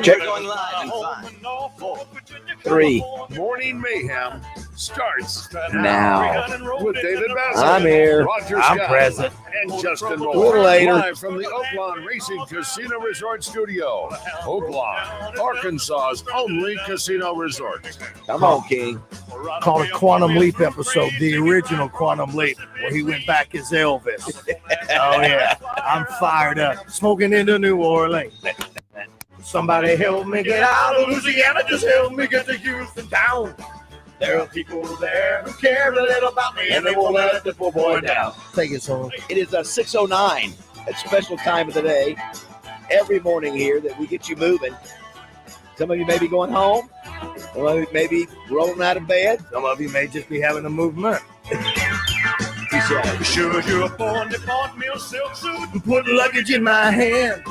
Check. Going live in 5, 4, 3. Morning Mayhem starts now. With David Bazzel, I'm here. Roger I'm Scott, present. and Justin A Moore. little later. Live from the Oaklawn Racing Casino Resort Studio. Oaklawn, Arkansas's only casino resort. Come on, King. Called a Quantum Leap episode, the original Quantum Leap, where he went back as Elvis. Oh, yeah. I'm fired up. Smoking into New Orleans. Somebody help me get out of Louisiana. Just help me get to Houston town. There are people there who care a little about me, and they won't let the poor boy down. Take it, home. It is 6:09, a special time of the day. Every morning here that we get you moving. Some of you may be going home. Some of you may be rolling out of bed. Some of you may just be having a movement. Sure, you're born to bought me a silk suit and put luggage in my hand.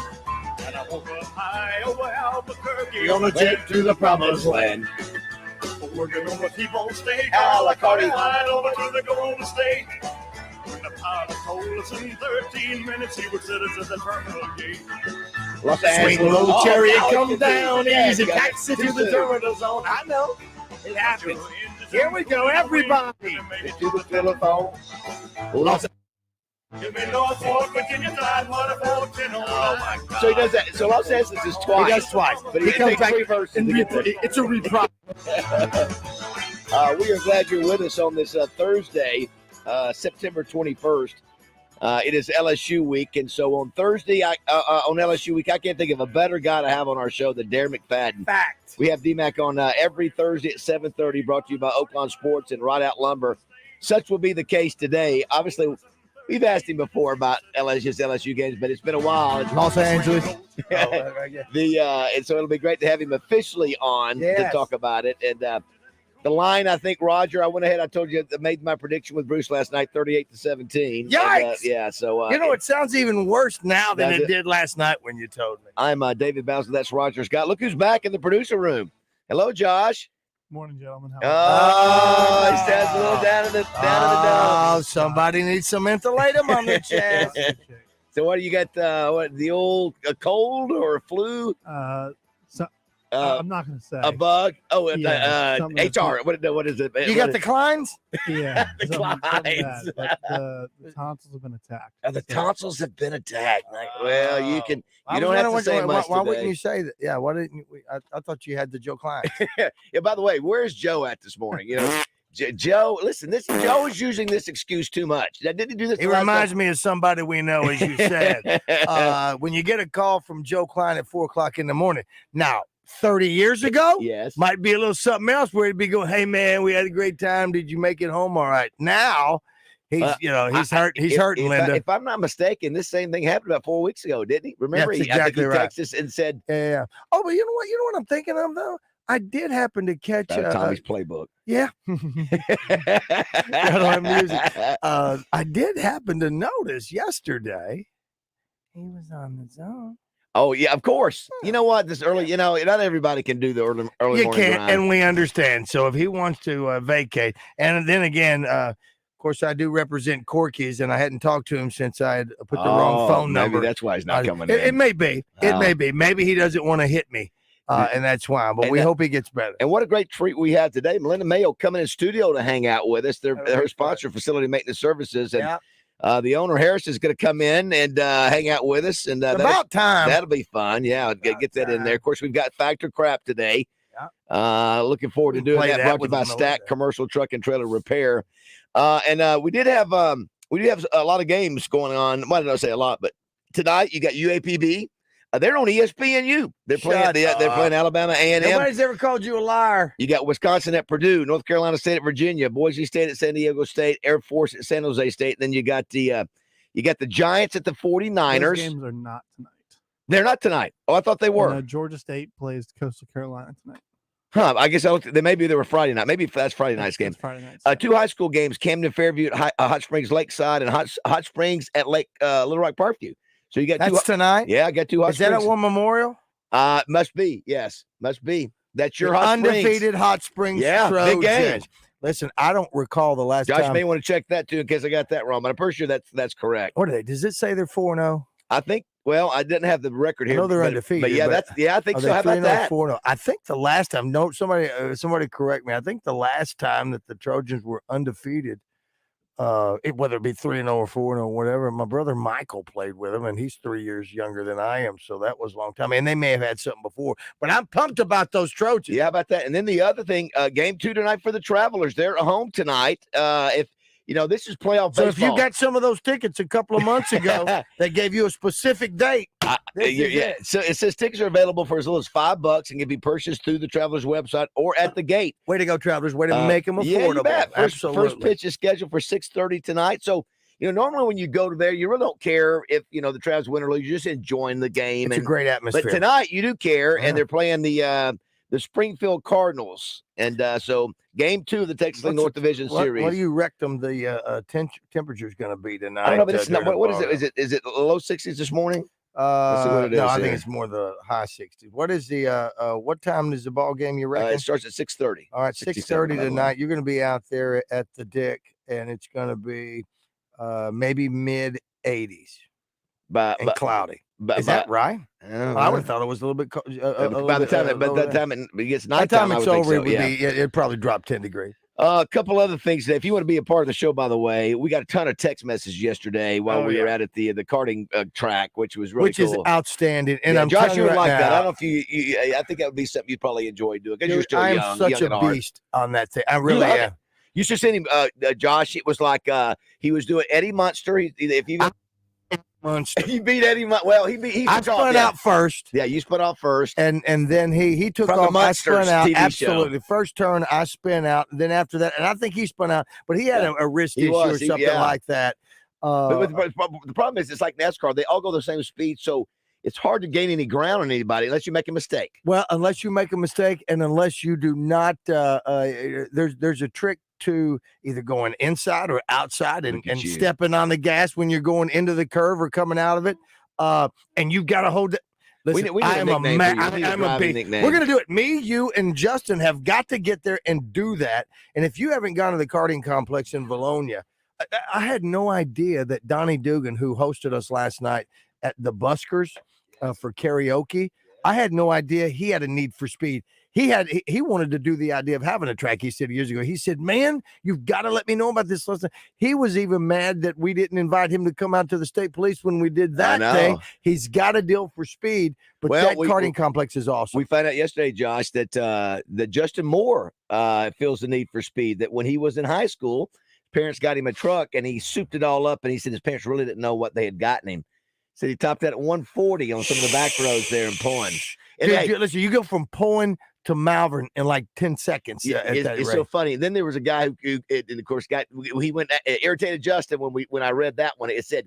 and I woke up high over Albuquerque On a jet to the promised land. working on the T-bone steak. A la carte. Right over to the Golden State. When the pilot told us in 13 minutes he would set us at the terminal gate. Los Swing Angeles. low, chariot, Oh, come down yeah, easy, got it. taxi to the terminal zone. I know. It happens. Here we go, everybody. To the telephone. Los Give me Norfolk, Virginia, time, Oh my God. So he does that. So Los Angeles is twice. He does twice. But he comes takes back 3 verses. and to get there. it's a reprise. We are glad you're with us on this Thursday, September 21st. It is LSU week, and so on Thursday, on LSU week, I can't think of a better guy to have on our show than Darren McFadden. Fact. We have DMAC on every Thursday at 7:30, brought to you by Oaklawn Sports and Rideout Lumber. Such will be the case today. Obviously, we've asked him before about LSU games, but it's been a while. It's Los Angeles. And so it'll be great to have him officially on to Yes. talk about it. And the line, I think, Roger, I went ahead. I told you, I made my prediction with Bruce last night, 38-17. Yikes! Yeah, so. It sounds even worse now than Does it it? did last night when you told me. I'm David Bazzel. That's Roger Scott. Look who's back in the producer room. Hello, Josh. Morning, gentlemen. How Oh, he stands a little down in the Oh, somebody needs some insultum on their chest. So what do you got? The old cold or a flu? I'm not going to say. A bug? Oh, Yeah, something that's HR. What is it? You got the Kleines? Yeah. The something Clydes. bad, but the tonsils have been attacked. The tonsils have been attacked. Well, you can. I You don't was have to wondering say why, much why wouldn't today. you say that? Yeah, why didn't you? I thought you had the Joe Klein. Yeah. By the way, where's Joe at this morning? You know, Joe. Listen, Joe is using this excuse too much. Didn't he do this? He reminds me of somebody we know, as you said. me. When you get a call from Joe Klein at 4:00 in the morning. Now, 30 years ago, Yes. might be a little something else where he'd be going, "Hey man, we had a great time. Did you make it home all right?" Now, he's hurt. He's hurting, Linda. If I'm not mistaken, this same thing happened about 4 weeks ago, didn't he? Remember, That's I think exactly he right. texted us and said, Yeah. Oh, but you know what? You know what I'm thinking of though. I did happen to catch. Tommy's playbook. Yeah. I don't have music. I did happen to notice yesterday he was on the zone. Oh yeah, of course. You know what? This early, not everybody can do the early You morning can't, grind. and we understand. So if he wants to vacate, and then again, of course, I do represent Corky's, and I hadn't talked to him since I had put the wrong phone number. Maybe that's why he's not coming It in. may be. It Oh. may be. Maybe he doesn't want to hit me, and that's why. But And we that- hope he gets better. And what a great treat we have today. Melinda Mayo coming in studio to hang out with us. They're her sponsor, Facility Maintenance Services. And Yeah. the owner, Harris, is going to come in and hang out with us. And About time. that'll be fun. Yeah, get that in there. Of course, we've got Factor Crap today. Looking forward to doing play that. that Brought to you with by Melinda. Stack Commercial Truck and Trailer Repair. And we did have a lot of games going on. Why did I say a lot? But tonight you got UAPB. They're on ESPNU. They're playing. They're playing Alabama A&M. Nobody's ever called you a liar. You got Wisconsin at Purdue, North Carolina State at Virginia, Boise State at San Diego State, Air Force at San Jose State. Then you got the Giants at the 49ers. Those games are not tonight. They're not tonight. Oh, I thought they were. And, Georgia State plays Coastal Carolina tonight. Huh? I guess maybe they were Friday night. Maybe that's Friday night's game. It's Friday night. 2 high school games: Camden Fairview at Hot Springs Lakeside, and Hot Springs at Lake Little Rock Parkview. So you got That's tonight. Yeah, I got 2 Hot Is that Springs. at One Memorial? Must be. Yes, must be. That's your Hot undefeated Springs. Hot Springs. Yeah, big game. Trojans. Listen, I don't recall the last Josh time. may want to check that too in case I got that wrong, but I'm pretty sure that's correct. What are they? Does it say they're 4-0? I think Well, I didn't have the record here. I know they're but, undefeated. But yeah, I think so. How about that? 4-0? I think the last time, no, somebody correct me. I think the last time that the Trojans were undefeated, whether it be 3-0 or 4-0, whatever, my brother Michael played with them, and he's 3 years younger than I am, so that was a long time. And they may have had something before, but I'm pumped about those Trojans. Yeah, how about that? And then the other thing, game 2 tonight for the Travelers. They're at home tonight. If this is playoff baseball. So if you got some of those tickets a couple of months ago, they gave you a specific date. So it says tickets are available for as little as $5 and can be purchased through the Travelers website or at the gate. Way to go, Travelers. Way to make them affordable. Yeah, you bet. Absolutely. First pitch is scheduled for 6:30 tonight. So, normally when you go to there, you really don't care if, the Travelers win or lose. You're just enjoying the game. It's a great atmosphere. But tonight you do care, and they're playing the Springfield Cardinals. And so game 2 of the Texas League North Division Series. What do you reckon the temperature is going to be tonight? I don't know, but it's not. What is it? Is it low 60s this morning? Let's see what it is. No, I think it's more the high 60s. What is the what time is the ball game, you reckon? It starts at 6:30. All right, 6:30 tonight. You're going to be out there at the Dick, and it's going to be maybe mid 80s and cloudy. Is that right? I would have thought it was a little bit. By the time it gets nighttime, by the time it's over, so, it'd probably drop 10 degrees. A couple other things. If you want to be a part of the show, by the way, we got a ton of text messages yesterday while we were at the karting track, which was really cool. Which is outstanding. And I'm Josh, you would like that. I don't know if you I think that would be something you'd probably enjoy doing because you're still young. I'm such a beast on that thing. I really am. You should send him, Josh. It was like he was doing Eddie Munster. If you he beat Eddie. Well, I spun out first. Yeah, you spun out first, and then he took from off. The Munsters I spun out TV absolutely. Show. First turn, I spin out. And then after that, and I think he spun out, but he had a wrist issue or something like that. But the problem is, it's like NASCAR. They all go the same speed, so it's hard to gain any ground on anybody unless you make a mistake. Well, unless you make a mistake, and unless you do not, there's a trick to either going inside or outside and stepping on the gas when you're going into the curve or coming out of it. And you've got to hold it. Listen, I'm a beast. We're going to do it. Me, you, and Justin have got to get there and do that. And if you haven't gone to the karting complex in Valonia, I had no idea that Donnie Dugan, who hosted us last night at the Buskers for karaoke, I had no idea he had a need for speed. He wanted to do the idea of having a track. He said years ago, he said, man, you've got to let me know about this. He was even mad that we didn't invite him to come out to the state police when we did that thing. He's got a deal for speed, but that karting complex is awesome. We found out yesterday, Josh, that Justin Moore feels the need for speed, that when he was in high school, parents got him a truck and he souped it all up. And he said his parents really didn't know what they had gotten him. Said he topped that at 140 on some of the back roads there in Pullen. And listen, you go from Pullen to Malvern in like 10 seconds. Yeah, it's so funny. And then there was a guy who and of course, he went irritated Justin when I read that one. It said,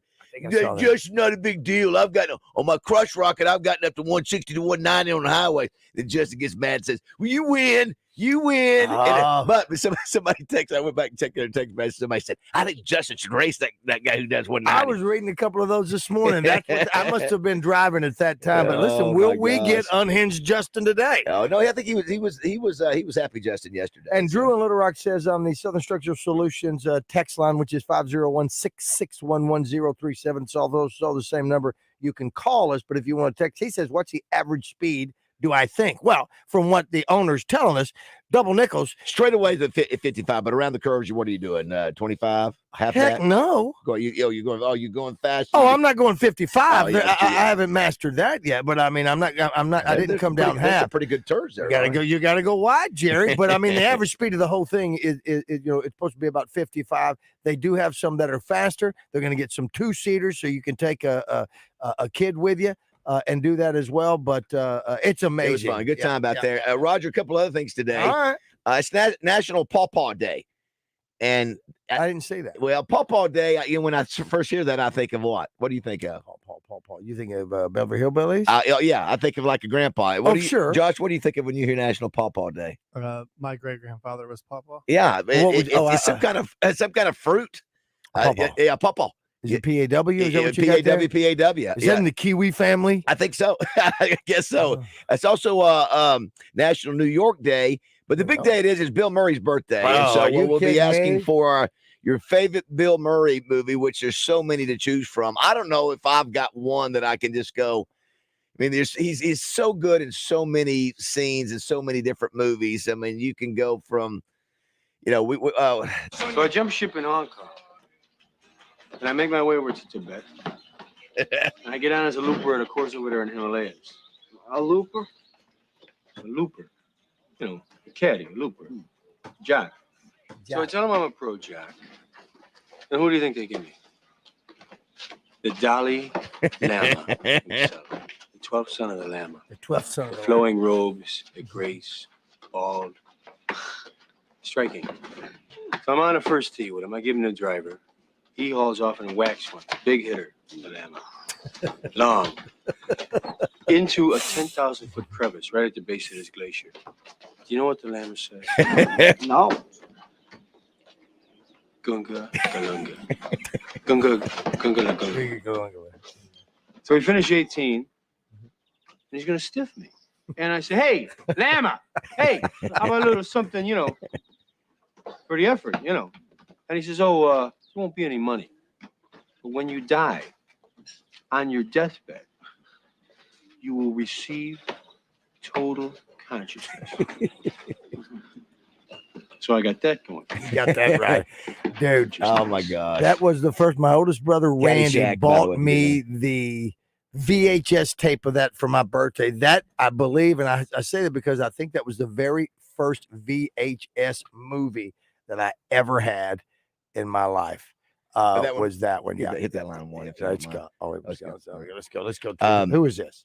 just not a big deal. I've got on my crush rocket, I've gotten up to 160 to 190 on the highway. Then Justin gets mad and says, well, you win. But somebody texted. I went back and checked their text message. Somebody said, I think Justin should race that guy who does 190. I was reading a couple of those this morning. I must have been driving at that time. But listen, will we get unhinged Justin today? Oh no, I think he was happy Justin yesterday. And Drew in Little Rock says on the Southern Structural Solutions text line, which is 501-661-1037. It's all the same number. You can call us, but if you want to text, he says, what's the average speed? Do I think? Well, from what the owner's telling us, double nickels. Straight away to 55, but around the curves, what are you doing? 25? Heck no. You're going fast. Oh, I'm not going 55. I haven't mastered that yet, but I mean, I'm not. I didn't come down half. That's pretty good turns there. You gotta go wide, Jerry. But I mean, the average speed of the whole thing is it's supposed to be about 55. They do have some that are faster. They're going to get some 2-seaters, so you can take a kid with you. And do that as well, but it's amazing. It was fun. Good time out there. Roger, a couple other things today. All right. It's National Pawpaw Day. And I didn't say that. Well, Pawpaw Day, when I first hear that, I think of what? What do you think of? Pawpaw. You think of Beverly Hillbillies? Yeah, I think of like a grandpa. Sure. Josh, what do you think of when you hear National Pawpaw Day? My great-grandfather was Pawpaw. Yeah. It's some kind of fruit. Pawpaw. Pawpaw. Is it PAW? Is that what you got there? PAW. Is that in the Kiwi family? I think so. I guess so. It's also National New York Day, but the big day it is Bill Murray's birthday. And so we'll be asking for your favorite Bill Murray movie, which there's so many to choose from. I don't know if I've got one that I can just go. I mean, he's so good in so many scenes and so many different movies. I mean, you can go from, So I jump ship in Hong Kong, and I make my way over to Tibet. And I get on as a looper at a course over there in Himalayas. A looper? A looper. A caddy, a looper. Jack. So I tell them I'm a pro Jack. And who do you think they give me? The Dalai Lama himself. The 12th son of the Lama. The 12th son of the flowing robes, the grace, bald. Striking. So I'm on a first tee with him. I give him the driver. He hauls off and whacks one. Big hitter, the Lama. Long. Into a 10,000-foot crevice right at the base of this glacier. Do you know what the Lama says? No. Gunga, galunga. Gunga, gunga, gunga. So we finish 18, and he's going to stiff me. And I say, hey, Lama, hey, how about a little something, for the effort, And he says, there won't be any money. But when you die, on your deathbed, you will receive total consciousness. So I got that going. You got that right. Dude. Oh, my gosh. That was the first. My oldest brother, Randy, Caddyshack, bought me the VHS tape of that for my birthday. That, I believe, and I say that because I think that was the very first VHS movie that I ever had in my life. Was that one? Yeah. Hit that line one. Let's go. Let's go. Who is this?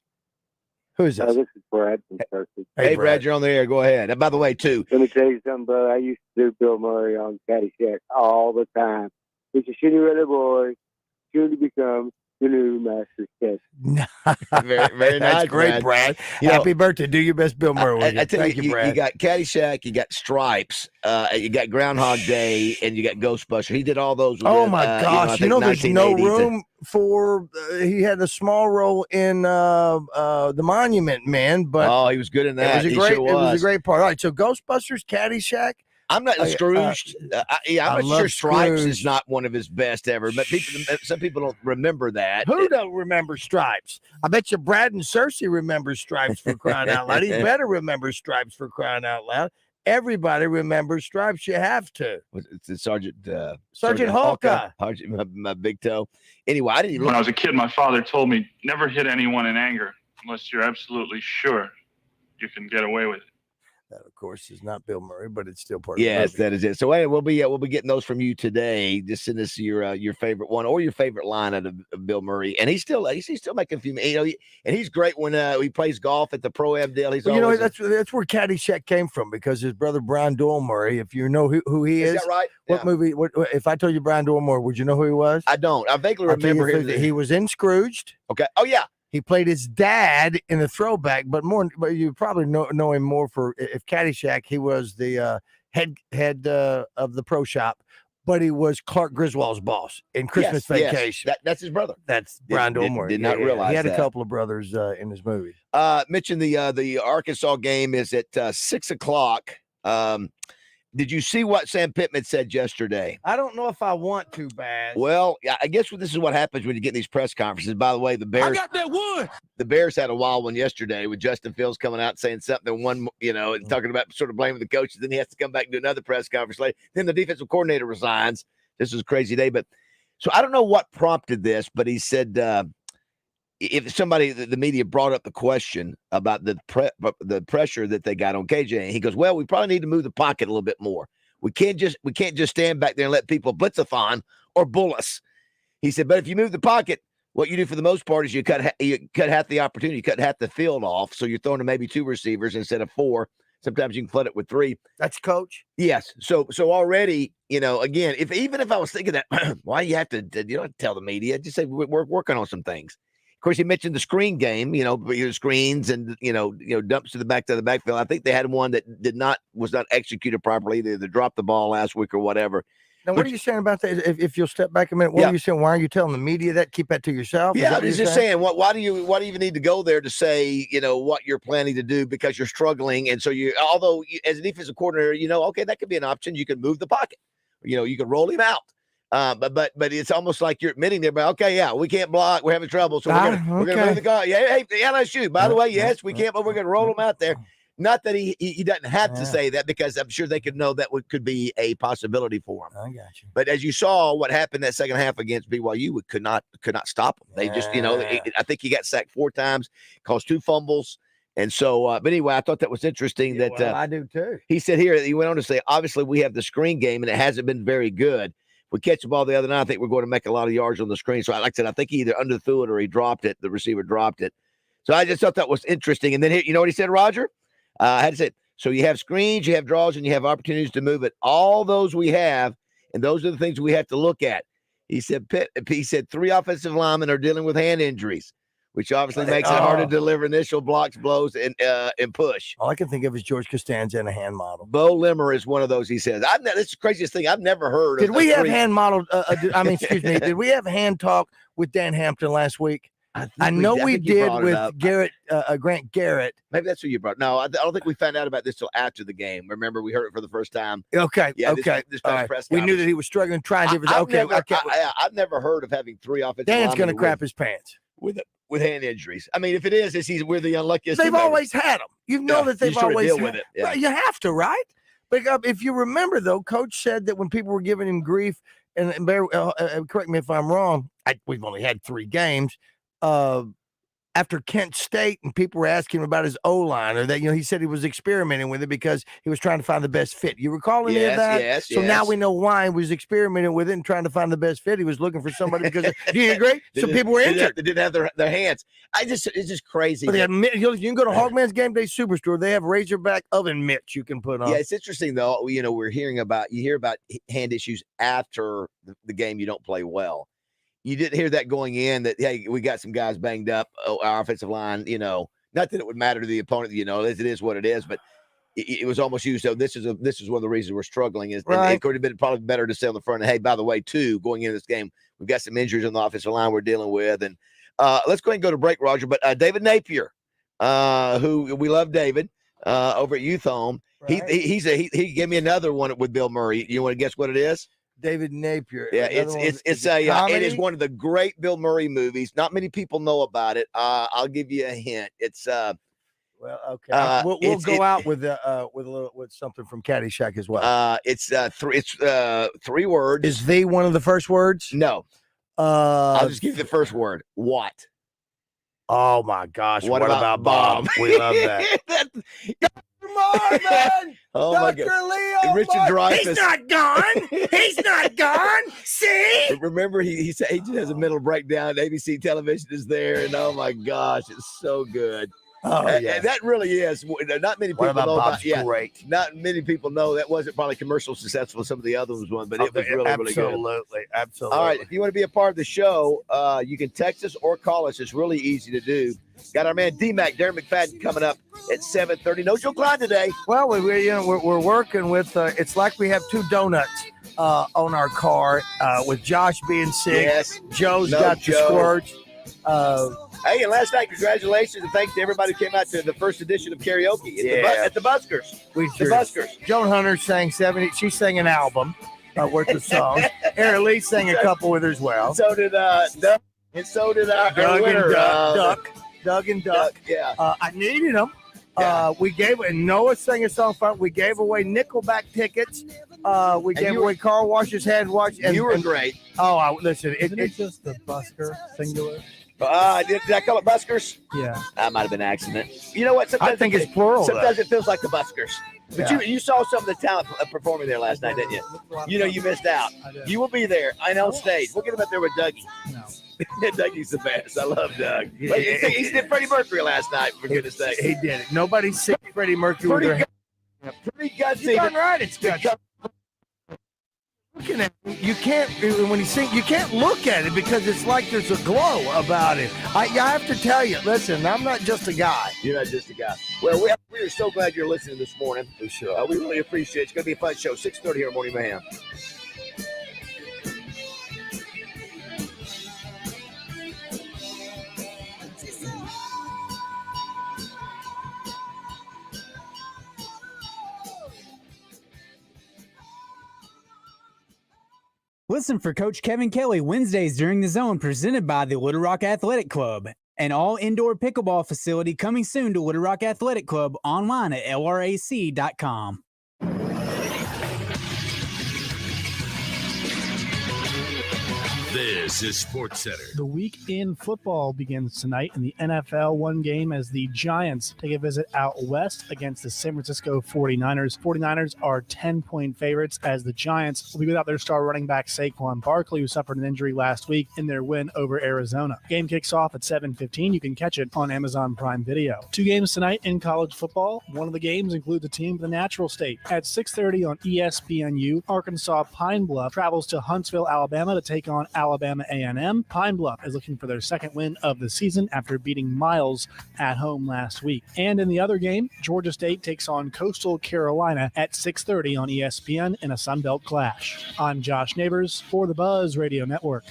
Who is this? This is Brad from Turkey. Hey, Brad, you're on the air. Go ahead. And by the way, too. Let me tell you something, brother. I used to do Bill Murray on Caddyshack all the time. It's a Cinderella boy, soon to become the new master chef. Very, very nice. That's great, Brad. Happy birthday. Do your best, Bill Murray. I tell Thank you, you, Brad. You got Caddyshack, you got Stripes, you got Groundhog Day, and you got Ghostbusters. He did all those. Oh, my gosh. There's no room for he had a small role in The Monument Man, but he was good in that. It was a great part. All right, so Ghostbusters, Caddyshack. I'm not Scrooged. I'm not sure Stripes is not one of his best ever, but some people don't remember that. Who don't remember Stripes? I bet you Brad and Cersei remember Stripes, for crying out loud. He better remember Stripes, for crying out loud. Everybody remembers Stripes. You have to. It's Sergeant Hulka. My big toe. Anyway, I didn't even. When I was a kid, my father told me never hit anyone in anger unless you're absolutely sure you can get away with it. That, of course, is not Bill Murray, but it's still part of Yes, the movie. that is it. So anyway, we'll be getting those from you today. Just send us your favorite one or your favorite line out of Bill Murray. And he's still making a few. And he's great when he plays golf at the Pro-Am deal. He's that's where Caddyshack came from, because his brother Brian Doyle Murray. If you know who he is, that right? What movie? If I told you Brian Doyle Murray, would you know who he was? I don't. I vaguely remember him. He was in Scrooged. Okay. Oh yeah. He played his dad in the Throwback, but you probably know him more for if Caddyshack. He was the head of the pro shop, but he was Clark Griswold's boss in Christmas Vacation. Yes. That's his brother. That's Brian Doyle. Did not realize he had that. A couple of brothers in his movies. Mentioned the Arkansas game is at 6:00. Did you see what Sam Pittman said yesterday? I don't know if I want to, Baz. Well, I guess this is what happens when you get these press conferences. By the way, the Bears. I got that one. The Bears had a wild one yesterday with Justin Fields coming out saying something, and talking about sort of blaming the coaches. Then he has to come back and do another press conference later. Then the defensive coordinator resigns. This was a crazy day. But so I don't know what prompted this, but he said if somebody, the media brought up the question about the pressure that they got on KJ, and he goes, well, we probably need to move the pocket a little bit more. We can't just stand back there and let people blitzathon or bull us. He said, but if you move the pocket, what you do for the most part is you cut half the opportunity, you cut half the field off. So you're throwing to maybe 2 receivers instead of 4. Sometimes you can flood it with 3. That's coach. Yes. So already, again, even if I was thinking that, why you have to, you don't have to tell the media, just say we're working on some things. Of course, he mentioned the screen game, screens and, dumps to the backfield. I think they had one that was not executed properly. They dropped the ball last week or whatever. Now, what are you saying about that? If you'll step back a minute, what are you saying? Why are you telling the media that? Keep that to yourself? Yeah, I was just saying, why do you even need to go there to say, what you're planning to do because you're struggling? And so although as a defensive coordinator, okay, that could be an option. You can move the pocket. You can roll him out. But it's almost like you're admitting there, but okay, yeah, we can't block. We're having trouble. So we're gonna move the guard. Yeah, hey, LSU, by the way, yes, we can't, but we're gonna roll them out there. Not that he doesn't have to say that, because I'm sure they could know that could be a possibility for him. I got you. But as you saw, what happened that second half against BYU, we could not stop them. They just, I think he got sacked 4 times, caused 2 fumbles. And so, but anyway, I thought that was interesting that I do too. He said here, he went on to say, obviously we have the screen game and it hasn't been very good. We catch the ball the other night, I think we're going to make a lot of yards on the screen. So like I said, I think he either underthrew it or he dropped it. The receiver dropped it. So I just thought that was interesting. And then you know what he said, Roger? I had to say, so you have screens, you have draws, and you have opportunities to move it. All those we have, and those are the things we have to look at. He said 3 offensive linemen are dealing with hand injuries, which obviously makes it hard to deliver initial blocks, blows, and push. All I can think of is George Costanza and a hand model. Bo Limmer is one of those, he says. This is the craziest thing. I've never heard of. Did we have hand model? Did we have hand talk with Dan Hampton last week? I know we did with Garrett, Grant Garrett. Maybe that's who you brought. No, I don't think we found out about this till after the game. Remember, we heard it for the first time. Okay. Yeah, okay. This press we knew that he was struggling, trying different. I've never heard of having 3 offensive linemen. Dan's going to crap his pants with hand injuries. I mean, if it is we're the unluckiest. They've always had them. You know that they've always deal with it. Yeah. You have to, right? But if you remember, though, Coach said that when people were giving him grief, and correct me if I'm wrong, we've only had 3 games. After Kent State, and people were asking him about his O-line, or that, he said he was experimenting with it because he was trying to find the best fit. You recall any of that? Yes. So now we know why he was experimenting with it and trying to find the best fit. He was looking for somebody because do you agree? Some people were injured. They didn't have their hands. It's just crazy. But you can go to Hogman's Game Day Superstore. They have Razorback oven mitts you can put on. Yeah, it's interesting though. You hear about hand issues after the game. You don't play well. You didn't hear that going in that, hey, we got some guys banged up, our offensive line, not that it would matter to the opponent, it is what it is, but it was almost used. So this is one of the reasons we're struggling is it could have been probably better to stay on the front. And hey, by the way, too, going into this game, we've got some injuries on the offensive line we're dealing with. And let's go ahead and go to break, Roger. But David Napier, who we love David over at Youth Home, he gave me another one with Bill Murray. You want to guess what it is? David Napier. Yeah, it is one of the great Bill Murray movies. Not many people know about it. I'll give you a hint. It's okay. We'll go out with something from Caddyshack as well. It's 3 words. Is the one of the first words? No. I'll just give you the first word. What? Oh my gosh! What about Bob? We love that. Marvin, oh my Dr. God. Leo, Richard Dreyfuss. He's not gone. He's not gone. See? Remember, he said he just has a mental breakdown. ABC television is there, and oh my gosh, it's so good. Oh, yeah. And that really is. Not many people know Bob's about. Great. Not many people know that wasn't probably commercial successful as some of the other ones, but it was really, really good. Absolutely. All right, if you want to be a part of the show, you can text us or call us. It's really easy to do. Got our man D-Mac, Darren McFadden, coming up at 7:30. No Joe Kleine today. Well, we're working with. It's like we have 2 donuts on our car with Josh being sick. Yes. Joe's got the squirts. Hey, and last night, congratulations and thanks to everybody who came out to the first edition of karaoke at the Buskers. The Buskers. Joan Hunter sang 70. She sang an album worth of songs. Aaron Lee sang a couple with her as well. So did Doug, and so did our winner, Doug and Duck. Yeah. I needed them. We gave, and Noah sang a song for. We gave away Nickelback tickets. We gave away car washes, hand wash. And you were great. Oh, listen. Isn't it just the busker singular? Did I call it Buskers? Yeah. That might have been an accident. You know what? Sometimes I think it's plural. Sometimes it feels like the Buskers. But you saw some of the talent performing there last night, didn't you? You missed out. You will be there and on stage. We'll get him up there with Dougie. No. Dougie's the best. I love Doug. He did Freddie Mercury last night, for goodness sake. He did it. Nobody's seen Freddie Mercury. Pretty gutsy. You're darn right, it's gutsy. Looking at it, you can't when he sings. You can't look at it because it's like there's a glow about it. I have to tell you. Listen, I'm not just a guy. You're not just a guy. Well, we are so glad you're listening this morning. For sure. We really appreciate it. It's going to be a fun show. 6:30 here at Morning Mayhem. Listen for Coach Kevin Kelly Wednesdays during the Zone, presented by the Little Rock Athletic Club. An all-indoor pickleball facility coming soon to Little Rock Athletic Club, online at lrac.com. This is Sports Center. The week in football begins tonight in the NFL. One game as the Giants take a visit out west against the San Francisco 49ers. 49ers are 10-point favorites as the Giants will be without their star running back Saquon Barkley, who suffered an injury last week in their win over Arizona. Game kicks off at 7:15. You can catch it on Amazon Prime Video. 2 games tonight in college football. One of the games includes a team from the Natural State. At 6:30 on ESPNU, Arkansas Pine Bluff travels to Huntsville, Alabama to take on Alabama A&M. Pine Bluff is looking for their second win of the season after beating Miles at home last week. And in the other game, Georgia State takes on Coastal Carolina at 6:30 on ESPN in a Sun Belt clash. I'm Josh Neighbors for the Buzz Radio Network.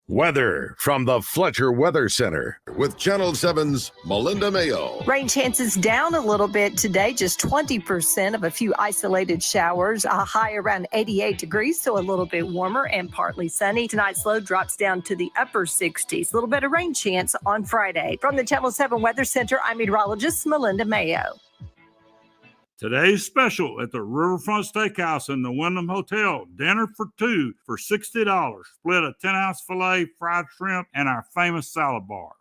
Weather from the Fletcher Weather Center with Channel 7's Melinda Mayo. Rain chances down a little bit today, just 20% of a few isolated showers. A high around 88 degrees, so a little bit warmer and partly sunny. Tonight's low drops down to the upper 60s. A little bit of rain chance on Friday. From the Channel 7 Weather Center, I'm meteorologist Melinda Mayo. Today's special at the Riverfront Steakhouse in the Wyndham Hotel. Dinner for 2 for $60. Split a 10-ounce filet, fried shrimp, and our famous salad bar.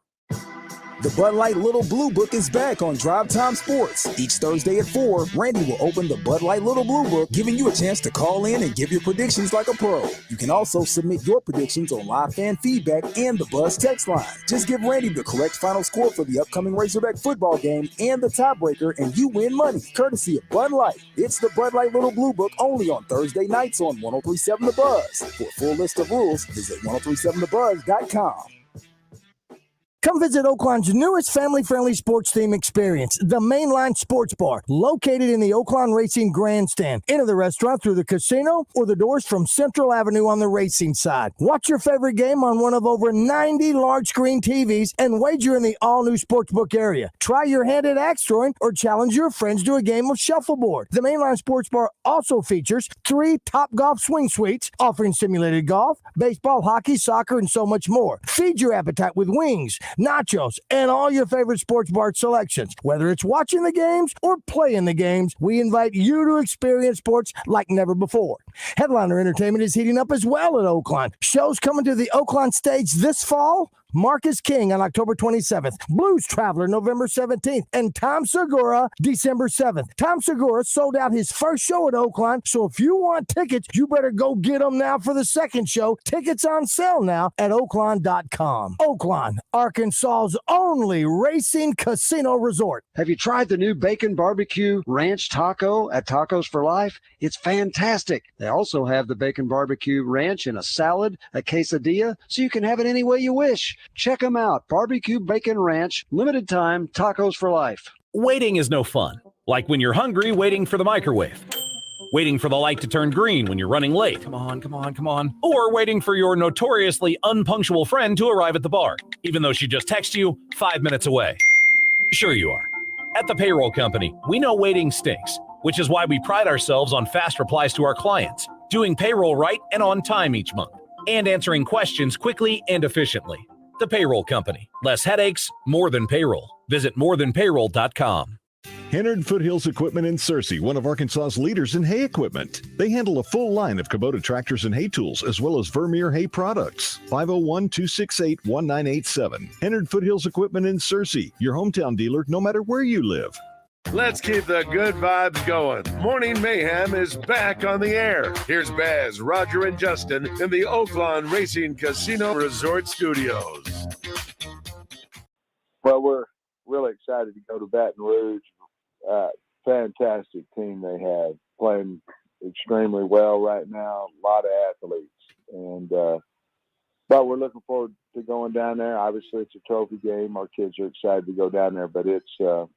The Bud Light Little Blue Book is back on Drive Time Sports. Each Thursday at 4, Randy will open the Bud Light Little Blue Book, giving you a chance to call in and give your predictions like a pro. You can also submit your predictions on live fan feedback and the Buzz text line. Just give Randy the correct final score for the upcoming Razorback football game and the tiebreaker, and you win money, courtesy of Bud Light. It's the Bud Light Little Blue Book only on Thursday nights on 103.7 The Buzz. For a full list of rules, visit 1037thebuzz.com. Come visit Oaklawn's newest family-friendly sports theme experience, the Mainline Sports Bar, located in the Oaklawn Racing Grandstand. Enter the restaurant through the casino or the doors from Central Avenue on the racing side. Watch your favorite game on one of over 90 large-screen TVs and wager in the all-new sportsbook area. Try your hand at axe throwing or challenge your friends to a game of shuffleboard. The Mainline Sports Bar also features 3 Topgolf swing suites, offering simulated golf, baseball, hockey, soccer, and so much more. Feed your appetite with wings, nachos, and all your favorite sports bar selections. Whether it's watching the games or playing the games, we invite you to experience sports like never before. Headliner Entertainment is heating up as well at Oaklawn. Shows coming to the Oaklawn stage this fall: Marcus King on October 27th, Blues Traveler November 17th, and Tom Segura December 7th. Tom Segura sold out his first show at Oaklawn, so if you want tickets, you better go get them now for the second show. Tickets on sale now at Oaklawn.com. Oaklawn, Arkansas's only racing casino resort. Have you tried the new Bacon Barbecue Ranch Taco at Tacos for Life? It's fantastic. They also have the Bacon Barbecue Ranch in a salad, a quesadilla, so you can have it any way you wish. Check them out. Barbecue Bacon Ranch, limited time, Tacos for Life. Waiting is no fun. Like when you're hungry, waiting for the microwave. Waiting for the light to turn green when you're running late. Come on, come on, come on. Or waiting for your notoriously unpunctual friend to arrive at the bar, even though she just texted you 5 minutes away. Sure you are. At the payroll company, we know waiting stinks, which is why we pride ourselves on fast replies to our clients, doing payroll right and on time each month, and answering questions quickly and efficiently. The Payroll Company. Less headaches, more than payroll. Visit morethanpayroll.com. Hennard Foothills Equipment in Searcy, one of Arkansas's leaders in hay equipment. They handle a full line of Kubota tractors and hay tools, as well as Vermeer hay products. 501-268-1987. Hennard Foothills Equipment in Searcy, your hometown dealer, no matter where you live. Let's keep the good vibes going. Morning Mayhem is back on the air. Here's Baz, Roger, and Justin in the Oaklawn Racing Casino Resort Studios. Well, we're really excited to go to Baton Rouge. Fantastic team they have, playing extremely well right now. A lot of athletes, and but we're looking forward to going down there. Obviously, it's a trophy game. Our kids are excited to go down there, but it'll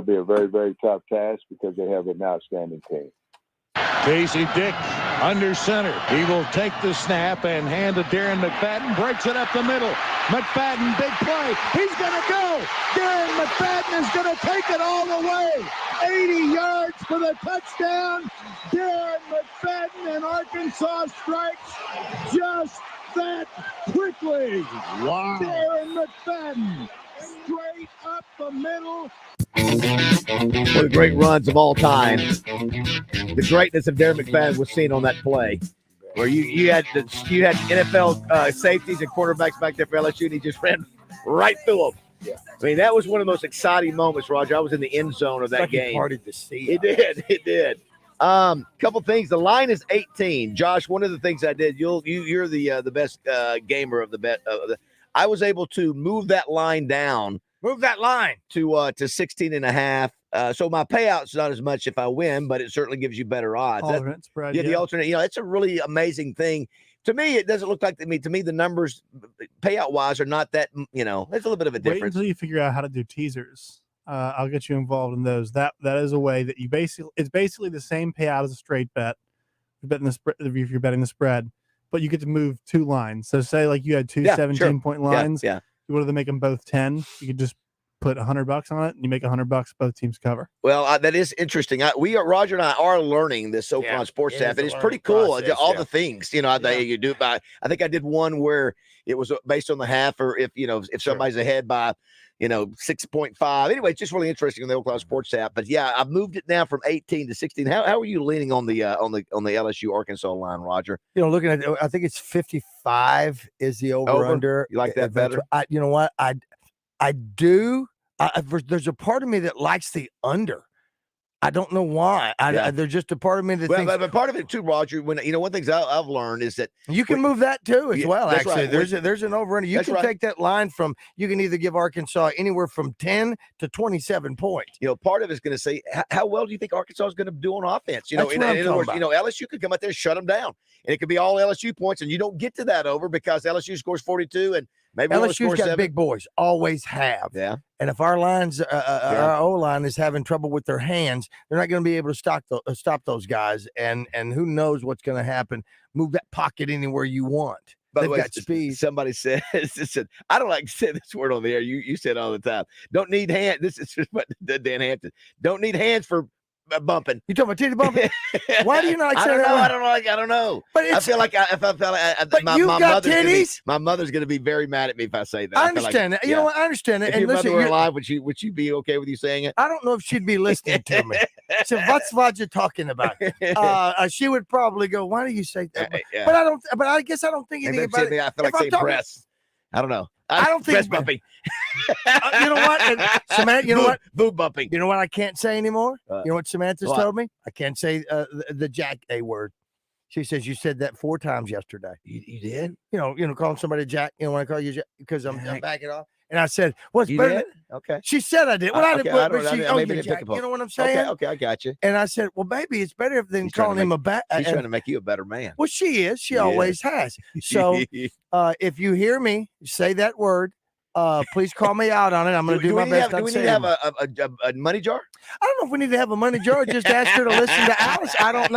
be a very, very tough task because they have an outstanding team. Casey Dick under center. He will take the snap and hand to Darren McFadden. Breaks it up the middle. McFadden, big play. He's going to go. Darren McFadden is going to take it all the way. 80 yards for the touchdown. Darren McFadden, and Arkansas strikes just that quickly. Wow. Darren McFadden, straight up the middle. One of the great runs of all time. The greatness of Darren McFadden was seen on that play, where you had NFL safeties and quarterbacks back there for LSU, and he just ran right through them. Yeah. I mean, that was one of the most exciting moments, Roger. I was in the end zone of that game. He partied to see it. It did. Couple things. The line is 18. Josh, one of the things I did, you're the best gamer of the bet. I was able to move that line down. Move that line to 16 and a half. So my payout's not as much if I win, but it certainly gives you better odds. Alternate spread. The alternate. It's a really amazing thing. To me, it doesn't look like to me. To me, the numbers payout wise are not that. There's a little bit of a difference. Wait until you figure out how to do teasers. I'll get you involved in those. That is a way that it's basically the same payout as a straight bet. If you're betting the spread, but you get to move two lines. So say like you had two 17-point lines. Yeah. You wanted to make them both 10. You could just put $100 on it, and you make $100. Both teams cover. Well, that is interesting. Roger and I are learning this Oaklawn sports app, and it's pretty cool. All the things you do. I think I did one where it was based on the half, or if somebody's ahead by 6.5. Anyway, it's just really interesting on the Oaklawn sports app. But yeah, I've moved it now from 18 to 16. How are you leaning on the LSU Arkansas line, Roger? Looking at I think it's 55 is the over under. You like that better? You know what? I do. There's a part of me that likes the under. I don't know why. There's just a part of me that thinks. But part of it too, Roger. When one thing I've learned is that you can move that too as well. That's Actually, right. there's an over under. You can take that line from. You can either give Arkansas anywhere from 10 to 27 points. Part of it's going to say how well do you think Arkansas is going to do on offense? In other words, LSU could come out there and shut them down, and it could be all LSU points, and you don't get to that over because LSU scores 42 and. Maybe LSU's got big boys, always have. Yeah. And if our lines, our O-line is having trouble with their hands, they're not going to be able to stop those guys. And who knows what's going to happen? Move that pocket anywhere you want. By the way, got speed. Somebody said, I don't like to say this word on the air. You say it all the time. Don't need hands. This is what Dan Hampton. Don't need hands for bumping. You talking about titty bumping? Why do you not say that? I don't know. But I feel like my mother's going to be very mad at me if I say that. I understand that. You know what? I understand it. If your mother were alive, would you be okay with you saying it? I don't know if she'd be listening to me. So what's you talking about? She would probably go, "Why do you say that?" But I don't. But I guess I don't think anything about it. I feel like saying press. I don't know. I don't think breast bumping. You know what, Samantha? You know what? Boob bumping. You know what? I can't say anymore. You know what Samantha's told me? I can't say the Jack A word. She says you said that 4 times yesterday. You did? Calling somebody Jack. When I call you Jack because I'm backing off. And I said, "What's better?" Okay. She said I did. Well, I didn't. But she, maybe Jack. You know what I'm saying? Okay, I got you. And I said, "Well, baby, it's better than calling him a bat." She's trying to make you a better man. Well, she is. She always has. So, if you hear me say that word, please call me out on it. I'm going to do my best. Do we need to have a money jar? I don't know if we need to have a money jar. Just ask her to listen to Alice. I don't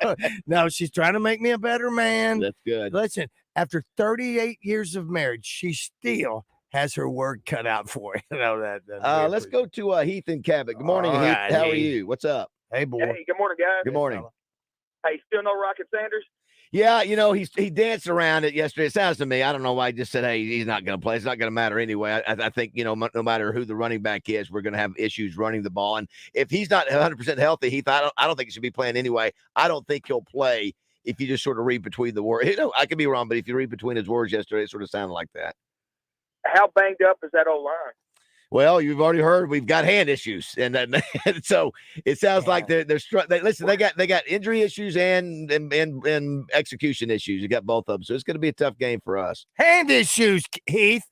know. No, she's trying to make me a better man. That's good. Listen, after 38 years of marriage, she still has her work cut out for her. Let's go to Heath and Cabot. Good morning, Heath. How are you? What's up? Hey, boy. Hey, good morning, guys. Good morning. Hey, still no Rocket Sanders? Yeah, he danced around it yesterday. It sounds to me, I don't know why he just said, hey, he's not going to play. It's not going to matter anyway. I think, no matter who the running back is, we're going to have issues running the ball. And if he's not 100% healthy, Heath, I don't think he should be playing anyway. I don't think he'll play if you just sort of read between the words. I could be wrong, but if you read between his words yesterday, it sort of sounded like that. How banged up is that old line? Well, you've already heard we've got hand issues, and so it sounds like they're listen. They got injury issues and execution issues. You got both of them, so it's going to be a tough game for us. Hand issues, Heath.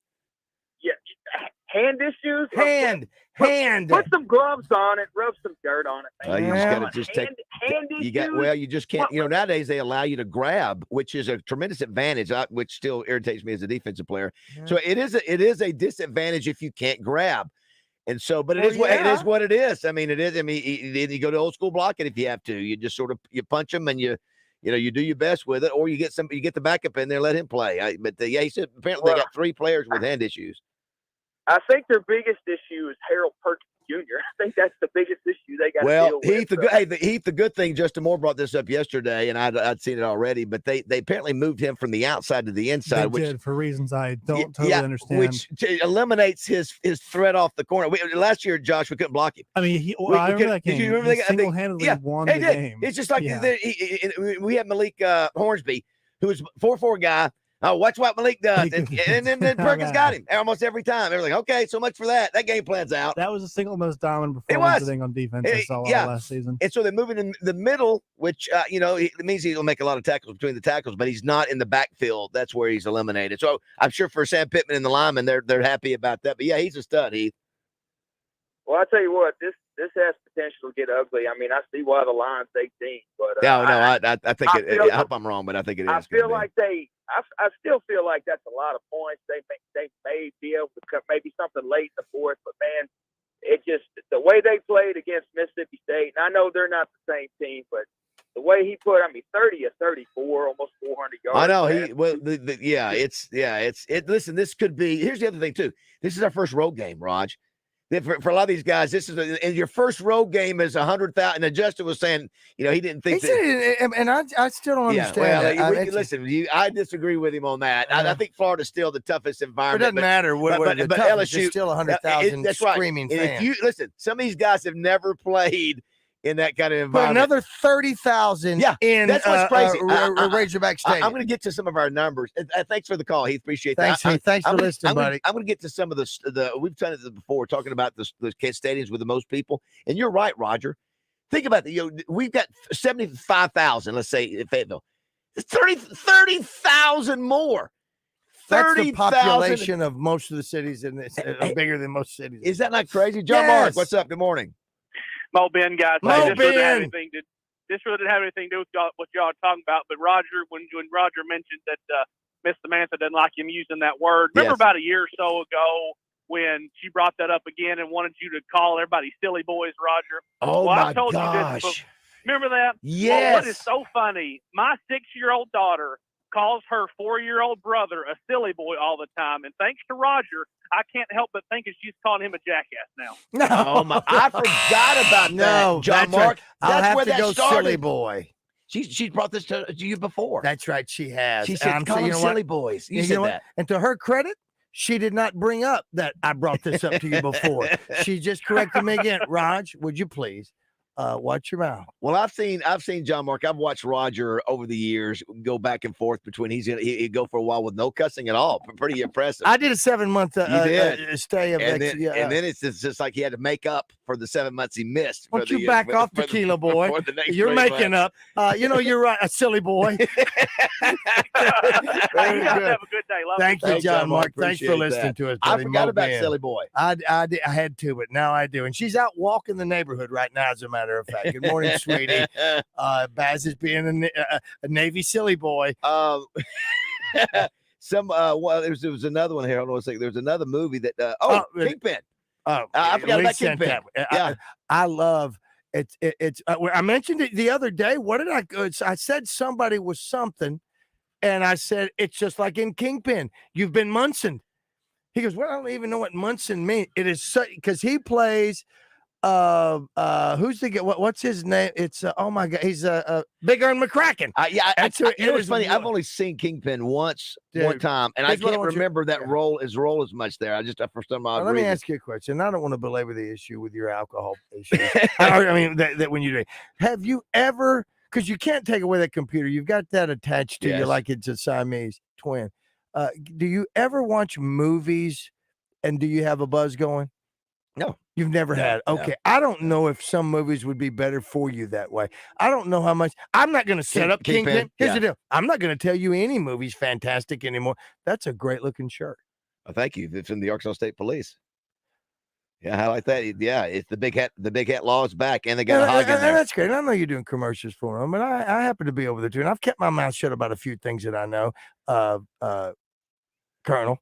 Yeah, hand issues. Hand. Put some gloves on it. Rub some dirt on it. You just got to take. Hand issues. You just can't. Nowadays they allow you to grab, which is a tremendous advantage. Which still irritates me as a defensive player. Yeah. So it is a disadvantage if you can't grab. And so, but it is what it is. I mean, it is. I mean, you go to old school blocking if you have to. You just sort of you punch them and you do your best with it, or you get the backup in there, let him play. But he said apparently they got 3 players with hand issues. I think their biggest issue is Harold Perkins Jr. I think that's the biggest issue they got to deal with. Heath, the good thing, Justin Moore brought this up yesterday, and I'd seen it already, but they apparently moved him from the outside to the inside. They did for reasons I don't totally understand. Which eliminates his threat off the corner. Last year, Josh, we couldn't block him. I mean, I remember that game. Did you remember he single-handedly won the game. It's just like we had Malik Hornsby, who was 4'4" guy. Oh, watch what Malik does. And then Perkins got him almost every time. They were like, okay, so much for that. That game plan's out. That was the single most dominant performance I think on defense I saw last season. And so they're moving in the middle, which, it means he'll make a lot of tackles between the tackles, but he's not in the backfield. That's where he's eliminated. So I'm sure for Sam Pittman and the linemen, they're happy about that. But, yeah, he's a stud, Heath. Well, I tell you what, this has potential to get ugly. I mean, I see why the line's 18, but I think I hope I'm wrong, but I think it is. I feel like I still feel like that's a lot of points. They may be able to cut maybe something late in the fourth, but man, it just the way they played against Mississippi State, and I know they're not the same team, but the way he put, 30 of 34, almost 400 yards. I know listen, this could be. Here's the other thing too. This is our first road game, Raj. For a lot of these guys, this is and your first road game is 100,000. And Justin was saying, he didn't think and I still don't understand. Listen, I disagree with him on that. I think Florida's still the toughest environment. It doesn't matter. But LSU is still 100,000 screaming fans. If you listen, some of these guys have never played in that kind of environment. But another 30,000 in that's what's crazy. Razorback Stadium. I'm going to get to some of our numbers. Thanks for the call, Heath. Appreciate that. Thanks for listening, buddy. I'm going to get to some of the we've done it before, talking about the stadiums with the most people. And you're right, Roger. Think about that. We've got 75,000, let's say, in Fayetteville. 30,000 more. That's the population of most of the cities, and it's bigger than most cities. Is that not crazy? John Mark, what's up? Good morning. Mo Ben, guys. This really didn't have anything to do with what y'all are talking about. But Roger, when Roger mentioned that Miss Samantha doesn't like him using that word, remember about a year or so ago when she brought that up again and wanted you to call everybody silly boys, Roger? I told you this. Remember that? Yes. Well, what is so funny? My 6-year-old daughter calls her 4-year-old brother a silly boy all the time, and thanks to Roger, I can't help but think she's calling him a jackass now. No, I forgot about that, John Mark. Right. I'll have where to that go started. silly boy. She brought this to you before. That's right, she has. She said, "Call them silly boys." You said that, and to her credit, she did not bring up that I brought this up to you before. She just corrected me again. Raj, would you please? Watch your mouth. Well, I've seen John Mark. I've watched Roger over the years go back and forth between he'd go for a while with no cussing at all. Pretty impressive. I did a 7-month stay of and then it's just like he had to make up for the 7 months he missed. Won't you back off, tequila boy? You're making up. You're right, a silly boy. Very good. Have a good day. Love Thank you, John Mark. Thanks for listening to us, buddy. I forgot about silly boy. I had to, but now I do. And she's out walking the neighborhood right now, as a matter of fact. Good morning, sweetie. Baz is being a Navy silly boy. There was another one here. Hold on a second. There was another movie that Kingpin. I forgot about Kingpin. I love it. It's I mentioned it the other day. What did I said somebody was something, and I said it's just like in Kingpin. You've been Munson. He goes, well, I don't even know what Munson means. It is because he plays. Who's the what's his name? It's oh my god, he's Big Earn McCracken. It was funny. I've only seen Kingpin one time, and I can't remember his role as much there. I just for some odd reason. Let me ask you a question. I don't want to belabor the issue with your alcohol issue. I mean that when you drink, have you ever? Because you can't take away that computer. You've got that attached to you like it's a Siamese twin. Do you ever watch movies, and do you have a buzz going? No. You've never had. Okay. No. I don't know if some movies would be better for you that way. I don't know how much. I'm not going to set up Kingpin. Here's the deal. I'm not going to tell you any movie's fantastic anymore. That's a great looking shirt. Oh, thank you. It's from the Arkansas State Police. Yeah, I like that. Yeah, it's the big hat law is back, and they got a hog in there. That's great. I know you're doing commercials for them, but I happen to be over there too, and I've kept my mouth shut about a few things that I know. Colonel.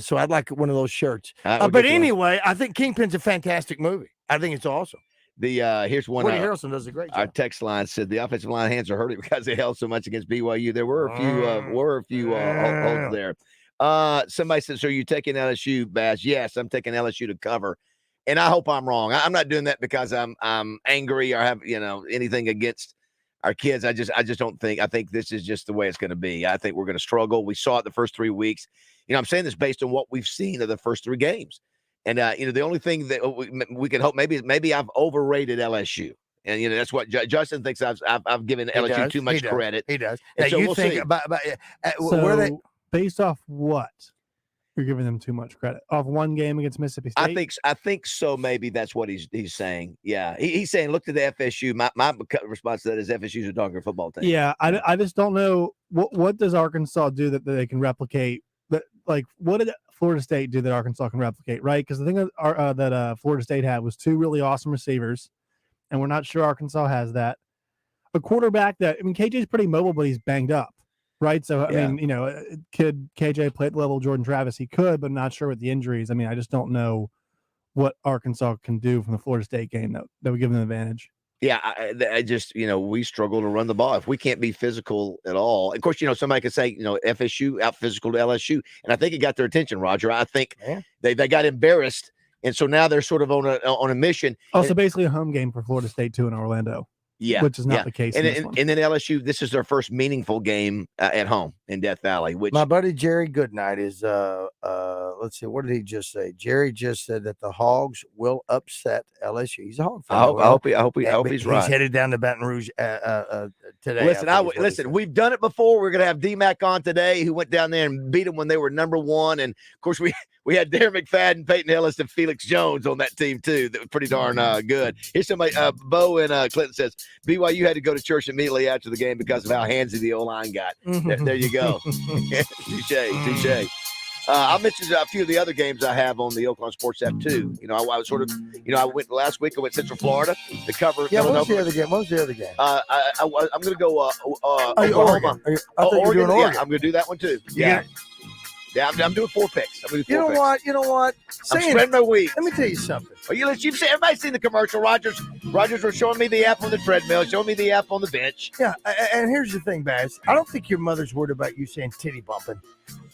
So I'd like one of those shirts. We'll But get you one. anyway, I think Kingpin's a fantastic movie. I think it's awesome. Here's one. Woody Harrelson does a great job. Our text line said the offensive line hands are hurting because they held so much against BYU. There were a few holds there. Somebody said, "So are you taking LSU, Baz?" Yes, I'm taking LSU to cover, and I hope I'm wrong. I'm not doing that because I'm angry or have anything against our kids. I just don't think. I think this is just the way it's going to be. I think we're going to struggle. We saw it the first 3 weeks. I'm saying this based on what we've seen of the first 3 games. And, the only thing that we can hope, maybe I've overrated LSU. And, that's what Justin thinks I've given LSU too much credit. He does. And so you we'll think see. where they based off what? You're giving them too much credit. Off one game against Mississippi State? I think so. Maybe that's what he's saying. Yeah. He's saying, look to the FSU. My response to that is FSU's a darn football team. Yeah. I just don't know. What does Arkansas do that they can replicate? But what did Florida State do that Arkansas can replicate, right? Because the thing that Florida State had was 2 really awesome receivers, and we're not sure Arkansas has that. A quarterback KJ's pretty mobile, but he's banged up, right? So, could KJ play at the level of Jordan Travis? He could, but I'm not sure with the injuries. I just don't know what Arkansas can do from the Florida State game that would give them an advantage. Yeah, I just, we struggle to run the ball. If we can't be physical at all, of course, somebody could say, FSU out physical to LSU. And I think it got their attention, Roger. I think they got embarrassed. And so now they're sort of on a mission. Also, basically a home game for Florida State, too, in Orlando. Yeah. Which is not the case. And then LSU, this is their first meaningful game at home in Death Valley. Which my buddy Jerry Goodnight is, let's see, what did he just say? Jerry just said that the Hogs will upset LSU. He's a Hog fan. I hope he's right. He's headed down to Baton Rouge today. Listen, we've done it before. We're going to have D-Mac on today, who went down there and beat them when they were number 1. And, of course, we had Darren McFadden, Peyton Hillis, and Felix Jones on that team, too. That was pretty darn good. Here's somebody, Bo and Clinton says, BYU had to go to church immediately after the game because of how handsy the O-line got. There you go. Touche. I'll mention a few of the other games I have on the Oaklawn Sports app, too. I was sort of, I went last week, I went Central Florida to cover. Yeah, what was the other game? I'm going to go Oregon. I thought you were doing Oregon. Yeah, I'm going to do that one, too. Yeah. Yeah, I'm doing 4 picks. You know what? I'm spreading my wheat. Let me tell you something. You've seen, everybody's seen the commercial. Rogers was showing me the app on the treadmill, showing me the app on the bench. Yeah, and here's the thing, Baz. I don't think your mother's worried about you saying titty bumping.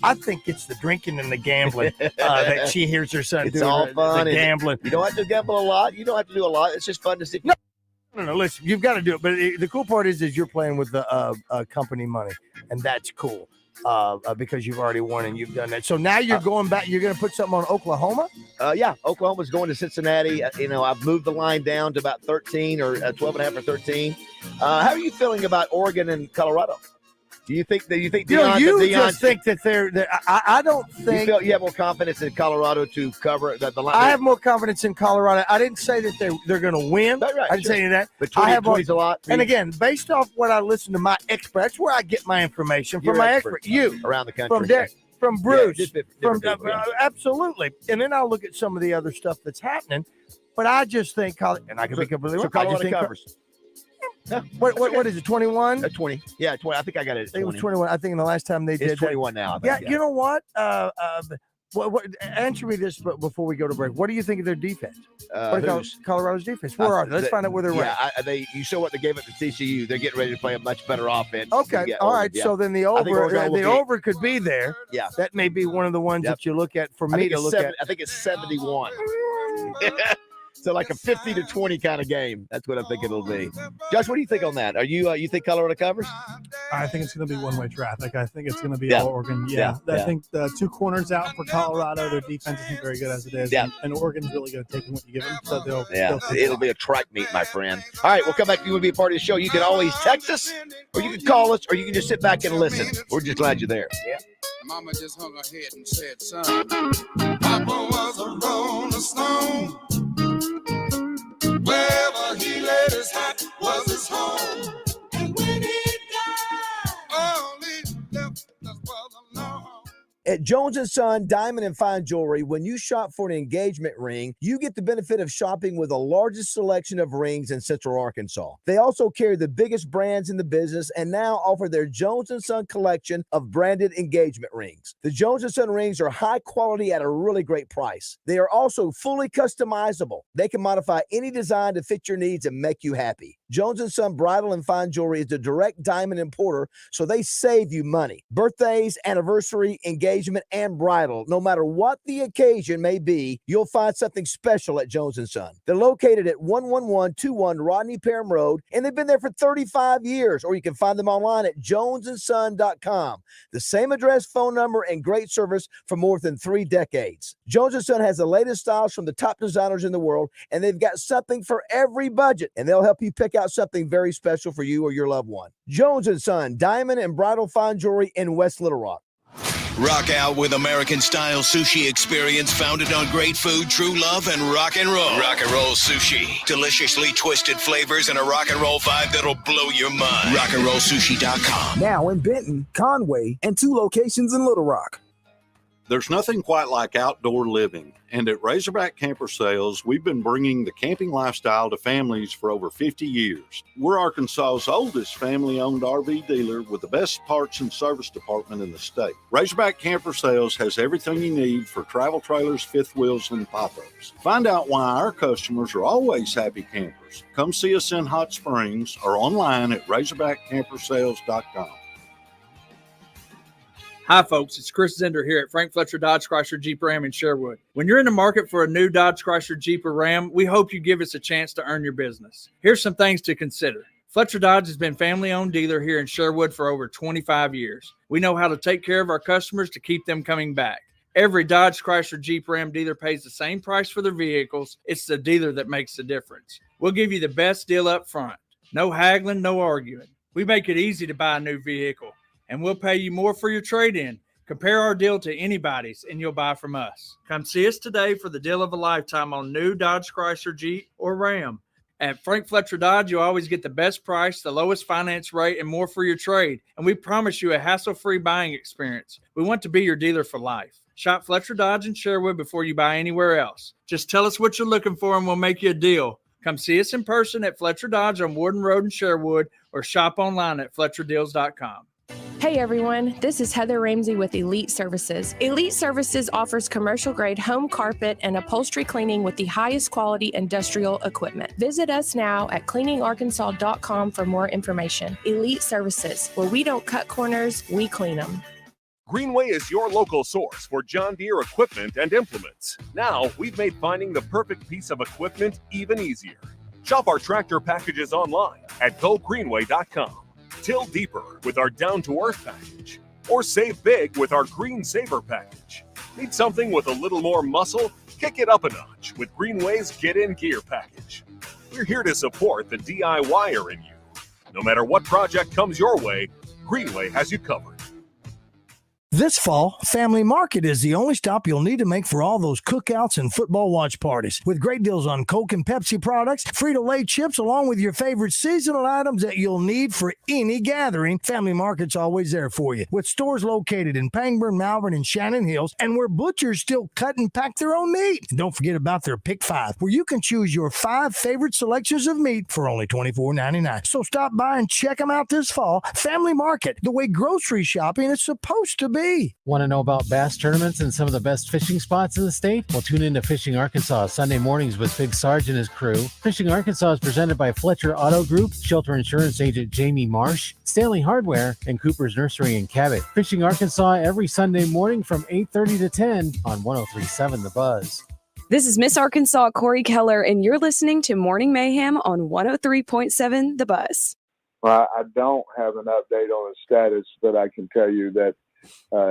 I think it's the drinking and the gambling that she hears her son doing. It's all fun. The gambling. You don't have to gamble a lot. You don't have to do a lot. It's just fun to see. No, listen, you've got to do it. But the cool part is you're playing with the company money, and that's cool. Because you've already won and you've done that. So now you're going back. You're going to put something on Oklahoma? Yeah, Oklahoma's going to Cincinnati. I've moved the line down to about 13 or 12.5 or 13. How are you feeling about Oregon and Colorado? Do you think Deion? You just think that they're I don't think you have more confidence in Colorado to cover the line. I have more confidence in Colorado. I didn't say that they're going to win. Right, I didn't say that. But 20's a lot. And again, based off what I listen to my experts, that's where I get my information from. My expert, you around the country, from Bruce, yeah, absolutely. And then I'll look at some of the other stuff that's happening. But I just think, and I can be completely wrong. Colorado covers. What is it, 21? 20. Yeah, 20. I think I got it. I think it was 21. I think the last time they did it's 21 now. Yeah, you know what? What? Answer me this before we go to break. What do you think of their defense? Colorado's defense? Where are they? Let's find out where they're ranked. You saw what they gave it to TCU. They're getting ready to play a much better offense. Okay, all right. Yeah. So then the over could be there. Yeah, that may be one of the ones that you look at for me to look at. I think it's 71. So like a 50-20 kind of game. That's what I think it'll be. Josh, what do you think on that? Are you think Colorado covers? I think it's going to be one-way traffic. I think it's going to be all Oregon. Yeah. I think the 2 corners out for Colorado. Their defense isn't very good as it is. Yeah. And Oregon's really going to take what you give them. So it'll be a track meet, my friend. All right, we'll come back. If you want to be a part of the show, you can always text us, or you can call us, or you can just sit back and listen. We're just glad you're there. Yeah. Mama just hung her head and said, son, Papa was a rolling stone. Wherever he laid his hat was his home. And when he died, all he left us was alone. At Jones & Son Diamond and Fine Jewelry, when you shop for an engagement ring, you get the benefit of shopping with the largest selection of rings in Central Arkansas. They also carry the biggest brands in the business and now offer their Jones & Son collection of branded engagement rings. The Jones & Son rings are high quality at a really great price. They are also fully customizable. They can modify any design to fit your needs and make you happy. Jones & Son Bridal and Fine Jewelry is the direct diamond importer, so they save you money. Birthdays, anniversary, engagement, and bridal. No matter what the occasion may be, you'll find something special at Jones & Son. They're located at 11121 Rodney Parham Road, and they've been there for 35 years, or you can find them online at jonesandson.com. The same address, phone number, and great service for more than 3 decades. Jones & Son has the latest styles from the top designers in the world, and they've got something for every budget, and they'll help you pick out something very special for you or your loved one. Jones & Son, Diamond and Bridal Fine Jewelry in West Little Rock. Rock out with American-style sushi experience founded on great food, true love, and rock and roll. Rock and roll sushi. Deliciously twisted flavors and a rock and roll vibe that'll blow your mind. RockandRollSushi.com. Now in Benton, Conway, and 2 locations in Little Rock. There's nothing quite like outdoor living, and at Razorback Camper Sales, we've been bringing the camping lifestyle to families for over 50 years. We're Arkansas's oldest family-owned RV dealer with the best parts and service department in the state. Razorback Camper Sales has everything you need for travel trailers, fifth wheels, and pop-ups. Find out why our customers are always happy campers. Come see us in Hot Springs or online at RazorbackCampersales.com. Hi, folks. It's Chris Zender here at Frank Fletcher Dodge Chrysler Jeep Ram in Sherwood. When you're in the market for a new Dodge Chrysler Jeep or Ram, we hope you give us a chance to earn your business. Here's some things to consider. Fletcher Dodge has been family-owned dealer here in Sherwood for over 25 years. We know how to take care of our customers to keep them coming back. Every Dodge Chrysler Jeep Ram dealer pays the same price for their vehicles. It's the dealer that makes the difference. We'll give you the best deal up front. No haggling, no arguing. We make it easy to buy a new vehicle, and we'll pay you more for your trade-in. Compare our deal to anybody's, and you'll buy from us. Come see us today for the deal of a lifetime on new Dodge Chrysler Jeep or Ram. At Frank Fletcher Dodge, you'll always get the best price, the lowest finance rate, and more for your trade. And we promise you a hassle-free buying experience. We want to be your dealer for life. Shop Fletcher Dodge in Sherwood before you buy anywhere else. Just tell us what you're looking for, and we'll make you a deal. Come see us in person at Fletcher Dodge on Warden Road in Sherwood, or shop online at FletcherDeals.com. Hey everyone, this is Heather Ramsey with Elite Services. Elite Services offers commercial-grade home carpet and upholstery cleaning with the highest quality industrial equipment. Visit us now at cleaningarkansas.com for more information. Elite Services, where we don't cut corners, we clean them. Greenway is your local source for John Deere equipment and implements. Now, we've made finding the perfect piece of equipment even easier. Shop our tractor packages online at gogreenway.com. Till deeper with our down-to-earth package, or save big with our Green Saver package. Need something with a little more muscle? Kick it up a notch with Greenway's Get In Gear package. We're here to support the DIYer in you. No matter what project comes your way, Greenway has you covered. This fall, Family Market is the only stop you'll need to make for all those cookouts and football watch parties. With great deals on Coke and Pepsi products, Frito-Lay chips, along with your favorite seasonal items that you'll need for any gathering, Family Market's always there for you. With stores located in Pangburn, Malvern, and Shannon Hills, and where butchers still cut and pack their own meat. And don't forget about their Pick 5, where you can choose your 5 favorite selections of meat for only $24.99. So stop by and check them out this fall. Family Market, the way grocery shopping is supposed to be. Want to know about bass tournaments and some of the best fishing spots in the state? Well, tune in to Fishing Arkansas Sunday mornings with Big Sarge and his crew. Fishing Arkansas is presented by Fletcher Auto Group, Shelter Insurance Agent Jamie Marsh, Stanley Hardware, and Cooper's Nursery in Cabot. Fishing Arkansas every Sunday morning from 8:30 to 10 on 103.7 The Buzz. This is Miss Arkansas Corey Keller, and you're listening to Morning Mayhem on 103.7 The Buzz. Well, I don't have an update on his status, but I can tell you that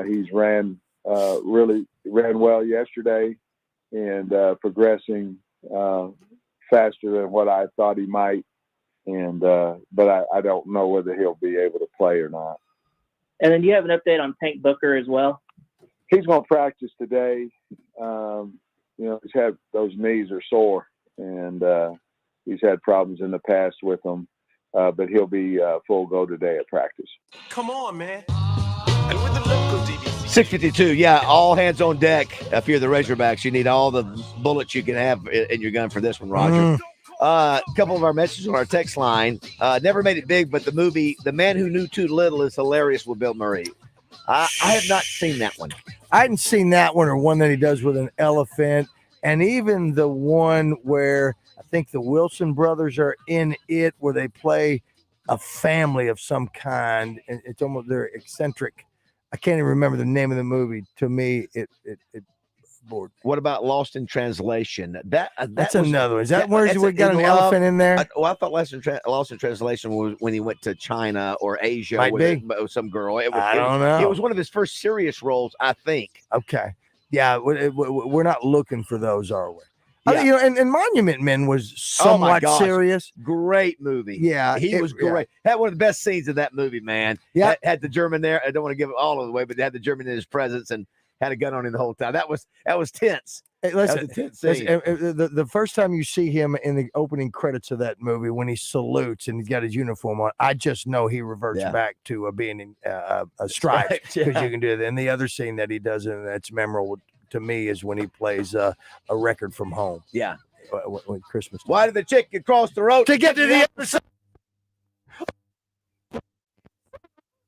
he's ran well yesterday and progressing faster than what I thought he might. And but I don't know whether he'll be able to play or not. And then do you have an update on Tank Booker as well? He's going to practice today. He's had those knees are sore, and he's had problems in the past with them. But he'll be full go today at practice. Come on, man. And with the local DBC 6:52. Yeah, all hands on deck. If you're the Razorbacks, you need all the bullets you can have in your gun for this one, Roger. A couple of our messages on our text line. Never made it big, but the movie The Man Who Knew Too Little is hilarious with Bill Murray. I have not seen that one. I hadn't seen that one, or one that he does with an elephant, and even the one where I think the Wilson brothers are in it, where they play a family of some kind, and it's almost, they're eccentric. I can't even remember the name of the movie. To me, it bored. What about Lost in Translation? That's another one. Is that where we got an elephant in there? I thought Lost in Translation was when he went to China or Asia with some girl. I don't know. It was one of his first serious roles, I think. Okay. Yeah, we're not looking for those, are we? Yeah. And Monument Men was somewhat serious. Great movie. Yeah, he was great. Had one of the best scenes of that movie, man. Yeah, had the German there. I don't want to give it all of the way, but they had the German in his presence and had a gun on him the whole time. That was tense. Hey, listen, that was a tense scene. The first time you see him in the opening credits of that movie, when he salutes and he's got his uniform on, I just know he reverts back to being in a stripe, because you can do that. And the other scene that he does, and that's memorable to me, is when he plays a record from home. Yeah, when Christmas time. Why did the chick cross the road to get to the other side?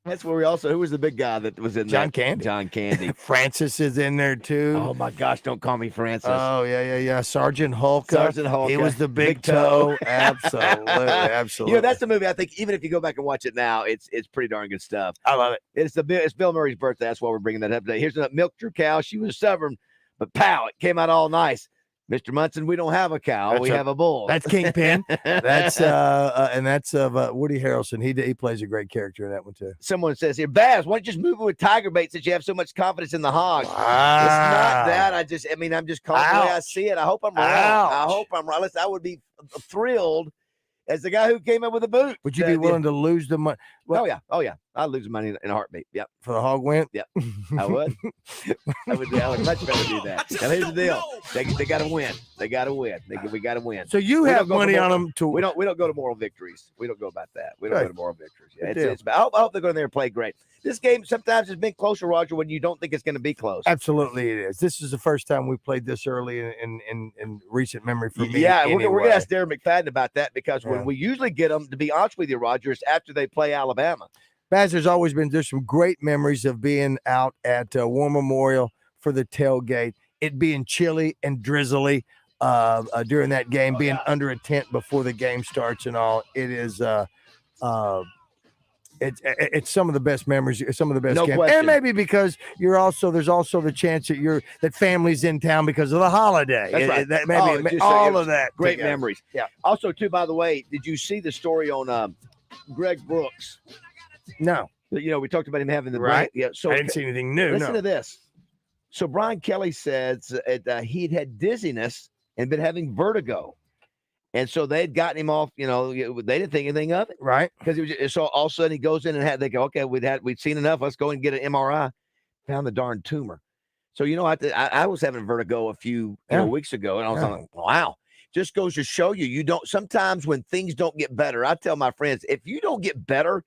That's where we also. Who was the big guy that was in John that? Candy. John Candy. Francis is in there too. Oh my gosh! Don't call me Francis. Oh yeah. Sergeant Hulk. Sergeant Hulk. He was the big toe. Absolutely. You know, that's the movie. I think even if you go back and watch it now, it's pretty darn good stuff. I love it. It's Bill Murray's birthday. That's why we're bringing that up today. Here's a milk your cow. She was stubborn, but pow! It came out all nice. Mr. Munson, we don't have a cow. We have a bull. That's Kingpin. That's and that's Woody Harrelson. He plays a great character in that one too. Someone says here, Baz, why don't you just move it with tiger bait since you have so much confidence in the hog? It's not that. I'm just calling the way I see it. I hope I'm wrong. Listen, I would be thrilled as the guy who came up with a boot. Would you be willing to lose the money? Oh yeah. I'd lose money in a heartbeat. Yep. For the hog win? Yep. I would. I would much better do that. Now here's the deal. They got to win. We got to win. So you have money on them too. We don't go to moral victories. We don't go about that. We don't go to moral victories. Yeah, I hope they go in there and play great. This game sometimes has been closer, Roger, when you don't think it's going to be close. Absolutely, it is. This is the first time we played this early in recent memory for me. Yeah, we're going to ask Darren McFadden about that, because when we usually get them, to be honest with you, Roger, it's after they play Alabama. Baz, there's some great memories of being out at War Memorial for the tailgate. It being chilly and drizzly during that game, being under a tent before the game starts and all. It is it's some of the best memories, some of the best games. Question. And maybe because there's also the chance that family's in town because of the holiday. That's right. All of that. Great together. memories. Yeah. Also, too, by the way, did you see the story on Greg Brooks? No. We talked about him having the right. Yeah. So I didn't see anything new. Listen to this. So Brian Kelly says he'd had dizziness and been having vertigo, and so they'd gotten him off. They didn't think anything of it, right? Because so all of a sudden he goes in and they go, okay, we'd seen enough. Let's go and get an MRI. Found the darn tumor. So I was having vertigo a few weeks ago, and I was like, wow. Just goes to show you don't. Sometimes when things don't get better, I tell my friends, if you don't get better,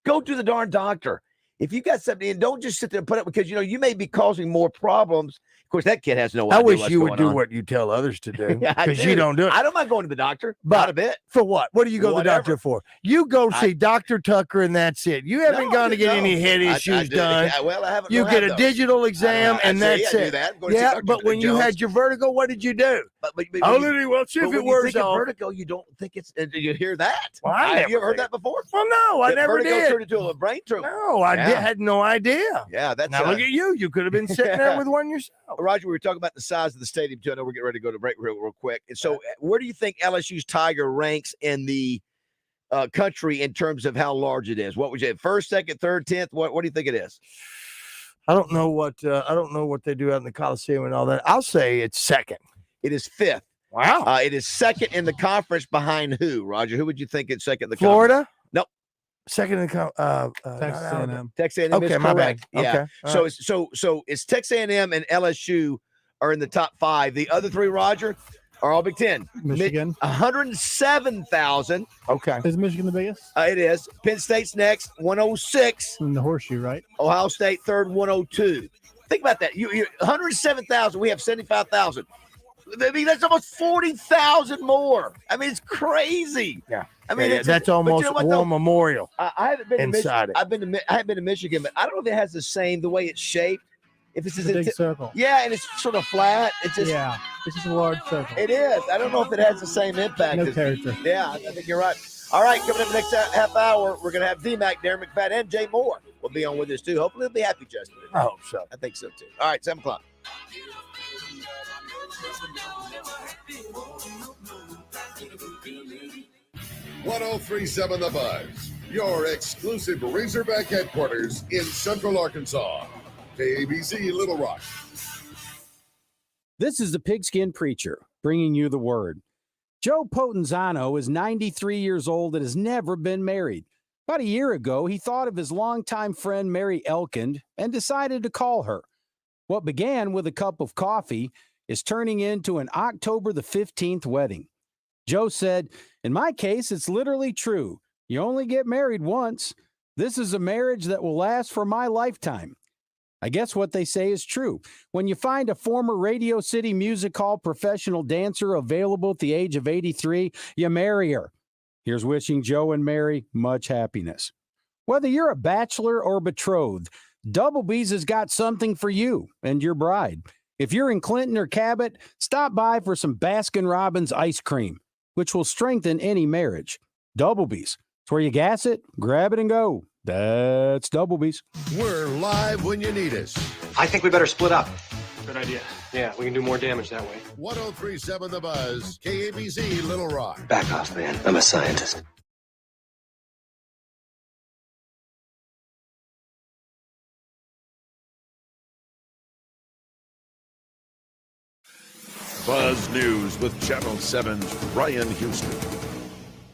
go to the darn doctor. If you got something, and don't just sit there and put it, because you may be causing more problems. Of course, that kid has no idea. I wish you would do on. what you tell others to do, Yeah, because you don't do it. I don't mind going to the doctor, but not a bit. For what? What do you go to the doctor for? You go see Dr. Tucker, and that's it. You haven't gone to get any head issues done. I haven't. You get a digital exam, and that's it. Yeah, but when you had your vertigo, what did you do? See if it wears off. Vertigo, you don't think it's. Do you hear that? Well, have you ever heard that before? Well, no, I never vertigo did. Turned into a brain tumor. No, I had no idea. Yeah, that's. Now look at you. You could have been sitting there with one yourself. Roger, we were talking about the size of the stadium too. I know we're getting ready to go to break real quick. And so, where do you think LSU's Tiger ranks in the country in terms of how large it is? What would you first, second, third, 10th? What do you think it is? I don't know what they do out in the Coliseum and all that. I'll say it's second. It is fifth. Wow. It is second in the conference behind who? Roger, who would you think is second in the Florida? conference? Nope. Second in the Texas A&M. Texas A&M. Okay, is my correct. bad. Yeah. Okay. So it's Texas A&M and LSU are in the top 5. The other 3, Roger, are all Big Ten. Michigan. 107,000. Okay. Is Michigan the biggest? It is. Penn State's next, 106. In the horseshoe, right? Ohio State third, 102. Think about that. You 107,000. We have 75,000. I mean, that's almost 40,000 more. I mean, it's crazy. Yeah. I mean, that's almost War Memorial. I haven't been inside to Michigan. I haven't been to Michigan, but I don't know if it has the way it's shaped. If it's a big circle. Yeah, and it's sort of flat. It's just it's just a large circle. It is. I don't know if it has the same impact. No character. Yeah, I think you're right. All right, coming up the next half hour, we're going to have D-Mac, Darren McFadden, and Jay Moore will be on with us too. Hopefully, they'll be happy, Justin. I hope so. I think so too. All right, 7 o'clock. .1037 The Buzz, your exclusive Razorback headquarters in Central Arkansas. KABZ Little Rock. This is the Pigskin Preacher bringing you the word. Joe Potenzano is 93 years old and has never been married. About a year ago, he thought of his longtime friend Mary Elkind and decided to call her. What began with a cup of coffee is turning into an October the 15th wedding. Joe said, "In my case, it's literally true. You only get married once. This is a marriage that will last for my lifetime." I guess what they say is true. When you find a former Radio City Music Hall professional dancer available at the age of 83, you marry her. Here's wishing Joe and Mary much happiness. Whether you're a bachelor or betrothed, Double B's has got something for you and your bride. If you're in Clinton or Cabot, stop by for some Baskin-Robbins ice cream, which will strengthen any marriage. Double B's. It's where you gas it, grab it, and go. That's Double B's. We're live when you need us. I think we better split up. Good idea. Yeah, we can do more damage that way. 1037 The Buzz, KABZ Little Rock. Back off, man. I'm a scientist. Buzz News with Channel 7's Ryan Houston.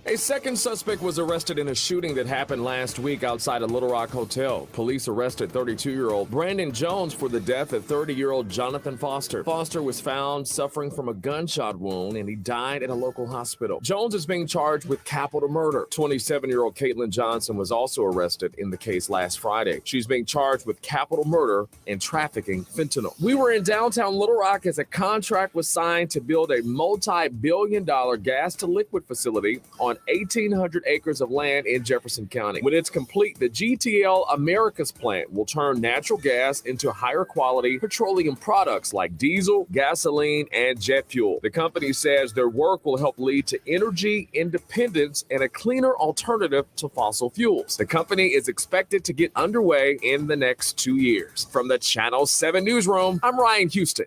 A second suspect was arrested in a shooting that happened last week outside a Little Rock hotel. Police arrested 32-year-old Brandon Jones for the death of 30-year-old Jonathan Foster. Foster was found suffering from a gunshot wound, and he died at a local hospital. Jones is being charged with capital murder. 27-year-old Caitlin Johnson was also arrested in the case last Friday. She's being charged with capital murder and trafficking fentanyl. We were in downtown Little Rock as a contract was signed to build a multi-billion-dollar gas-to-liquid facility on 1,800 acres of land in Jefferson County. When it's complete, the GTL Americas plant will turn natural gas into higher quality petroleum products like diesel, gasoline, and jet fuel. The company says their work will help lead to energy independence and a cleaner alternative to fossil fuels. The company is expected to get underway in the next 2 years. From the Channel 7 newsroom, I'm Ryan Houston.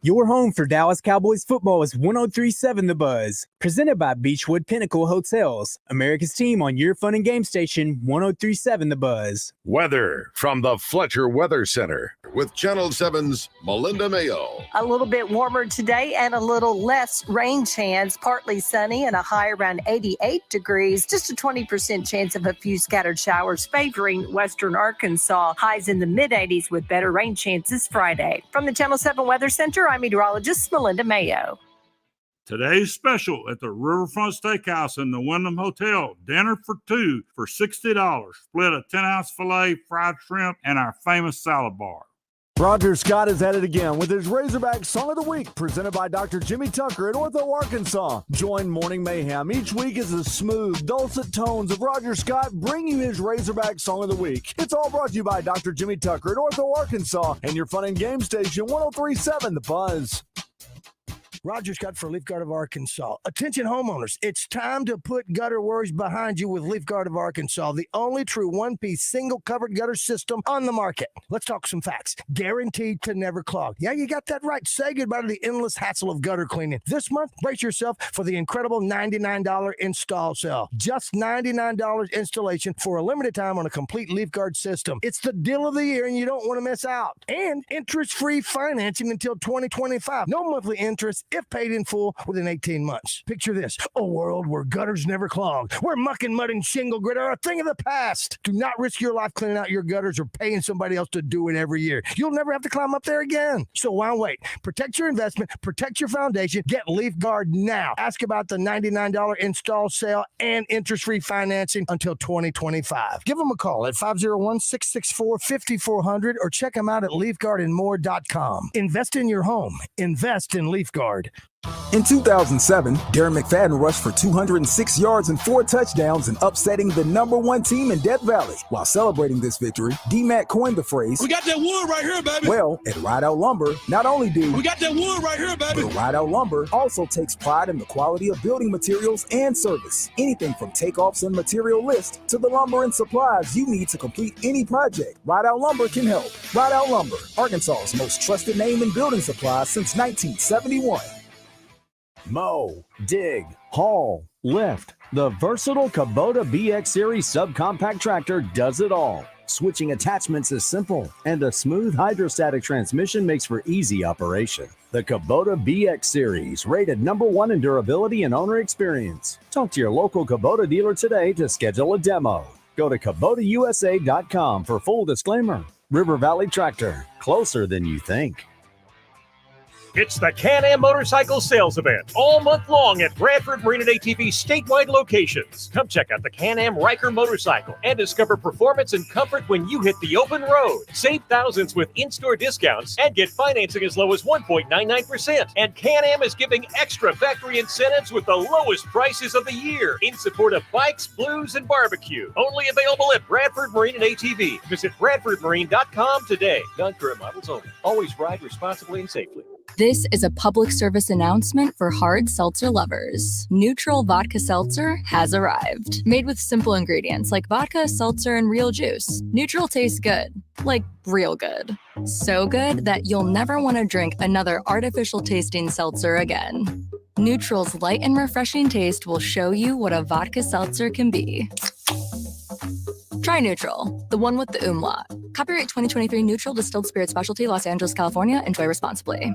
Your home for Dallas Cowboys football is 1037 The Buzz. Presented by Beechwood Pinnacle Hotels. America's team on your fun and game station, 1037 The Buzz. Weather from the Fletcher Weather Center with Channel 7's Melinda Mayo. A little bit warmer today and a little less rain chance. Partly sunny and a high around 88 degrees. Just a 20% chance of a few scattered showers favoring western Arkansas. Highs in the mid-80s with better rain chances Friday. From the Channel 7 Weather Center, I'm meteorologist Melinda Mayo. Today's special at the Riverfront Steakhouse in the Wyndham Hotel. Dinner for two for $60. Split a 10-ounce filet, fried shrimp, and our famous salad bar. Roger Scott is at it again with his Razorback Song of the Week, presented by Dr. Jimmy Tucker at Ortho, Arkansas. Join Morning Mayhem each week as the smooth, dulcet tones of Roger Scott bring you his Razorback Song of the Week. It's all brought to you by Dr. Jimmy Tucker at Ortho, Arkansas, and your fun and game station, 1037 The Buzz. Roger Scott for Leaf Guard of Arkansas. Attention homeowners, it's time to put gutter worries behind you with Leaf Guard of Arkansas, the only true one-piece single covered gutter system on the market. Let's talk some facts. Guaranteed to never clog. Yeah, you got that right. Say goodbye to the endless hassle of gutter cleaning. This month, brace yourself for the incredible $99 install sale. Just $99 installation for a limited time on a complete Leaf Guard system. It's the deal of the year and you don't want to miss out. And interest-free financing until 2025. No monthly interest if paid in full within 18 months. Picture this, a world where gutters never clog, where muck and mud and shingle grit are a thing of the past. Do not risk your life cleaning out your gutters or paying somebody else to do it every year. You'll never have to climb up there again. So why wait? Protect your investment, protect your foundation, get Leaf Guard now. Ask about the $99 install sale and interest-free financing until 2025. Give them a call at 501-664-5400 or check them out at leafguardandmore.com. Invest in your home. Invest in Leaf Guard. In 2007, Darren McFadden rushed for 206 yards and 4 touchdowns and upsetting the #1 team in Death Valley. While celebrating this victory, D-Mac coined the phrase, "We got that wood right here, baby." Well, at Rideout Lumber, not only do we got that wood right here, baby, but Rideout Lumber also takes pride in the quality of building materials and service. Anything from takeoffs and material list to the lumber and supplies you need to complete any project, Rideout Lumber can help. Rideout Lumber, Arkansas's most trusted name in building supplies since 1971. Mow, dig, haul, lift. The versatile Kubota BX Series subcompact tractor does it all. Switching attachments is simple, and a smooth hydrostatic transmission makes for easy operation. The Kubota BX Series, rated #1 in durability and owner experience. Talk to your local Kubota dealer today to schedule a demo. Go to KubotaUSA.com for full disclaimer. River Valley Tractor, closer than you think. It's the Can-Am Motorcycle Sales Event all month long at Bradford Marine and ATV statewide locations. Come check out the Can-Am Ryker motorcycle and discover performance and comfort when you hit the open road. Save thousands with in-store discounts and get financing as low as 1.99%. And Can-Am is giving extra factory incentives with the lowest prices of the year in support of bikes, blues, and barbecue. Only available at Bradford Marine and ATV. Visit BradfordMarine.com today. Non-current models only. Always ride responsibly and safely. This is a public service announcement for hard seltzer lovers. Neutral Vodka Seltzer has arrived. Made with simple ingredients like vodka, seltzer, and real juice. Neutral tastes good. Like real good. So good that you'll never want to drink another artificial tasting seltzer again. Neutral's light and refreshing taste will show you what a vodka seltzer can be. Try Neutral, the one with the umlaut. Copyright 2023 Neutral Distilled Spirit Specialty, Los Angeles, California. Enjoy responsibly.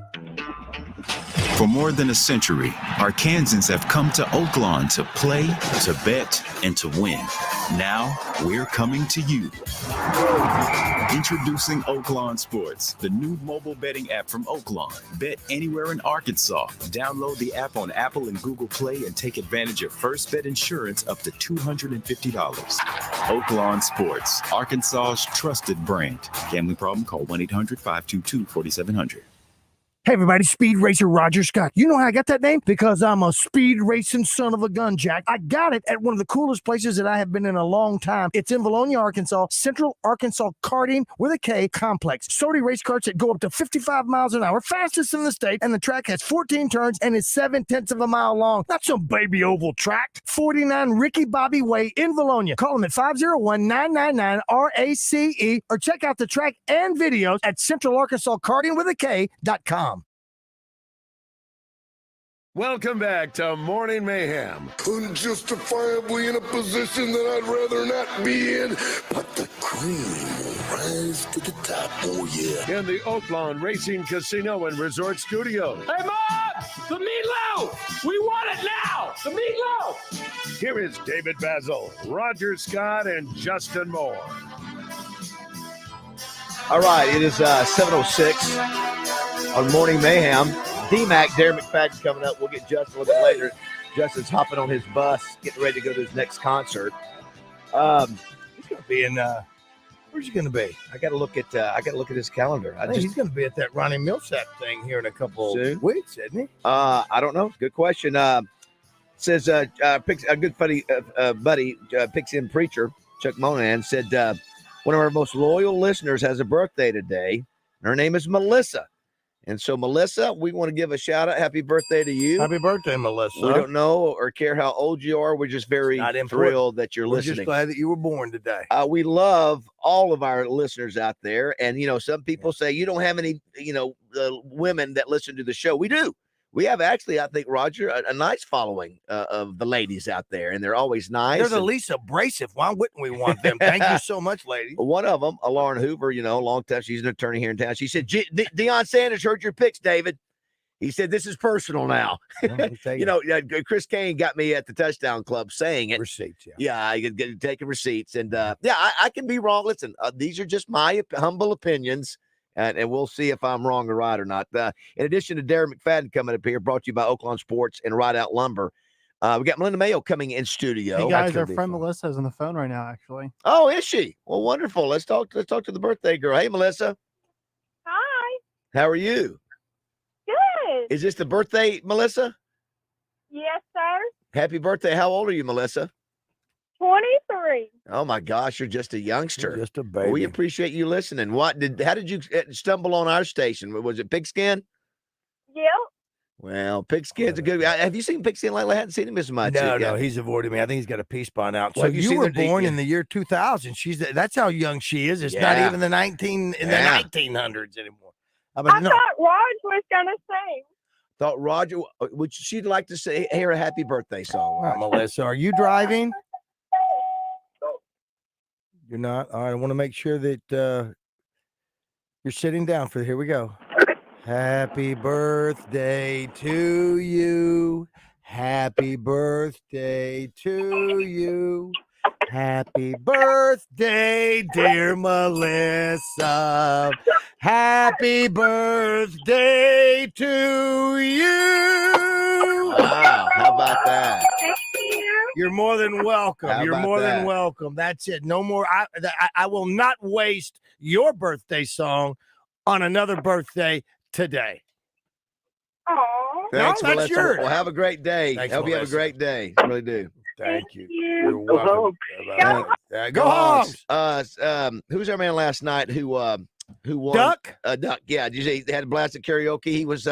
For more than a century, Arkansans have come to Oaklawn to play, to bet, and to win. Now, we're coming to you. Introducing Oaklawn Sports, the new mobile betting app from Oaklawn. Bet anywhere in Arkansas. Download the app on Apple and Google Play and take advantage of first bet insurance up to $250. Oaklawn Sports, Arkansas's trusted brand. Gambling problem? Call 1-800-522-4700. Hey everybody, Speed Racer Roger Scott. You know how I got that name? Because I'm a speed racing son of a gun, Jack. I got it at one of the coolest places that I have been in a long time. It's in Vilonia, Arkansas, Central Arkansas Karting with a K complex. Sody race carts that go up to 55 miles an hour, fastest in the state, and the track has 14 turns and is 7/10 of a mile long. Not some baby oval track. 49 Ricky Bobby Way in Vilonia. Call them at 501-999-RACE or check out the track and videos at CentralArkansasKartingWithAK.com. Welcome back to Morning Mayhem. Unjustifiably in a position that I'd rather not be in, but the cream will rise to the top, oh yeah. In the Oaklawn Racing Casino and Resort Studio. Hey, Mom! The meatloaf! We want it now! The meatloaf! Here is David Bazzel, Roger Scott, and Justin Moore. All right, it is 7:06 on Morning Mayhem. D-Mac, Darren McFadden coming up. We'll get Justin a little bit later. Justin's hopping on his bus, getting ready to go to his next concert. He's going to be in. Where's he going to be? I got to look at his calendar. He's going to be at that Ronnie Millsap thing here in a couple weeks, isn't he? I don't know. Good question. Says picks a good buddy picks in preacher Chuck Monahan said one of our most loyal listeners has a birthday today. Her name is Melissa. And so, Melissa, we want to give a shout out. Happy birthday to you. Happy birthday, Melissa. We don't know or care how old you are. We're just very thrilled that you're listening. We're just glad that you were born today. We love all of our listeners out there. And, some people say you don't have any, women that listen to the show. We do. We have actually, I think, Roger, a nice following of the ladies out there, and they're always nice. They're the least abrasive. Why wouldn't we want them? Thank you so much, ladies. One of them, Lauren Hoover, long time, she's an attorney here in town. She said, Deion Sanders heard your picks, David. He said, this is personal now. Chris Kane got me at the Touchdown Club saying it. Receipts, Yeah, I get taking receipts. And, I can be wrong. Listen, these are just my humble opinions, and we'll see if I'm wrong or right or not. In addition to Darren McFadden coming up here, brought to you by Oaklawn Sports and Rideout Lumber, we got Melinda Mayo coming in studio. Hey, guys, our friend Melissa is on the phone right now, actually. Oh, is she? Well, wonderful. Let's talk to the birthday girl. Hey, Melissa. Hi. How are you? Good. Is this the birthday, Melissa? Yes, sir. Happy birthday. How old are you, Melissa? 23. Oh my gosh, you're just a youngster. Just a baby. We appreciate you listening. How did you stumble on our station? Was it Pigskin? Yep. Well, Pigskin's a good. Have you seen Pigskin lately? I hadn't seen him as much. No, he's avoiding me. I think he's got a piece by now. Well, So you were born in the year 2000. That's how young she is. It's not even the 1900s anymore. I thought Raj was going to sing. Thought Roger, would she'd like to hear a happy birthday song? All right, Melissa, are you driving? You're not? All right, I want to make sure that you're sitting down for here we go. Happy birthday to you. Happy birthday to you. Happy birthday, dear Melissa. Happy birthday to you. Wow, how about that? Thank you. You're more than welcome. How You're about more than that? welcome. That's it. No more. I will not waste your birthday song on another birthday today. Aw. Thanks, No, that's Melissa. yours. Well, have a great day. Thanks, Hope you have a Melissa. great day. I really do. Thank you. you. You're welcome. Go Hogs. Who's our man last night who won? Duck? Duck. Yeah. Did you say they had a blast at karaoke? He was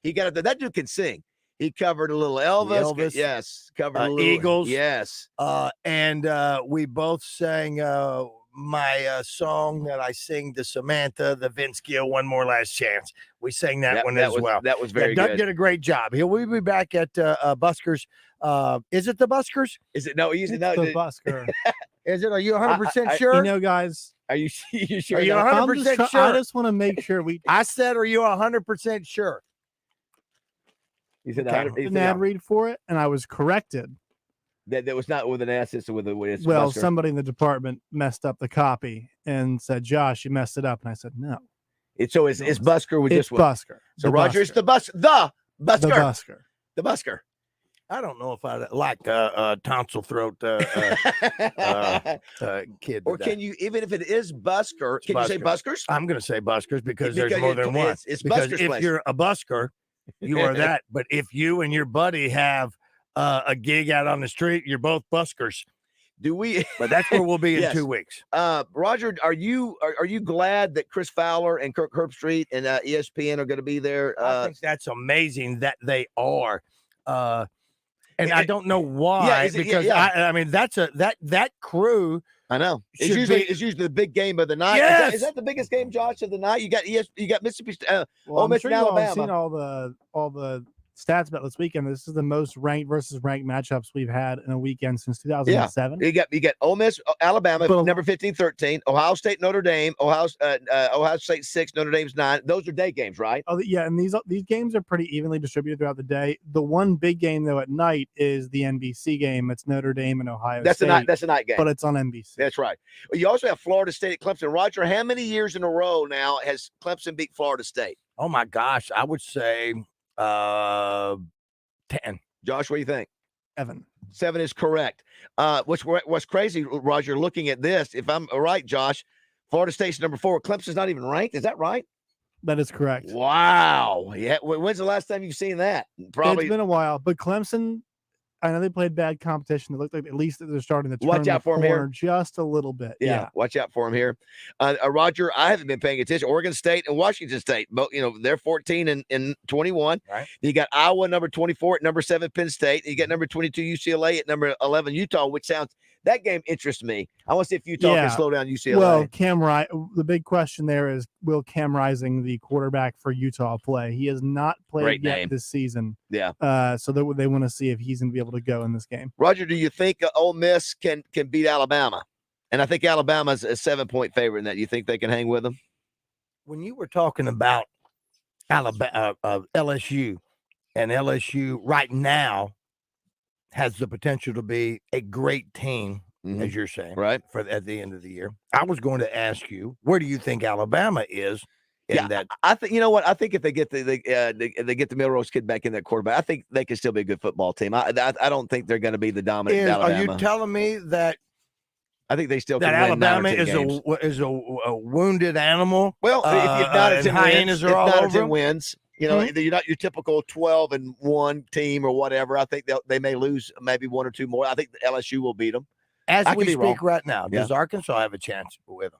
he got up there. That dude can sing. He covered a little Elvis. Yes. Covered a little Eagles. Yes. And we both sang my song that I sing to Samantha, the Vince Gill, One More Last Chance. We sang that one as well. That was very Doug good. did a great job. We'll be back at Buskers. Is it the Buskers? Is it? No, he's It's no. the Busker. Is it? Are you 100% sure? You know, guys, Are you sure? Are you that- 100% sure? I just want to make sure we I said, are you 100% sure? He said, Okay. he did an said, ad read for it, and I was corrected. that was not with an S, it's with a it's Well, Busker. somebody in the department messed up the copy and said, "Josh, you messed it up." And I said, "No, It's Busker with it's just one. Busker." So The Roger, it's Busker. the Busker. The Busker. The Busker. I don't know if I like tonsil throat kid. Or today. can you, even if it is Busker, can you say Buskers? I'm going to say buskers because Because there's more than one. it's because Busker's if place. you're a busker, you are that. But if you and your buddy have a gig out on the street, you're both buskers. Do we? But that's where we'll be in Yes. 2 weeks. Roger, are you glad that Chris Fowler and Kirk Herbstreit and ESPN are going to be there? I think that's amazing that they are. And I don't know why, because I mean that's that crew. I know it's should usually the big game of the night. Yes. Is that the biggest game, Josh, of the night? You got Mississippi, Well, Ole I'm Miss sure and you all have Alabama. seen all the stats about this weekend. This is the most ranked versus ranked matchups we've had in a weekend since 2007. You got Ole Miss, Alabama, But- number 15-13, Ohio State, Notre Dame, Ohio State 6, Notre Dame's 9. Those are day games, right? Oh, yeah, and these games are pretty evenly distributed throughout the day. The one big game though at night is the NBC game. It's Notre Dame and Ohio That's State. the night game. But it's on NBC. That's right. You also have Florida State at Clemson. Roger, how many years in a row now has Clemson beat Florida State? Oh my gosh, I would say 10. Josh, what do you think? 7. 7 is correct. What's crazy, Roger, looking at this, if I'm right, Josh, Florida State's number 4. Clemson's not even ranked. Is that right? That is correct. Wow. Yeah. When's the last time you've seen that? Probably. It's been a while, but Clemson, I know they played bad competition. It looked like at least they're starting to turn Watch out the for 'em here. corner just a little bit. Yeah, watch out for him here. Roger, I haven't been paying attention. Oregon State and Washington State, both, they're 14 and 21. Right. You got Iowa, number 24 at number 7, Penn State. You got number 22, UCLA at number 11, Utah, which sounds, that game interests me. I want to see if Utah can slow down UCLA. Well, the big question there is, will Cam Rising, the quarterback for Utah, play? He has not played Great yet name. this season. Yeah. So they want to see if he's going to be able to go in this game. Roger, do you think Ole Miss can beat Alabama? And I think Alabama's a 7-point favorite in that. You think they can hang with them? When you were talking about LSU, and LSU right now has the potential to be a great team, as you're saying, right? At the end of the year. I was going to ask you, where do you think Alabama is? I think you know what I think if they get they get the Milrose kid back in that quarterback, I think they can still be a good football team. I don't think they're going to be the dominant Alabama. Are you telling me that? I think they still that can win Alabama 9 or 10 is a wounded animal. Well, if not, it's 10 hyenas wins. are all If not, over 10 wins. You know, you're not your typical 12-1 team or whatever. I think they may lose maybe 1 or 2 more. I think the LSU will beat them. As I we could be speak wrong. right now, does Arkansas have a chance with them?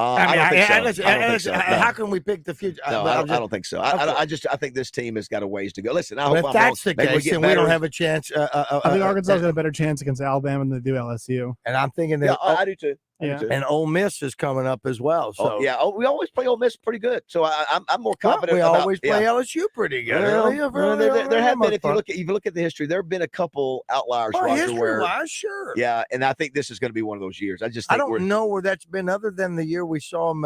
I don't think so. No. How can we pick the future? No, I don't think so. I think this team has got a ways to go. Listen, I hope if I'm that's wrong. the case, then we don't have a chance. I think Arkansas got a better chance against Alabama than they do LSU. And I'm thinking that I do too. Yeah. And Ole Miss is coming up as well. So we always play Ole Miss pretty good. So I'm more confident. we about, always play LSU pretty good. There have been. If you look at the history, there have been a couple outliers. History-wise, sure. Yeah, and I think this is going to be one of those years. I don't know where that's been other than the year we saw them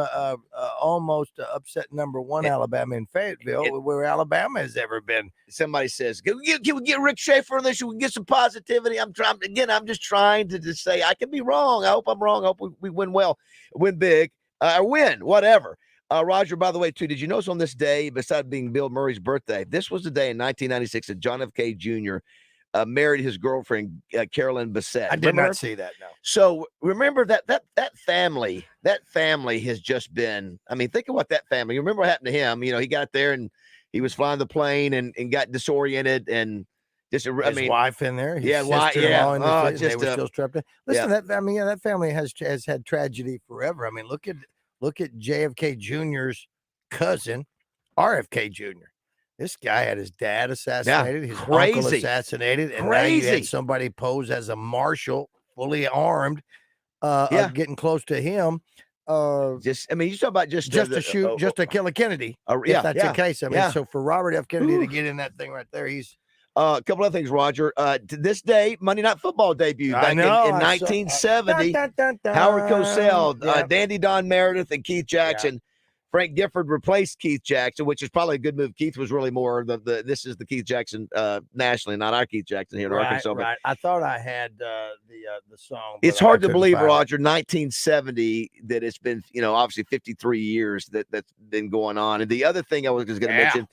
almost upset number 1 Alabama in Fayetteville, where Alabama has ever been. Somebody says, "Can we get Rick Schaefer on this? We can get some positivity." I'm just trying to just say I can be wrong. I hope I'm wrong. I hope we win well, win big, or win whatever. Roger, by the way, too, did you notice on this day, besides being Bill Murray's birthday, this was the day in 1996 that John F. K. Jr. Married his girlfriend Carolyn Bessette. I did not see that. No. So remember that family has just been. I mean, think of what that family. You remember what happened to him? You know, he got there and he was flying the plane and got disoriented and. His wife in there, his sister-in-law in the they were still strapped in. Listen, that family has had tragedy forever. I mean, look at JFK Jr.'s cousin, RFK Jr. This guy had his dad assassinated, his uncle assassinated, and now you had somebody pose as a marshal, fully armed, getting close to him. You talk about just to kill a Kennedy. If that's the case. I mean, so for Robert F. Kennedy to get in that thing right there, he's. A couple other things, Roger. To this day, Monday Night Football debuted back in 1970. Howard Cosell, Dandy Don Meredith, and Keith Jackson. Frank Gifford replaced Keith Jackson, which is probably a good move. Keith was really more this is the Keith Jackson nationally, not our Keith Jackson here in Arkansas. Right. I thought I had the song. It's hard to believe, Roger, 1970, that it's been, obviously 53 years that's been going on. And the other thing I was going to mention,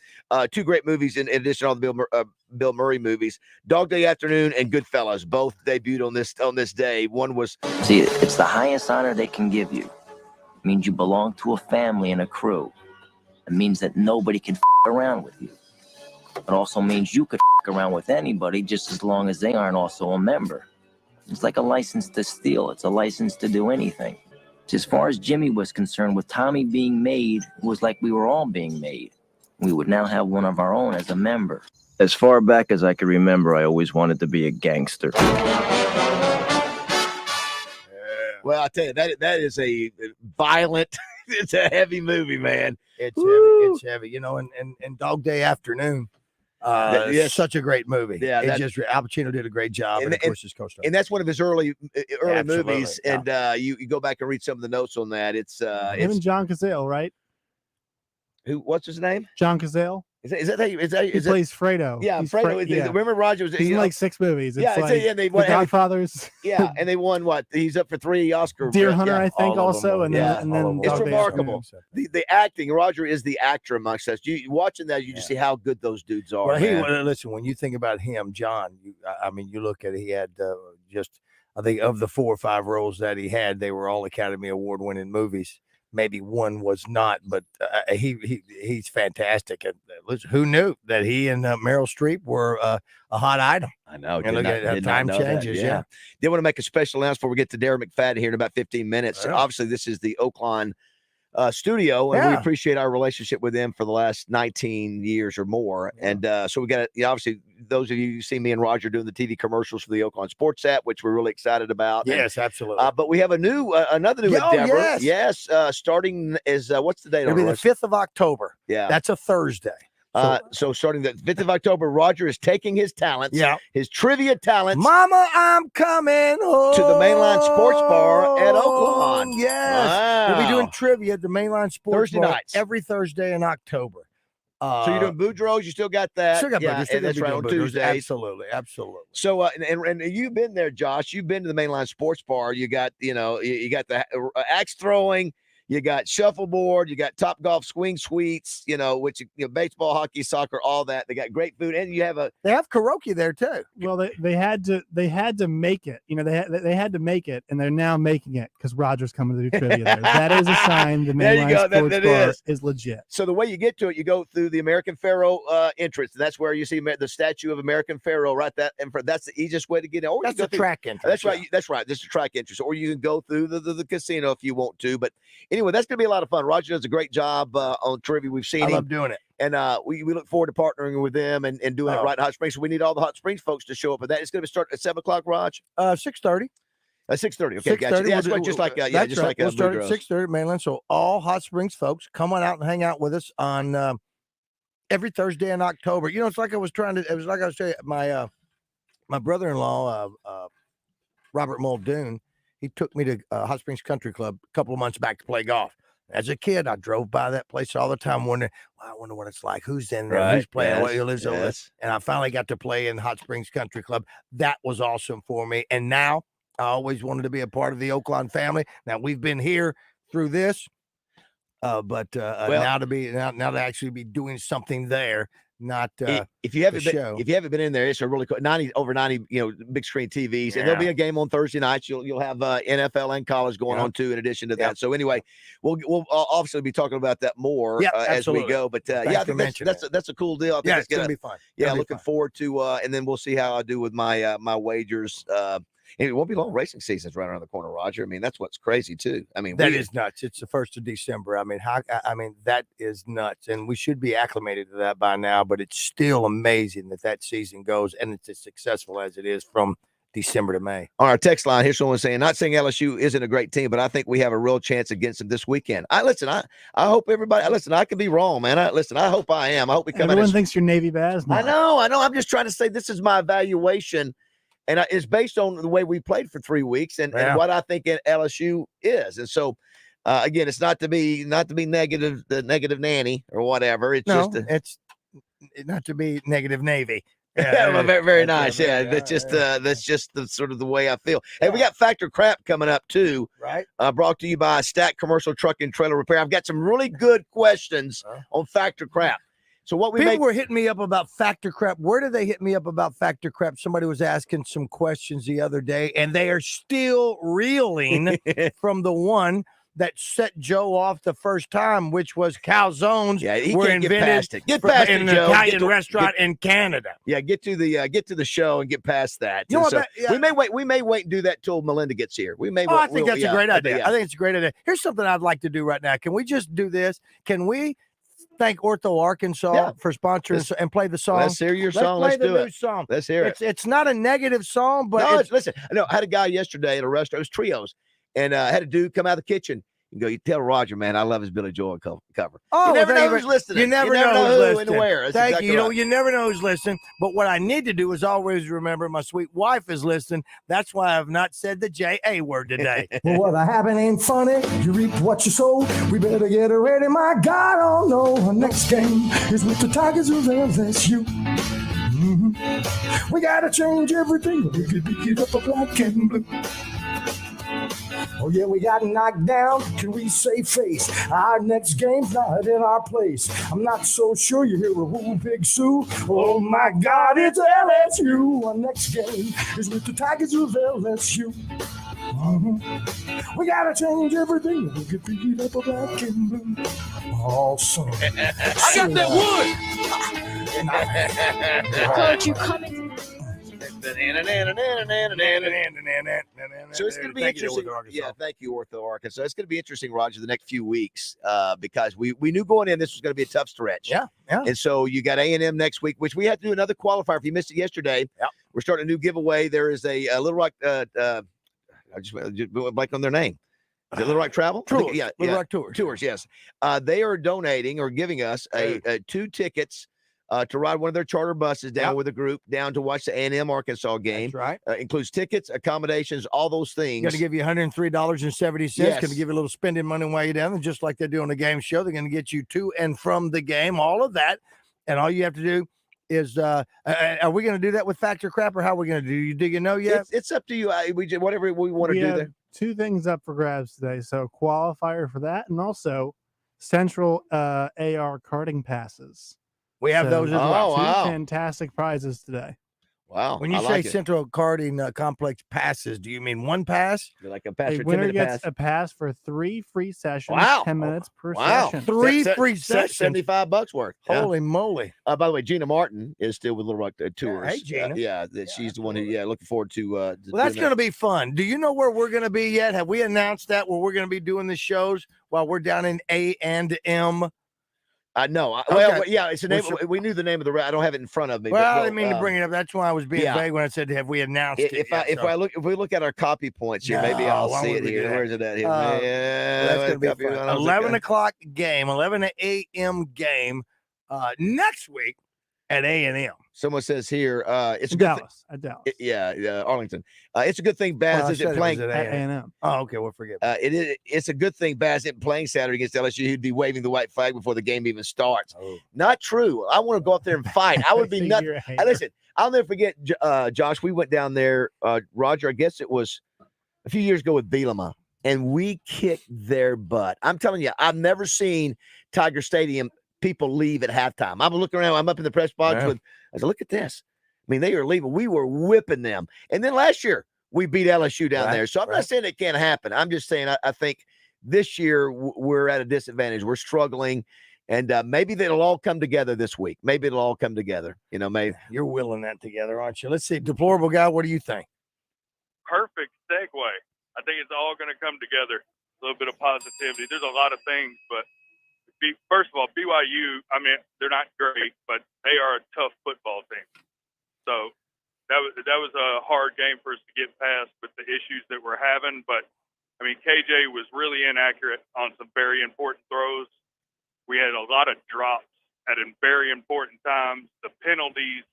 2 great movies in addition to all the Bill Murray movies, Dog Day Afternoon and Goodfellas, both debuted on this day. One was it's the highest honor they can give you. It means you belong to a family and a crew. It means that nobody can around with you. It also means you could around with anybody just as long as they aren't also a member. It's like a license to steal. It's a license to do anything. As far as Jimmy was concerned, with Tommy being made, it was like we were all being made. We would now have one of our own as a member. As far back as I can remember, I always wanted to be a gangster. Well, I tell you, that is a violent, it's a heavy movie, man. It's heavy. And Dog Day Afternoon. Such a great movie. Yeah, Al Pacino did a great job, and of course his co-star. And that's one of his early movies. And you go back and read some of the notes on that. It's him and John Cazale, right? What's his name? John Cazale. He plays Fredo. Yeah, Fredo. Remember Roger was in like 6 movies. It's they won The Godfathers. Yeah, and they won what? He's up for 3 Oscars. Deer Hunter, I think, also, and then it's remarkable. The acting. Roger is the actor amongst us. You watching that, you just see how good those dudes are. Well, listen, when you think about him, John, you look at it. He had I think of the 4 or 5 roles that he had, they were all Academy Award winning movies. Maybe one was not, but he's fantastic. And who knew that he and Meryl Streep were a hot item? I know. And look at how time changes. Yeah. Did want to make a special announcement before we get to Darren McFadden here in about 15 minutes. Yeah. Obviously, this is the Oaklawn studio, and we appreciate our relationship with them for the last 19 years or more. Yeah. And so we got obviously those of you who see me and Roger doing the TV commercials for the Oaklawn Sports app, which we're really excited about. Yes, absolutely. But we have another new endeavor. Yes. Starting is what's the date? It'll be the 5th of October. Yeah, that's a Thursday. So starting the 5th of October, Roger is taking his talents, his trivia talents. Mama, I'm coming home to the Mainline Sports Bar at Oaklawn. Yes. Wow. We'll be doing trivia at the Mainline Sports Thursday Bar nights. every Thursday in October. So you're doing Boudreaux's. You still got that. Still got Boudreaux, still and that's gonna be right on doing Boudreaux. Tuesdays. Absolutely. So and you've been there, Josh. You've been to the Mainline Sports Bar. You got you got the axe throwing. You got shuffleboard, you got Top Golf swing suites, which baseball, hockey, soccer, all that. They got great food, and they have karaoke there too. Well, they had to make it. They had to make it, and they're now making it because Roger's coming to do trivia there. That is a sign the Mainline Sports Bar is legit. So the way you get to it, you go through the American Pharaoh entrance, and that's where you see the statue of American Pharaoh right that's the easiest way to get in. Or that's the track entrance. That's right. That's right. This is the track entrance, or you can go through the casino if you want to. But anyway, that's going to be a lot of fun. Roger does a great job on trivia. We've seen him. I love doing it. And we look forward to partnering with them and doing it right in Hot Springs. So we need all the Hot Springs folks to show up for that. It's going to start at 7 o'clock, Raj? 6:30. 6:30. Okay, gotcha. Yeah, that's right. Just like we'll start at 6:30 Mainland. So all Hot Springs folks, come on out and hang out with us on every Thursday in October. It's like I was saying, my brother-in-law, Robert Muldoon, he took me to Hot Springs Country Club a couple of months back to play golf. As a kid, I drove by that place all the time wondering, I wonder what it's like. Who's in there? Who's playing? Who lives over there? And I finally got to play in Hot Springs Country Club. That was awesome for me. And now I always wanted to be a part of the Oaklawn family. Now we've been here through this, but now to actually be doing something there. Not if you haven't been in there, it's a really cool 90 big screen TVs, and there'll be a game on Thursday nights. You'll have NFL and college going on too in addition to that. So anyway, we'll obviously be talking about that more as we go. But I think that's a cool deal. I think it's gonna be fun. Looking forward to and then we'll see how I do with my my wagers. And it won't be long. Racing season's right around the corner, Roger. I mean, that's what's crazy too. I mean, that is nuts. It's the 1st of December. I mean, that is nuts, and we should be acclimated to that by now. But it's still amazing that season goes, and it's as successful as it is from December to May. On our text line, here's someone saying, not saying LSU isn't a great team, but I think we have a real chance against them this weekend. I hope everybody, I could be wrong, man. I hope I am. I hope we come Everyone thinks you're Navy Baz now. I know. I'm just trying to say this is my evaluation. And it's based on the way we played for 3 weeks and what I think LSU is. And so, again, it's not to be negative, the negative nanny or whatever. It's it's not to be negative Navy. Very, very nice. That's just the sort of the way I feel. Hey, we got Factor Crap coming up too. Right. Brought to you by Stack Commercial Truck and Trailer Repair. I've got some really good questions on Factor Crap. So what people were hitting me up about Factor Crap. Where did they hit me up about Factor Crap? Somebody was asking some questions the other day, and they are still reeling from the one that set Joe off the first time, which was calzones. Yeah, he were can't invented get past it. Get past in it, an Joe. Italian restaurant in Canada. Yeah, get to the show and get past that. You know so we may wait and do that till Melinda gets here. We may. I think that's a great idea. I think it's a great idea. Here's something I'd like to do right now. Can we just do this? Can we thank Ortho Arkansas for sponsoring and play the song? Let's hear your song. Let's do the it. New song. Let's hear it. It's not a negative song, but no, listen. I had a guy yesterday at a restaurant. It was Trios, and I had a dude come out of the kitchen. You tell Roger, man, I love his Billy Joel cover. Oh, you never know who's listening. You never know who's listening. And where. That's Thank exactly you. Right. You never know who's listening. But what I need to do is always remember my sweet wife is listening. That's why I've not said the J-A word today. Well, what happened ain't funny. You reap what you sow. We better get ready. My God, oh no. Our next game is with the Tigers of LSU. We got to change everything. We could beat up a black and blue. Oh yeah, we got knocked down. Can we save face? Our next game's not in our place. I'm not so sure you hear a whole big Sue. Oh my God, it's LSU. Our next game is with the Tigers of LSU. We gotta change everything. We could beat up a black and blue. Awesome. I got that wood. Coach, you coming? So it's going to be interesting. Yeah, thank you, Ortho Arkansas. It's going to be interesting, Roger, the next few weeks because we knew going in this was going to be a tough stretch. Yeah. And so you got A&M next week, which we had to do another qualifier. If you missed it yesterday, we're starting a new giveaway. There is a Little Rock. I just blank on their name. Is it Little Rock Travel? Little Rock Tours. Tours, yes. They are donating or giving us 2 tickets to ride one of their charter buses down with a group down to watch the A&M Arkansas game. That's right. Includes tickets, accommodations, all those things. Going to give you $103.70. Yes. Going to give you a little spending money while you're down there, just like they do on the game show. They're going to get you to and from the game, all of that. And all you have to do is, are we going to do that with Factor Crap, or how are we going to do? Do you know yet? It's up to you. Whatever we want to do there. Two things up for grabs today. So qualifier for that, and also Central AR karting passes. We have those as well. Two fantastic prizes today. Wow. When you say Central Karting Complex passes, do you mean one pass? Like a pass The for 10 winner minute gets pass. a pass for 3 free sessions, Wow. 10 minutes per Wow. session. 3 free sessions. $75 worth. Yeah. Holy moly. By the way, Gina Martin is still with Little Rock Tours. Hey, Gina. She's the one who, looking forward to. Well, that's going to be fun. Do you know where we're going to be yet? Have we announced that, where we're going to be doing the shows while we're down in A&M? No. It's the name. We knew the name of the. I don't have it in front of me. Well, but I didn't mean to bring it up. That's why I was being vague when I said, "Have we announced it?" If we look at our copy points here, maybe I'll see it here. Where's it at here? That's going to be fun. 11 o'clock game, 11 a.m. game next week at A&M. Someone says here, it's a good Dallas. At Dallas. Arlington. It's a good thing Baz isn't playing at A&M. Oh, okay. We'll forget. It's a good thing Baz isn't playing Saturday against LSU. He'd be waving the white flag before the game even starts. Not true. I want to go up there and fight. I would be nuts. Listen, I'll never forget, Josh. We went down there, Roger. I guess it was a few years ago with Bielema, and we kicked their butt. I'm telling you, I've never seen Tiger Stadium people leave at halftime. I'm looking around. I'm up in the press box with. I said, look at this. I mean, they are leaving. We were whipping them. And then last year, we beat LSU down there. So I'm not saying it can't happen. I'm just saying I think this year we're at a disadvantage. We're struggling. And maybe it'll all come together this week. Maybe it'll all come together. Maybe. You're willing that together, aren't you? Let's see. Deplorable guy, what do you think? Perfect segue. I think it's all going to come together. A little bit of positivity. There's a lot of things, but first of all, BYU, I mean, they're not great, but they are a tough football team. So that was a hard game for us to get past with the issues that we're having. But, I mean, KJ was really inaccurate on some very important throws. We had a lot of drops at very important times. The penalties,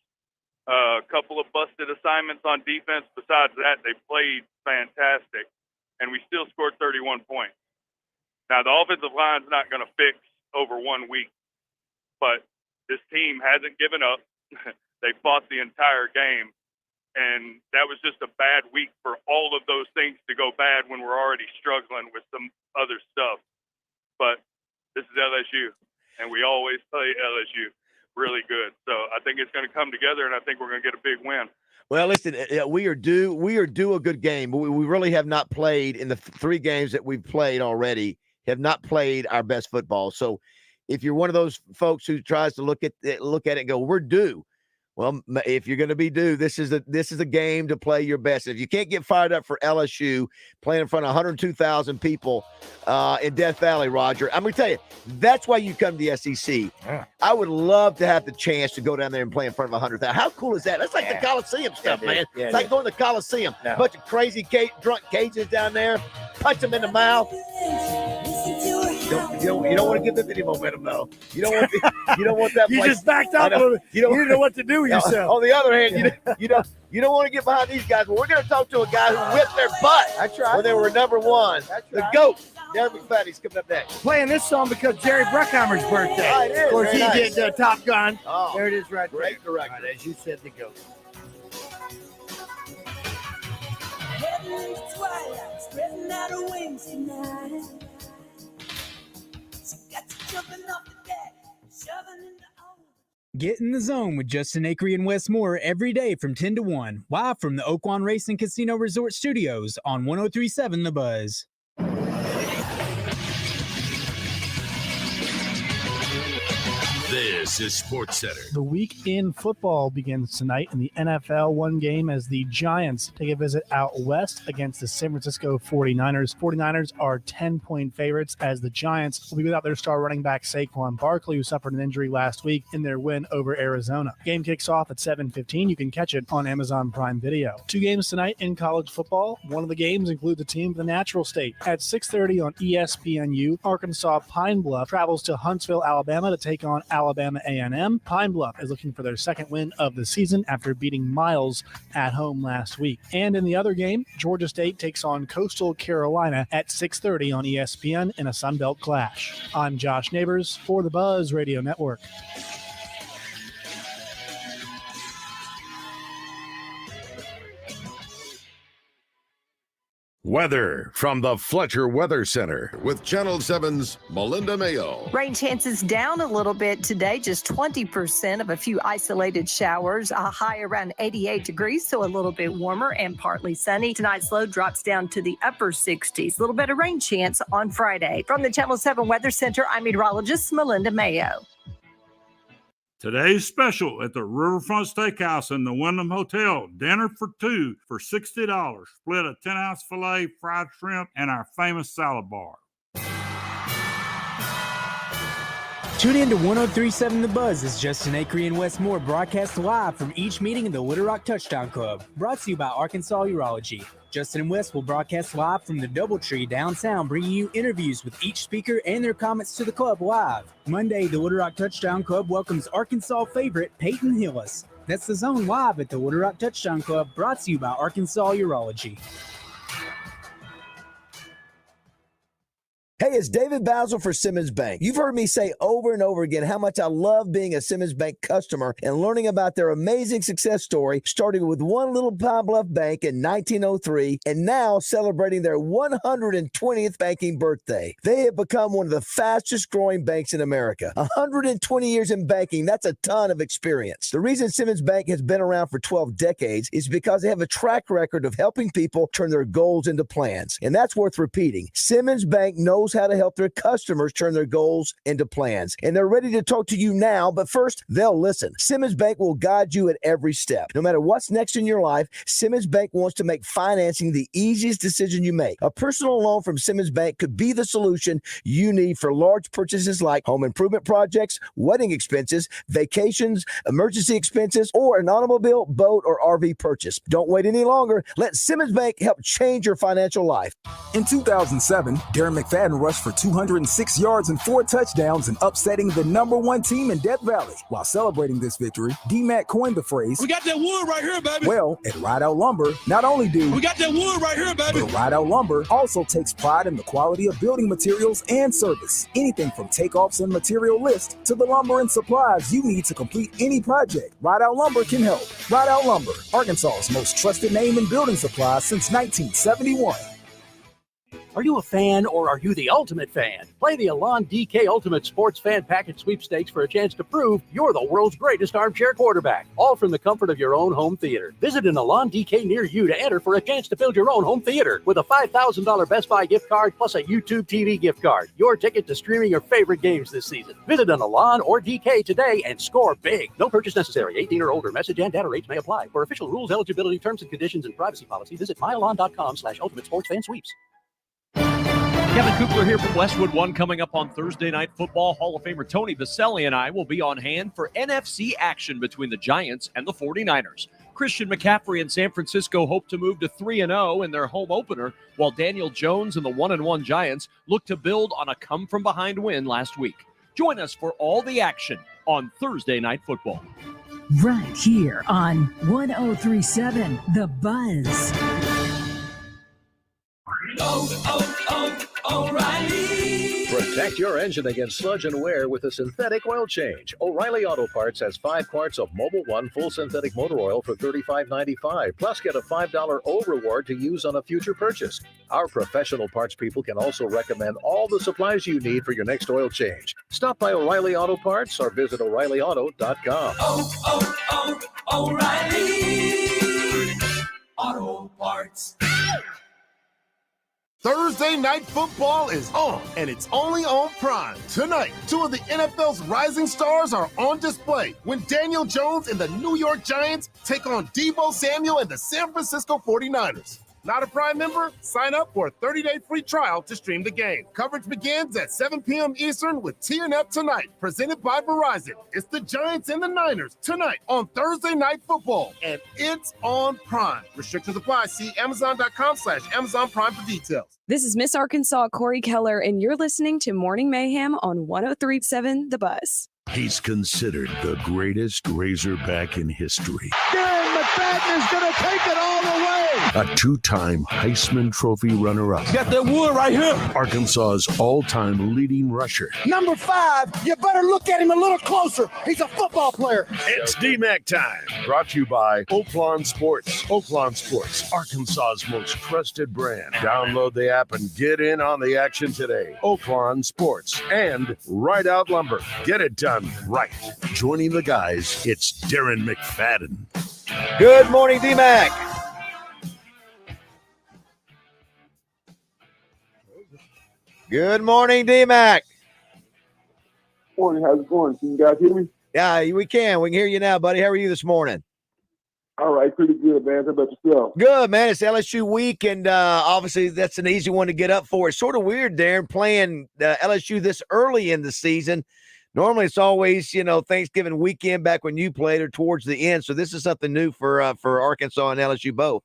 a couple of busted assignments on defense. Besides that, they played fantastic, and we still scored 31 points. Now, the offensive line's not going to fix over 1 week, but this team hasn't given up. They fought the entire game, and that was just a bad week for all of those things to go bad when we're already struggling with some other stuff. But this is LSU, and we always play LSU really good. So I think it's going to come together, and I think we're going to get a big win. Well, listen, we are due a good game, but we really have not played in the 3 games that we've played already. Have not played our best football. So if you're one of those folks who tries to look at it and go, we're due. Well, if you're going to be due, this is a game to play your best. If you can't get fired up for LSU playing in front of 102,000 people in Death Valley, Roger, I'm going to tell you, that's why you come to the SEC. Yeah. I would love to have the chance to go down there and play in front of 100,000. How cool is that? That's like the Coliseum stuff, man. It's like going to the Coliseum. No. A bunch of crazy drunk cages down there, punch them in the mouth. You don't want to give them any momentum, though. You don't want that. You just backed up a little bit. You didn't know what to do with yourself. On the other hand, you don't want to get behind these guys. But we're going to talk to a guy who whipped their butt. That's right. When they were number 1. That's the GOAT. Darren McFadden's coming up next. Playing this song because Jerry Bruckheimer's birthday. Oh, it is. Of course, very he nice. did Top Gun. Oh, there it is right there. Great director. Right, as you said, the GOAT. Twilight, spreading out her wings tonight. She got you jumping off the deck, shoving in the Get in the zone with Justin Acree and Wes Moore every day from 10 to 1, live from the Oaklawn Racing Casino Resort Studios on 103.7 The Buzz. This is Sports Center. The week in football begins tonight in the NFL. One game as the Giants take a visit out west against the San Francisco 49ers. 49ers are 10-point favorites as the Giants will be without their star running back Saquon Barkley, who suffered an injury last week in their win over Arizona. Game kicks off at 7:15. You can catch it on Amazon Prime Video. 2 games tonight in college football. One of the games includes a team from the Natural State. At 6:30 on ESPNU, Arkansas Pine Bluff travels to Huntsville, Alabama to take on Alabama Alabama A&M. Pine Bluff is looking for their second win of the season after beating Miles at home last week. And in the other game, Georgia State takes on Coastal Carolina at 6:30 on ESPN in a Sun Belt clash. I'm Josh Neighbors for the Buzz Radio Network. Weather from the Fletcher Weather Center with Channel 7's Melinda Mayo. Rain chances down a little bit today, just 20% of a few isolated showers. A high around 88 degrees, so a little bit warmer and partly sunny. Tonight's low drops down to the upper 60s. A little bit of rain chance on Friday. From the Channel 7 Weather Center, I'm meteorologist Melinda Mayo. Today's special at the Riverfront Steakhouse in the Wyndham Hotel. Dinner for two for $60. Split a 10-ounce filet, fried shrimp, and our famous salad bar. Tune in to 103.7 The Buzz as Justin Acree and Wes Moore broadcast live from each meeting in the Little Rock Touchdown Club. Brought to you by Arkansas Urology. Justin and Wes will broadcast live from the Doubletree downtown, bringing you interviews with each speaker and their comments to the club live. Monday, the Little Rock Touchdown Club welcomes Arkansas favorite Peyton Hillis. That's the Zone live at the Little Rock Touchdown Club, brought to you by Arkansas Urology. Hey, it's David Bazzel for Simmons Bank. You've heard me say over and over again how much I love being a Simmons Bank customer and learning about their amazing success story, starting with one little Pine Bluff bank in 1903 and now celebrating their 120th banking birthday. They have become one of the fastest growing banks in America. 120 years in banking, that's a ton of experience. The reason Simmons Bank has been around for 12 decades is because they have a track record of helping people turn their goals into plans. And that's worth repeating. Simmons Bank knows how to help their customers turn their goals into plans. And they're ready to talk to you now, but first, they'll listen. Simmons Bank will guide you at every step. No matter what's next in your life, Simmons Bank wants to make financing the easiest decision you make. A personal loan from Simmons Bank could be the solution you need for large purchases like home improvement projects, wedding expenses, vacations, emergency expenses, or an automobile, boat, or RV purchase. Don't wait any longer. Let Simmons Bank help change your financial life. In 2007, Darren McFadden rushed for 206 yards and 4 touchdowns and upsetting the #1 team in Death Valley. While celebrating this victory, D-Mac coined the phrase, "We got that wood right here, baby." Well, at Rideout Lumber, not only do we got that wood right here, baby, but Rideout Lumber also takes pride in the quality of building materials and service. Anything from takeoffs and material list to the lumber and supplies you need to complete any project, Rideout Lumber can help. Rideout Lumber, Arkansas's most trusted name in building supplies since 1971. Are you a fan or are you the ultimate fan? Play the Elan DK Ultimate Sports Fan Package Sweepstakes for a chance to prove you're the world's greatest armchair quarterback, all from the comfort of your own home theater. Visit an Elan DK near you to enter for a chance to build your own home theater with a $5,000 Best Buy gift card plus a YouTube TV gift card. Your ticket to streaming your favorite games this season. Visit an Elan or DK today and score big. No purchase necessary. 18 or older. Message and data rates may apply. For official rules, eligibility, terms and conditions, and privacy policy, visit myelan.com/ultimate sports fan sweeps. Kevin Kukler here from Westwood One. Coming up on Thursday Night Football, Hall of Famer Tony Bazzel and I will be on hand for NFC action between the Giants and the 49ers. Christian McCaffrey and San Francisco hope to move to 3-0 in their home opener, while Daniel Jones and the 1-1 Giants look to build on a come-from-behind win last week. Join us for all the action on Thursday Night Football. Right here on 103.7 The Buzz. O'Reilly. Protect your engine against sludge and wear with a synthetic oil change. O'Reilly Auto Parts has 5 quarts of Mobil 1 full synthetic motor oil for $35.95. Plus, get a $5 O reward to use on a future purchase. Our professional parts people can also recommend all the supplies you need for your next oil change. Stop by O'Reilly Auto Parts or visit O'ReillyAuto.com. O'Reilly Auto Parts. Thursday Night Football is on, and it's only on Prime. Tonight, 2 of the NFL's rising stars are on display when Daniel Jones and the New York Giants take on Deebo Samuel and the San Francisco 49ers. Not a Prime member? Sign up for a 30-day free trial to stream the game. Coverage begins at 7 p.m. Eastern with TNF Tonight, presented by Verizon. It's the Giants and the Niners tonight on Thursday Night Football, and it's on Prime. Restrictions apply. See Amazon.com/Amazon Prime for details. This is Miss Arkansas Corey Keller, and you're listening to Morning Mayhem on 103.7 The Buzz. He's considered the greatest Razorback in history. Darren McFadden is going to take it all the way. A two-time Heisman Trophy runner-up. Got that wood right here. Arkansas's all-time leading rusher. Number 5, you better look at him a little closer. He's a football player. It's DMAC time. Brought to you by Oaklawn Sports. Oaklawn Sports, Arkansas's most trusted brand. Download the app and get in on the action today. Oaklawn Sports and Ride Out Lumber. Get it done right. Joining the guys, it's Darren McFadden. Good morning, D-Mac. Good morning, D-Mac. Morning, how's it going? Can you guys hear me? Yeah, we can. We can hear you now, buddy. How are you this morning? All right, pretty good, man. How about yourself? Good, man. It's LSU week, and obviously that's an easy one to get up for. It's sort of weird, Darren, playing LSU this early in the season. Normally it's always, Thanksgiving weekend back when you played or towards the end. So this is something new for Arkansas and LSU both.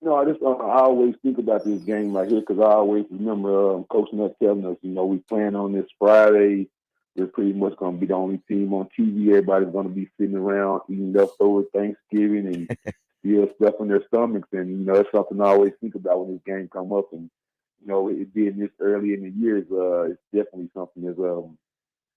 No, I always think about this game right here because I always remember Coach Nutt telling us, we plan on this Friday. We're pretty much going to be the only team on TV. Everybody's going to be sitting around eating leftover Thanksgiving and still stuff in their stomachs. And, that's something I always think about when this game come up. And, it being this early in the year is definitely something that's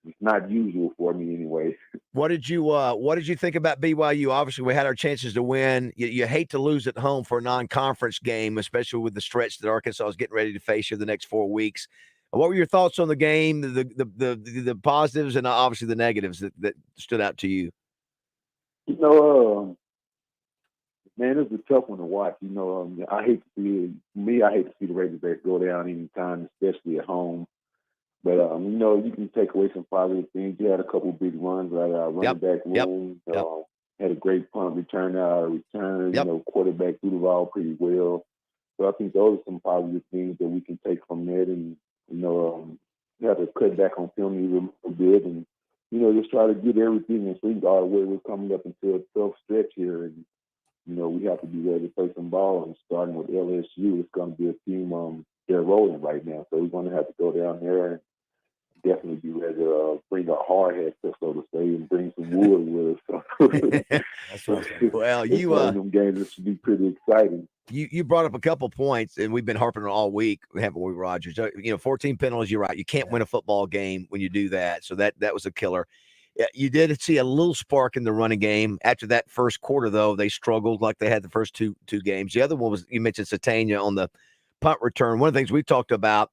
it's not usual for me anyway. What did you think about BYU? Obviously, we had our chances to win. You hate to lose at home for a non-conference game, especially with the stretch that Arkansas is getting ready to face here the next 4 weeks. What were your thoughts on the game, the positives and obviously the negatives that stood out to you? Man, it's a tough one to watch. I hate to see the Razorbacks go down any time, especially at home. But, you can take away some positive things. You had a couple big runs out of our running back room. Had a great punt return out of return. Quarterback threw the ball pretty well. So I think those are some positive things that we can take from that. And, we have to cut back on penalties a bit and, just try to get everything in sync our way. We're coming up into a tough stretch here. And, we have to be ready to play some ball. And starting with LSU, it's going to be a team they're rolling right now. So we're going to have to go down there and definitely be ready to bring our hard hat, so to say, and bring some wood with us. That's right. Well, them games that should be pretty exciting. You brought up a couple points, and we've been harping on all week, haven't we, Rogers? 14 penalties. You're right. You can't win a football game when you do that. So that was a killer. You did see a little spark in the running game. After that first quarter, though, they struggled like they had the first two games. The other one was, you mentioned Satania on the punt return. One of the things we've talked about,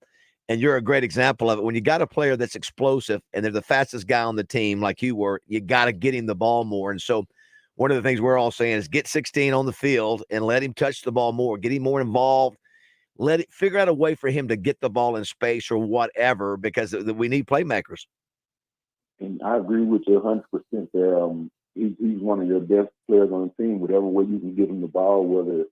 and you're a great example of it, when you got a player that's explosive and they're the fastest guy on the team like you were, you got to get him the ball more. And so one of the things we're all saying is get 16 on the field and let him touch the ball more, get him more involved, figure out a way for him to get the ball in space or whatever, because we need playmakers. And I agree with you 100% there. He's one of your best players on the team. Whatever way you can give him the ball, whether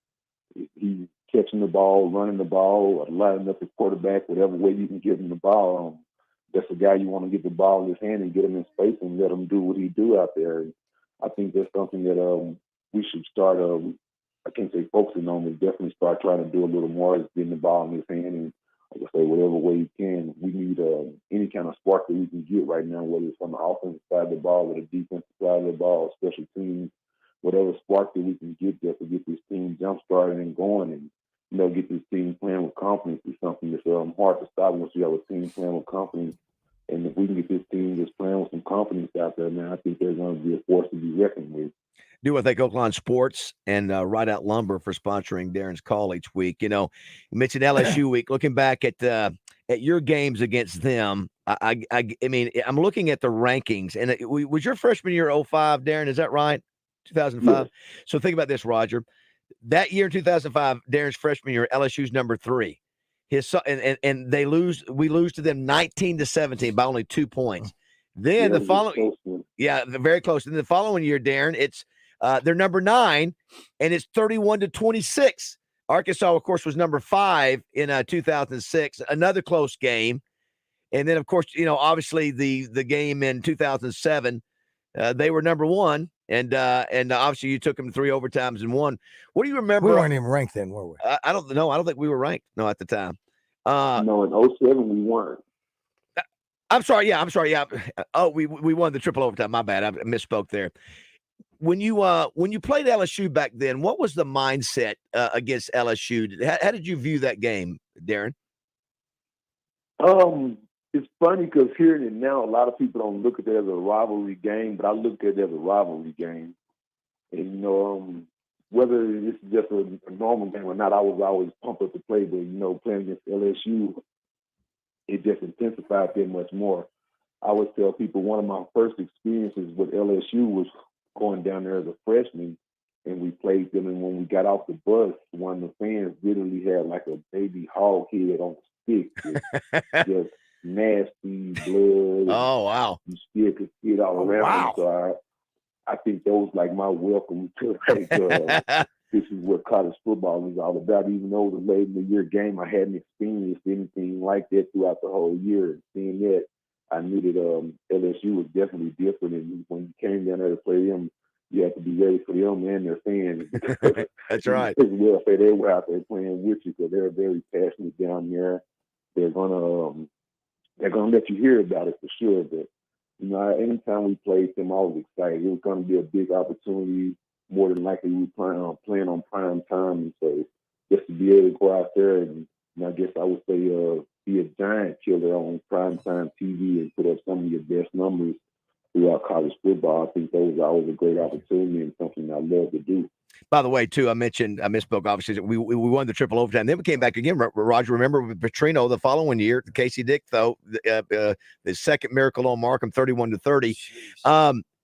he's catching the ball, running the ball, or lining up the quarterback, whatever way you can give him the ball, that's the guy you want to get the ball in his hand and get him in space and let him do what he do out there. And I think that's something that we should start, I can't say focusing on, but definitely start trying to do a little more, is getting the ball in his hand. And like I say, whatever way you can, we need any kind of spark that we can get right now, whether it's on the offensive side of the ball or the defensive side of the ball, special teams, whatever spark that we can get there to get this team jump started and going and, get this team playing with confidence is something that's hard to stop once you have a team playing with confidence. And if we can get this team just playing with some confidence out there, man, I think they're going to be a force to be reckoned with. Do want to thank Oaklawn Sports and Ride Out Lumber for sponsoring Darren's call each week. You mentioned LSU week. Looking back at your games against them, I mean, I'm looking at the rankings, and was your freshman year 05, Darren? Is that right? 2005. Yes. So think about this, Roger. That year in 2005, Darren's freshman year, LSU's number 3. And we lose to them 19-17 by only 2 points. Then the following, very close. And the following year, Darren, it's they're number 9, and it's 31-26. Arkansas, of course, was number 5 in 2006. Another close game, and then of course, obviously the game in 2007, they were number 1. And obviously you took them 3 overtimes and won. What do you remember? We weren't even ranked then, were we? I don't know. I don't think we were ranked. No, at the time. No, in 07 we weren't. I'm sorry. Yeah. Oh, we won the triple overtime. My bad. I misspoke there. When you played LSU back then, what was the mindset against LSU? How did you view that game, Darren? It's funny because hearing it now, a lot of people don't look at it as a rivalry game, but I look at it as a rivalry game. And whether it's just a normal game or not, I was always pumped up to play. But playing against LSU, it just intensified that much more. I always tell people one of my first experiences with LSU was going down there as a freshman, and we played them. And when we got off the bus, one of the fans literally had like a baby hog head on a stick, just nasty blood. Oh wow! You still could see it all around. Wow. So I think that was like my welcome to this is what college football is all about. Even though it was a late in the year game, I hadn't experienced anything like that throughout the whole year. And seeing that, I knew that LSU was definitely different. And when you came down there to play them, you have to be ready for them and their fans. That's right. As well, they were out there playing with you because they're very passionate down there. They're gonna let you hear about it for sure. But anytime we played them, I was excited. It was gonna be a big opportunity. More than likely, we were playing on prime time, and so just to be able to go out there and I guess I would say be a giant killer on primetime TV and put up some of your best numbers throughout college football. I think that was always a great opportunity and something I love to do. By the way, too, I misspoke, obviously, that we won the triple overtime. Then we came back again, Roger, remember with Petrino the following year, Casey Dick, though, the second miracle on Markham, 31-30.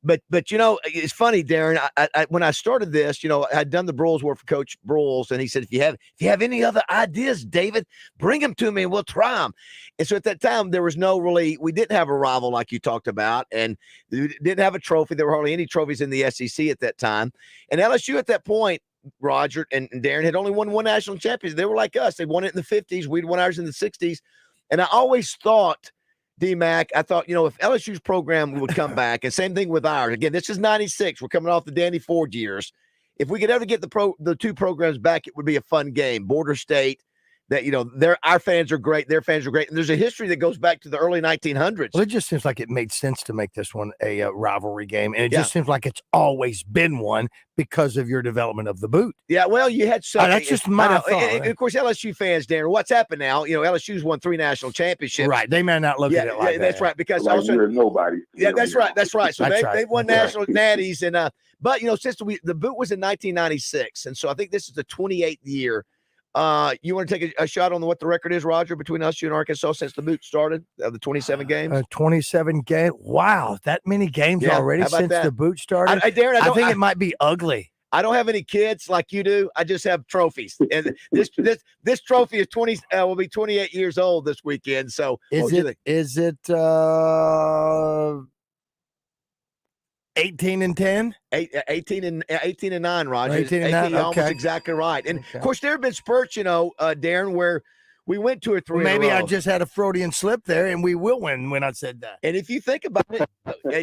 But it's funny, Darren. I when I started this, I'd done the Broyles work for Coach Broyles, and he said, if you have any other ideas, David, bring them to me, and we'll try them. And so at that time, there was we didn't have a rival like you talked about, and we didn't have a trophy. There were hardly any trophies in the SEC at that time, and LSU at that point, Roger and Darren, had only won one national championship. They were like us; they won it in the 50s. We'd won ours in the 60s, and I always thought. D-Mac, I thought, if LSU's program would come back, and same thing with ours. Again, this is 96. We're coming off the Danny Ford years. If we could ever get the two programs back, it would be a fun game. Border State, that our fans are great, their fans are great, and there's a history that goes back to the early 1900s. Well, it just seems like it made sense to make this one a rivalry game, and it just seems like it's always been one because of your development of the boot. Yeah, well, you had something. That's just my thought. And of course, LSU fans, Darren, what's happened now? LSU's won 3 national championships. Right, they may not look at it like that. That's right, because like also nobody. Yeah, that's right. So they won national natties, and but since the boot was in 1996, and so I think this is the 28th year. You want to take a shot on what the record is, Roger, between LSU and Arkansas since the boot started of the 27 games? 27 games. Wow, that many games already since the boot started. Darren, I think it might be ugly. I don't have any kids like you do. I just have trophies, and this trophy is will be 28 years old this weekend. So is it 18-10? 18 and 9, Roger. 18 and 9. Almost exactly right. And of course, there have been spurts, Darren, where we went 2 or 3. Maybe I just had a Freudian slip there, and we will win when I said that. And if you think about it,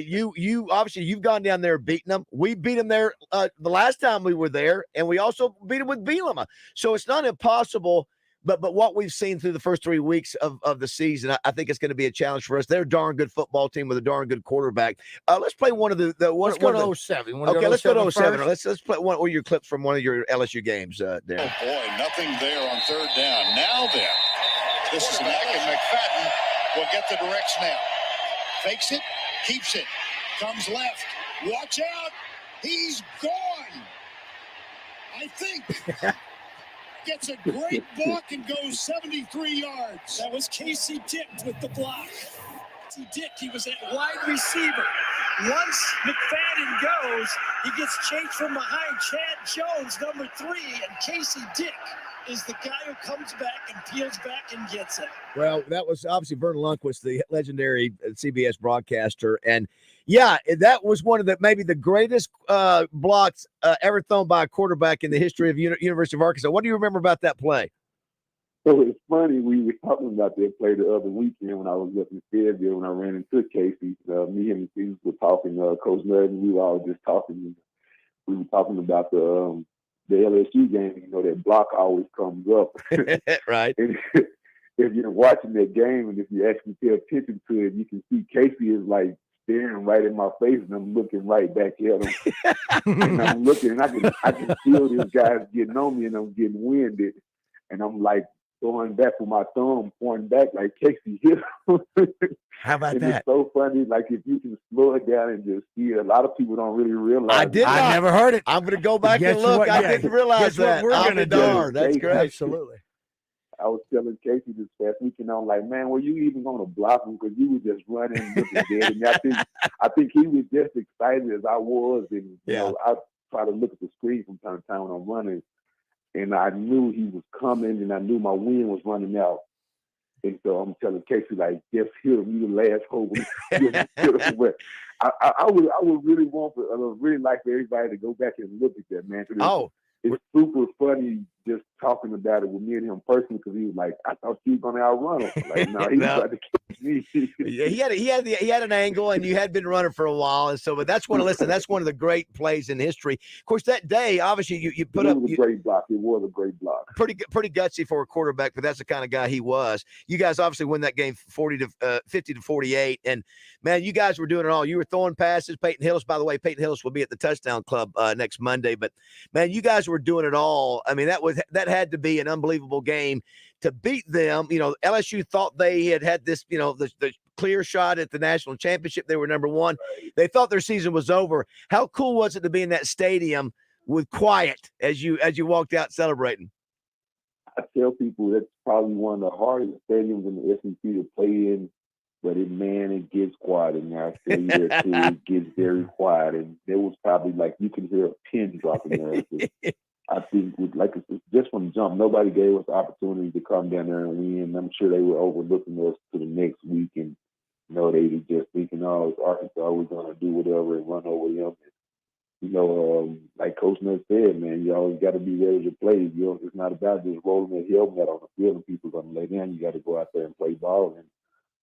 you obviously you've gone down there beating them. We beat them there the last time we were there, and we also beat them with Bielema. So it's not impossible. But what we've seen through the first 3 weeks of the season, I think it's going to be a challenge for us. They're a darn good football team with a darn good quarterback. Let's play one of the let's go to 07. Okay, let's go to 07. Let's play one of your clips from one of your LSU games, Darren. Oh boy, nothing there on third down. Now then, this is Mack, and McFadden will get the direct snap. Fakes it, keeps it, comes left. Watch out, he's gone. I think. Gets a great block and goes 73 yards. That was Casey Dick with the block. Casey Dick, he was at wide receiver. Once McFadden goes, he gets chased from behind Chad Jones, number 3, and Casey Dick is the guy who comes back and peels back and gets it. Well, that was obviously Vernon Lundquist, the legendary CBS broadcaster. And yeah, that was one of maybe the greatest blocks ever thrown by a quarterback in the history of University of Arkansas. What do you remember about that play? So it's funny, we were talking about that play the other weekend when I was up in Fayetteville when I ran into Casey. Me and Steve were talking, Coach Nudd, and we were all just talking. We were talking about the LSU game, that block always comes up. Right. if you're watching that game and if you actually pay attention to it, you can see Casey is like staring right in my face, and I'm looking right back at him. And I'm looking, and I can feel these guys getting on me, and I'm getting winded, and I'm like throwing back with my thumb, pointing back like Casey hit him. How about and that? It's so funny. Like if you can slow it down and just see it, a lot of people don't really realize. I never heard it. I'm going to go back Guess and look. what? I Yeah. didn't realize Guess that. what we're going to do. That's great. Absolutely. I was telling Casey this past weekend, I'm like, man, were you even going to block him? Because you were just running and looking dead. And I think he was just excited as I was. And, you know, I try to look at the screen from time to time when I'm running. And I knew he was coming, and I knew my wind was running out. And so I'm telling Casey, like, just hit him. You the last hope. But I would really really like for everybody to go back and look at that, man. It's super funny just talking about it with me and him personally, because he was like, I thought you were going to outrun him. Like, no, he was about to catch me. Yeah, he had an angle, and you had been running for a while, and so. But that's one of the great plays in history. Of course, that day, obviously, you put up a great block. It was a great block. Pretty gutsy for a quarterback, but that's the kind of guy he was. You guys obviously win that game 50-48, and man, you guys were doing it all. You were throwing passes. Peyton Hillis, by the way, Peyton Hillis will be at the Touchdown Club next Monday. But man, you guys were doing it all. I mean, that had to be an unbelievable game to beat them. You know, LSU thought they had this, you know, the clear shot at the national championship. They were number one. They thought their season was over. How cool was it to be in that stadium with quiet as you walked out celebrating? I tell people that's probably one of the hardest stadiums in the SEC to play in, but it gets quiet in there. I tell you that too, it gets very quiet, and there was probably like you can hear a pin dropping there. I think it's just from the jump, nobody gave us the opportunity to come down there and win. I'm sure they were overlooking us to the next week, and you know they were just thinking, "Oh, it's Arkansas, we're gonna do whatever and run over them." You know, like Coach Nutt said, man, you always got to be ready to play. You know, it's not about just rolling that helmet on the field and people going to lay down. You got to go out there and play ball. And,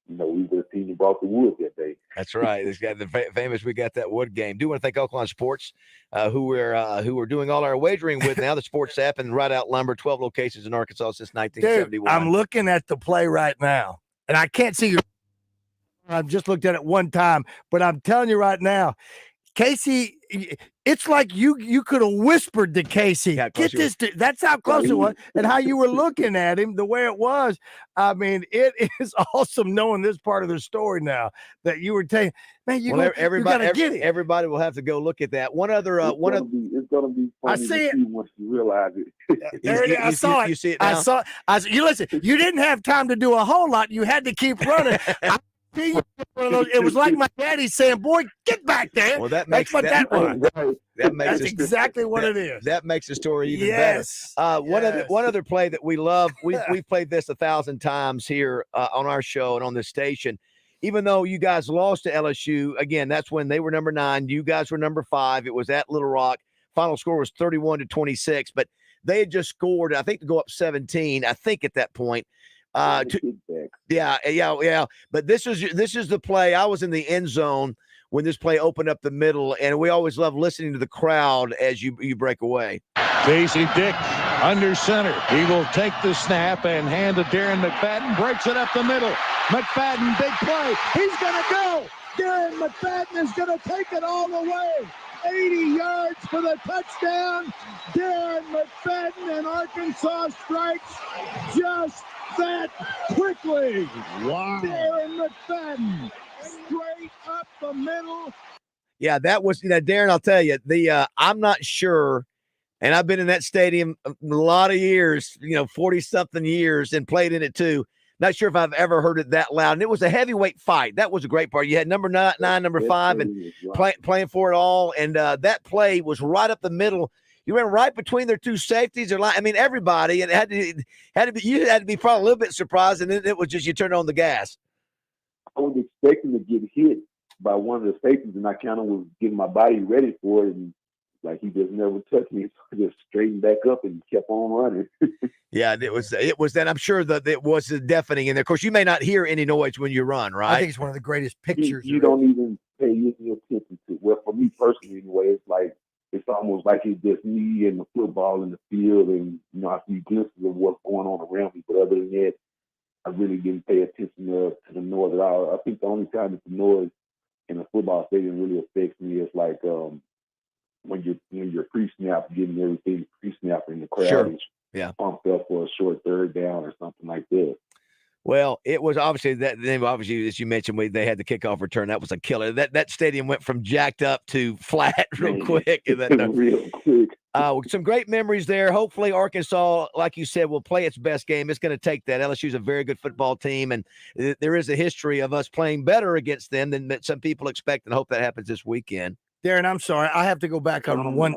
you know, we were the team that brought the wood that day. That's right. This guy, the famous "We Got That Wood" game. Do want to thank Oaklawn Sports, who we're doing all our wagering with now. The sports app and Rideout Lumber, 12 locations in Arkansas since 1971. Dude, I'm looking at the play right now, and I can't see you. I've just looked at it one time, but I'm telling you right now, Casey, it's like you could have whispered to Casey, "Get this." That's how close it was, and how you were looking at him, the way it was. I mean, it is awesome knowing this part of the story now that you were taking. Man, you gotta get it. Everybody will have to go look at that. It's gonna be funny I see it once you realize it. I saw it. You see it now? I saw it. You listen. You didn't have time to do a whole lot. You had to keep running. It was like my daddy saying, "Boy, get back there." Well, that makes that was. That's exactly what it is. That makes the story even better. One other play that we love. We've played this 1,000 times here on our show and on this station. Even though you guys lost to LSU, again, that's when they were number 9. You guys were number 5. It was at Little Rock. Final score was 31-26, but they had just scored, I think, to go up 17. I think at that point. Yeah. But this is the play. I was in the end zone when this play opened up the middle, and we always love listening to the crowd as you break away. Casey Dick under center. He will take the snap and hand to Darren McFadden. Breaks it up the middle. McFadden, big play. He's going to go. Darren McFadden is going to take it all the way. 80 yards for the touchdown. Darren McFadden, and Arkansas strikes just that quickly. Wow. Darren McFadden straight up the middle. Yeah, that was, Darren, I'll tell you, I'm not sure, and I've been in that stadium a lot of years, 40-something years, and played in it too. Not sure if I've ever heard it that loud. And it was a heavyweight fight. That was a great part. You had number 9, number 5, and playing for it all. And that play was right up the middle. You ran right between their two safeties. Everybody. And you had to be probably a little bit surprised. And then it was just you turned on the gas. I was expecting to get hit by one of the safeties, and I kind of was getting my body ready for it. And he just never touched me. So I just straightened back up and kept on running. Yeah, it was that. I'm sure that it was deafening in there. Of course, you may not hear any noise when you run, right? I think it's one of the greatest pictures. You don't even pay any attention to it. Well, for me personally, anyway, it's almost like it's just me and the football in the field, and I see glimpses of what's going on around me. But other than that, I really didn't pay attention to the noise at all. I think the only time that the noise in a football stadium really affects me is like when you're pre-snap, getting everything pre-snap and the crowd is pumped up for a short third down or something like that. Well, it was obviously obviously, as you mentioned, they had the kickoff return. That was a killer. That stadium went from jacked up to flat real quick. Real quick. Some great memories there. Hopefully, Arkansas, like you said, will play its best game. It's going to take that. LSU's a very good football team, and there is a history of us playing better against them than some people expect, and hope that happens this weekend. Darren, I'm sorry. I have to go back on one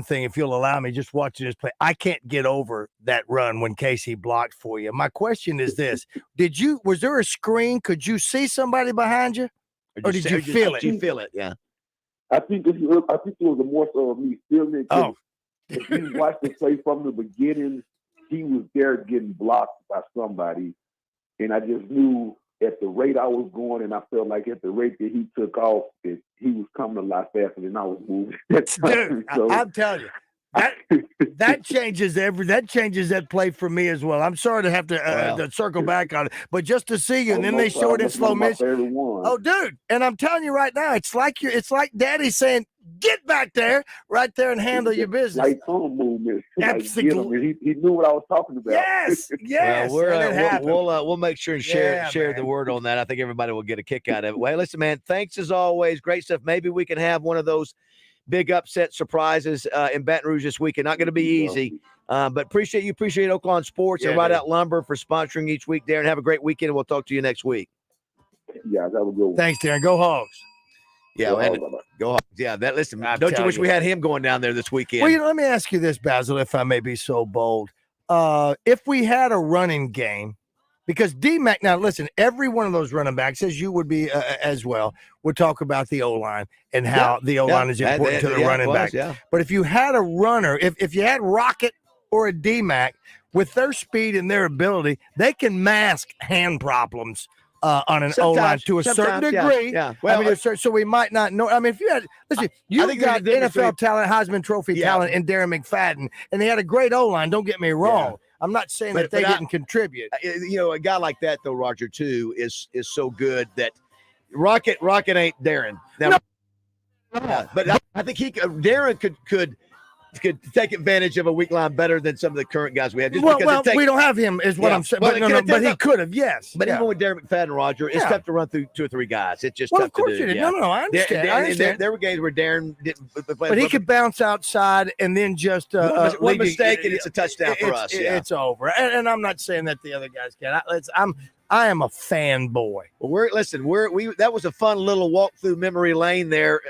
thing, if you'll allow me, just watching this play. I can't get over that run when Casey blocked for you. My question is this. Was there a screen? Could you see somebody behind you? Or did you feel it? Did you feel it? Yeah. I think it was more so of me feeling it. Oh. If you watch the play from the beginning, he was there getting blocked by somebody. And I just knew at the rate I was going, and I felt like at the rate that he took off, that he was coming a lot faster than I was moving. Dude, so, I'm telling you, that changes that play for me as well. I'm sorry to have to circle back on it, but just to see you, and then they showed it in slow motion. Oh, dude, and I'm telling you right now, it's like Daddy saying, "Get back there, right there, and handle your business." Like tongue movement. Absolutely, he knew what I was talking about. Yes. Well, we'll make sure and share the word on that. I think everybody will get a kick out of it. Well, hey, listen, man, thanks as always. Great stuff. Maybe we can have one of those big upset surprises in Baton Rouge this weekend. Not going to be easy, but appreciate Oaklawn Sports and Ride Out Lumber for sponsoring each week, Darren. Have a great weekend, and we'll talk to you next week. Yeah, that was good. Thanks, Darren. Go Hogs. Yeah, go Hogs. Yeah, listen, don't you wish we had him going down there this weekend? Well, let me ask you this, Bazzel, if I may be so bold. If we had a running game, because D-Mac, now listen, every one of those running backs, as you would be as well, would talk about the O-line and how the O-line is important to the running back. Yeah. But if you had a runner, if you had Rocket or a D-Mac, with their speed and their ability, they can mask hand problems on an O-line to a certain degree. Yeah. Well, I mean, so we might not know. I mean, if you had, listen, you got NFL talent, Heisman Trophy talent in Darren McFadden, and they had a great O-line. Don't get me wrong. Yeah. I'm not saying that they didn't contribute. A guy like that, though, Roger, too, is so good that Rocket ain't Darren. Now, but I think Darren could take advantage of a weak line better than some of the current guys we have. Just we don't have him, is what I'm saying. But he could have, yes. But even with Darren McFadden, Roger, it's tough to run through 2 or 3 guys. It's just tough to do. Of course you did. No, I understand. There were games where Darren didn't play. But he could bounce outside and then just one mistake and it's a touchdown for us. It's over. And I'm not saying that the other guys can. I am a fanboy. Well, that was a fun little walk through memory lane there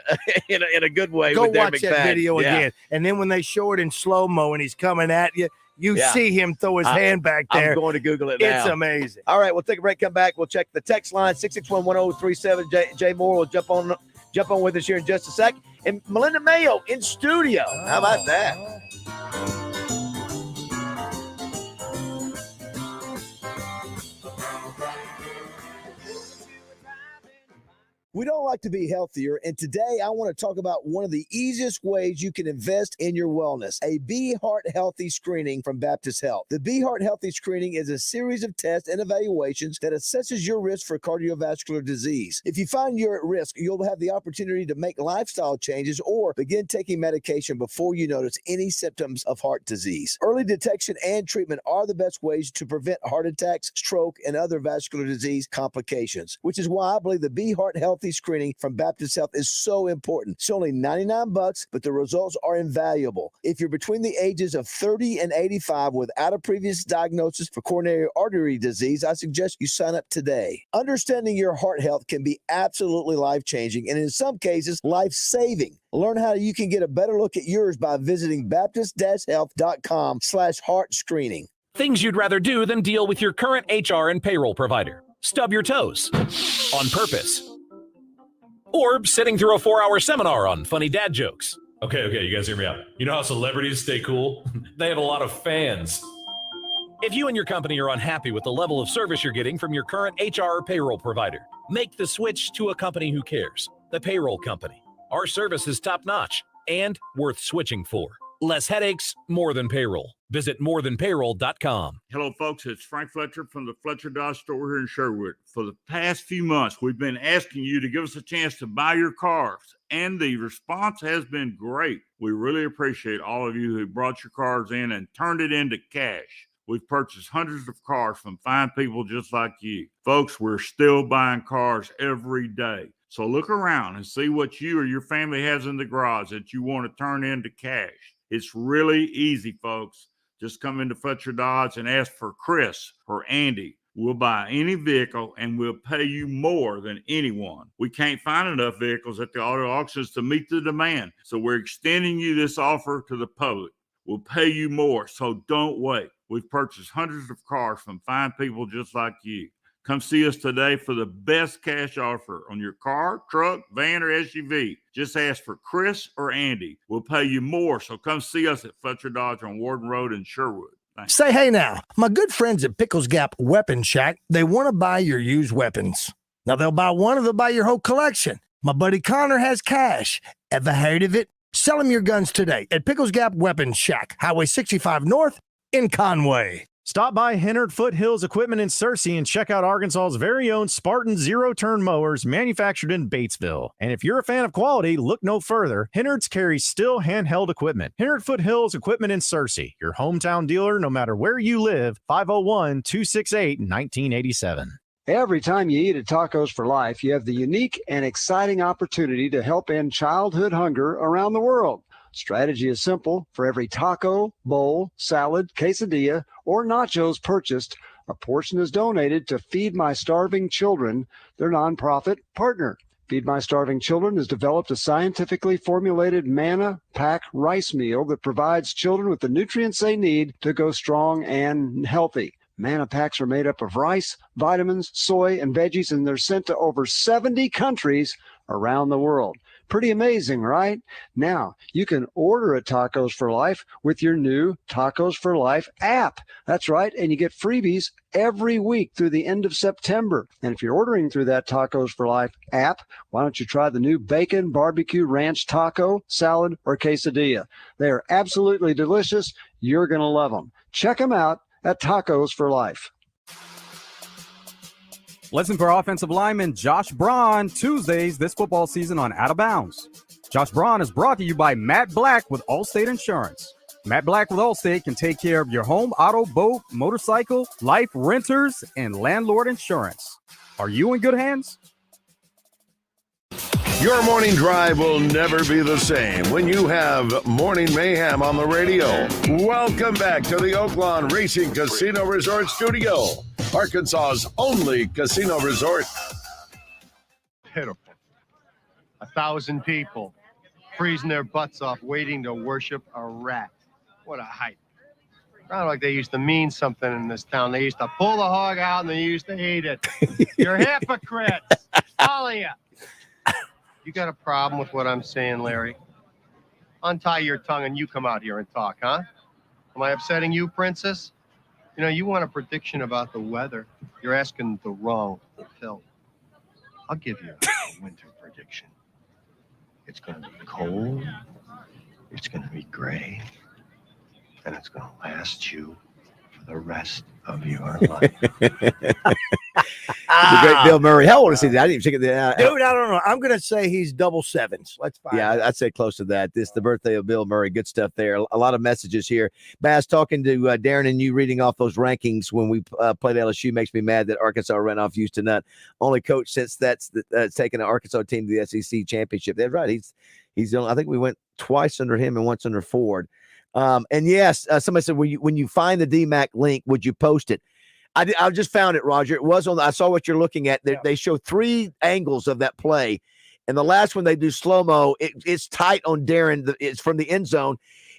in a good way. Go with watch McFadden. That video again. And then when they show it in slow-mo and he's coming at you, you see him throw his hand back there. I'm going to Google it now. It's amazing. All right, we'll take a break, come back. We'll check the text line, 661-1037. Jay Moore will jump on with us here in just a sec. And Melinda Mayo in studio. How about that? We'd all like to be healthier, and today I want to talk about one of the easiest ways you can invest in your wellness, a Be Heart Healthy screening from Baptist Health. The Be Heart Healthy screening is a series of tests and evaluations that assesses your risk for cardiovascular disease. If you find you're at risk, you'll have the opportunity to make lifestyle changes or begin taking medication before you notice any symptoms of heart disease. Early detection and treatment are the best ways to prevent heart attacks, stroke, and other vascular disease complications, which is why I believe the Be Heart Healthy screening from Baptist Health is so important. It's only $99, but the results are invaluable. If you're between the ages of 30 and 85 without a previous diagnosis for coronary artery disease, I suggest you sign up today. Understanding your heart health can be absolutely life-changing and in some cases, life-saving. Learn how you can get a better look at yours by visiting baptist-health.com/heart screening. Things you'd rather do than deal with your current HR and payroll provider. Stub your toes on purpose. Or sitting through a 4-hour seminar on funny dad jokes. Okay, you guys hear me out. You know how celebrities stay cool? They have a lot of fans. If you and your company are unhappy with the level of service you're getting from your current HR or payroll provider, make the switch to a company who cares. The Payroll Company. Our service is top-notch and worth switching for. Less headaches, more than payroll. Visit morethanpayroll.com. Hello, folks. It's Frank Fletcher from the Fletcher Dodge store here in Sherwood. For the past few months, we've been asking you to give us a chance to buy your cars, and the response has been great. We really appreciate all of you who brought your cars in and turned it into cash. We've purchased hundreds of cars from fine people just like you. Folks, we're still buying cars every day. So look around and see what you or your family has in the garage that you want to turn into cash. It's really easy, folks. Just come into Fletcher Dodge and ask for Chris or Andy. We'll buy any vehicle and we'll pay you more than anyone. We can't find enough vehicles at the auto auctions to meet the demand. So we're extending you this offer to the public. We'll pay you more, so don't wait. We've purchased hundreds of cars from fine people just like you. Come see us today for the best cash offer on your car, truck, van, or SUV. Just ask for Chris or Andy. We'll pay you more, so come see us at Fletcher Dodge on Warden Road in Sherwood. Thanks. Say hey now. My good friends at Pickles Gap Weapon Shack, they want to buy your used weapons. Now they'll buy one or they'll buy your whole collection. My buddy Connor has cash. Ever heard of it? Sell him your guns today at Pickles Gap Weapon Shack, Highway 65 North in Conway. Stop by Hennard Foothills Equipment in Searcy and check out Arkansas's very own Spartan zero-turn mowers manufactured in Batesville. And if you're a fan of quality, look no further. Hennard's carries still handheld equipment. Hennard Foothills Equipment in Searcy, your hometown dealer no matter where you live, 501-268-1987. Every time you eat at Tacos for Life, you have the unique and exciting opportunity to help end childhood hunger around the world. Strategy is simple. For every taco, bowl, salad, quesadilla, or nachos purchased, a portion is donated to Feed My Starving Children, their nonprofit partner. Feed My Starving Children has developed a scientifically formulated Manna Pack rice meal that provides children with the nutrients they need to go strong and healthy. Manna Packs are made up of rice, vitamins, soy, and veggies, and they're sent to over 70 countries around the world. Pretty amazing, right? Now, you can order at Tacos for Life with your new Tacos for Life app. That's right, and you get freebies every week through the end of September. And if you're ordering through that Tacos for Life app, why don't you try the new bacon barbecue ranch taco, salad, or quesadilla? They are absolutely delicious. You're going to love them. Check them out at Tacos for Life. Listen for offensive lineman Josh Braun Tuesdays this football season on Out of Bounds. Josh Braun is brought to you by Matt Black with Allstate Insurance. Matt Black with Allstate can take care of your home, auto, boat, motorcycle, life, renters, and landlord insurance. Are you in good hands? Your morning drive will never be the same when you have Morning Mayhem on the radio. Welcome back to the Oaklawn Racing Casino Resort Studio, Arkansas's only casino resort. Pitiful. 1,000 people freezing their butts off waiting to worship a rat. What a hype. Sound like they used to mean something in this town. They used to pull the hog out and they used to eat it. You're hypocrites. All of you. You got a problem with what I'm saying, Larry? Untie your tongue and you come out here and talk, huh? Am I upsetting you, Princess? You know, you want a prediction about the weather. You're asking the wrong Phil. I'll give you a winter prediction. It's going to be cold. It's going to be gray. And it's going to last you for the rest of your life. The great Bill Murray. How old is he? I didn't even check it out. Dude, I don't know. I'm going to say he's double sevens. Let's find out. Yeah, I'd say close to that. This is the birthday of Bill Murray. Good stuff there. A lot of messages here. Baz, talking to Darren and you reading off those rankings when we played LSU makes me mad that Arkansas ran off Houston Nutt. Only coach since that's taken an Arkansas team to the SEC championship. That's right. He's I think we went twice under him and once under Ford. And yes, somebody said, when you find the DMAC link, would you post it? I just found it, Roger. It was on. I saw what you're looking at. They show 3 angles of that play, and the last one they do slow mo. It's tight on Darren. It's from the end zone,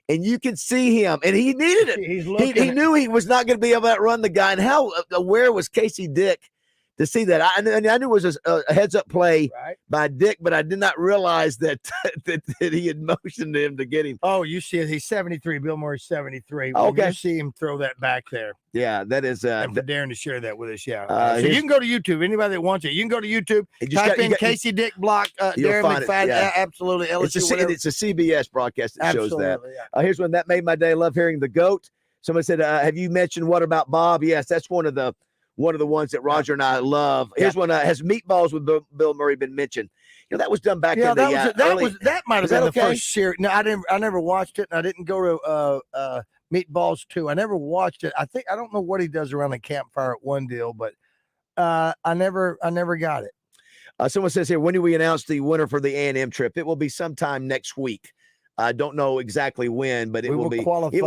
and you can see him, and he needed it. He knew he was not going to be able to run the guy. And how aware was Casey Dick to see that. I knew it was a heads-up play by Dick, but I did not realize that that he had motioned him to get him. Oh, you see it. He's 73. Bill Murray's 73. Okay. You see him throw that back there. Yeah, that is. And for Darren to share that with us, yeah. So here's- you can go to YouTube. Anybody that wants it, you can go to YouTube. Type in Casey Dick Block, You'll Darren find it, McFadden. yeah. Absolutely. LSU, It's a CBS broadcast that shows that. Absolutely, yeah. Here's one that made my day. Love hearing the GOAT. Somebody said, "Have you mentioned What About Bob?" Yes, that's one of the ones that Roger and I love. Here's one. Has Meatballs with Bill Murray been mentioned? You know, that was done back in the that might have been the okay? first series. No, I never watched it, and I didn't go to Meatballs 2. I never watched it. I don't know what he does around the campfire at one deal, but I never got it. Someone says here, when do we announce the winner for the A&M trip? It will be sometime next week. I don't know exactly when, but it will be. Qualify. It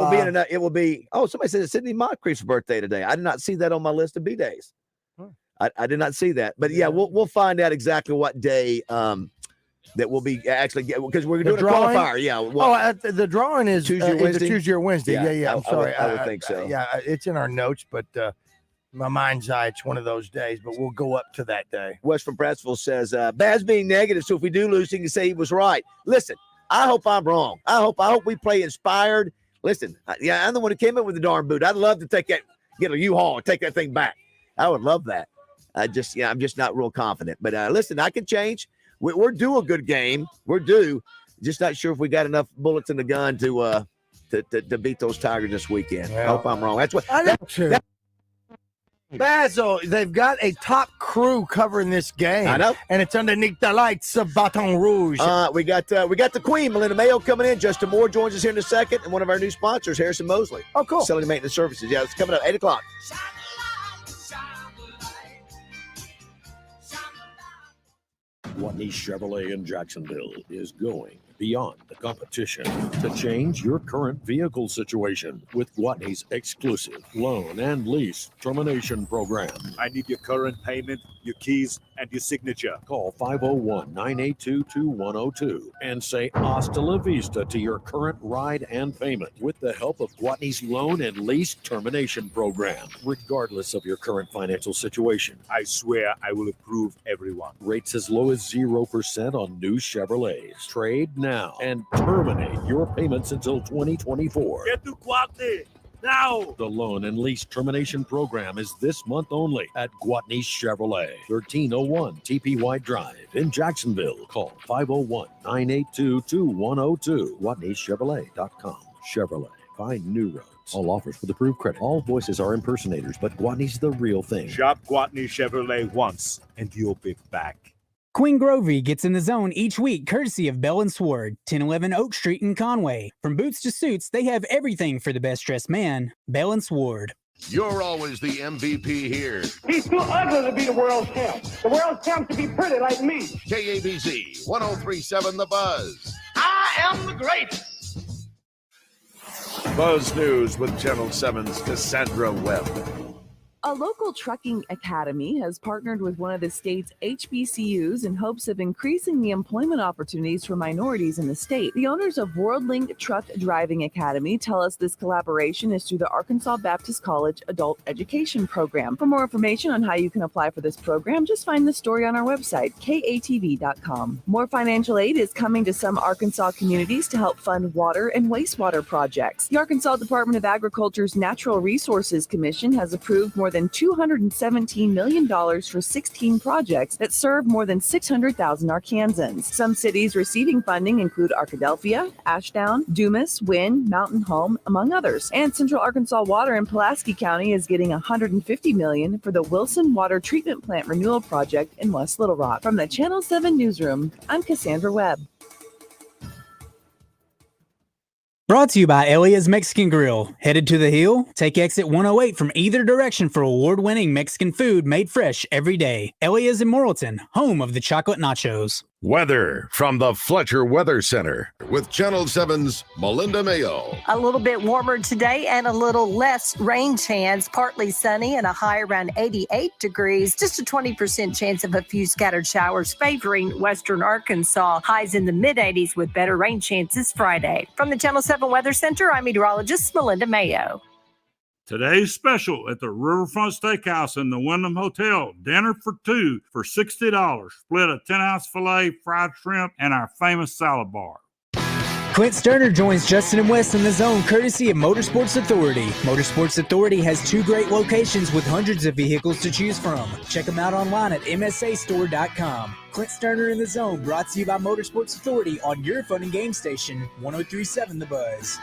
will be. Oh, somebody said it's Sydney Moncrief's birthday today. I did not see that on my list of B days. I did not see that, but yeah, we'll find out exactly what day that will be actually because we're doing a qualifier. Yeah. The drawing is Tuesday, Wednesday? Tuesday or Wednesday. Yeah. I'm sorry. I would think so. Yeah, it's in our notes, but my mind's eye, it's one of those days. But we'll go up to that day. Wes from Prattsville says, Baz being negative, so if we do lose, he can say he was right. Listen, I hope I'm wrong. I hope we play inspired. Listen, I'm the one who came up with the darn boot. I'd love to get a U-Haul and take that thing back. I would love that. I'm just not real confident. But listen, I can change. We're due a good game. We're due. Just not sure if we got enough bullets in the gun to beat those Tigers this weekend. I hope I'm wrong. That's what. Bazzel, they've got a top crew covering this game. I know. And it's underneath the lights of Baton Rouge. We got the Queen, Melinda Mayo, coming in. Justin Moore joins us here in a second. And one of our new sponsors, Harrison Mosley. Oh, cool. Selling maintenance services. Yeah, it's coming up 8 o'clock. Watney Chevrolet in Jacksonville is going beyond the competition to change your current vehicle situation with Watney's exclusive loan and lease termination program. I need your current payment, your keys, and your signature. Call 501-982-2102 and say hasta la vista to your current ride and payment with the help of Watney's loan and lease termination program, regardless of your current financial situation. I swear I will approve everyone. Rates as low as 0% on new Chevrolets. Trade now and terminate your payments until 2024. Get to Guate now. The loan and lease termination program is this month only at Guatney Chevrolet, 1301 TPY Drive in Jacksonville. Call 501-982-2102. GuatneyChevrolet.com. Chevrolet. Find new roads. All offers with approved credit. All voices are impersonators, but Guatney's the real thing. Shop Guatney Chevrolet once, and you'll be back. Queen Grovey gets in the zone each week, courtesy of Bell & Sword, 1011 Oak Street in Conway. From boots to suits, they have everything for the best-dressed man. Bell & Sword. You're always the MVP here. He's too ugly to be the world champ. The world champ to be pretty like me. KABZ 1037 The Buzz. I am the greatest. Buzz News with Channel 7's Cassandra Webb. A local trucking academy has partnered with one of the state's HBCUs in hopes of increasing the employment opportunities for minorities in the state. The owners of WorldLink Truck Driving Academy tell us this collaboration is through the Arkansas Baptist College Adult Education Program. For more information on how you can apply for this program, just find the story on our website, katv.com. More financial aid is coming to some Arkansas communities to help fund water and wastewater projects. The Arkansas Department of Agriculture's Natural Resources Commission has approved more than $217 million for 16 projects that serve more than 600,000 Arkansans. Some cities receiving funding include Arkadelphia, Ashdown, Dumas, Wynne, Mountain Home, among others. And Central Arkansas Water in Pulaski County is getting $150 million for the Wilson Water Treatment Plant Renewal Project in West Little Rock. From the Channel 7 Newsroom, I'm Cassandra Webb. Brought to you by Elia's Mexican Grill. Headed to the hill? Take exit 108 from either direction for award-winning Mexican food made fresh every day. Elia's in Morrilton, home of the chocolate nachos. Weather from the Fletcher Weather Center with Channel 7's Melinda Mayo. A little bit warmer today and a little less rain chance. Partly sunny and a high around 88 degrees. Just a 20% chance of a few scattered showers favoring western Arkansas. Highs in the mid-80s with better rain chances Friday. From the Channel 7 Weather Center, I'm meteorologist Melinda Mayo. Today's special at the Riverfront Steakhouse in the Wyndham Hotel. Dinner for two for $60. Split a 10-ounce filet, fried shrimp, and our famous salad bar. Clint Sterner joins Justin and West in the zone, courtesy of Motorsports Authority. Motorsports Authority has 2 great locations with hundreds of vehicles to choose from. Check them out online at msastore.com. Clint Sterner in the zone, brought to you by Motorsports Authority on your fun and game station, 103.7 The Buzz.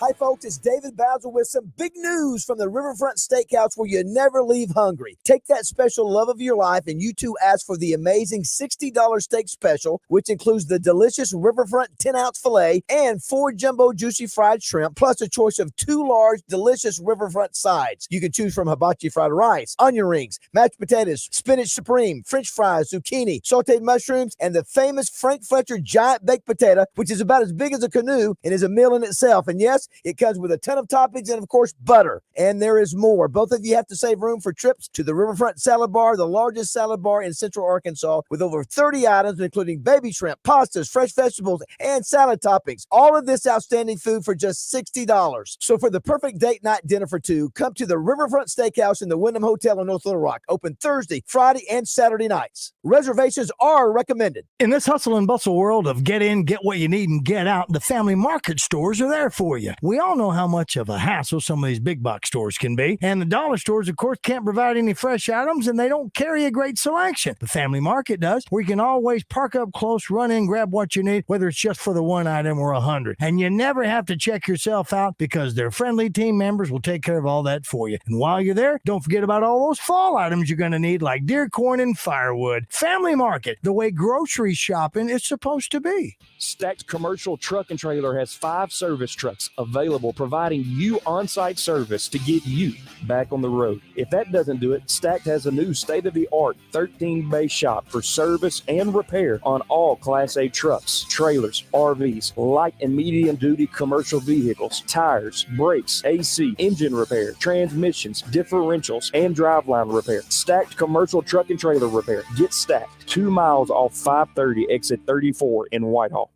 Hi, folks, it's David Bazzel with some big news from the Riverfront Steakhouse where you never leave hungry. Take that special love of your life and you too ask for the amazing $60 steak special, which includes the delicious Riverfront 10-ounce filet and 4 jumbo juicy fried shrimp, plus a choice of 2 large, delicious Riverfront sides. You can choose from hibachi fried rice, onion rings, mashed potatoes, spinach supreme, French fries, zucchini, sauteed mushrooms, and the famous Frank Fletcher giant baked potato, which is about as big as a canoe and is a meal in itself. And yes, it comes with a ton of toppings and, of course, butter. And there is more. Both of you have to save room for trips to the Riverfront Salad Bar, the largest salad bar in Central Arkansas, with over 30 items, including baby shrimp, pastas, fresh vegetables, and salad toppings. All of this outstanding food for just $60. So for the perfect date night dinner for two, come to the Riverfront Steakhouse in the Wyndham Hotel in North Little Rock. Open Thursday, Friday, and Saturday nights. Reservations are recommended. In this hustle and bustle world of get in, get what you need, and get out, the family market stores are there for you. We all know how much of a hassle some of these big box stores can be, and the dollar stores, of course, can't provide any fresh items, and they don't carry a great selection. The family market does, where you can always park up close, run in, grab what you need, whether it's just for the one item or 100. And you never have to check yourself out because their friendly team members will take care of all that for you. And while you're there, don't forget about all those fall items you're going to need, like deer corn and firewood. Family market, the way grocery shopping is supposed to be. Stacked Commercial Truck and Trailer has 5 service trucks available, providing you on-site service to get you back on the road. If that doesn't do it, Stacked has a new state-of-the-art 13-bay shop for service and repair on all Class A trucks, trailers, RVs, light and medium-duty commercial vehicles, tires, brakes, AC, engine repair, transmissions, differentials, and driveline repair. Stacked Commercial Truck and Trailer Repair. Get Stacked, 2 miles off 530 exit 34 in Whitehall.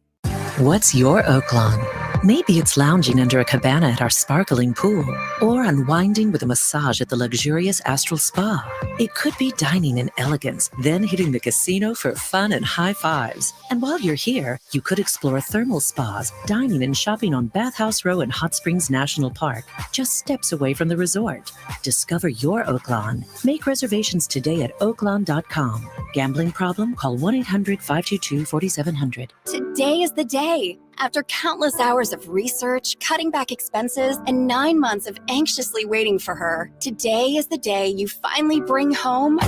What's your Oaklawn? Maybe it's lounging under a cabana at our sparkling pool, or unwinding with a massage at the luxurious Astral Spa. It could be dining in elegance, then hitting the casino for fun and high fives. And while you're here, you could explore thermal spas, dining and shopping on Bathhouse Row in Hot Springs National Park, just steps away from the resort. Discover your Oaklawn. Make reservations today at oaklawn.com. Gambling problem? Call 1-800-522-4700. Today is the day. After countless hours of research, cutting back expenses, and 9 months of anxiously waiting for her, today is the day you finally bring home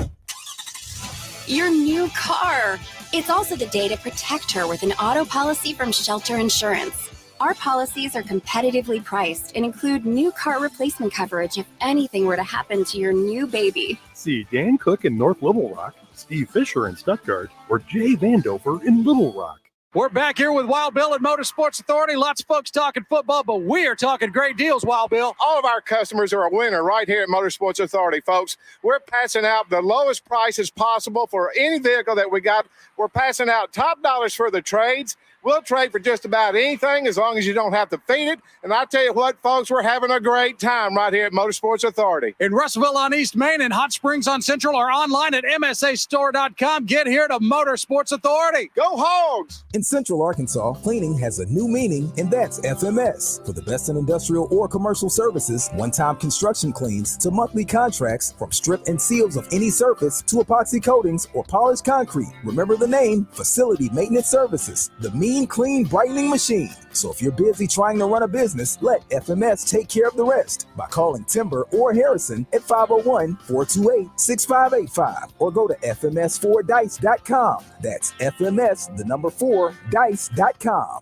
your new car. It's also the day to protect her with an auto policy from Shelter Insurance. Our policies are competitively priced and include new car replacement coverage if anything were to happen to your new baby. See Dan Cook in North Little Rock, Steve Fisher in Stuttgart, or Jay Vandover in Little Rock. We're back here with Wild Bill at Motorsports Authority. Lots of folks talking football, but we are talking great deals, Wild Bill. All of our customers are a winner right here at Motorsports Authority, folks. We're passing out the lowest prices possible for any vehicle that we got. We're passing out top dollars for the trades. We'll trade for just about anything as long as you don't have to feed it. And I tell you what, folks, we're having a great time right here at Motorsports Authority. In Russellville on East Main and Hot Springs on Central, or online at msastore.com. Get here to Motorsports Authority. Go Hogs! In Central Arkansas, cleaning has a new meaning, and that's FMS. For the best in industrial or commercial services, one-time construction cleans to monthly contracts, from strip and seals of any surface to epoxy coatings or polished concrete. Remember the name, Facility Maintenance Services. The mean clean brightening machine. So if you're busy trying to run a business, let FMS take care of the rest by calling Timber or Harrison at 501-428-6585 or go to fms4dice.com. That's FMS, the number 4, dice.com.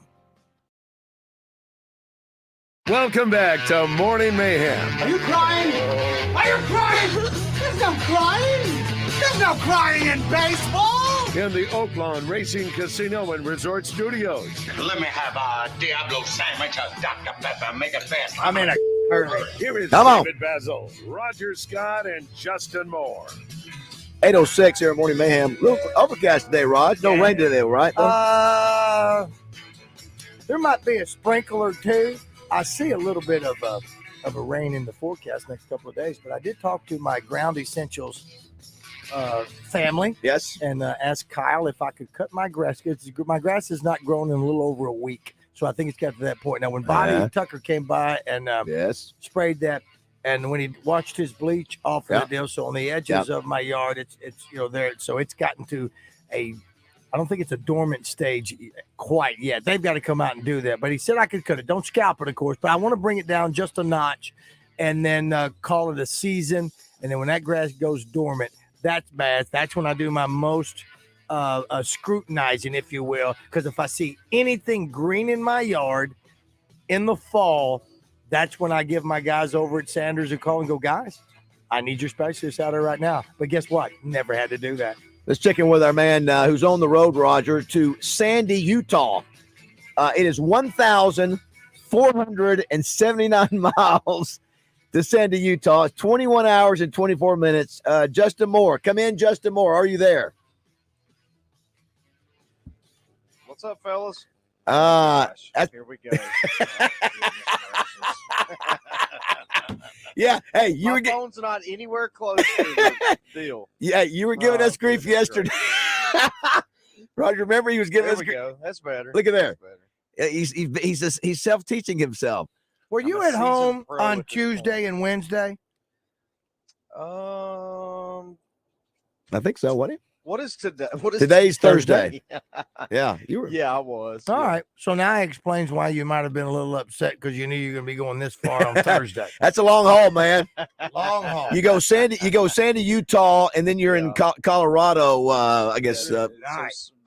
Welcome back to Morning Mayhem. Are you crying? Are you crying? There's no crying. There's no crying in baseball. In the Oaklawn Racing Casino and Resort Studios. Let me have a Diablo sandwich, a Dr. Pepper, make it fast. I'm in a hurry. Here is Come on. David Bazzel, Roger Scott, and Justin Moore. 8:06 here at Morning Mayhem. Little overcast today, Rod. No rain today, right? There might be a sprinkle or two. I see a little bit of of a rain in the forecast next couple of days. But I did talk to my Ground Essentials family. Yes. And asked Kyle if I could cut my grass. My grass has not grown in a little over a week. So I think it's got to that point. Now, when Bonnie Tucker came by and sprayed that, and when he watched his bleach off of the deal, so on the edges of my yard, it's there. So it's gotten to I don't think it's a dormant stage quite yet. They've got to come out and do that. But he said I could cut it. Don't scalp it, of course, but I want to bring it down just a notch and then call it a season. And then when that grass goes dormant, that's bad. That's when I do my most scrutinizing, if you will, because if I see anything green in my yard in the fall, that's when I give my guys over at Sanders a call and go, guys, I need your specialist out there right now. But guess what? Never had to do that. Let's check in with our man who's on the road, Roger, to Sandy, Utah. It is 1,479 miles to Sandy, Utah. It's 21 hours and 24 minutes. Justin Moore. Come in, Justin Moore. Are you there? What's up, fellas? Here we go. Yeah. Hey, My phone's not anywhere close to the deal. Yeah, you were giving us grief yesterday. Roger, remember he was giving us grief. There we go. That's better. Look at there. He's self-teaching himself. Were you at home on Tuesday and Wednesday? I think so. What? What is today? Today's Thursday. Yeah, you were. Yeah, I was. All right. So now it explains why you might have been a little upset because you knew you were going to be going this far on Thursday. That's a long haul, man. Long haul. You go Sandy, Utah, and then you're in Colorado. I guess. So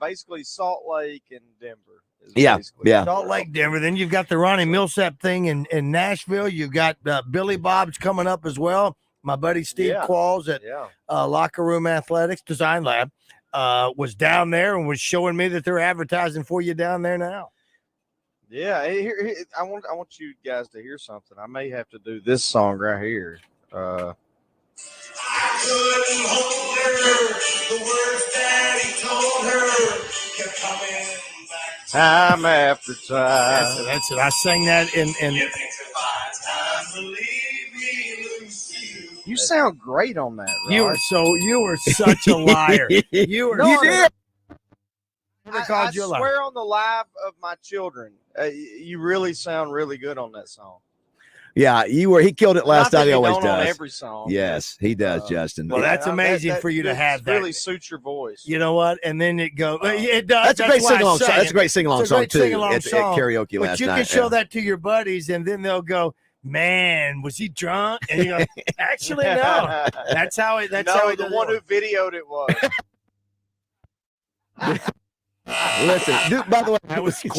basically, Salt Lake and Denver. Yeah. Salt Lake, Denver. Then you've got the Ronnie Millsap thing in Nashville. You've got Billy Bob's coming up as well. My buddy Steve Qualls at Locker Room Athletics Design Lab was down there and was showing me that they're advertising for you down there now. Yeah, here, I want you guys to hear something. I may have to do this song right here. I couldn't hold her. The words that he told her kept coming back. Time after time. That's it. I sang that in. You sound great on that, Rod. You were such a liar. You did. I swear on the life of my children, you really sound really good on that song. Yeah, you were. He killed it last night. He always does. On every song. Yes, he does, Justin. Well, that's amazing for you to have that. Really suits your voice. You know what? And then it goes. It does. That's a great sing-along song. That's a great sing-along song too. At karaoke last night. But you can show that to your buddies, and then they'll go, "Man, was he drunk?" And you go, "Actually, no. That's how it. That's how the one who videoed it was." Listen, by the way,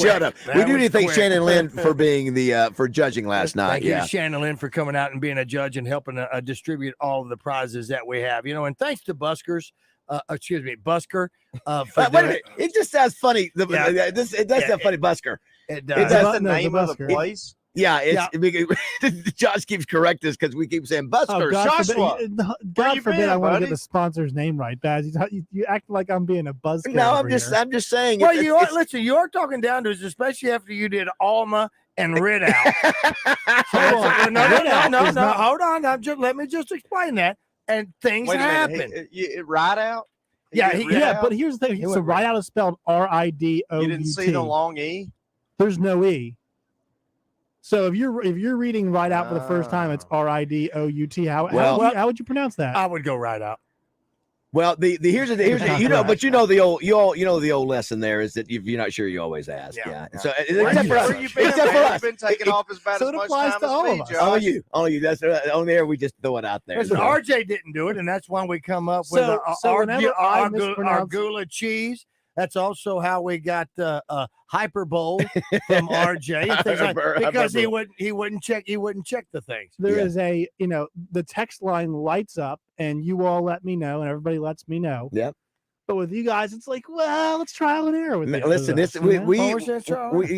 shut up. We do need to thank Shannon Lynn for being for judging last night. Thank you, Shannon Lynn, for coming out and being a judge and helping distribute all of the prizes that we have. And thanks to Busker. Wait a minute. It just sounds funny. It does sound funny, Busker. It does. That's the name of the place. Yeah, Josh keeps correcting us because we keep saying Busker. God forbid I want to get the sponsor's name right, Baz. You act like I'm being a buzzkill. No, I'm just saying. Well, listen. You are talking down to us, especially after you did Alma and Ridout. No. Hold on. Let me just explain that. And things happen. Ridout. But here's the thing. So Ridout is spelled Ridout. You didn't see the long E. There's no E. So if you're reading right out for the first time, it's Ridout. How would you pronounce that? I would go right out. Well, here's the old lesson there is that if you're not sure, you always ask. Yeah. So except for us, been taking off as bad as much time as me, Josh. Only you. That's on there. We just throw it out there. Listen, RJ didn't do it, and that's why we come up with Argula cheese. That's also how we got Hyperbole from RJ and things like because he wouldn't check the things. There is the text line lights up and you all let me know and everybody lets me know. Yep. But with you guys, it's like, well, let's trial and error with it. Listen,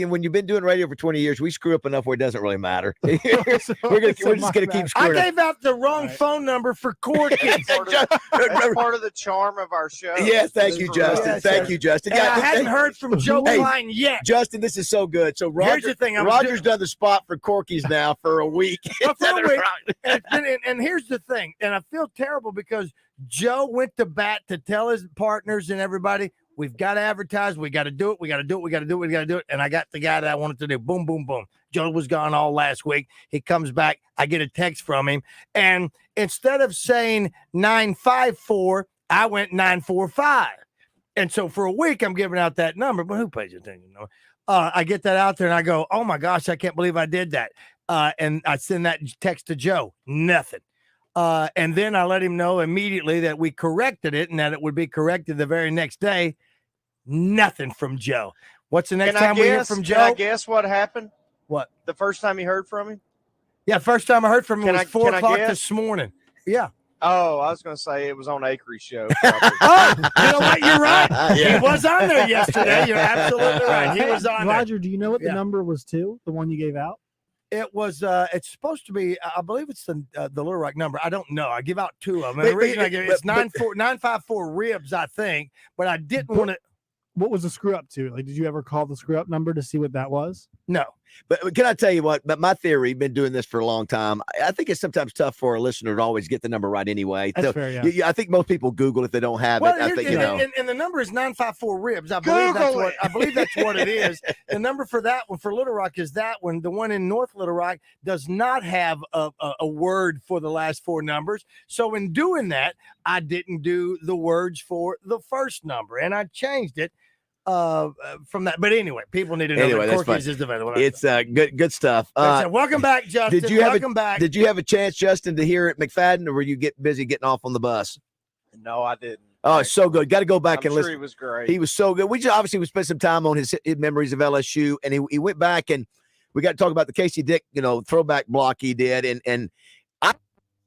when you've been doing radio for 20 years, we screw up enough where it doesn't really matter. we're just going to keep screwing I gave out the wrong phone number for Corky. That's part of the charm of our show. Yes, thank you, Justin. Thank you, Justin. And I hadn't heard from Joe Kleine yet. Justin, this is so good. So Here's the thing, Roger's done the spot for Corky's now for a week. And here's the thing, and I feel terrible because Joe went to bat to tell his partners and everybody, we've got to advertise, we got to do it, we got to do it, we got to do it, we got to do it. And I got the guy that I wanted to do. Boom, boom, boom. Joe was gone all last week. He comes back. I get a text from him. And instead of saying 954, I went 945. And so for a week, I'm giving out that number. But who pays attention? I get that out there and I go, oh my gosh, I can't believe I did that. And I send that text to Joe. Nothing. And then I let him know immediately that we corrected it and that it would be corrected the very next day. Nothing from Joe. What's the next time we hear from Joe? Can I guess what happened? What? The first time you heard from him? Yeah, first time I heard from him was 4 o'clock this morning. Yeah. Oh, I was going to say it was on Acre's show. Oh, you know what? You're right. He was on there yesterday. You're absolutely right. He was on Roger, there. do you know what the number was too? The one you gave out? It was. It's supposed to be. I believe it's the Little Rock number. I don't know. I give out 2 of them. And originally, I gave it's 954 ribs, I think. But I didn't want to. What was the screw up to? Like, did you ever call the screw up number to see what that was? No. But can I tell you what? But my theory, been doing this for a long time. I think it's sometimes tough for a listener to always get the number right anyway. That's so, fair, yeah. I think most people Google if they don't have it. I think and the number is 954 ribs. I believe that's what it is. The number for that one for Little Rock is that one. The one in North Little Rock does not have a word for the last 4 numbers. So in doing that, I didn't do the words for the first number, and I changed it. From that, but anyway, people need to know that Corky's is available. It's good stuff. Welcome back, Justin. Did you have a chance, Justin, to hear at McFadden, or were you busy getting off on the bus? No, I didn't. Oh, it's so good. Got to go back and listen. He was great. He was so good. We spent some time on his memories of LSU, and he went back and we got to talk about the Casey Dick, throwback block he did, and I've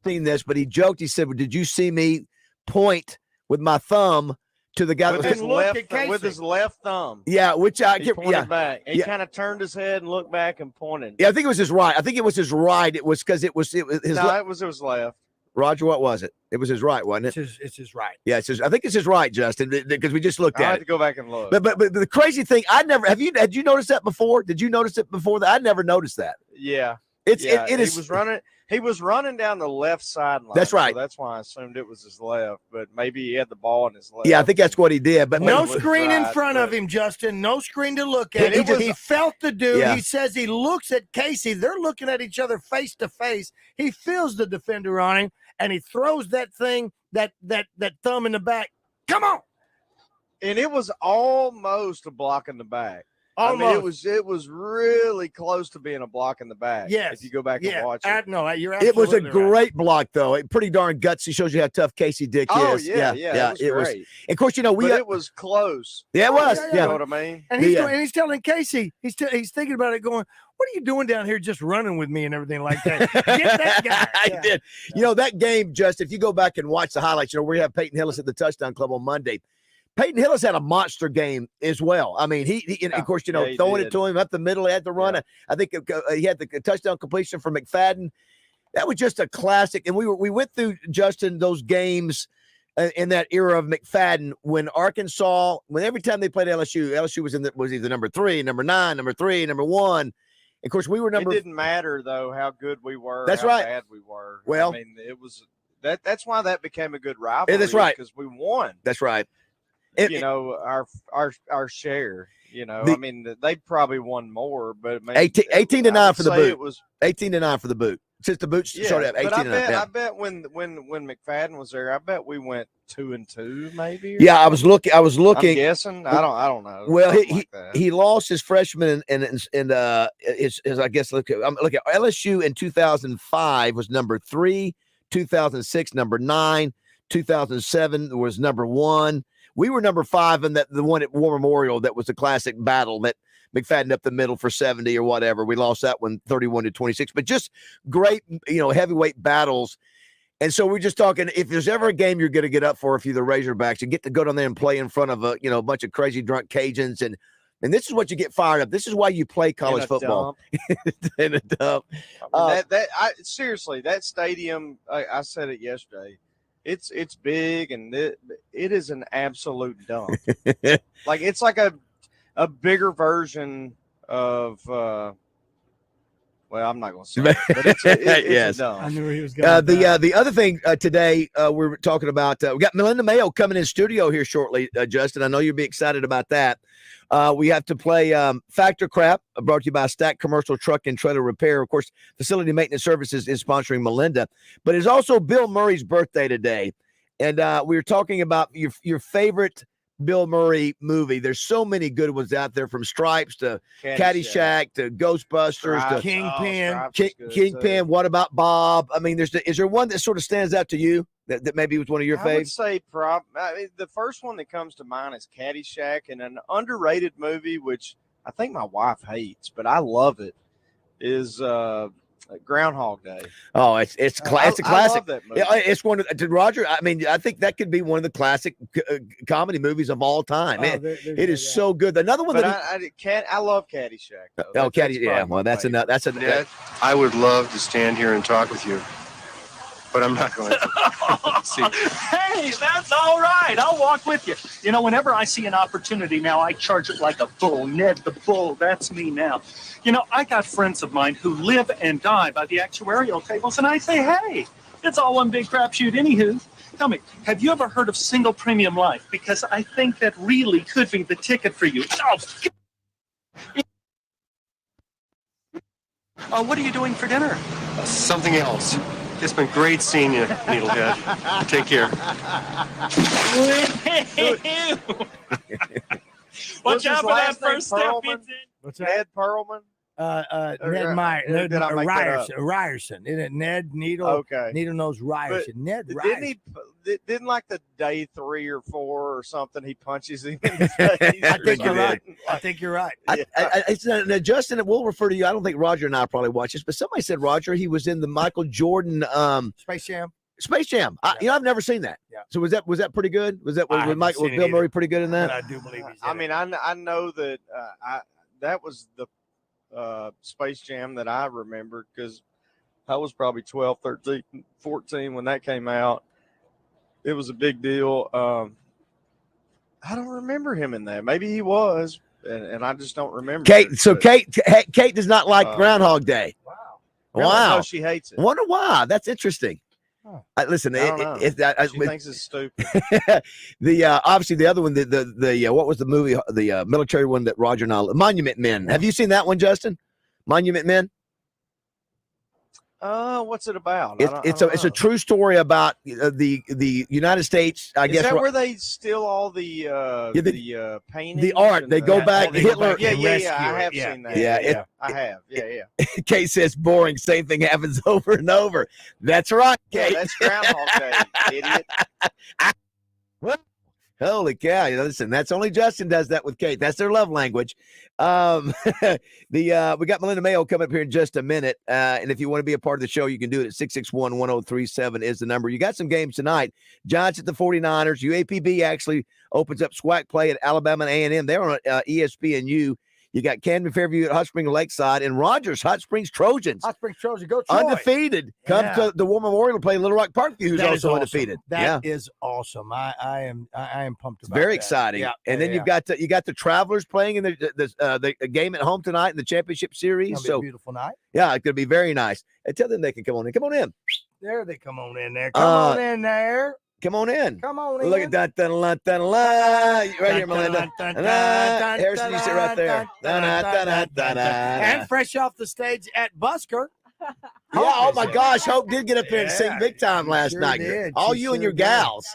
seen this, but he joked. He said, well, "Did you see me point with my thumb to the guy with his left thumb?" Yeah, which I get. Back. He kind of turned his head and looked back and pointed. Yeah, I think it was his right. It was because it was his. No, it was his left. Roger, what was it? It was his right, wasn't it? It's his right. Yeah, I think it's his right, Justin, because we just looked at it. I had to go back and look. But the crazy thing, had you noticed that before? Did you notice it before? I never noticed that. Yeah. It is. He was running down the left sideline. That's right. So that's why I assumed it was his left, but maybe he had the ball in his left. Yeah, I think that's what he did. But no screen in front of him, Justin. No screen to look at. He felt the dude. Yeah. He says he looks at Casey. They're looking at each other face to face. He feels the defender on him, and he throws that thing, that thumb in the back. Come on. And it was almost a block in the back. Almost. I mean, it was really close to being a block in the back. Yes. If you go back and watch it. No, you're absolutely It was a great right. block, though. Pretty darn gutsy. Shows you how tough Casey Dick is. Yeah. It was great. Of course, it was close. Yeah, it was. Yeah. You know what I mean? And he's telling Casey, he's thinking about it, going, "What are you doing down here, just running with me and everything like that?" Get that guy. I did. That game, just if you go back and watch the highlights, we have Peyton Hillis at the Touchdown Club on Monday. Peyton Hillis had a monster game as well. I mean, he of course, throwing it to him up the middle, he had to run. I think he had the touchdown completion for McFadden. That was just a classic. And we went through, Justin, those games in that era of McFadden when Arkansas, every time they played LSU was either number 3, number 9, number 3, number 1. Of course, we were number. It didn't matter though how good we were. That's how right. Bad we were. Well, I mean, it was that's why that became a good rivalry. That's right. Because we won. That's right. Our share. I mean, they probably won more, but 18-9 for the boot. It was 18-9 for the boot. Since the boots started at 18-9. I bet when McFadden was there, I bet we went 2-2 maybe. Yeah, I was looking. I'm guessing. I don't know. Well, he lost his freshman and his I guess look at LSU in 2005 was number 3, 2006 number 9, 2007 was number 1. We were number 5 in the one at War Memorial that was the classic battle that McFadden up the middle for 70 or whatever. We lost that one 31-26, but just great, heavyweight battles. And so we're just talking, if there's ever a game you're going to get up for, if you're the Razorbacks, and get to go down there and play in front of a bunch of crazy drunk Cajuns, and this is what you get fired up. This is why you play college football. In a dump. Seriously, that stadium, I said it yesterday. It's big, and it is an absolute dump. Like it's like a bigger version of well, I'm not going to say it, but it's yes. a dump. I knew where he was going. The other thing today we're talking about, we got Melinda Mayo coming in studio here shortly, Justin. I know you'll be excited about that. We have to play Factor Crap, brought to you by Stack Commercial Truck and Trailer Repair. Of course, Facility Maintenance Services is sponsoring Melinda, but it's also Bill Murray's birthday today. And we were talking about your favorite Bill Murray movie. There's so many good ones out there, from Stripes to Caddyshack to Ghostbusters to Kingpin. What About Bob? I mean, is there one that sort of stands out to you that maybe was one of your faves? I would say the first one that comes to mind is Caddyshack, and an underrated movie which I think my wife hates, but I love it, is Groundhog Day. Oh, it's a classic. I love that movie. Yeah, it's one of Roger. I mean, I think that could be one of the classic comedy movies of all time. It is so good. Another one but that I love Caddyshack. Though. Oh, Caddy, yeah. Well, that's enough. That's a. Ned, I would love to stand here and talk with you, but I'm not going to. See. Hey, that's all right. I'll walk with you. You know, whenever I see an opportunity now, I charge it like a bull. Ned the Bull, that's me now. You know, I got friends of mine who live and die by the actuarial tables, and I say, hey, it's all one big crapshoot anywho. Tell me, have you ever heard of single premium life? Because I think that really could be the ticket for you. What are you doing for dinner? Something else. It's been great seeing you, Needlehead. Take care. Watch out for that first step. What's that? Ned Perlman. Ned Meyer, Ryerson. Isn't it Ned Needle? Okay. Needle Nose Ryerson. Ned Ryerson. Didn't like the day 3 or 4 or something, he punches him in the face. I think you're right. I think you're right. Now, Justin, we'll refer to you. I don't think Roger and I probably watch this, but somebody said Roger, he was in the Michael Jordan Space Jam. Space Jam. I've never seen that. Yeah. So was that pretty good? Was Bill Murray pretty good in that? But I do believe he's I mean, I know that that was the Space Jam that I remembered, because I was probably 12, 13, 14 when that came out. It was a big deal. I don't remember him in that. Maybe he was, and I just don't remember. Kate does not like Groundhog Day. Wow. Wow. No, she hates it. Wonder why. That's interesting. Listen, I don't know. She thinks it's stupid. Obviously the other one, the what was the movie? The military one that Roger and I, Monument Men. Have you seen that one, Justin? Monument Men. What's it about? It's a true story about the United States. I guess is that where they steal all the paintings, the art. They go back. Hitler. Yeah. I have seen that. Yeah, I have. Yeah. Kate says boring. Same thing happens over and over. That's right, Kate. Yeah, that's Groundhog Day, idiot. Holy cow! Listen, that's only Justin does that with Kate. That's their love language. We got Melinda Mayo coming up here in just a minute. And if you want to be a part of the show, you can do it at 661-1037 is the number. You got some games tonight. Giants at the 49ers. UAPB actually opens up SWAC play at Alabama and A&M. They're on ESPNU. You got Camden Fairview at Hot Spring Lakeside, and Rogers, Hot Springs Trojans. Hot Springs Trojans, go Troy. Undefeated. Come to the War Memorial to play Little Rock Parkview, who's also undefeated. That is awesome. I am pumped about it. Very exciting. Yeah. And then you've got the Travelers playing in the game at home tonight in the championship series. It's gonna be a beautiful night. Yeah, it's gonna be very nice. And tell them they can come on in. Come on in. There they come on in there. Come on in there. Come on in. Come on in. Look at that. Right here, Melinda. Harrison, you sit right there. And fresh off the stage at Busker. Yeah, oh my gosh. Hope did get up here and sing big time last night. Did. All She you and sure your did. gals.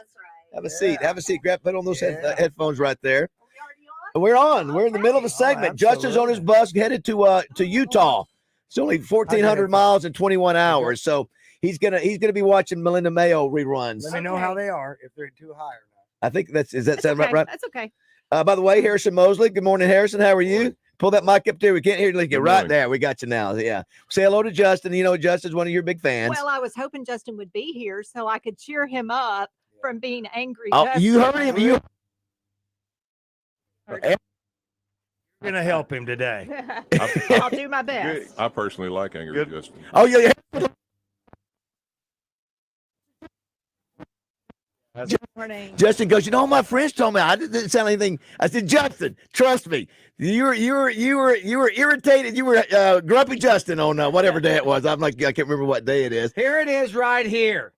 Have a seat. Have a seat. Grab, put on those headphones right there. We're on. We're in the middle of a segment. Justin's on his bus headed to Utah. It's only 1,400 miles in 21 hours. So he's gonna be watching Melinda Mayo reruns. Let me know how they are, if they're too high or not. I think does that sound okay. right? That's okay. By the way, Harrison Mosley. Good morning, Harrison. How are you? Pull that mic up there. We can't hear you. Good Right morning. there. We got you now. Yeah. Say hello to Justin. You know, Justin's one of your big fans. Well, I was hoping Justin would be here so I could cheer him up from being angry. Oh, Justin. you heard him. You're going to help him today. I'll do my best. I personally like Angry Justin. Oh, yeah. Morning. Justin goes, my friends told me I didn't sound anything. I said, Justin, trust me. You were irritated. You were grumpy Justin on whatever day it was. I'm like, I can't remember what day it is. Here it is right here.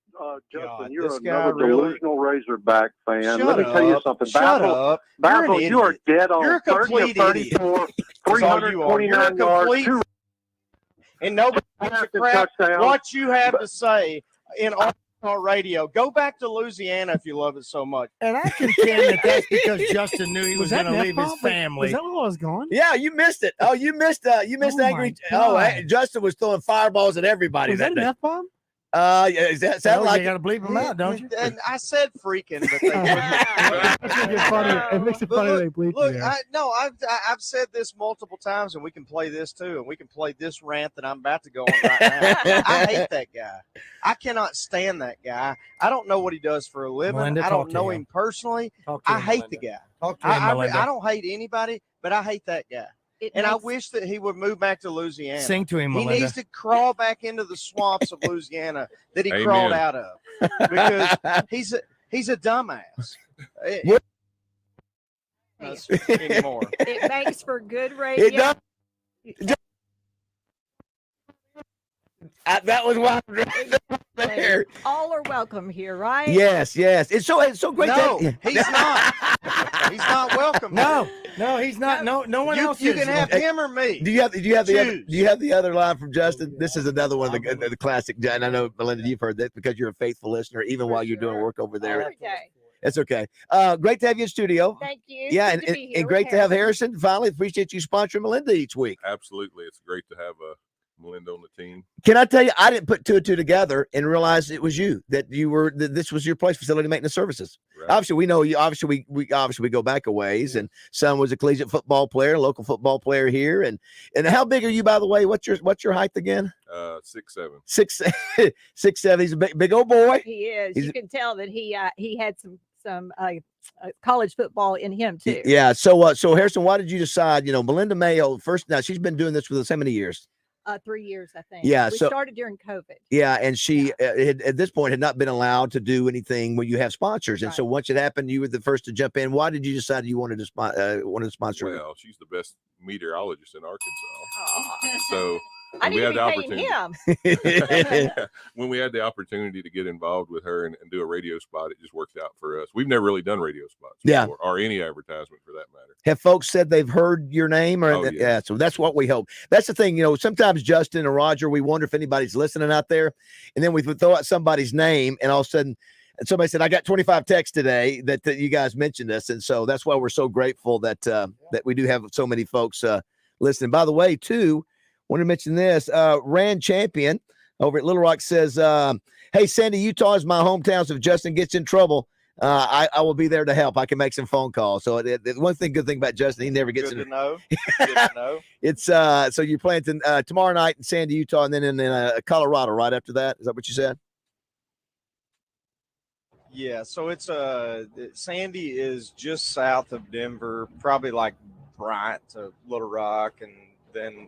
Justin, you're this another guy really- delusional Razorback fan. Shut Let me tell you up. something. Shut Bazzel, up. You're an Bazzel, you are idiot. dead on You're a 30 of complete 34, That's all you are. You're a 329 yards, complete 2 and nobody gives a crap touchdowns. what you have to say in our radio. Go back to Louisiana if you love it so much. And I contend that's because Justin knew he was that going to leave his F-bomb? family. Was that while I was gone? Yeah, you missed it. Oh, you missed angry. Oh, Justin was throwing fireballs at everybody Was that an day. F-bomb? Yeah, does that sound like you got to bleep him out, don't you? And I said freaking, but they It makes it funny. It makes it funny they bleep Look, you there. I've said this multiple times, and we can play this too, and we can play this rant that I'm about to go on right now. I hate that guy. I cannot stand that guy. I don't know what he does for a living. Melinda, I talk don't to know him. him personally. Talk to I him, hate Melinda. the guy. Talk to him, Melinda. I don't hate anybody, but I hate that guy. And I wish that he would move back to Louisiana. Sing to him, He Melinda. needs to crawl back into the swamps of Louisiana that he Amen. crawled out of, because he's a dumbass. Anymore. It makes for good It radio. does. That was why I'm there. All are welcome here, right? Yes. It's so great. No, that, he's not. He's not welcome. No, he's not. No one else. You is. can have him or me. Do you have the other? Choose. Do you have the other line from Justin? This is another one of the classic. And I know, Melinda, you've heard that because you're a faithful listener, even while you're doing work over there. Okay. It's okay. Great to have you in studio. Thank you. Yeah, Good to be here and with great to have Harrison. Finally, appreciate you sponsoring Melinda each week. Absolutely. It's great to have Melinda on the team. Can I tell you, I didn't put two and two together and realize it was you, that this was your place, facility maintenance services. Right. Obviously, we know you. Obviously, we go back a ways, and son was a collegiate football player, local football player here. And how big are you, by the way? What's your height again? 6'7". 6'7". He's a big old boy. He is. You can tell that he had some college football in him too. Yeah. So Harrison, why did you decide? Melinda Mayo first. Now she's been doing this with us how many years? 3 years, I think. Yeah, We so- started during COVID. Yeah, and she at this point had not been allowed to do anything when you have sponsors, and so once it happened, you were the first to jump in. Why did you decide you wanted to sponsor? Well, she's the best meteorologist in Arkansas. So I when we need had to the be paying opportunity, him. when we had the opportunity to get involved with her and do a radio spot, it just worked out for us. We've never really done radio spots Yeah. before, or any advertisement for that matter. Have folks said they've heard your name? Or Oh, yeah. yeah, so that's what we hope. That's the thing, sometimes Justin or Roger, we wonder if anybody's listening out there, and then we throw out somebody's name, and all of a sudden, somebody said, "I got 25 texts today that you guys mentioned us," and so that's why we're so grateful that that we do have so many folks listening. By the way, too, want to mention this. Rand Champion over at Little Rock says, "Hey, Sandy, Utah is my hometown, so if Justin gets in trouble, I will be there to help. I can make some phone calls." So the good thing about Justin, he never gets Good in. to know. Good to know. It's so you're playing tomorrow night in Sandy, Utah, and then in Colorado right after that. Is that what you said? Yeah, so it's Sandy is just south of Denver, probably like Bryant to Little Rock, and then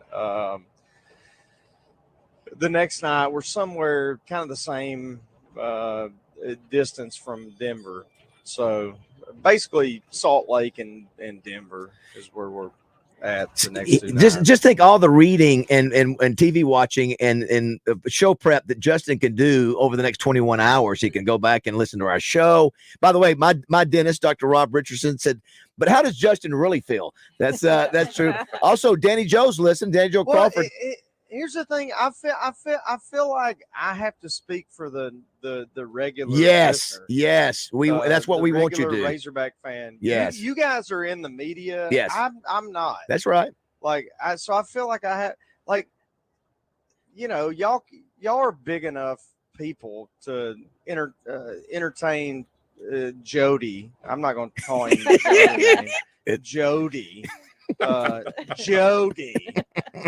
the next night we're somewhere kind of the same distance from Denver. So basically Salt Lake and Denver is where we're at the next 2 nights. Just think all the reading and TV watching and show prep that Justin can do over the next 21 hours. He can go back and listen to our show. By the way, my dentist, Dr. Rob Richardson, said, "But how does Justin really feel?" That's true. Also, Danny Joe's listen. Danny Joe Crawford. Here's the thing. I feel like I have to speak for the regular. Yes, listener. that's what The we want you to regular do. Razorback fan. Yes. you guys are in the media. Yes. I'm not. That's right. So I feel like I have y'all are big enough people to entertain Jody. I'm not going to call him Jody. Jody. Jody.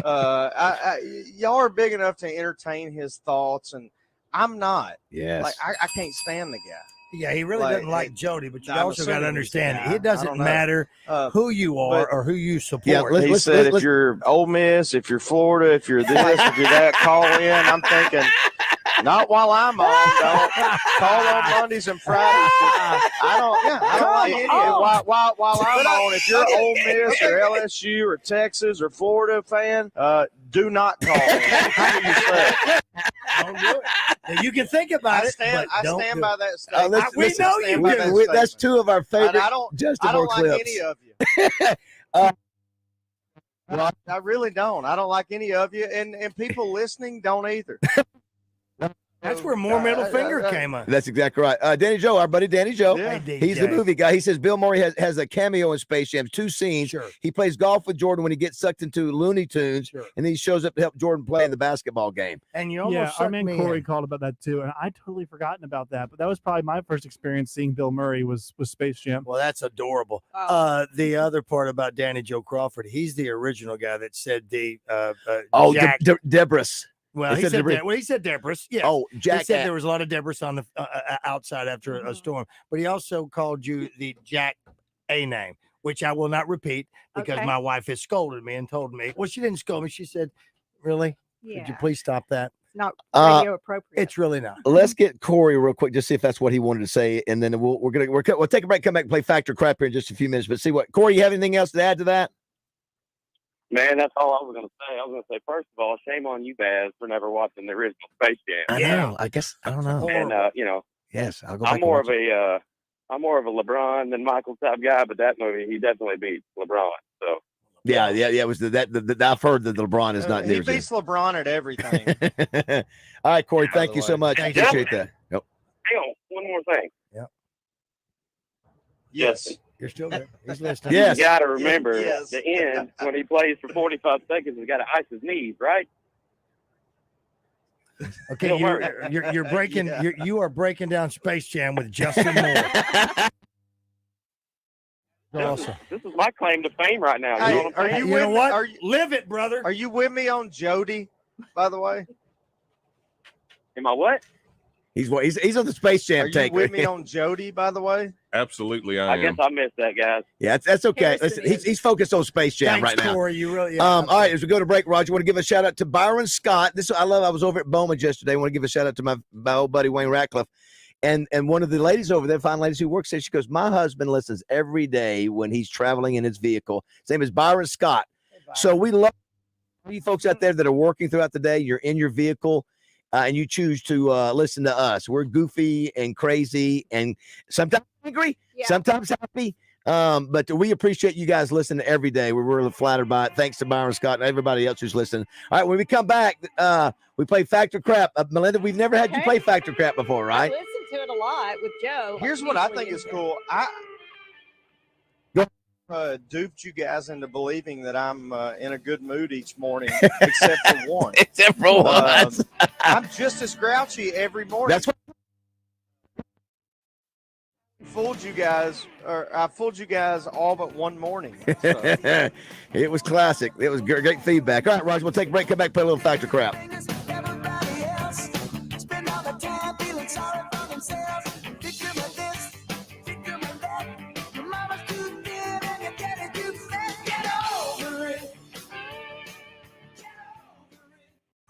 Y'all are big enough to entertain his thoughts, and I'm not. Yes. Like I can't stand the guy. Yeah, he really doesn't like Jody, but you I'm also got to assuming he's the understand guy. it doesn't I don't know. matter who you are or who you support. Yeah, He said if you're Ole Miss, if you're Florida, if you're this, if you're that, call in. I'm thinking, not while I'm on. Don't call on Mondays and Fridays. I don't like any of it. While I'm on, if you're Ole Miss or LSU or Texas or Florida fan, do not call in. Don't do it. Now, you can think about I it. stand by that Oh, statement. we know you do. That's two of our favorite. I don't like any of you. I really don't. I don't like any of you, and people listening don't either. That's where more middle finger came on. That's exactly right. Danny Joe, our buddy Danny Joe. Yeah. He's the movie guy. He says Bill Murray has a cameo in Space Jam, 2 scenes. Sure. He plays golf with Jordan when he gets sucked into Looney Tunes, and then he shows up to help Jordan play in the basketball game. And you Yeah, almost our man Corey called about that too, and I totally forgotten about that. But that was probably my first experience seeing Bill Murray was Space Jam. Well, that's adorable. The other part about Danny Joe Crawford, he's the original guy that said the Jack. Debris. Well, he said Debris. Yes. Oh, Jack. He said there was a lot of debris on the outside after a storm, but he also called you the Jack A name, which I will not repeat because my wife has scolded me and told me. Well, she didn't scold me. She said, "Really? Could you please stop that?" Not radio appropriate. It's really not. Let's get Corey real quick, just see if that's what he wanted to say, and then we'll take a break, come back, and play Factor Crap here in just a few minutes. But see what Corey, you have anything else to add to that? Man, that's all I was going to say. I was going to say, first of all, shame on you, Baz, for never watching the original Space Jam. I know. I guess I don't know. And yes, I'll go back. I'm more of a LeBron than Michael type guy, but that movie he definitely beat LeBron. So yeah. It was that I've heard that LeBron is not near. He beats LeBron at everything. All right, Corey, thank you so much. I appreciate that. Yep. Hang on, one more thing. Yep. Yes. You're still there. He's listening. Yes. You got to remember the end when he plays for 45 seconds. He's got to ice his knees, right? Okay, you're breaking. You are breaking down Space Jam with Justin Moore. Awesome. This is my claim to fame right now. Hey, You know what I'm saying? You know what? Live it, brother. Are you with me on Jody? By the way, am I what? He's on the Space Jam Are you take. with me on Jody? By the way, Absolutely, I guess I missed that, guys. Yeah, that's okay. Listen, he's focused on Space Jam right now. Corey, you really. All right, as we go to break, Roger, I want to give a shout out to Byron Scott. I was over at Bowman yesterday. I want to give a shout out to my old buddy Wayne Ratcliffe. And one of the ladies over there, fine ladies who works there, she goes, my husband listens every day when he's traveling in his vehicle. His name is Byron Scott. So we love you folks out there that are working throughout the day. You're in your vehicle. And you choose to listen to us. We're goofy and crazy and sometimes angry, sometimes happy. But we appreciate you guys listening every day. We're really flattered by it. Thanks to Byron Scott and everybody else who's listening. All right, when we come back, we play Factor Crap. Melinda, we've never had you play Factor Crap before, right? I listen to it a lot with Joe. here's what I think is cool. I duped you guys into believing that I'm in a good mood each morning, except for one. Except for one. I'm just as grouchy every morning. That's what fooled you guys, or I fooled you guys all but one morning. So. It was classic. It was great feedback. All right, Roger, we'll take a break. Come back, play a little Factor Crap.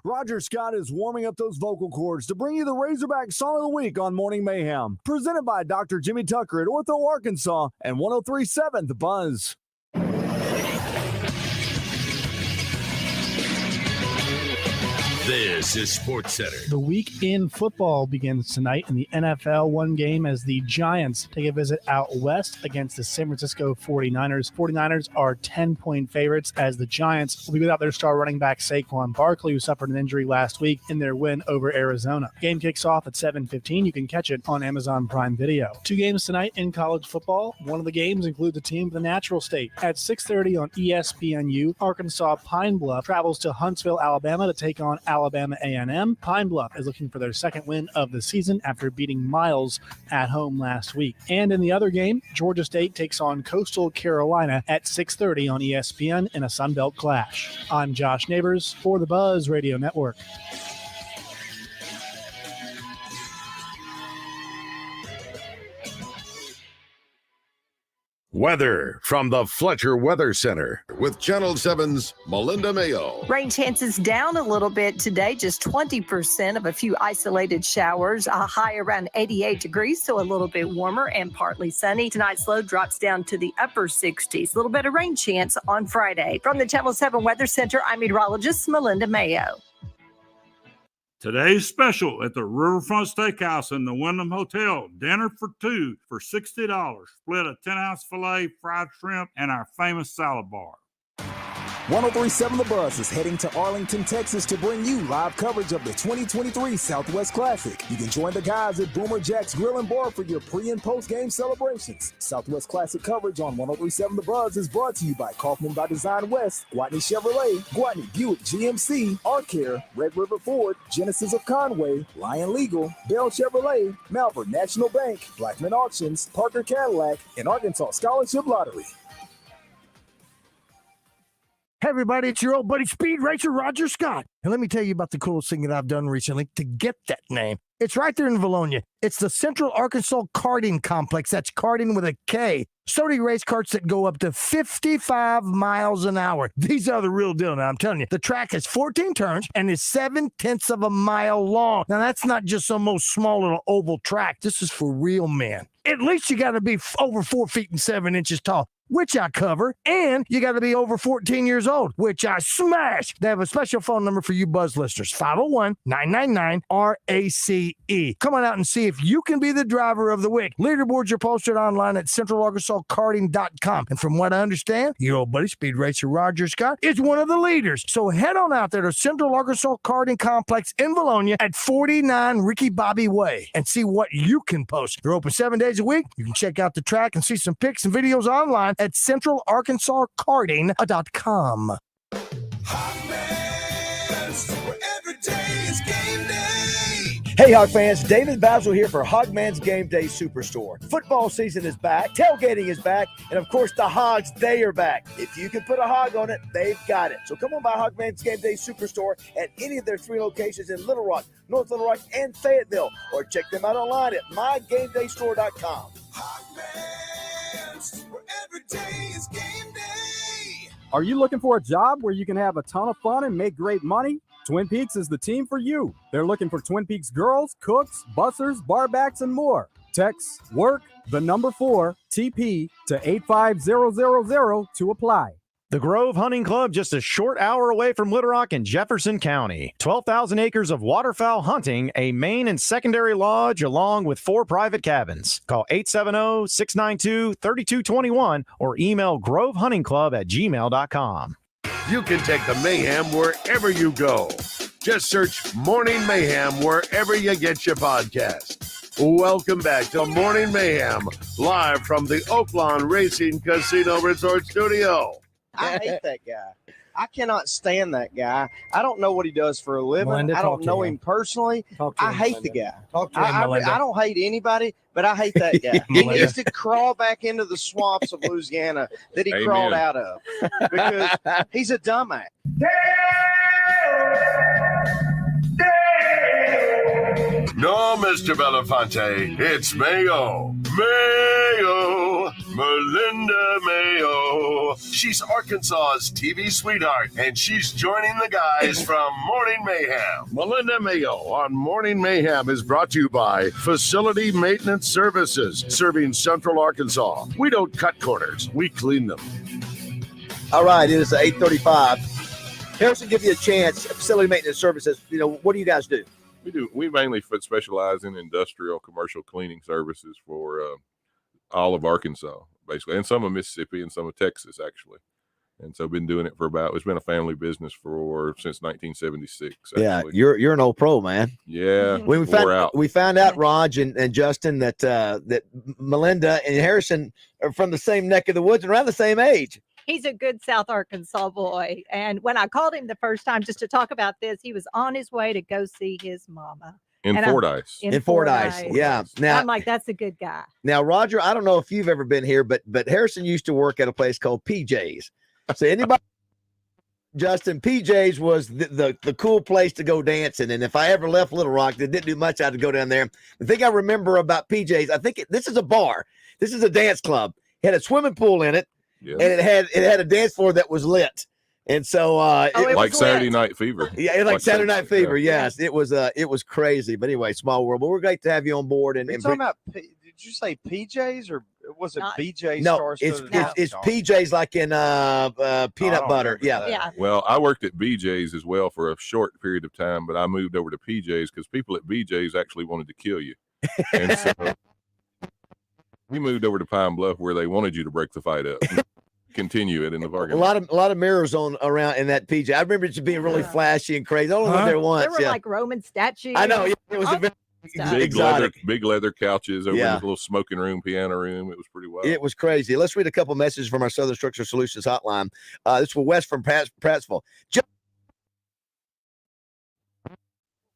Roger Scott is warming up those vocal cords to bring you the Razorback Song of the Week on Morning Mayhem. Presented by Dr. Jimmy Tucker at Ortho Arkansas and 103.7 The Buzz. This is Sports Center. The week in football begins tonight in the NFL. One game as the Giants take a visit out west against the San Francisco 49ers. 49ers are 10-point favorites as the Giants will be without their star running back Saquon Barkley, who suffered an injury last week in their win over Arizona. Game kicks off at 7:15. You can catch it on Amazon Prime Video. 2 games tonight in college football. One of the games includes a team from the Natural State. At 6:30 on ESPNU, Arkansas Pine Bluff travels to Huntsville, Alabama to take on Alabama A&M. Pine Bluff is looking for their second win of the season after beating Miles at home last week. And in the other game, Georgia State takes on Coastal Carolina at 6:30 on ESPN in a Sun Belt clash. I'm Josh Neighbors for the Buzz Radio Network. Weather from the Fletcher Weather Center with Channel 7's Melinda Mayo. Rain chances down a little bit today, just 20% of a few isolated showers. A high around 88 degrees, so a little bit warmer and partly sunny. Tonight's low drops down to the upper 60s. A little bit of rain chance on Friday. From the Channel 7 Weather Center, I'm meteorologist Melinda Mayo. Today's special at the Riverfront Steakhouse in the Wyndham Hotel. Dinner for two for $60. Split a 10-ounce filet, fried shrimp, and our famous salad bar. 103.7 The Buzz is heading to Arlington, Texas to bring you live coverage of the 2023 Southwest Classic. You can join the guys at Boomer Jack's Grill and Bar for your pre- and post-game celebrations. Southwest Classic coverage on 103.7 The Buzz is brought to you by Kaufman by Design West, Gwatney Chevrolet, Gwatney Buick GMC, R-Care, Red River Ford, Genesis of Conway, Lion Legal, Bell Chevrolet, Malvern National Bank, Blackman Auctions, Parker Cadillac, and Arkansas Scholarship Lottery. Hey everybody, it's your old buddy Speed Racer Roger Scott. And let me tell you about the coolest thing that I've done recently to get that name. It's right there in Valonia. It's the Central Arkansas Karting Complex. That's karting with a K. Sturdy race karts that go up to 55 miles an hour. These are the real deal now, I'm telling you. The track has 14 turns and is 7/10 of a mile long. Now, that's not just some old small little oval track. This is for real men. At least you got to be over 4 feet and 7 inches tall, which I cover, and you got to be over 14 years old, which I smash. They have a special phone number for you Buzz listeners, 501-999-RACE. Come on out and see if you can be the driver of the week. Leaderboards are posted online at CentralArkansasKarting.com. And from what I understand, your old buddy Speed Racer Roger Scott is one of the leaders. So head on out there to Central Arkansas Karting Complex in Valonia at 49 Ricky Bobby Way and see what you can post. They're open 7 days a week. You can check out the track and see some pics and videos online at CentralArkansasKarting.com. Hey, Hog fans, David Bazzel here for Hogman's Game Day Superstore. Football season is back, tailgating is back, and of course the Hogs, they are back. If you can put a hog on it, they've got it. So come on by Hogman's Game Day Superstore at any of their 3 locations in Little Rock, North Little Rock, and Fayetteville, or check them out online at mygamedaystore.com. Hogman's, where every day is game day. Are you looking for a job where you can have a ton of fun and make great money? Twin Peaks is the team for you. They're looking for Twin Peaks girls, cooks, bussers, barbacks, and more. Text WORK, the number 4, TP to 85000 to apply. The Grove Hunting Club, just a short hour away from Little Rock in Jefferson County. 12,000 acres of waterfowl hunting, a main and secondary lodge, along with 4 private cabins. Call 870-692-3221 or email grovehuntingclub@gmail.com. You can take the Mayhem wherever you go. Just search Morning Mayhem wherever you get your podcast. Welcome back to Morning Mayhem, live from the Oaklawn Racing Casino Resort Studio. I hate that guy. I cannot stand that guy. I don't know what he does for a living. Melinda, I don't know him personally. I hate the guy. Talk to him, Melinda. I don't hate anybody, but I hate that guy. He needs to crawl back into the swamps of Louisiana that he crawled out of because he's a dumbass. No, Mr. Belafonte, it's Mayo. Mayo, Melinda Mayo. She's Arkansas's TV sweetheart, and she's joining the guys from Morning Mayhem. Melinda Mayo on Morning Mayhem is brought to you by Facility Maintenance Services, serving Central Arkansas. We don't cut corners, we clean them. All right, it is 8:35. Harrison, give you a chance. Facility Maintenance Services, what do you guys do? We mainly specialize in industrial commercial cleaning services for all of Arkansas, basically, and some of Mississippi and some of Texas, actually. And so been doing it for it's been a family business since 1976. Actually. Yeah, you're an old pro, man. Yeah, we found out, Raj and Justin, that Melinda and Harrison are from the same neck of the woods and around the same age. He's a good South Arkansas boy. And when I called him the first time just to talk about this, he was on his way to go see his mama. In Fordyce. In Fordyce. Yeah. Now I'm like, that's a good guy. Now, Roger, I don't know if you've ever been here, but Harrison used to work at a place called PJ's. So anybody, Justin, PJ's was the cool place to go dancing. And if I ever left Little Rock, that didn't do much, I had to go down there. The thing I remember about PJ's, I think this is a bar. This is a dance club. It had a swimming pool in it, and it had a dance floor that was lit. And so it like Saturday Night Fever. Yeah, like Saturday Night Fever. Yeah. Yes, it was crazy. But anyway, small world. But we're great to have you on board. And talking about, did you say PJs or was it BJ? No, it's PJs like in peanut butter. Yeah. Well, I worked at BJ's as well for a short period of time, but I moved over to PJ's because people at BJ's actually wanted to kill you, and so we moved over to Pine Bluff where they wanted you to break the fight up. Continue it in the bargain. A lot of mirrors on around in that PJ. I remember it being really flashy and crazy. I only went there once. There were like Roman statues. I know. It was a very big leather couches over in this little smoking room, piano room. It was pretty wild. It was crazy. Let's read a couple messages from our Southern Structure Solutions hotline. This was West from Prattsville.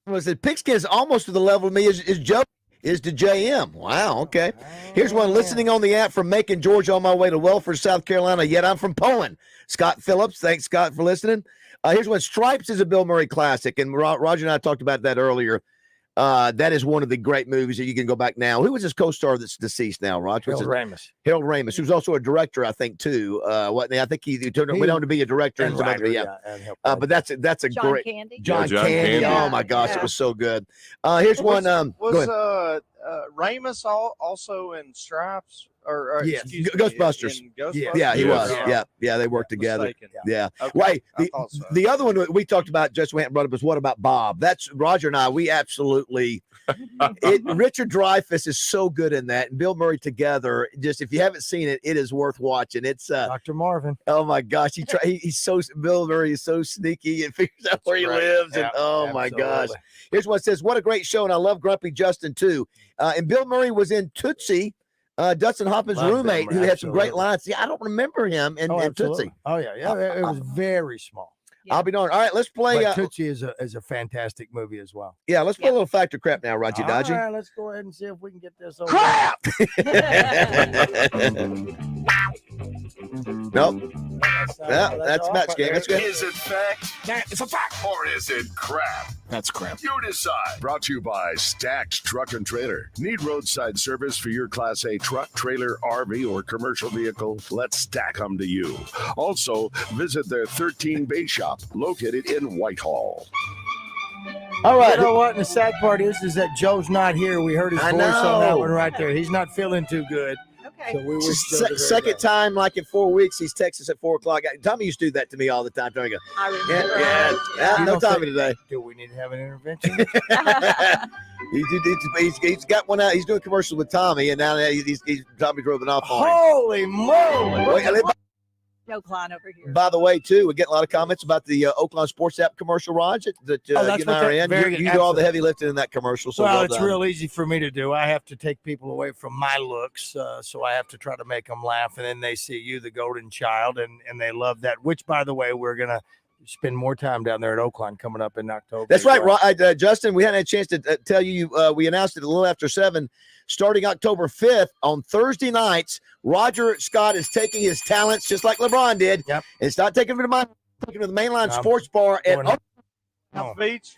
Was it Pigskin is almost to the level of me is Joe. Is to JM. Wow, okay. Here's one listening on the app from Macon, Georgia, on my way to Welford, South Carolina, yet I'm from Poland. Scott Phillips, thanks, Scott, for listening. Here's one. Stripes is a Bill Murray classic, and Roger and I talked about that earlier. That is one of the great movies that you can go back now. Who was his co-star that's deceased now, Roger? Harold Ramis. Harold Ramis, who's also a director, I think, too. I think he went on to be a director and writer, but that's a John great Candy. John Candy. Oh my gosh, it was so good. Here's one. Was Ramis also in Stripes? Or yes, excuse me, Ghostbusters. in Ghostbusters? Yeah, he was. Yeah, they worked together. Mistaken. Yeah. Okay, Right. I thought so. The other one we talked about, just went and brought up, is What About Bob? That's Roger and I. We absolutely. Richard Dreyfuss is so good in that, and Bill Murray together. Just if you haven't seen it, it is worth watching. It's Dr. Marvin. Oh my gosh, Bill Murray is so sneaky and figures out where he lives, and my gosh. Here's what it says: what a great show, and I love Grumpy Justin too. And Bill Murray was in Tootsie. Dustin Hoffman's roommate, who had some great lines. See, I don't remember him in Tootsie. Oh yeah, it was very small. I'll be darned. All right, let's play. But Tootsie is a fantastic movie as well. Yeah, let's play a little Factor Crap now, Roger Dodgy. All right, let's go ahead and see if we can get this over. Crap! Nope. That's a match game. That's good. Is it fact? It's a fact. Or is it crap? That's crap. You decide. Brought to you by Stacked Truck and Trailer. Need roadside service for your Class A truck, trailer, RV, or commercial vehicle? Let's stack them to you. Also, visit their 13 Bay Shop located in Whitehall. All right. You know what? And the sad part is that Joe's not here. We heard his voice on that one right there. He's not feeling too good. Okay. So we wish second time, like in 4 weeks, he's texting us at 4 o'clock. Tommy used to do that to me all the time. Tommy go, I remember. no Tommy today. Do we need to have an intervention? He's got one out. He's doing commercials with Tommy, and now he's Tommy drove it off on him. Holy moly! No Kleine over here. By the way, too, we get a lot of comments about the Oaklawn Sports App commercial, Roger, that you and I are in. You do all the heavy lifting in that commercial. So well, it's real easy for me to do. I have to take people away from my looks, so I have to try to make them laugh, and then they see you, the golden child, and they love that, which, by the way, we're going to spend more time down there at Oaklawn coming up in October. That's right, Justin. We hadn't had a chance to tell you. We announced it a little after 7. Starting October 5th on Thursday nights, Roger Scott is taking his talents just like LeBron did. Yep. It's not taking him to the Mainline Sports Bar at Beach.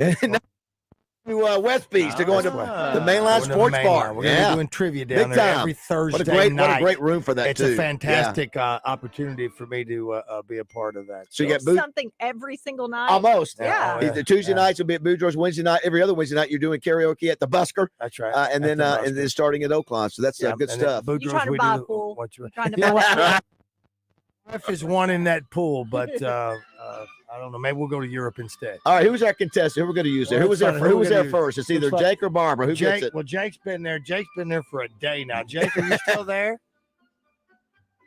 To West Beach to go into the Mainline Sports Bar. We're going to be doing trivia down there every Thursday night. What a great room for that, it's a fantastic opportunity for me to be a part of that. So you get something every single night? Almost. Yeah. The Tuesday nights will be at Boudreaux's. Wednesday night, every other Wednesday night, you're doing karaoke at the Busker. That's right. And then starting at Oaklawn. So that's good stuff. You trying to buy a pool? Trying to buy my wife is one in that pool, but I don't know. Maybe we'll go to Europe instead. All right, who's our contestant? Who we're going to use there? Who was there first? It's either Jake or Barbara. Who gets it? Well, Jake's been there. Jake's been there for a day now. Jake, are you still there?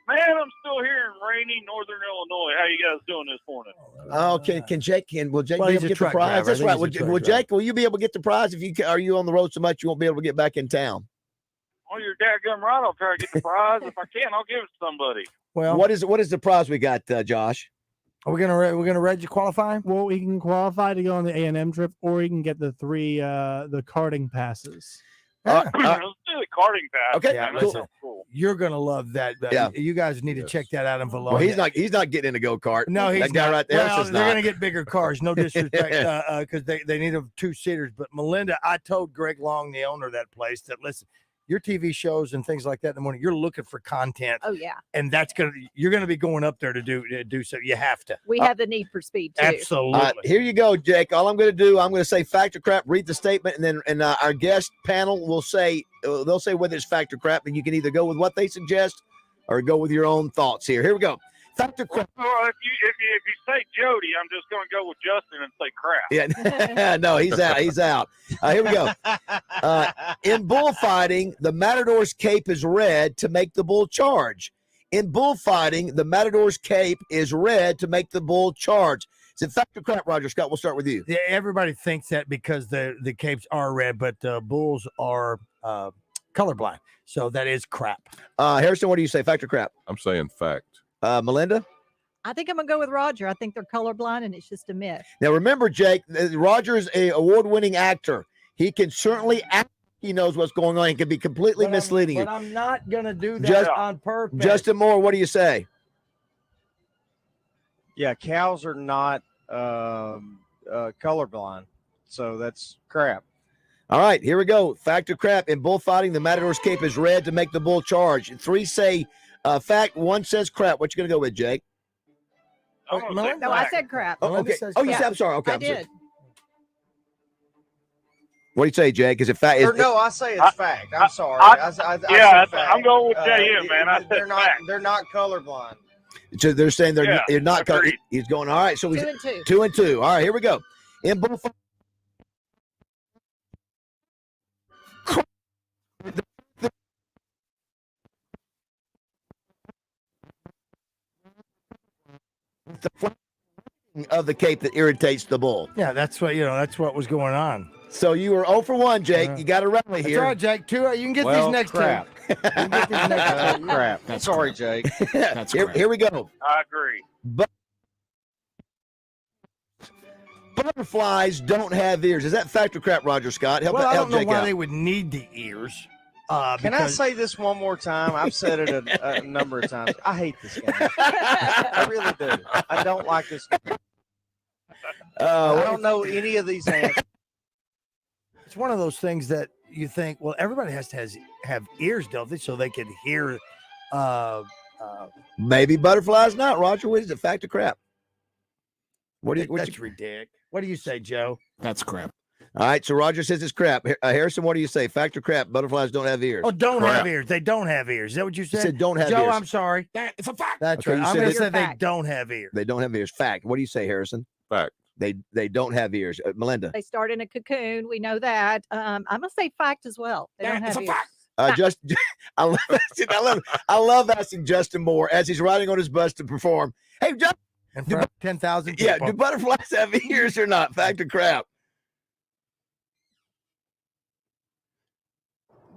Man, I'm still here in rainy Northern Illinois. How you guys doing this morning? Oh, will Jake be able to get the prize? That's right. Will you be able to get the prize are you on the road so much you won't be able to get back in town? Oh, you're dadgum right. I'll try to get the prize. If I can, I'll give it to somebody. Well, what is the prize we got, Josh? Are we gonna read you qualify? Well, he can qualify to go on the A&M trip, or he can get the 3 the karting passes. Let's do the karting pass. Okay, man. yeah, That listen, sounds cool. you're gonna love that. Yeah. You guys need to check that out in Valona. Well, he's not getting in a go-kart. No, he's that guy not. right there. Well, says they're not. going to get bigger cars. No disrespect, because they need 2-seaters. But Melinda, I told Greg Long, the owner of that place, that listen, your TV shows and things like that in the morning, you're looking for content. Oh yeah. And you're going to be going up there to do so. You have to. We have the need for speed too. Absolutely. Here you go, Jake. All I'm going to do, I'm going to say fact or crap. Read the statement, and then our guest panel will say they'll say whether it's fact or crap, and you can either go with what they suggest or go with your own thoughts. Here we go. Fact or crap. Well, if you say Jody, I'm just going to go with Justin and say crap. Yeah, no, he's out. He's out. Here we go. In bullfighting, the matador's cape is red to make the bull charge. In bullfighting, the matador's cape is red to make the bull charge. Is it fact or crap, Roger Scott? We'll start with you. Yeah, everybody thinks that because the capes are red, but bulls are colorblind. So that is crap. Harrison, what do you say? Fact or crap? I'm saying fact. Melinda? I think I'm gonna go with Roger. I think they're colorblind and it's just a myth. Now, remember, Jake, Roger is an award-winning actor. He can certainly act. He knows what's going on. He can be completely misleading you. But I'm not going to do that on purpose. Justin Moore, what do you say? Yeah, cows are not colorblind, so that's crap. All right, here we go. Fact or crap. In bullfighting, the matador's cape is red to make the bull charge. 3 say fact, 1 says crap. What you going to go with, Jake? No, I said crap. Oh, okay. Oh, you said, I'm sorry. Okay, I I'm sorry. did. What do you say, Jake? Is it fact? No, I say it's fact. I'm sorry. I said fact. I'm going with JM, man. I said fact. They're not colorblind. So they're saying they're Yeah, not color. agreed. He's going, all right. So we 2 and 2. 2 and 2. All right, here we go. In bullfighting. The flapping of the cape that irritates the bull. Yeah, that's what was going on. So you were 0 for 1, Jake. You got a rally That's here. all right, Jake. 2. You can get Well, these next crap. 2. You can get these next 2. Crap. Sorry, Jake. Here we go. I agree. Butterflies don't have ears. Is that fact or crap, Roger Scott? Help, Well, I help don't know Jake why out. they would need the ears. Can I because- say this one more time? I've said it a number of times. I hate this game. I really do. I don't like this game. I don't know any of these answers. It's one of those things that you think, well, everybody has to have ears, don't they, so they can hear. Maybe butterflies not, Roger. What is it, fact or crap? That's ridiculous. What do you say, Joe? That's crap. All right, so Roger says it's crap. Harrison, what do you say? Fact or crap? Butterflies don't have ears. Oh, don't Crap. have ears. They don't have ears. Is that what you said? said don't have Joe, ears. I'm sorry. It's a fact. That's Okay, right. you I'm said going to that- say they Fact. don't have ears. They don't have ears. Fact. What do you say, Harrison? Fact. They don't have ears. Melinda. They start in a cocoon. We know that. I'm gonna say fact as well. They don't have ears. Just I love asking Justin Moore as he's riding on his bus to perform. Hey, Justin. In front of 10,000 Yeah, people. do butterflies have ears or not? Fact or crap?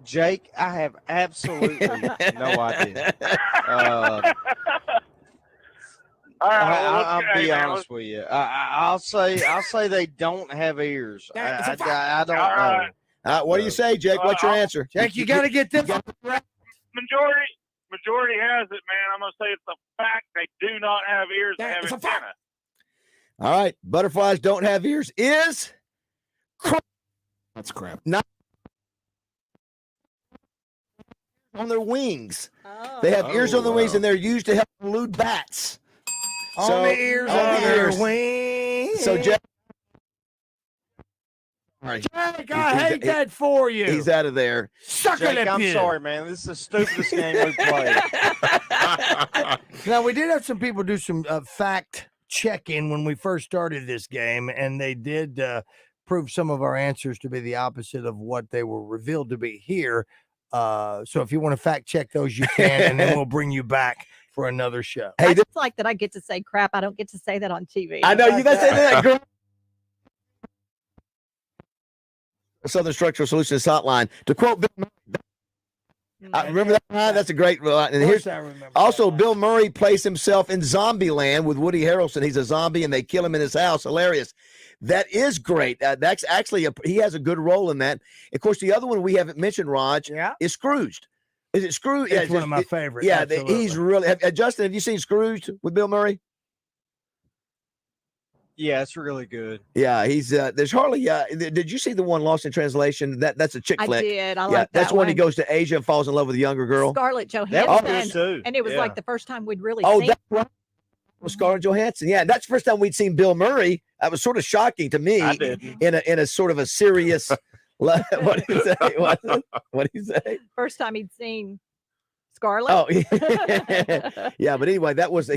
Jake, I have absolutely no idea. I'll be honest with you. I'll say they don't have ears. I don't know. What do you say, Jake? What's your answer? Jake, you got to get this. Majority has it, man. I'm gonna say it's a fact. They do not have ears. They have antenna. All right, butterflies don't have ears. Is crap. That's crap. Not on their wings. They have ears on the wings, and they're used to help elude bats. On the ears, on their wings. So, Jack. Jake, I hate that for you. He's out of there. Jake, I'm sorry, man. This is the stupidest game we played. Now, we did have some people do some fact checking when we first started this game, and they did prove some of our answers to be the opposite of what they were revealed to be here. So if you want to fact check those, you can, and then we'll bring you back for another show. I just like that I get to say crap. I don't get to say that on TV. I know you guys say that, girl. Southern Structural Solutions Hotline. To quote Bill Murray, I remember that. That's a great. And here's also Bill Murray plays himself in Zombieland with Woody Harrelson. He's a zombie, and they kill him in his house. Hilarious. That is great. That's actually he has a good role in that. Of course, the other one we haven't mentioned, Raj, is Scrooged. Is it Scrooge? It's one of my favorites. Yeah, absolutely. he's really. Justin, have you seen Scrooged with Bill Murray? Yeah, it's really good. Yeah, he's there's hardly did you see the one Lost in Translation? That's a chick flick. I did. I yeah, like that that's when he one. goes to Asia and falls in love with a younger girl. Scarlett That was good Johansson. too. And it was Yeah. like the first time we'd really Oh, seen that's right. Well, Scarlett Johansson. Yeah, that's the first time we'd seen Bill Murray. That was sort of shocking to me. I did. In a sort of a serious what did he say? What did he say? first time he'd seen Scarlett. Oh, yeah. Yeah, but anyway, that was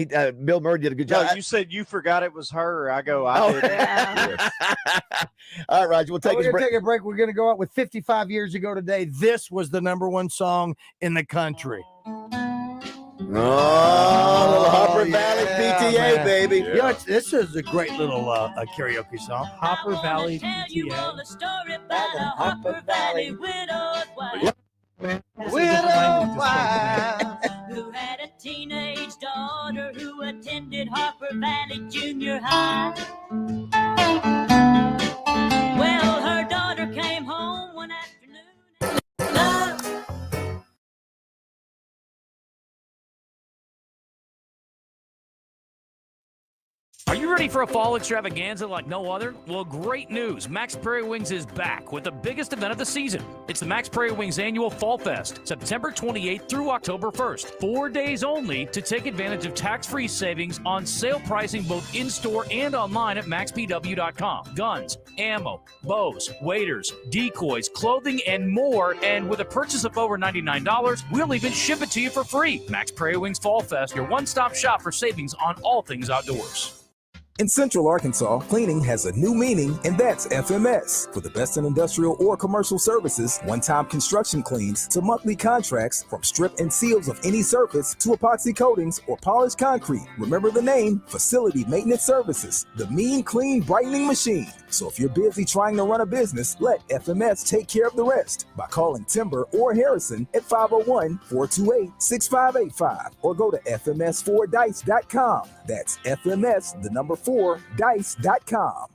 Bill Murray did a good No, job. you said you forgot it was her. I go, I did. All right, Roger, we'll take We're a going to break. take a break. We're going to go out with 55 years ago today. This was the #1 song in the country. Oh, little Hopper Valley PTA, man. baby. You know, this is a great little karaoke song. Hopper Valley PTA. Hopper Valley widowed wife. Widowed wife who had a teenage daughter who attended Hopper Valley Junior High. Well, her daughter came home one afternoon. Love. Are you ready for a fall extravaganza like no other? Well, great news. Max Prairie Wings is back with the biggest event of the season. It's the Max Prairie Wings Annual Fall Fest, September 28th through October 1st. 4 days only to take advantage of tax-free savings on sale pricing both in-store and online at maxpw.com. Guns, ammo, bows, waders, decoys, clothing, and more. And with a purchase of over $99, we'll even ship it to you for free. Max Prairie Wings Fall Fest, your one-stop shop for savings on all things outdoors. In Central Arkansas, cleaning has a new meaning, and that's FMS. For the best in industrial or commercial services, one-time construction cleans to monthly contracts, from strip and seals of any surface to epoxy coatings or polished concrete. Remember the name, Facility Maintenance Services, the mean, clean, brightening machine. So if you're busy trying to run a business, let FMS take care of the rest by calling Timber or Harrison at 501-428-6585 or go to fms4dice.com. That's FMS, the number 4dice.com.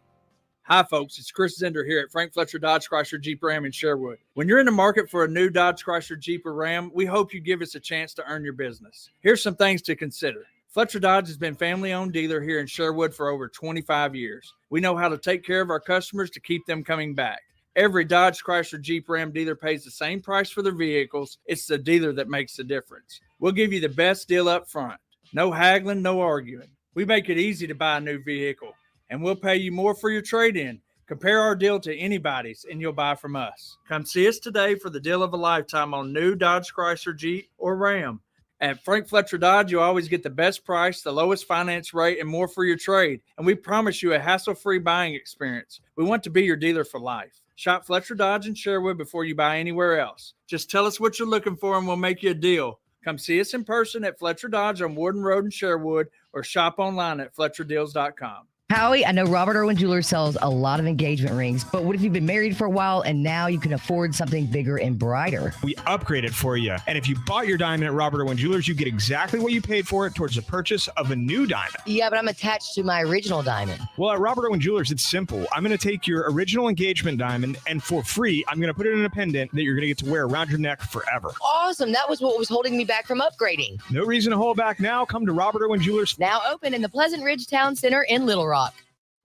Hi, folks. It's Chris Zender here at Frank Fletcher Dodge Chrysler Jeep Ram in Sherwood. When you're in the market for a new Dodge Chrysler Jeep or Ram, we hope you give us a chance to earn your business. Here's some things to consider. Fletcher Dodge has been family-owned dealer here in Sherwood for over 25 years. We know how to take care of our customers to keep them coming back. Every Dodge Chrysler Jeep Ram dealer pays the same price for their vehicles. It's the dealer that makes the difference. We'll give you the best deal up front. No haggling, no arguing. We make it easy to buy a new vehicle, and we'll pay you more for your trade-in. Compare our deal to anybody's, and you'll buy from us. Come see us today for the deal of a lifetime on new Dodge Chrysler Jeep or Ram. At Frank Fletcher Dodge, you always get the best price, the lowest finance rate, and more for your trade. And we promise you a hassle-free buying experience. We want to be your dealer for life. Shop Fletcher Dodge in Sherwood before you buy anywhere else. Just tell us what you're looking for, and we'll make you a deal. Come see us in person at Fletcher Dodge on Warden Road in Sherwood, or shop online at FletcherDeals.com. Howie, I know Robert Irwin Jewelers sells a lot of engagement rings, but what if you've been married for a while and now you can afford something bigger and brighter? We upgrade it for you. And if you bought your diamond at Robert Irwin Jewelers, you get exactly what you paid for it towards the purchase of a new diamond. Yeah, but I'm attached to my original diamond. Well, at Robert Irwin Jewelers, it's simple. I'm going to take your original engagement diamond, and for free, I'm going to put it in a pendant that you're going to get to wear around your neck forever. Awesome. That was what was holding me back from upgrading. No reason to hold back now. Come to Robert Irwin Jewelers. Now open in the Pleasant Ridge Town Center in Little Rock.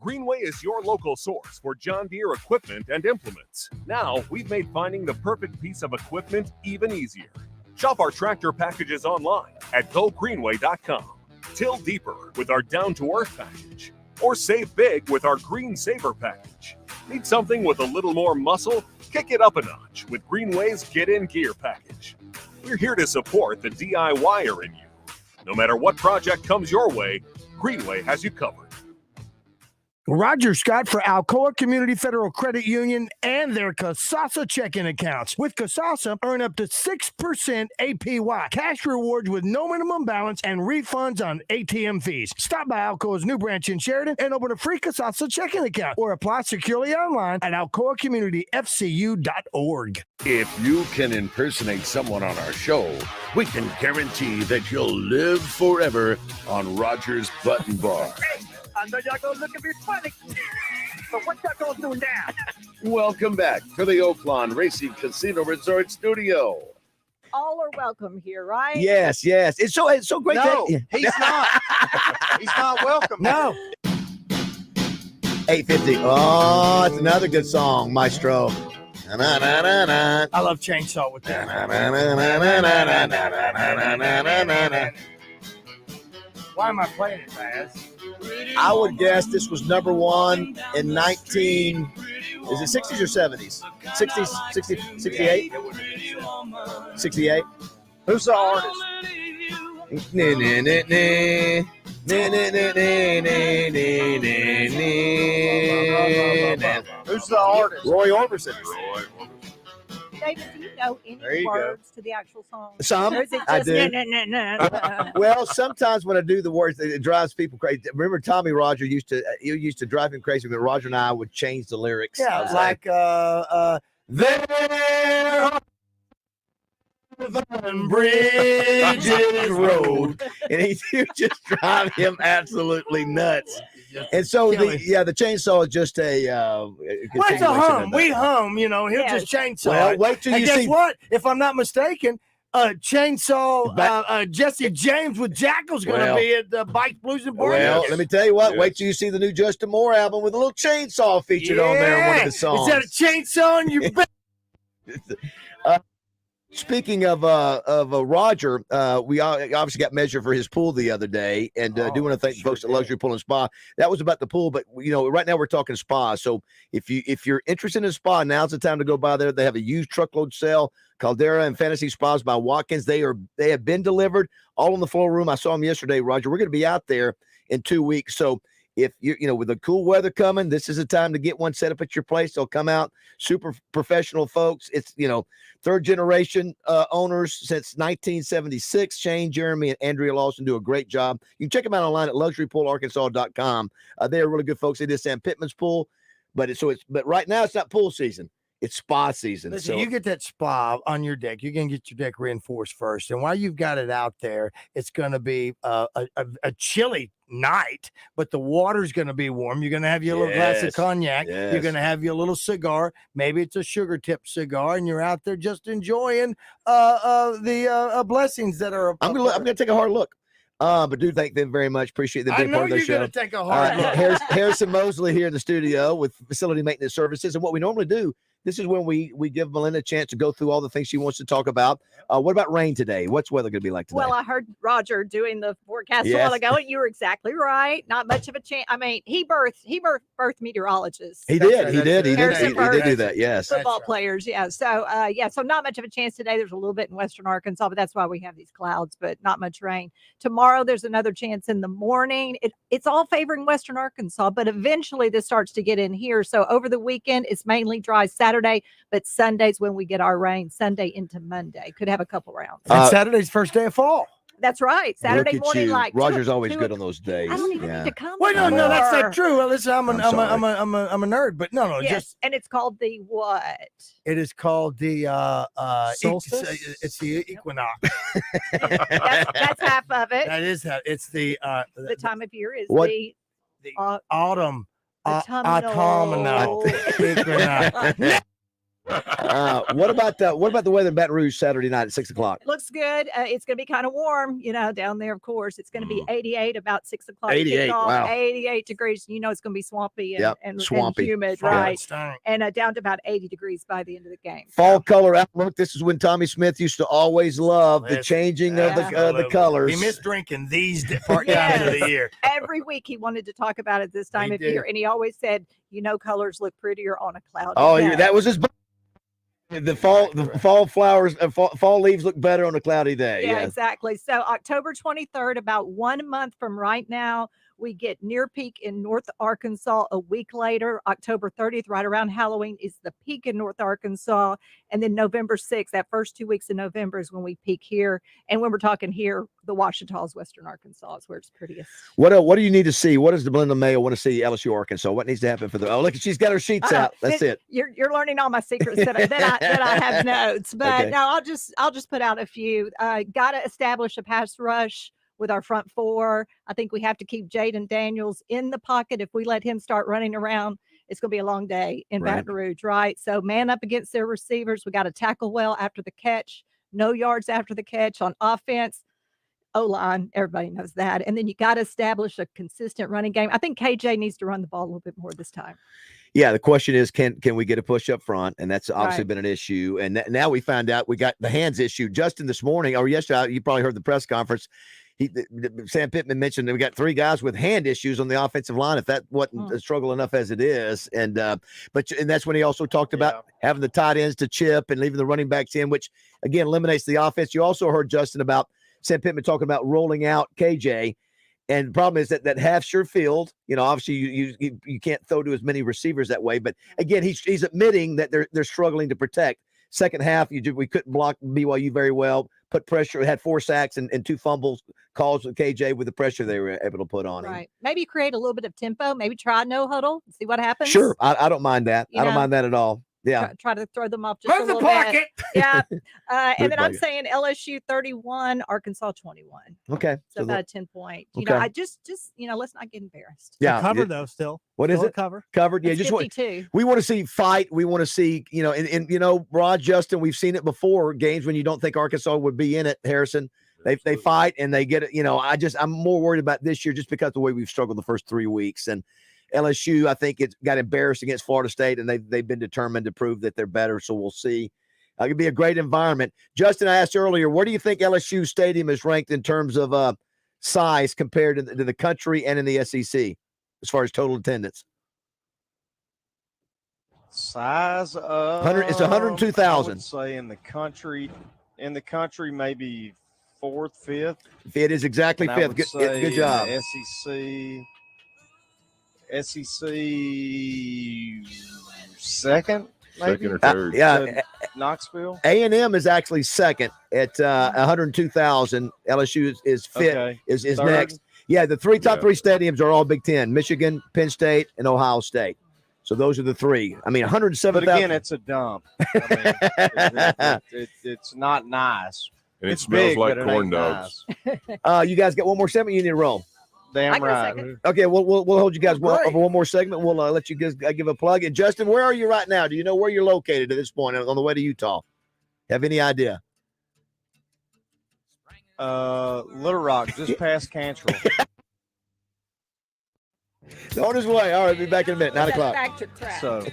Greenway is your local source for John Deere equipment and implements. Now, we've made finding the perfect piece of equipment even easier. Shop our tractor packages online at gogreenway.com. Till deeper with our down-to-earth package. Or save big with our Green Saver package. Need something with a little more muscle? Kick it up a notch with Greenway's Get In Gear package. We're here to support the DIYer in you. No matter what project comes your way, Greenway has you covered. Roger Scott for Alcoa Community Federal Credit Union and their Casasa checking accounts. With Casasa, earn up to 6% APY, cash rewards with no minimum balance, and refunds on ATM fees. Stop by Alcoa's new branch in Sheridan and open a free Casasa checking account or apply securely online at alcoacommunityfcu.org. If you can impersonate someone on our show, we can guarantee that you'll live forever on Roger's Button Bar. I know y'all gonna look at me funny, but what y'all gonna do now? Welcome back to the Oaklawn Racing Casino Resort Studio. All are welcome here, right? Yes. It's so great. No, to, he's not. He's not welcome. No. 850. Oh, it's another good song, Maestro. I love Chainsaw with that. Why am I playing it, Baz? I would guess this was number one in 19. Is it 60s or 70s? 60s, 60, 68? 68? Who's the artist? Who's the artist? Roy Orbison. David, do you know any There you go. words to the actual song? Some, Or is it I just do. nah? Well, sometimes when I do the words, it drives people crazy. Remember, Tommy Roger used to drive him crazy when Roger and I would change the lyrics. Yeah, like there are Bridges Road, and he would just drive him absolutely nuts. And so the chainsaw is just a what's a continuation hum? of that. We hum, he'll just chainsaw. Well, it. wait till and you guess see- what? If I'm not mistaken, chainsaw Jesse James with Jackal's going to Well- be at Bike Blues and Bar. Well, let me tell you what. Wait till you see the new Justin Moore album with a little chainsaw featured on there in one of the songs. Is that a chainsaw in your Speaking of Roger, we obviously got measured for his pool the other day, and do want to thank the folks at Luxury Pool and Spa. That was about the pool, but right now we're talking spa. So if you're interested in a spa, now's the time to go by there. They have a used truckload sale. Caldera and Fantasy Spas by Watkins. They have been delivered all in the floor room. I saw them yesterday, Roger. We're going to be out there in 2 weeks. So if with the cool weather coming, this is the time to get one set up at your place. They'll come out, super professional folks. It's third generation owners since 1976. Shane, Jeremy, and Andrea Lawson do a great job. You can check them out online at luxurypoolarkansas.com. They're really good folks. They did Sam Pittman's pool, but right now it's not pool season. It's spa season. Listen, So you get that spa on your deck. You're going to get your deck reinforced first. And while you've got it out there, it's going to be a chilly night, but the water's going to be warm. You're going to have your little glass of Yes. cognac. Yes. You're going to have your little cigar. Maybe it's a sugar tip cigar, and you're out there just enjoying the blessings that are. I'm gonna take a hard look. But do thank them very much. Appreciate them I being know part of the you're show. going to take a hard look. Harrison Mosley here in the studio with Facility Maintenance Services. And what we normally do, this is when we give Melinda a chance to go through all the things she wants to talk about. What about rain today? What's weather going to be like today? Well, I heard Roger doing the forecast a Yes. while ago, and you were exactly right. Not much of a chance. I mean, he birthed meteorologists. He did do that. Yes. Football players, yeah. So, so not much of a chance today. There's a little bit in western Arkansas, but that's why we have these clouds, but not much rain. Tomorrow, there's another chance in the morning. It's all favoring western Arkansas, but eventually this starts to get in here. So over the weekend, it's mainly dry Saturday, but Sunday's when we get our rain, Sunday into Monday. Could have a couple rounds. And Saturday's first day of fall. That's right. Saturday Look at morning, you. like Roger's two- always two good on those days. I don't even Yeah. need to come. Wait, no, that's not true. Well, listen, I'm a nerd, but no, Yes, just and it's called the what? it is called the Solstice? it's the equinox. That's half of it. That is how it's the time of year is What- the autumn. Autumnal. Equinox. What about the weather in Baton Rouge Saturday night at 6:00? Looks good. It's going to be kind of warm, down there, of course. It's going to be 88 about 6 o'clock. 88, kickoff, wow. 88 degrees. It's going to be swampy and, Yep, and swampy. humid, Fire right? stank. And down to about 80 degrees by the end of the game. Fall color outlook. This is when Tommy Smith used to always love the changing of the colors. We miss drinking these part times of the year. Every week he wanted to talk about it this time of year, and he always said, colors look prettier on a cloudy day. That was his. The fall flowers, fall leaves look better on a cloudy day. Yeah, Yes. exactly. So October 23rd, about 1 month from right now, We get Near Peak in North Arkansas a week later. October 30th, right around Halloween, is the peak in North Arkansas. And then November 6th, that first 2 weeks in November is when we peak here. And when we're talking here, the Ouachita's Western Arkansas is where it's prettiest. What do you need to see? What does the Melinda Mayo want to see LSU Arkansas? What needs to happen for the? Oh, look, she's got her sheets out. That's it. You're learning all my secrets that I have notes. But Okay. no, I'll just put out a few. Got to establish a pass rush with our front four. I think we have to keep Jaden Daniels in the pocket. If we let him start running around, it's going to be a long day in Right. Baton Rouge, right? So man up against their receivers. We got to tackle well after the catch, no yards after the catch on offense. O-line, everybody knows that. And then you got to establish a consistent running game. I think KJ needs to run the ball a little bit more this time. Yeah, the question is, can we get a push up front? And that's obviously Right. been an issue. And now we found out we got the hands issue. Justin this morning or yesterday, you probably heard the press conference. Sam Pittman mentioned that we got 3 guys with hand issues on the offensive line. If that wasn't a struggle enough as it is, and that's when he also talked about having the tight ends to chip and leaving the running backs in, which again eliminates the offense. You also heard Justin about Sam Pittman talking about rolling out KJ. And the problem is that half's your field. You know, obviously you can't throw to as many receivers that way. But again, he's admitting that they're struggling to protect. Second half, we couldn't block BYU very well. Put pressure. Had 4 sacks and 2 fumbles calls with KJ with the pressure they were able to put on him. Right. Maybe create a little bit of tempo. Maybe try no huddle. See what happens. Sure, I don't mind that. You I don't know, mind that at all. Yeah. Try to throw them off just a Move the little bit. pocket. Yeah. And then I'm pocket. saying LSU 31, Arkansas 21. Okay. So about a 10-point. You Okay. know, I just let's not get embarrassed. Yeah. Cover it- though, still. What is Still a it? Cover. Covered. Yeah. It's Just 52. we want to see fight. We want to see, and Rod, Justin, we've seen it before. Games when you don't think Arkansas would be in it, Harrison. They fight and they get it. I'm more worried about this year just because of the way we've struggled the first 3 weeks. And LSU, I think it got embarrassed against Florida State, and they've been determined to prove that they're better. So we'll see. It could be a great environment. Justin, I asked earlier, where do you think LSU Stadium is ranked in terms of size compared to the country and in the SEC as far as total attendance? Size of 100 it's 102,000. I would say in the country, maybe 4th, 5th. It is exactly And I 5th. would Good, say good job. in the SEC 2nd, maybe. Second or third. Yeah. Knoxville. A&M is actually second at 102,000. LSU is fifth. Okay. Is Third. next. Yeah, the top 3 stadiums are all Big Ten: Michigan, Penn State, and Ohio State. So those are the 3. I mean, 107,000. But again, it's a dump. I mean, it's not nice. And it It's smells big, like but it corn ain't dogs. nice. You guys got one more segment? You need to roll. Damn right. Okay, we'll hold you guys for one more segment. We'll let you guys give a plug. And Justin, where are you right now? Do you know where you're located at this point on the way to Utah? Have any idea? Little Rock, just past Cantrell. On his way. All right, be back in a minute. 9 o'clock. Back to crap. So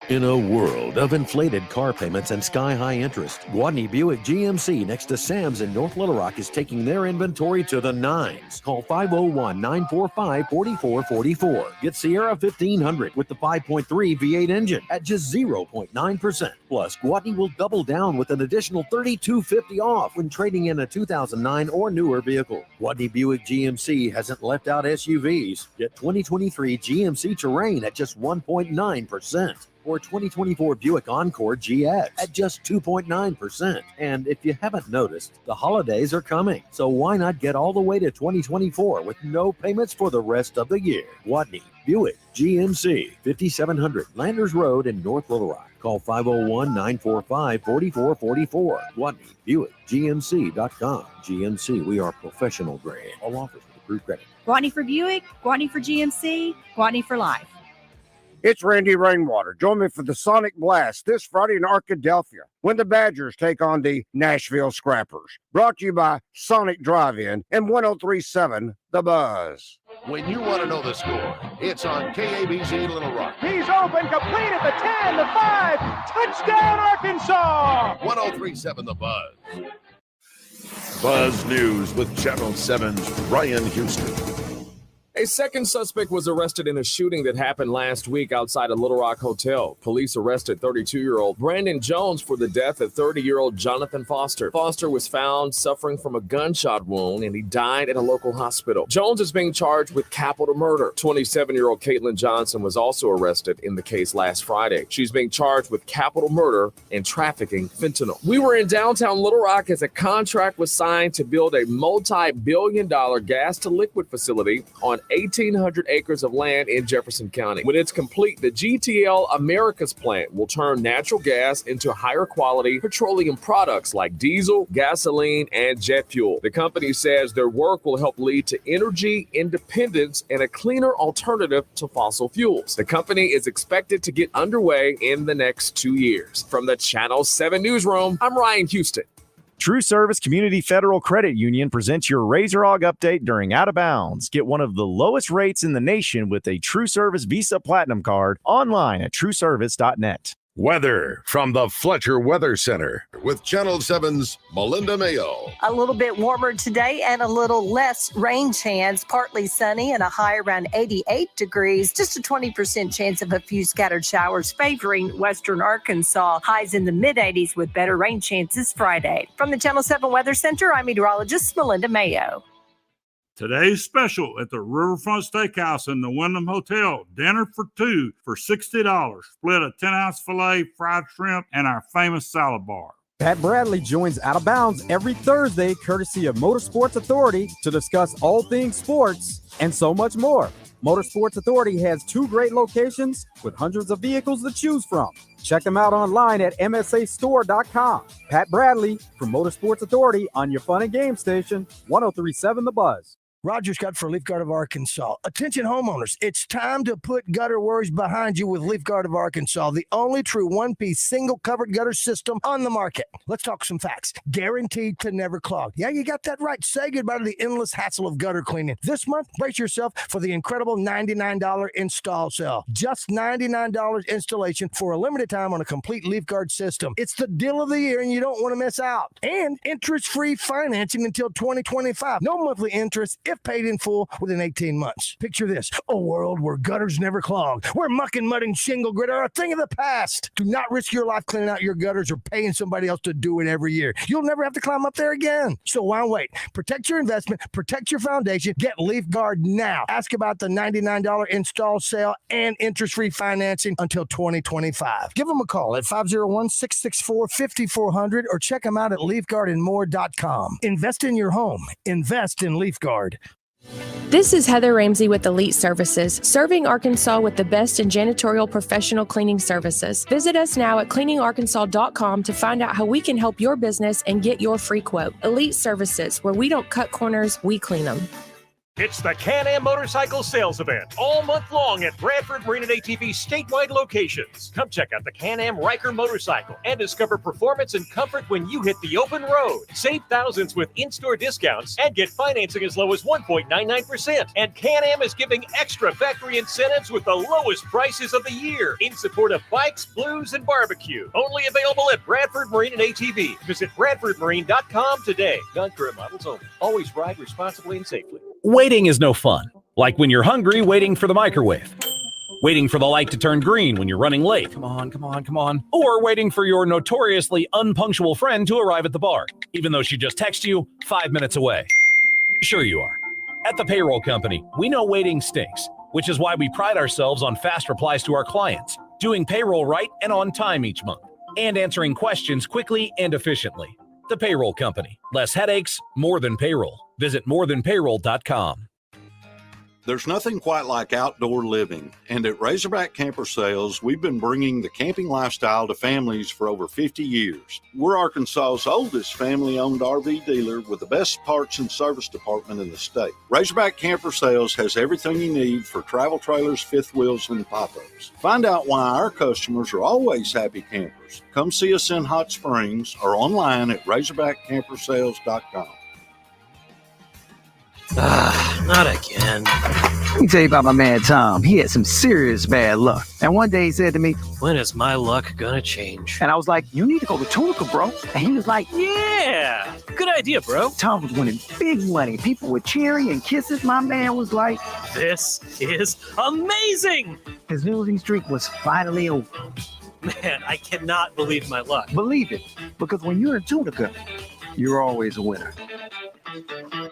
In a world of inflated car payments and sky-high interest, Guadney Buick GMC next to Sam's in North Little Rock is taking their inventory to the nines. Call 501-945-4444. Get Sierra 1500 with the 5.3 V8 engine at just 0.9%. Plus, Guadney will double down with an additional $3,250 off when trading in a 2009 or newer vehicle. Guadney Buick GMC hasn't left out SUVs. Get 2023 GMC Terrain at just 1.9%. Or 2024 Buick Encore GX at just 2.9%. And if you haven't noticed, the holidays are coming. So why not get all the way to 2024 with no payments for the rest of the year? Guadney Buick GMC, 5700 Landers Road in North Little Rock. Call 501-945-4444. Guadney Buick GMC.com. GMC, we are professional grade. All offers with approved credit. Guadney for Buick, Guadney for GMC, Guadney for life. It's Randy Rainwater. Join me for the Sonic Blast this Friday in Arkadelphia when the Badgers take on the Nashville Scrappers. Brought to you by Sonic Drive-In and 103.7 The Buzz. When you want to know the score, it's on KABZ Little Rock. He's open, complete at the 10, the 5. Touchdown, Arkansas! 103.7 The Buzz. Buzz News with Channel 7's Ryan Houston. A second suspect was arrested in a shooting that happened last week outside a Little Rock hotel. Police arrested 32-year-old Brandon Jones for the death of 30-year-old Jonathan Foster. Foster was found suffering from a gunshot wound, and he died at a local hospital. Jones is being charged with capital murder. 27-year-old Caitlin Johnson was also arrested in the case last Friday. She's being charged with capital murder and trafficking fentanyl. We were in downtown Little Rock as a contract was signed to build a multi-billion-dollar gas-to-liquid facility on 1,800 acres of land in Jefferson County. When it's complete, the GTL Americas plant will turn natural gas into higher quality petroleum products like diesel, gasoline, and jet fuel. The company says their work will help lead to energy independence and a cleaner alternative to fossil fuels. The company is expected to get underway in the next 2 years. From the Channel 7 Newsroom, I'm Ryan Houston. True Service Community Federal Credit Union presents your Razor Hog update during Out of Bounds. Get one of the lowest rates in the nation with a True Service Visa Platinum card online at trueservice.net. Weather from the Fletcher Weather Center with Channel 7's Melinda Mayo. A little bit warmer today and a little less rain chance. Partly sunny and a high around 88 degrees. Just a 20% chance of a few scattered showers favoring western Arkansas. Highs in the mid-80s with better rain chances Friday. From the Channel 7 Weather Center, I'm meteorologist Melinda Mayo. Today's special at the Riverfront Steakhouse in the Wyndham Hotel. Dinner for two for $60. Split a 10-ounce filet, fried shrimp, and our famous salad bar. Pat Bradley joins Out of Bounds every Thursday, courtesy of Motorsports Authority, to discuss all things sports and so much more. Motorsports Authority has 2 great locations with hundreds of vehicles to choose from. Check them out online at msastore.com. Pat Bradley from Motorsports Authority on your fun and game station, 103.7 The Buzz. Roger Scott for Leaf Guard of Arkansas. Attention homeowners, it's time to put gutter worries behind you with Leaf Guard of Arkansas, the only true one-piece single covered gutter system on the market. Let's talk some facts. Guaranteed to never clog. Yeah, you got that right. Say goodbye to the endless hassle of gutter cleaning. This month, brace yourself for the incredible $99 install sale. Just $99 installation for a limited time on a complete Leaf Guard system. It's the deal of the year and you don't want to miss out. And interest-free financing until 2025. No monthly interest if paid in full within 18 months. Picture this, a world where gutters never clog, where muck and mud and shingle grit are a thing of the past. Do not risk your life cleaning out your gutters or paying somebody else to do it every year. You'll never have to climb up there again. So why wait? Protect your investment, protect your foundation, get Leaf Guard now. Ask about the $99 install sale and interest-free financing until 2025. Give them a call at 501-664-5400 or check them out at leafguardandmore.com. Invest in your home. Invest in Leaf Guard. This is Heather Ramsey with Elite Services, serving Arkansas with the best in janitorial professional cleaning services. Visit us now at cleaningarkansas.com to find out how we can help your business and get your free quote. Elite Services, where we don't cut corners, we clean them. It's the Can-Am Motorcycle Sales Event all month long at Bradford Marine and ATV statewide locations. Come check out the Can-Am Riker motorcycle and discover performance and comfort when you hit the open road. Save thousands with in-store discounts and get financing as low as 1.99%. And Can-Am is giving extra factory incentives with the lowest prices of the year in support of bikes, blues, and barbecue. Only available at Bradford Marine and ATV. Visit bradfordmarine.com today. Non-current models only. Always ride responsibly and safely. Waiting is no fun. Like when you're hungry, waiting for the microwave. Waiting for the light to turn green when you're running late. Come on. Or waiting for your notoriously unpunctual friend to arrive at the bar, even though she just texted you 5 minutes away. Sure you are. At the payroll company, we know waiting stinks, which is why we pride ourselves on fast replies to our clients, doing payroll right and on time each month, and answering questions quickly and efficiently. The payroll company. Less headaches, more than payroll. Visit morethanpayroll.com. There's nothing quite like outdoor living, and at Razorback Camper Sales, we've been bringing the camping lifestyle to families for over 50 years. We're Arkansas's oldest family-owned RV dealer with the best parts and service department in the state. Razorback Camper Sales has everything you need for travel trailers, fifth wheels, and pop-ups. Find out why our customers are always happy campers. Come see us in Hot Springs or online at razorbackcampersales.com. Not again. Let me tell you about my man Tom. He had some serious bad luck. And one day he said to me, when is my luck gonna change? And I was like, you need to go to Tunica, bro. And he was like, Yeah, good idea, bro. Tom was winning big money. People were cheering and kisses. My man was like, This is amazing. His losing streak was finally over. Man, I cannot believe my luck. Believe it, because when you're in Tunica, you're always a winner.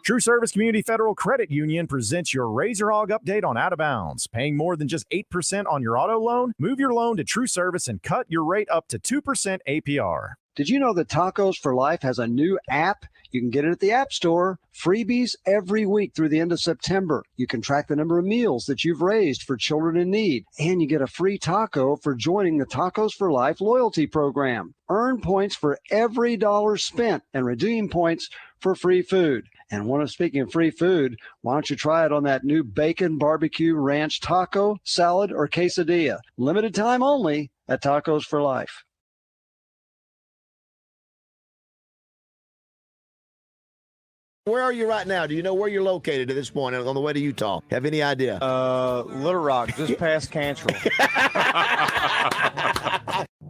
True Service Community Federal Credit Union presents your Razor Hog update on Out of Bounds. Paying more than just 8% on your auto loan? Move your loan to True Service and cut your rate up to 2% APR. Did you know that Tacos for Life has a new app? You can get it at the App Store. Freebies every week through the end of September. You can track the number of meals that you've raised for children in need. And you get a free taco for joining the Tacos for Life loyalty program. Earn points for every dollar spent and redeem points for free food. And speaking of free food, why don't you try it on that new bacon barbecue ranch taco, salad, or quesadilla? Limited time only at Tacos for Life. Where are you right now? Do you know where you're located at this point on the way to Utah? Have any idea? Little Rock, just past Cantrell.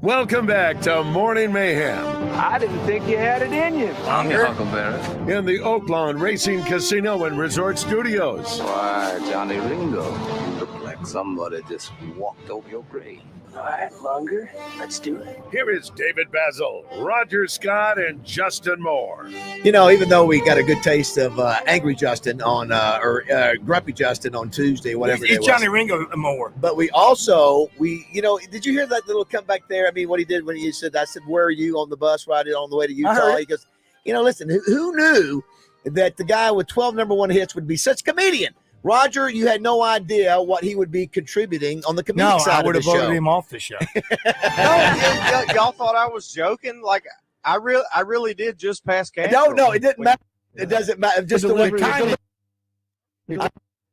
Welcome back to Morning Mayhem. I didn't think you had it in you. I'm your Huckleberry. In the Oaklawn Racing Casino and Resort Studios. Why, Johnny Ringo, you look like somebody just walked over your grave. All right, Lunger, let's do it. Here is David Bazzel, Roger Scott, and Justin Moore. You know, even though we got a good taste of Angry Justin on, Grumpy Justin on Tuesday, whatever it was. It's Johnny Ringo Moore. But did you hear that little comeback there? I mean, what he did when he said, I said, where are you on the bus riding on the way to Utah? He goes, listen, who knew that the guy with 12 number one hits would be such a comedian? Roger, you had no idea what he would be contributing on the comedic side of the show. I would have voted him off the show. Y'all thought I was joking? Like, I really did just pass Cantrell. No, it didn't matter. It doesn't matter. Just delivery. But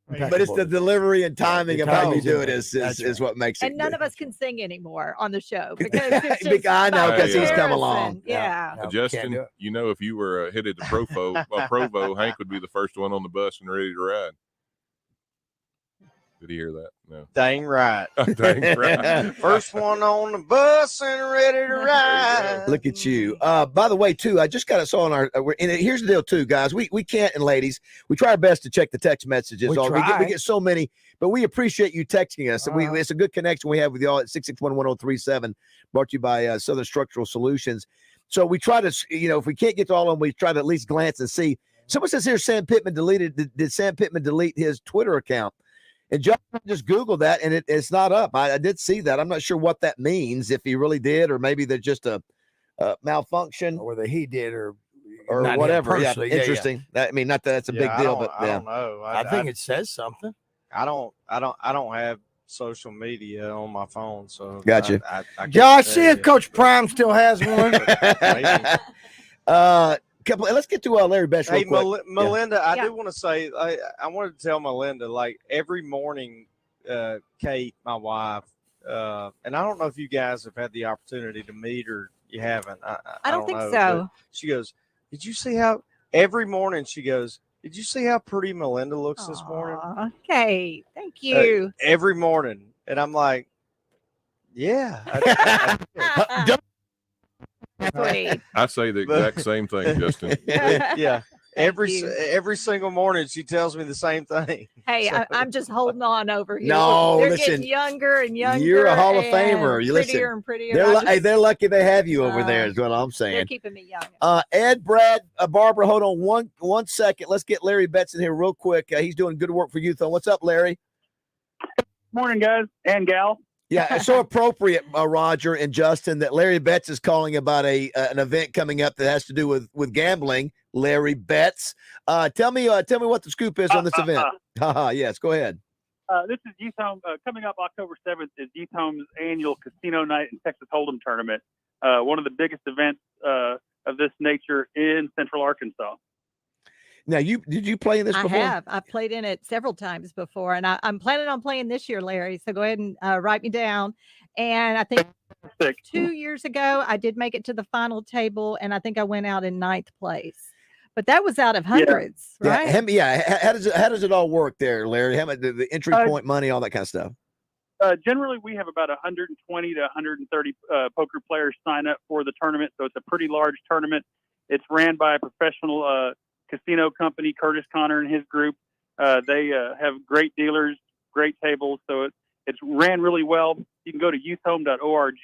it's the delivery and timing of how you do it is what makes it. And none of us can sing anymore on the show because it's just I know because he's come along. Yeah. Justin, if you were headed to Provo, Hank would be the first one on the bus and ready to ride. Did he hear that? No. Dang right. Dang right. First one on the bus and ready to ride. Look at you. By the way, too, I just got us on our. And here's the deal, too, guys. We can't, and ladies, we try our best to check the text messages. We get so many, but we appreciate you texting us. And it's a good connection we have with y'all at 661-1037, brought to you by Southern Structural Solutions. So we try to, if we can't get to all of them, we try to at least glance and see. Someone says here, Sam Pittman did Sam Pittman delete his Twitter account? And Justin just Googled that, and it's not up. I did see that. I'm not sure what that means, if he really did, or maybe they're just a malfunction. Or whether he did or whatever. Yeah, interesting. I mean, not that that's a big deal, but I don't know. I think it says something. I don't have social media on my phone, so gotcha. I Josh, see if Coach Prime still has one. Let's get to Larry Best real quick. Melinda, I do want to say, I wanted to tell Melinda, like every morning, Kate, my wife, and I don't know if you guys have had the opportunity to meet or you haven't. I don't think know, so. She goes, did you see how every morning she goes, did you see how pretty Melinda looks this morning? Okay, thank you. Every morning. And I'm like, yeah. I say the exact same thing, Justin. Yeah. Every single morning she tells me the same thing. Hey, I'm just holding on over here. No, they're listen, getting younger and younger. You're a Hall of Famer. You prettier listen. And prettier. They're lucky they have you over there, is what I'm saying. They're keeping me young. Ed, Brad, Barbara, hold on one second. Let's get Larry Betts in here real quick. He's doing good work for Youth. What's up, Larry? Morning, guys and gal. Yeah, it's so appropriate, Roger and Justin, that Larry Betts is calling about an event coming up that has to do with gambling. Larry Betts, tell me what the scoop is on this event. Yes, go ahead. This is Youth Home. Coming up October 7th is Youth Home's annual Casino Night and Texas Hold'em tournament. One of the biggest events of this nature in Central Arkansas. Now, did you play in this before? I have. I've played in it several times before, and I'm planning on playing this year, Larry. So go ahead and write me down. And I think 2 years ago, I did make it to the final table, and I think I went out in 9th place. But that was out of hundreds, right? How does it all work there, Larry? How much the entry point money, all that kind of stuff? Generally, we have about 120 to 130 poker players sign up for the tournament, so it's a pretty large tournament. It's ran by a professional casino company, Curtis Connor and his group. They have great dealers, great tables, so it's ran really well. You can go to youthhome.org.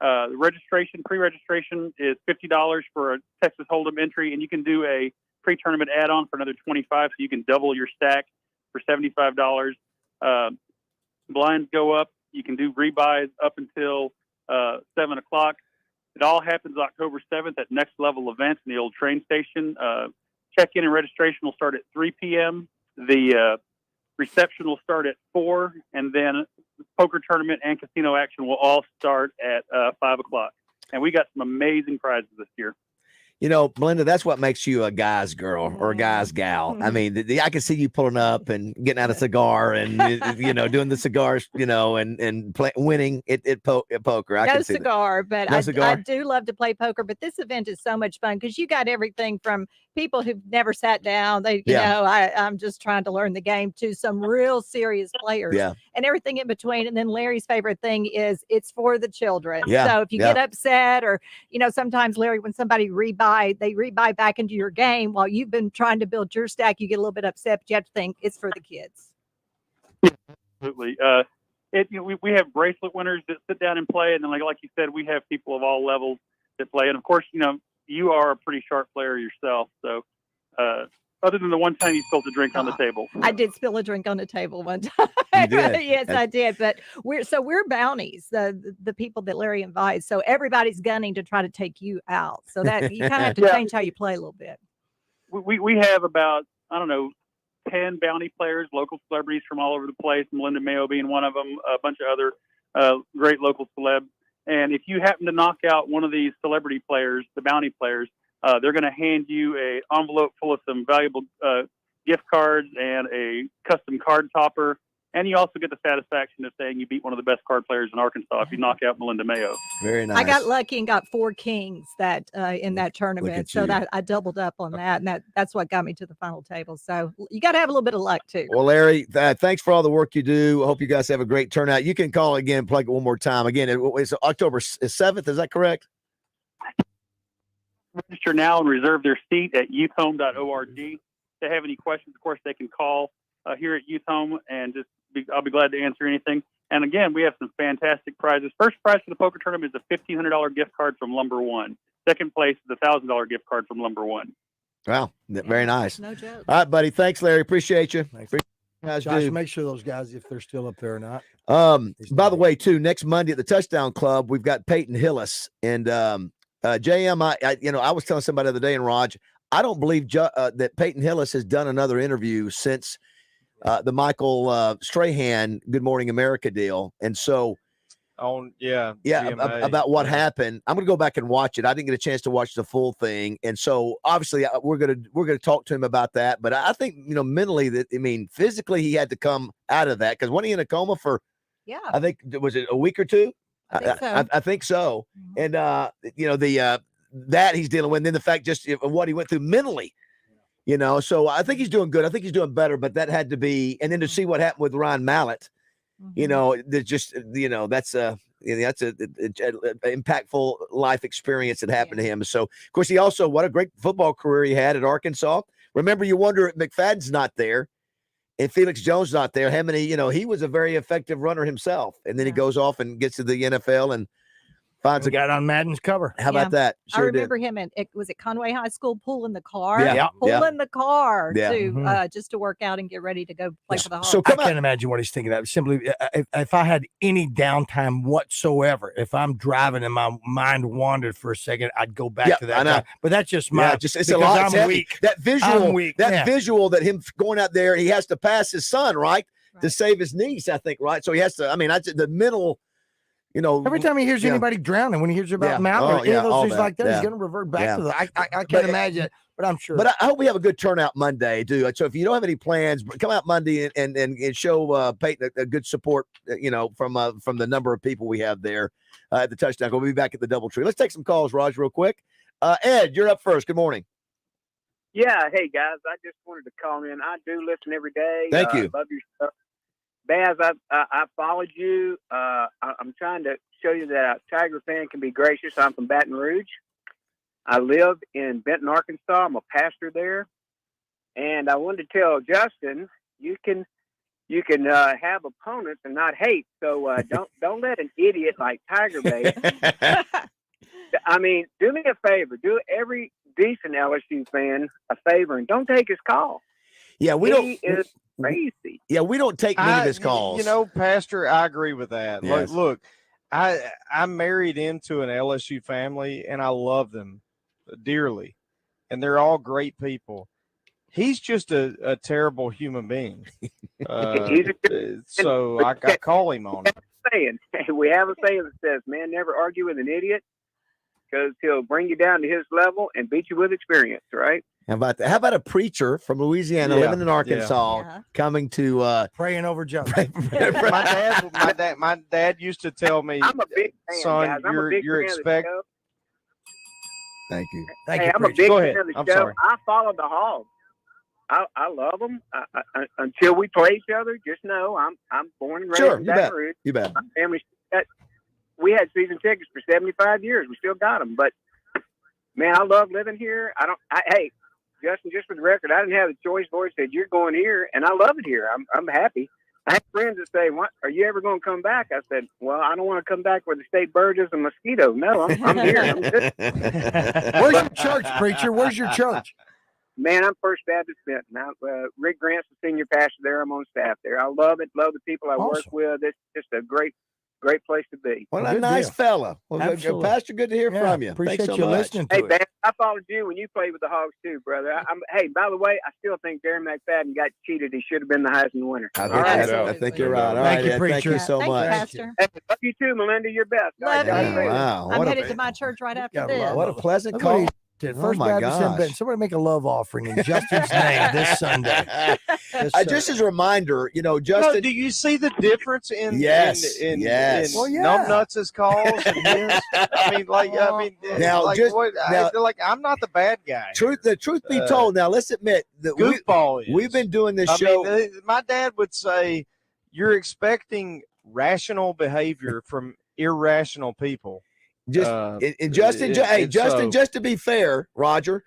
The pre-registration is $50 for a Texas Hold'em entry, and you can do a pre-tournament add-on for another $25, so you can double your stack for $75. Blinds go up. You can do rebuys up until 7 o'clock. It all happens October 7th at Next Level Events in the old train station. Check-in and registration will start at 3 p.m. The reception will start at 4, and then poker tournament and casino action will all start at 5 o'clock. And we got some amazing prizes this year. You know, Melinda, that's what makes you a guy's girl or a guy's gal. I mean, I can see you pulling up and getting out a cigar and, doing the cigars, and winning at poker. I can see cigar, that. But No I cigar? do love to play poker. But this event is so much fun because you got everything from people who've never sat down. I'm just trying to learn the game to some real serious players and everything in between. And then Larry's favorite thing is it's for the children. Yeah. So if you get upset or, sometimes, Larry, when somebody they rebuy back into your game while you've been trying to build your stack, you get a little bit upset, but you have to think it's for the kids. Absolutely. We have bracelet winners that sit down and play, and then like you said, we have people of all levels that play. And of course, you are a pretty sharp player yourself. So other than the one time you spilled a drink on the table. I did spill a drink on the table one time. You did? Yes, I did. But we're bounties, the people that Larry invites. So everybody's gunning to try to take you out. So that you kind of have to change how you play a little bit. We have about, 10 bounty players, local celebrities from all over the place, Melinda Mayo being one of them, a bunch of other great local celebs. And if you happen to knock out one of these celebrity players, the bounty players, they're going to hand you an envelope full of some valuable gift cards and a custom card topper. And you also get the satisfaction of saying you beat one of the best card players in Arkansas if you knock out Melinda Mayo. Very nice. I got lucky and got 4 kings that in that tournament. So that I doubled up on that. And that's what got me to the final table. So you got to have a little bit of luck too. Well, Larry, thanks for all the work you do. I hope you guys have a great turnout. You can call again, plug it one more time. Again, it's October 7th. Is that correct? Register now and reserve their seat at youthhome.org. If they have any questions, of course, they can call here at Youth Home, and I'll be glad to answer anything. And again, we have some fantastic prizes. First prize for the poker tournament is a $1,500 gift card from Lumber One. Second place is a $1,000 gift card from Lumber One. Wow, very nice. No joke. All right, buddy. Thanks, Larry. Appreciate you. Josh, make sure those guys, if they're still up there or not. By the way, too, next Monday at the Touchdown Club, we've got Peyton Hillis and JM. I was telling somebody the other day, and Raj, I don't believe that Peyton Hillis has done another interview since the Michael Strahan Good Morning America deal. And so about what happened. I'm going to go back and watch it. I didn't get a chance to watch the full thing. And so obviously we're going to talk to him about that. But I think, mentally physically he had to come out of that, because wasn't he in a coma for, I think, was it a week or two? I think so. And, that he's dealing with, and then the fact just of what he went through mentally, so I think he's doing good. I think he's doing better, but that had to be, and then to see what happened with Ryan Mallett, that's a impactful life experience that happened to him. So of course he also, what a great football career he had at Arkansas. Remember, you wonder if McFadden's not there and Felix Jones not there, how many, he was a very effective runner himself. And then he goes off and gets to the NFL and finds a guy on Madden's cover. How about that? Sure, I remember him was it Conway High School pulling the car? Pulling the car to just to work out and get ready to go play for the Hawks. So I can't imagine what he's thinking of. Simply, if I had any downtime whatsoever, if I'm driving and my mind wandered for a second, I'd go back to that. I know. But that's just my. It's a lot. I'm weak. That visual. I'm weak. Visual that him going out there, he has to pass his son, right, to save his niece. I think, right. So he has to. That's the mental. Every time he hears anybody drowning, when he hears about Mallett or any of those things like that, he's going to revert back to that. I can't imagine it, but I'm sure. But I hope we have a good turnout Monday, dude. So if you don't have any plans, come out Monday and show Peyton a good support, from the number of people we have there at the Touchdown. We'll be back at the DoubleTree. Let's take some calls, Raj, real quick. Ed, you're up first. Good morning. Yeah, hey guys, I just wanted to call in. I do listen every day. Thank you. Love your stuff. Baz, I followed you. I'm trying to show you that a Tiger fan can be gracious. I'm from Baton Rouge. I live in Benton, Arkansas. I'm a pastor there, and I wanted to tell Justin, you can have opponents and not hate. So don't let an idiot like Tiger bait. I mean, do me a favor. Do every decent LSU fan a favor and don't take his call. Yeah, He is crazy. Yeah, we don't take many of his calls. You know, Pastor, I agree with that. Yes. Look, I'm married into an LSU family, and I love them dearly, and they're all great people. He's just a terrible human being. So I call him on it. We have a saying that says, man, never argue with an idiot because he'll bring you down to his level and beat you with experience, right? How about that? How about a preacher from Louisiana living in Arkansas coming to praying over Joe? My dad used to tell me, I'm a big fan, son, guys. I'm a big you're fan of the expect. show. Thank you. Hey, I'm a big Go fan ahead. of the I'm show. sorry. I follow the Hogs. I love them. Until we play each other, just know I'm born and raised Sure, in you Baton bet. Rouge. You bet. My family, we had season tickets for 75 years. We still got them. But man, I love living here. Hey, Justin, just for the record, I didn't have a choice. Boy said you're going here, and I love it here. I'm happy. I have friends that say, "What? Are you ever going to come back?" I said, "Well, I don't want to come back where the state bird is a mosquito. No, I'm here. I'm good." Where's your church, preacher? Where's your church? Man, I'm First Baptist Benton. Rick Grant's the senior pastor there. I'm on staff there. I love it. Love the people I work with. It's just a great place to be. What a nice fella. Well, Absolutely. Pastor, good to hear from you. Appreciate Thanks so you much. listening Hey, to it. Ben, I followed you when you played with the Hogs too, brother. Hey, by the way, I still think Darren McFadden got cheated. He should have been the Heisman winner. I think you're right. All right, Ed, thank you so much. Pastor. Hey, love you too, Melinda. You're best. Love you. Wow, I'm what headed a, to my church right after this. what a pleasant Look what call. he did. Oh First my Baptist in gosh. Benton. Somebody make a love offering in Justin's name this Sunday. Just as a reminder, No, Justin. do you see the difference in Yes, in yes. Well, yeah. Numbnuts' calls and his? Now, I'm not the bad guy. The truth be told, now let's admit that Goofball is. we've been doing this I show. mean, my dad would say you're expecting rational behavior from irrational people. Justin, just to be fair, Roger,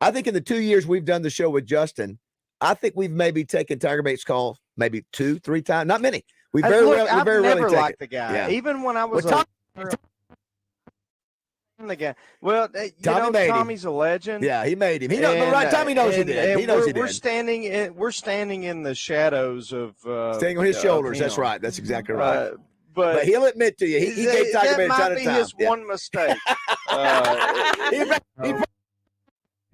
I think in the 2 years we've done the show with Justin, I think we've maybe taken Tiger Bait's call maybe 2-3 times, not many. We I've very never rarely take liked it. the guy, Yeah. even when I was the guy. Well, Tommy's a legend. Yeah, he made him. He knows, but right, Tommy knows he did. He knows he did. We're standing in the shadows of Standing on his shoulders. That's him. right. That's exactly right. But he'll admit to you, he gave Tiger Bait a ton might of be time. his Yeah. one mistake.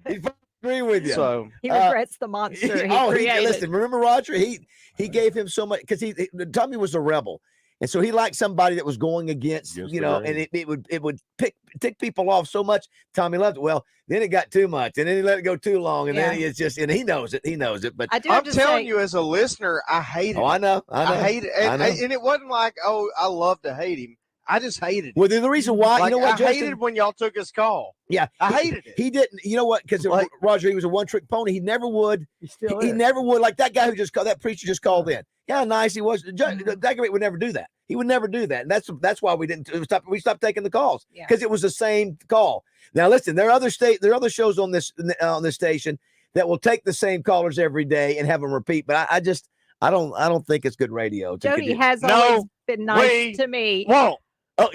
He agree with you. So He regrets the monster he created. Listen, remember Roger? He gave him so much because Tommy was a rebel. And so he liked somebody that was going against and it would tick people off so much. Tommy loved it. Well, then it got too much, and then he let it go too long, and then it's just, and he knows it. He knows it. But I do I'm have to telling say, you, as a listener, I hate it. I know. I hate it, I know. and it wasn't like, oh, I love to hate him. I just hated it. Well, the reason why, Like, you know what, I Justin? hated when y'all took his call. Yeah, I hated it. He didn't. You know what? Because Roger, he was a one-trick pony. He never would. He never would. Like that guy who just called, that preacher just called in. Yeah, how nice he was. Daggermate would never do that. He would never do that. And that's why we didn't stop. We stopped taking the calls because it was the same call. Now listen, there are other shows on this station that will take the same callers every day and have them repeat. But I don't think it's good radio. Jody has always been nice to me. Whoa. Oh.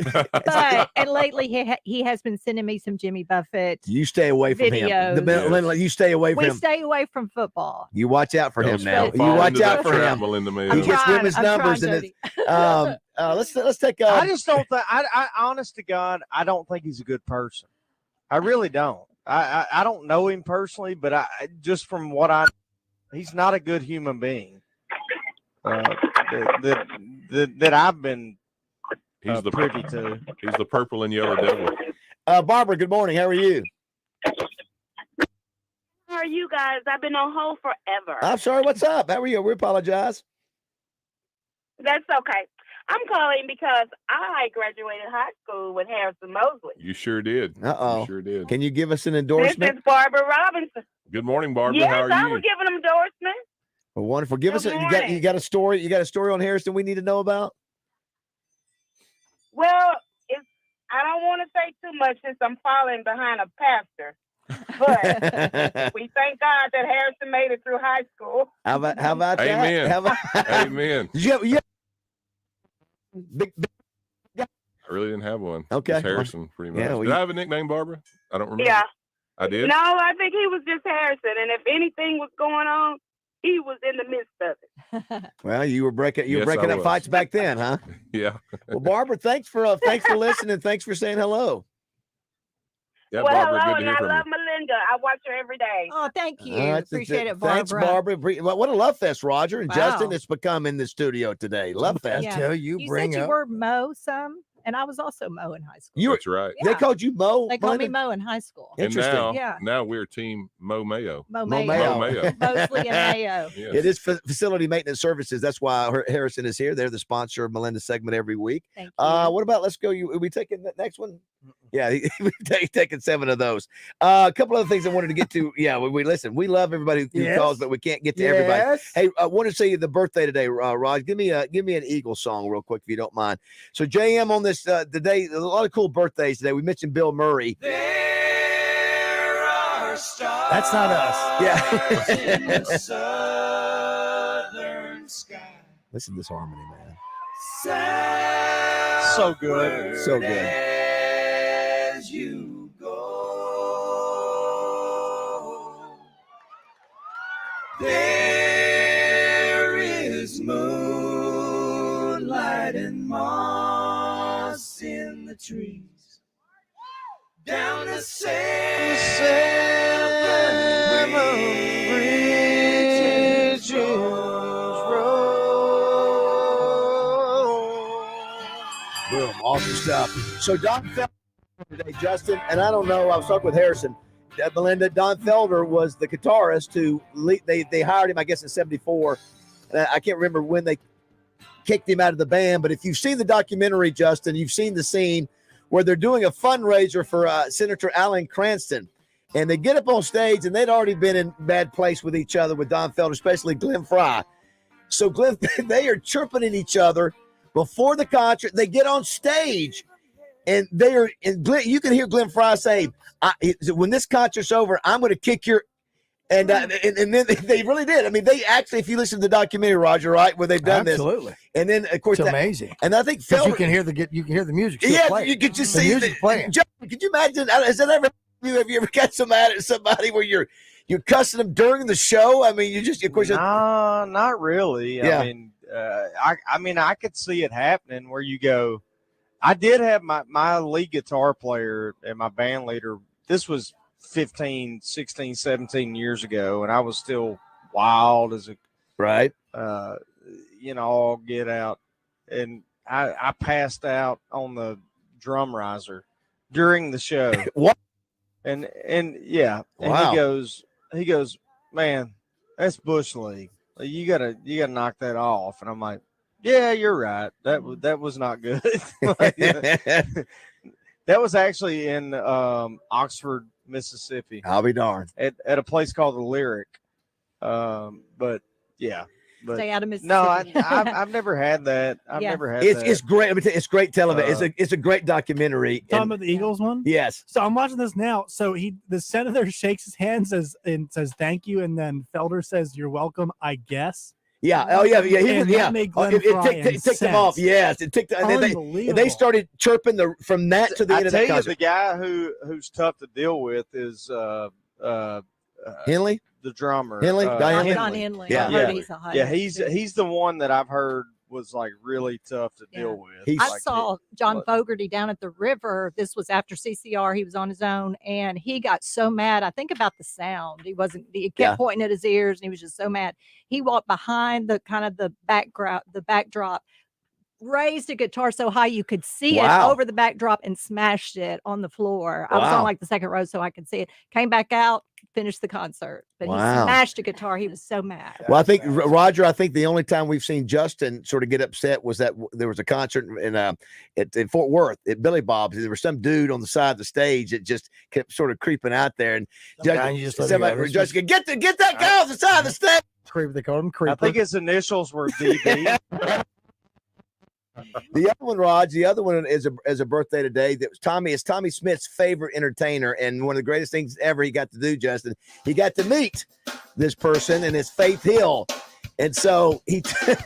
And lately he has been sending me some Jimmy Buffett. You stay away from videos. him. You stay away from We him. stay away from football. You watch out for him now. You fall watch into out that for trap, him. Melinda Mayo. He gets women's I'm numbers, trying, and let's take. I just don't think. I honest to God, I don't think he's a good person. I really don't. I don't know him personally, but I just from what he's not a good human being. That I've been. He's the privy to. He's the purple and yellow devil. Barbara, good morning. How are you? How are you guys? I've been on hold forever. I'm sorry. What's up? How are you? We apologize. That's okay. I'm calling because I graduated high school with Harrison Mosley. You sure did. Uh-oh. You sure did. Can you give us an This endorsement? is Barbara Robinson. Good morning, Barbara. Yes, How are I you? was giving them endorsement. Well, wonderful. Give us Good you morning. got a story. You got a story on Harrison we need to know about? Well, I don't want to say too much since I'm falling behind a pastor. But we thank God that Harrison made it through high school. How about that? Amen. How about, Amen. Did you have big, I really didn't have one. Okay. Just Harrison, pretty much. Yeah, well, did I have a nickname, Barbara? I don't remember. Yeah. I did? No, I think he was just Harrison. And if anything was going on, he was in the midst of it. Well, you were breaking Yes, breaking I up was. fights back then, huh? Yeah. Well, Barbara, thanks for listening. Thanks for saying hello. Yeah, Well, Barbara, hello, good to and hear I from love you. Melinda. I watch her every day. Oh, thank you. All right, Appreciate it, Barbara. Thanks, Barbara. What a love fest, Roger and Wow. Justin. It's become in the studio today. Love fest. Yeah. Tell you, You bring said you up. were Mo some, and I was also Mo in high school. You were, That's right. They Yeah. called you Mo. They called me Melinda? Mo in high school. And Interesting. now we're team Mo Mayo. Mo Mo Mayo. Mayo. Mosley and Mayo. Yes. It is facility maintenance services. That's why Harrison is here. They're the sponsor of Melinda's segment every week. Thank you. What about let's go? Are we taking the next one? Yeah, we've taken 7 of those. A couple other things I wanted to get to. Yeah, we listen. We love everybody who Yes. calls, but we can't get to everybody. Yes. Hey, I want to say the birthday today, Rod. Give me an Eagles song real quick if you don't mind. So JM on this today, a lot of cool birthdays today. We mentioned Bill Murray. That's not us. Yeah. Listen to this harmony, man. So good. So good. As you go, there is moonlight and moss in the trees. Down the seven bridges Boom. Awesome stuff. So Don Felder today, Justin, and I don't know, I was talking with Harrison. Melinda, Don Felder was the guitarist who they hired him, I guess, in 74. I can't remember when they kicked him out of the band, but if you've seen the documentary, Justin, you've seen the scene where they're doing a fundraiser for Senator Alan Cranston. And they get up on stage, and they'd already been in bad place with each other, with Don Felder, especially Glenn Fry. So they are chirping at each other before the concert. They get on stage, and you can hear Glenn Fry say, when this concert's over, I'm going to kick your and then they really did. I mean, they actually, if you listen to the documentary, Roger, right, where they've done Absolutely. this, and then of course It's amazing. And I think Because Felder, you can hear the music. Still yeah, playing. you could just The see music playing. John, could you imagine? Has that ever? Have you ever got so mad at somebody where you're cussing them during the show? I mean, you just of course. No, not really. Yeah. I mean, I could see it happening where you go. I did have my lead guitar player and my band leader. This was 15, 16, 17 years ago, and I was still wild as a right. All get out, and I passed out on the drum riser during the show. What? And yeah, and Wow. he goes, man, that's Bush League. You gotta knock that off. And I'm like, yeah, you're right. That was not good. That was actually in Oxford, Mississippi. I'll be darned. At a place called the Lyric. But yeah. But Stay out of Mississippi. no, I've never had that. I've Yeah. never had that. It's great. I mean, it's great television. It's a great documentary. Talking And- about the Eagles one? Yes. So I'm watching this now. So the senator shakes his hand and says thank you, and then Felder says you're welcome, I guess. Yeah. Oh, yeah. Yeah. He And was, that yeah. made Oh, Glenn it Fry ticked them off. incensed. Yes. It ticked. And Unbelievable. they started chirping from that to the I end of tell the you, concert. the guy who's tough to deal with is Henley? the drummer. Henley? Don Henley? Don Henley. Yeah. I heard he's a high Yeah, end, he's too. the one that I've heard was like really tough to deal with. I saw John Fogerty down at the river. This was after CCR. He was on his own, and he got so mad. I think about the sound. He kept Yeah. pointing at his ears, and he was just so mad. He walked behind the backdrop, raised a guitar so high you could see Wow. it over the backdrop, and smashed it on the floor. I was Wow. on like the second row, so I could see it. Came back out, finish the concert. But Wow. he smashed a guitar. He was so mad. Well, I think Roger. I think the only time we've seen Justin sort of get upset was that there was a concert in Fort Worth at Billy Bob's. There was some dude on the side of the stage that just kept sort of creeping out there, and Justin, get that guy off the side of the stage. They call him creeper. I think his initials were DB. The other one, Raj, the other one is a birthday today. That was Tommy. It's Tommy Smith's favorite entertainer, and one of the greatest things ever he got to do, Justin. He got to meet this person, and it's Faith Hill, and so he took.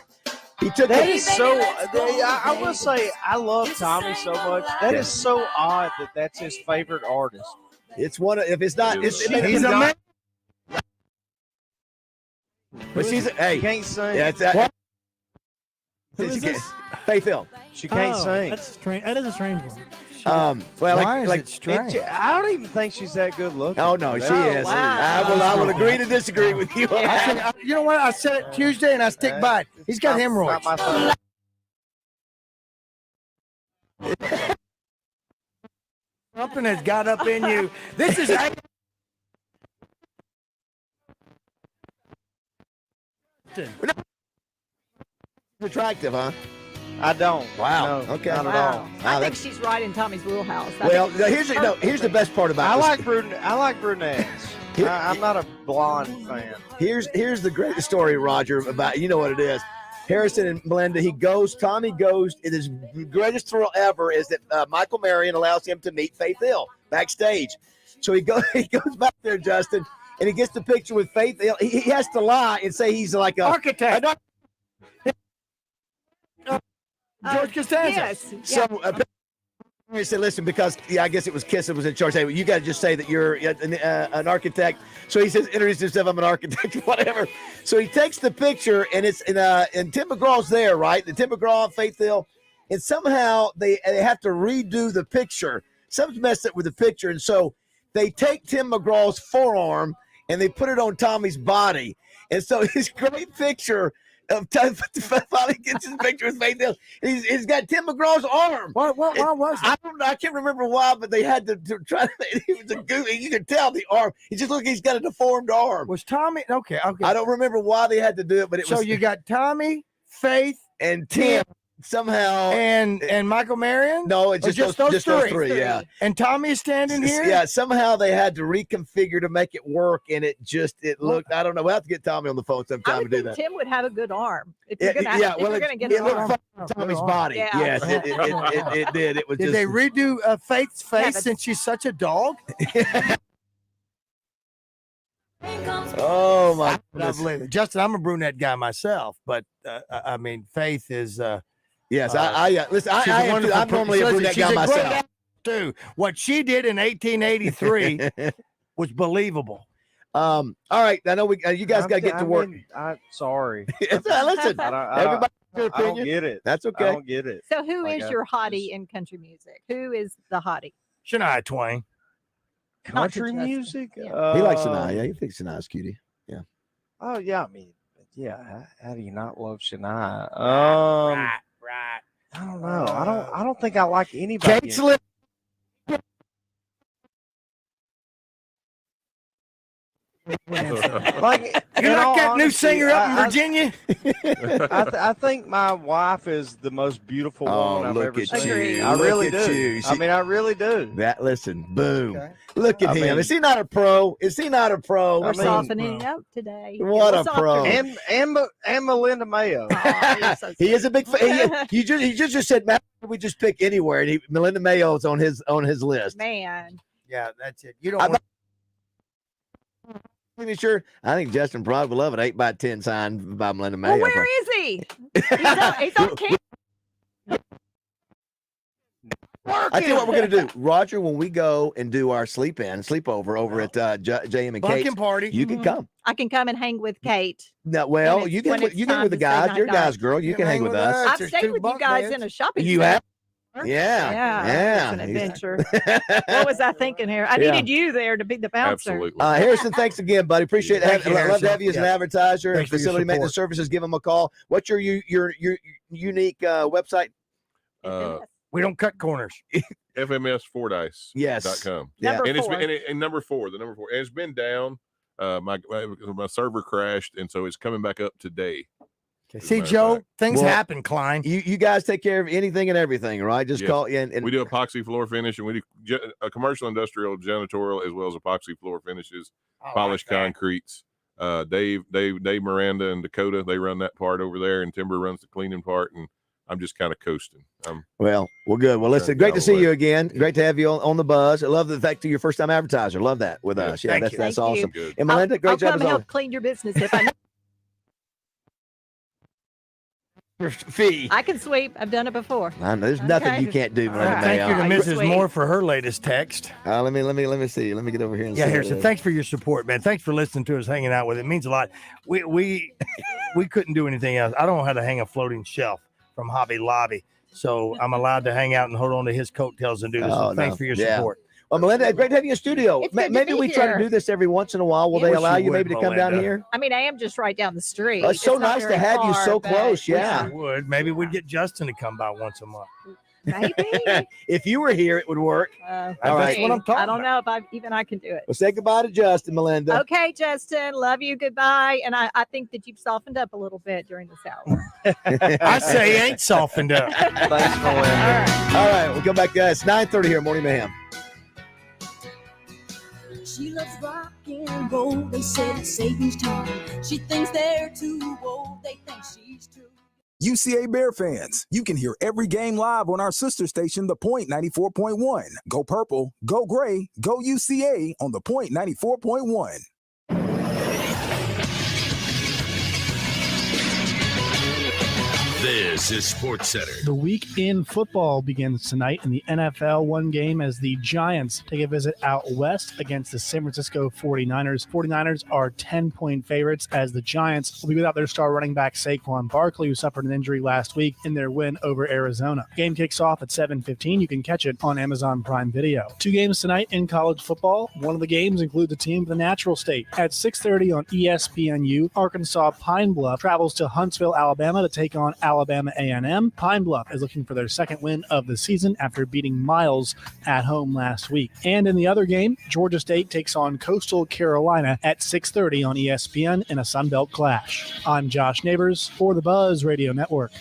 That is so. I will say, I love Tommy so much. That is so odd that that's his favorite artist. It's one of, if it's not, he's a man. But she's She can't sing. Yeah, Faith Hill. She can't sing. That's strange. That is a strange one. Well, Why is like it strange? I don't even think she's that good looking. Oh no, she is. I will agree to disagree with you. You know what? I said it Tuesday, and I stick by it. He's got hemorrhoids. Something has got up in you. This is. Attractive, huh? I don't. Wow. No, Okay. not at Wow. all. I think she's right in Tommy's wheelhouse. I Well, think here's the best part about I this. like brunettes. I'm not a blonde fan. Here's the greatest story, Roger, about, you know what it is. Harrison and Melinda, Tommy goes, it is the greatest thrill ever is that Michael Marion allows him to meet Faith Hill backstage. So he goes back there, Justin, and he gets the picture with Faith Hill. He has to lie and say he's like a architect. George Costanza. Yes. So he said, listen, because I guess it was Kiss that was in charge. Hey, you got to just say that you're an architect. So he says, introduce himself. I'm an architect, whatever. So he takes the picture, and it's and Tim McGraw's there, right? The Tim McGraw, Faith Hill, and somehow they have to redo the picture. Something's messed up with the picture, and so they take Tim McGraw's forearm and they put it on Tommy's body, and so his great picture. Finally gets his picture with Faith Hill. He's got Tim McGraw's arm. Why was it? I can't remember why, but they had to try to. It was a goofy. You could tell the arm. He's got a deformed arm. Was Tommy okay? I don't remember why they had to do it, but it was. So you got Tommy, Faith, and Tim somehow, and Michael Marion. No, it's just those three. Yeah, and Tommy is standing here. Yeah, somehow they had to reconfigure to make it work, and it looked. I don't know. We'll have to get Tommy on the phone sometime to do that. Tim would have a good arm. If Yeah, you're gonna, yeah, if well, you're it- gonna get it an looked arm. fun on Tommy's body. Yeah. Yes, it did. It was Did just. they redo Faith's face but- since she's such a dog? Oh my I goodness. believe it. Justin, I'm a brunette guy myself, but I mean, Faith is. Yes, I listen. she's a I'm wonderful normally a person. brunette She's guy a great myself. actress, too. What she did in 1883 was believable. All right, I know you guys got to get to work. I'm sorry. Listen, everybody has their I don't opinion. get it. That's I okay. don't get it. So who Like, is I your hottie in country music? Who is the hottie? Shania Twain. Country Justin. music? He likes Shania. Yeah, he thinks Shania's cutie. Yeah. Oh yeah, I mean, yeah. How do you not love Shania? Right. I don't know. I don't think I like anybody. Kate Slim. Like You in like all that new honesty, singer up in I- Virginia? I think my wife is the most beautiful Oh, woman I've look ever at seen. you. I Look really at do. you. I mean, I really do. Listen, boom. Okay. Look at I him. mean- Is he not a pro? Is he not a pro? We're I mean- softening it up today. What We're a pro. softening. And Melinda Mayo. Oh, you're so He is a big fan. He just said, Matt, we just pick anywhere, and Melinda Mayo's on his list. Man. Yeah, that's it. You don't. I'm want- pretty sure. I think Justin Prod would love an 8x10 sign by Melinda Mayo. Well, where is he? He's on camera. I tell you what we're gonna do, Roger. When we go and do our sleepover over at JM and Kate's, Bunkin' party. you can come. I can come and hang with Kate. No, well, When you it's- can when it's you can time with the to say guys. night You're a guys, night. girl. You can hang with us. I've There's stayed two with you bunk guys beds. in a shopping You center. have? Yeah, Yeah, it's an adventure. What was I thinking here? I Yeah. needed you there to be the bouncer. Absolutely. Harrison, thanks again, buddy. Appreciate it. Thank you, Love to Harrison. have you as an Yeah. advertiser and Thanks for your facility maintenance support. services. Give them a call. What's your unique website? Uh, We don't cut corners. FMSFordice.com. Yeah. And it's been and number 4, the number 4. And it's been down. My server crashed, and so it's coming back up today. See, Joe, things happen, Kleine. You guys take care of anything and everything, right? Just call and we do epoxy floor finish, and we do a commercial, industrial, janitorial, as well as epoxy floor finishes, polished concretes. Dave Miranda and Dakota, they run that part over there, and Timber runs the cleaning part, and I'm just kind of coasting. Well, good. Well, listen, great to see you again. Great to have you on the buzz. I love the fact that you're first time advertiser. Love that with us. Yeah, that's awesome. And Melinda, great job. I'll come help clean your business if I fee. I can sweep. I've done it before. I know, there's nothing you can't do, Melinda. Thank you to Mayo. Mrs. Moore for her latest text. Let me see. Let me get over here and see. So thanks for your support, man. Thanks for listening to us, hanging out with it. It means a lot. We couldn't do anything else. I don't know how to hang a floating shelf from Hobby Lobby, so I'm allowed to hang out and hold on to his coattails and do this. So thanks for your support. Well, Melinda, great to have you in studio. Maybe we try to do this every once in a while. Will they allow you maybe to come down here? I mean, I am just right down the street. Oh, it's so nice to have you so close. Yeah. We would. Maybe we'd get Justin to come by once a month. Maybe. If you were here, it would work. That's what I'm talking I don't know if I can do it. Well, say goodbye to Justin, Melinda. Okay, Justin. Love you. Goodbye. And I think that you've softened up a little bit during this hour. I say ain't softened up. Thanks, Melinda. All right, we'll come back, guys. 9:30 here, Morning Mayhem. She loves rock and roll. They said it's savings time. She thinks they're too old. They think she's too. UCA Bear fans, you can hear every game live on our sister station, The Point 94.1. Go Purple, Go Gray, Go UCA on The Point 94.1. This is Sports Center. The week in football begins tonight in the NFL. One game as the Giants take a visit out west against the San Francisco 49ers. 49ers are 10-point favorites as the Giants will be without their star running back Saquon Barkley, who suffered an injury last week in their win over Arizona. Game kicks off at 7:15. You can catch it on Amazon Prime Video. 2 games tonight in college football. One of the games includes a team from the Natural State. At 6:30 on ESPNU, Arkansas Pine Bluff travels to Huntsville, Alabama to take on Alabama A&M. Pine Bluff is looking for their second win of the season after beating Miles at home last week. And in the other game, Georgia State takes on Coastal Carolina at 6:30 on ESPN in a Sun Belt clash. I'm Josh Neighbors for the Buzz Radio Network.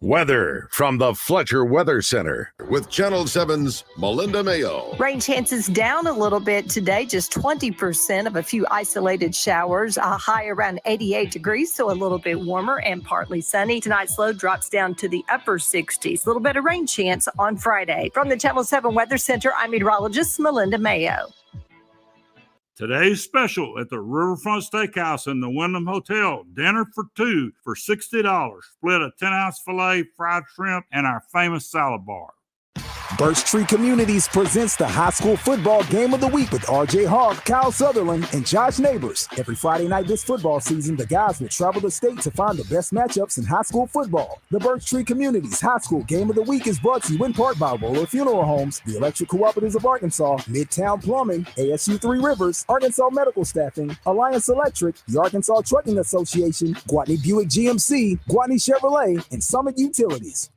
Weather from the Fletcher Weather Center with Channel 7's Melinda Mayo. Rain chances down a little bit today, just 20% of a few isolated showers, a high around 88 degrees, so a little bit warmer and partly sunny. Tonight's low drops down to the upper 60s. A little bit of rain chance on Friday. From the Channel 7 Weather Center, I'm meteorologist Melinda Mayo. Today's special at the Riverfront Steakhouse in the Wyndham Hotel. Dinner for 2 for $60. Split a 10-ounce filet, fried shrimp, and our famous salad bar. Birch Tree Communities presents the high school football game of the week with RJ Hogg, Kyle Sutherland, and Josh Neighbors. Every Friday night this football season, the guys will travel the state to find the best matchups in high school football. The Birch Tree Communities High School Game of the Week is brought to you in part by Roller Funeral Homes, the Electric Cooperatives of Arkansas, Midtown Plumbing, ASU 3 Rivers, Arkansas Medical Staffing, Alliance Electric, the Arkansas Trucking Association, Gwatney Buick GMC, Gwatney Chevrolet, and Summit Utilities.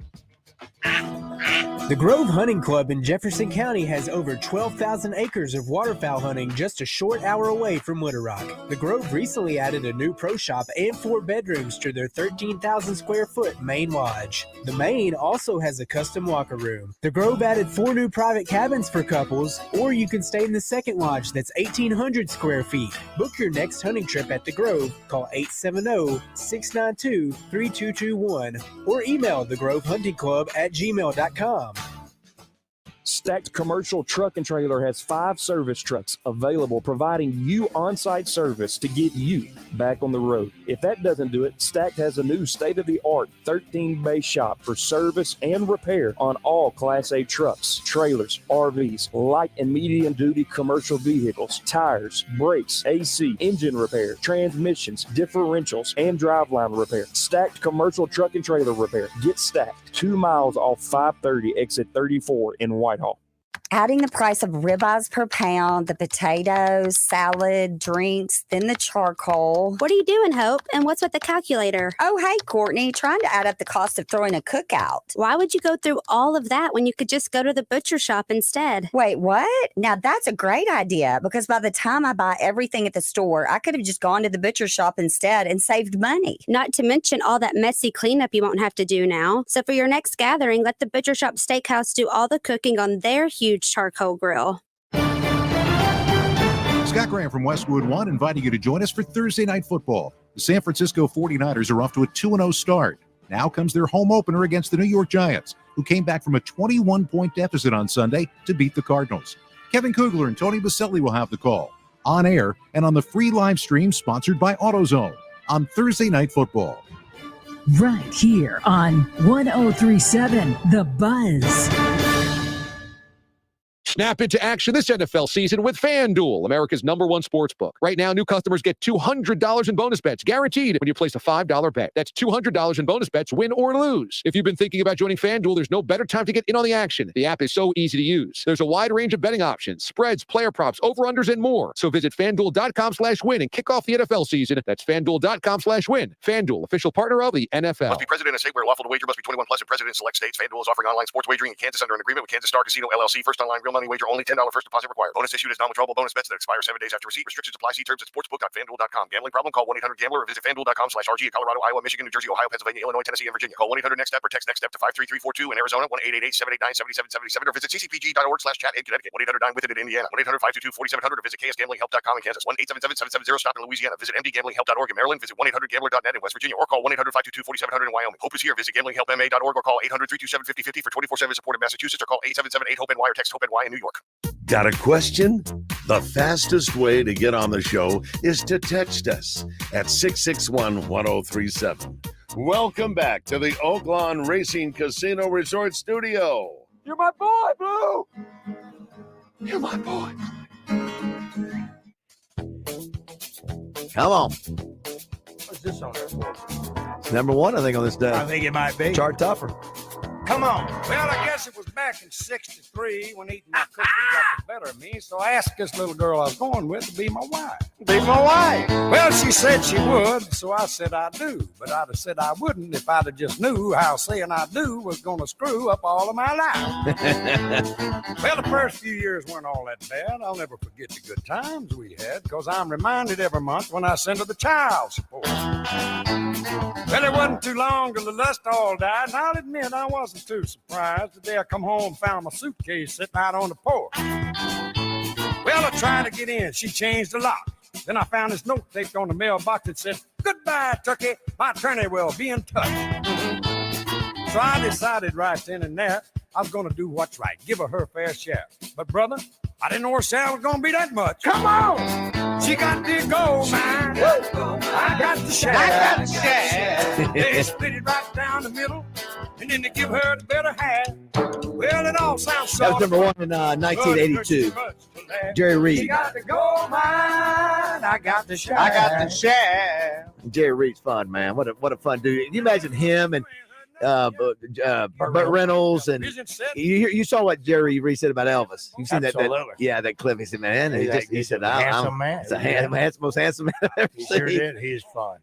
The Grove Hunting Club in Jefferson County has over 12,000 acres of waterfowl hunting just a short hour away from Woodorock. The Grove recently added a new pro shop and 4 bedrooms to their 13,000 square foot main lodge. The main also has a custom walker room. The Grove added 4 new private cabins for couples, or you can stay in the second lodge that's 1,800 square feet. Book your next hunting trip at The Grove. Call 870-692-3221 or email thegrovehuntingclub@gmail.com. Stacked Commercial Truck and Trailer has 5 service trucks available, providing you on-site service to get you back on the road. If that doesn't do it, Stacked has a new state-of-the-art 13-bay shop for service and repair on all Class A trucks, trailers, RVs, light and medium-duty commercial vehicles, tires, brakes, AC, engine repair, transmissions, differentials, and driveline repair. Stacked Commercial Truck and Trailer Repair. Get Stacked. 2 miles off 530 exit 34 in Whitehall. adding the price of ribeyes per pound, the potatoes, salad, drinks, then the charcoal. What are you doing, Hope? And what's with the calculator? Oh, hey, Courtney, trying to add up the cost of throwing a cookout. Why would you go through all of that when you could just go to the butcher shop instead? Wait, what? Now that's a great idea, because by the time I buy everything at the store, I could have just gone to the butcher shop instead and saved money. Not to mention all that messy cleanup you won't have to do now. So for your next gathering, let the Butcher Shop Steakhouse do all the cooking on their huge charcoal grill. Scott Graham from Westwood One inviting you to join us for Thursday Night Football. The San Francisco 49ers are off to a 2-0 start. Now comes their home opener against the New York Giants, who came back from a 21-point deficit on Sunday to beat the Cardinals. Kevin Kugler and Tony Baselli will have the call, on air and on the free live stream sponsored by AutoZone on Thursday Night Football. Right here on 1037 The Buzz. Snap into action this NFL season with FanDuel, America's #1 sportsbook. Right now, new customers get $200 in bonus bets, guaranteed when you place a $5 bet. That's $200 in bonus bets, win or lose. If you've been thinking about joining FanDuel, there's no better time to get in on the action. The app is so easy to use. There's a wide range of betting options, spreads, player props, over-unders, and more. So visit FanDuel.com/win and kick off the NFL season. That's FanDuel.com/win. FanDuel, official partner of the NFL. Must be present in a state where lawful to wager, must be 21 plus and present in select states. FanDuel is offering online sports wagering in Kansas under an agreement with Kansas Star Casino LLC. First online real money wager only, $10 first deposit required. Bonus issued as non-withdrawable bonus bets that expire 7 days after receipt. Restrictions apply. See terms at sportsbook.fanduel.com. Gambling problem? Call 1-800-GAMBLER or visit fanduel.com/RG. Colorado, Iowa, Michigan, New Jersey, Ohio, Pennsylvania, Illinois, Tennessee, and Virginia. Call 1-800-NEXT-STEP or text NEXT-STEP to 53342 in Arizona, 1-888-789-7777 or visit ccpg.org/chat in Connecticut, 1-800-9-WITH-IT in Indiana, 1-800-522-4700 or visit KSGamblingHelp.com in Kansas, 1-877-770-STOP in Louisiana. Visit mdgamblinghelp.org in Maryland. Visit 1-800-GAMBLER.net in West Virginia or call 1-800-522-4700 in Wyoming. Hope is here. Visit gamblinghelpma.org or call 800-327-5050 for 24/7 support in Massachusetts or call 877-8-HOPE-NY or text HOPE-NY in New York. Got a question? The fastest way to get on the show is to text us at 661-1037. Welcome back to the Oaklawn Racing Casino Resort Studio. You're my boy, Blue. You're my boy. Come on. What's this on there for? It's #1, I think, on this day. I think it might be. Chart topper. Come on. Well, I guess it was back in '63 when eating my cooking got the better of me. So I asked this little girl I was going with to be my wife. Be my wife. Well, she said she would, so I said I do. But I'd have said I wouldn't if I'd have just knew how saying I do was going to screw up all of my life. Well, the first few years weren't all that bad. I'll never forget the good times we had, because I'm reminded every month when I send her the child support. Well, it wasn't too long till the lust all died, and I'll admit I wasn't too surprised the day I come home and found my suitcase sitting out on the porch. Well, I tried to get in. She changed the lock. Then I found this note taped on the mailbox that said, "Goodbye, Turkey. My attorney will be in touch." So I decided right then and there I was going to do what's right, give her fair share. But, brother, I didn't know her share was going to be that much. Come on! She got the gold mine. I got the share. I got the share. They split it right down the middle, and then they give her the better half. Well, it all sounds so. That was #1 in 1982. Jerry Reed. She got the gold mine. I got the share. I got the share. Jerry Reed's fun, man. What a fun dude. Can you imagine him and Burt Reynolds, and you saw what Jerry Reed said about Elvis. You've seen that clip. He said, "Man," he said, handsome man. It's the most handsome man I've ever He seen." sure did. He's fun.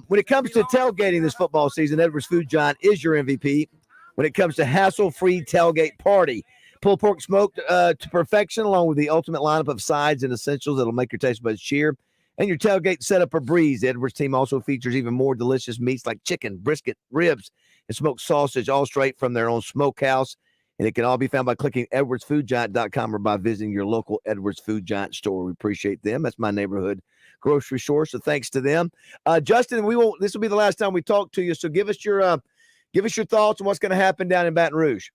When it comes to tailgating this football season, Edwards Food Giant is your MVP. When it comes to hassle-free tailgate party, pulled pork smoked to perfection, along with the ultimate lineup of sides and essentials that'll make your taste buds cheer. And your tailgate setup a breeze. The Edwards team also features even more delicious meats like chicken, brisket, ribs, and smoked sausage, all straight from their own smokehouse. And it can all be found by clicking edwardsfoodgiant.com or by visiting your local Edwards Food Giant store. We appreciate them. That's my neighborhood grocery store, so thanks to them. Justin, this will be the last time we talk to you, so give us your thoughts on what's going to happen down in Baton Rouge.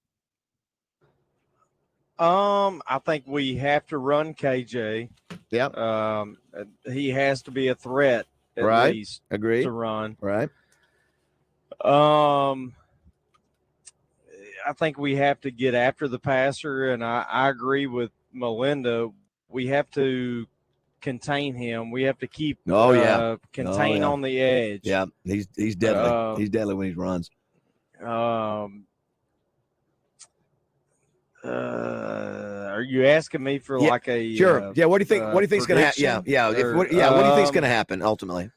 I think we have to run KJ. Yeah. He has to be a threat at least. Agreed. To run. Right. I think we have to get after the passer, and I agree with Melinda. We have to contain him. We have to keep contain on the edge. Yeah, he's deadly. He's deadly when he runs. Are Are you asking me for like a sure? Yeah. What do you think? What do you think's going to happen? Yeah. What do you think's going to happen ultimately?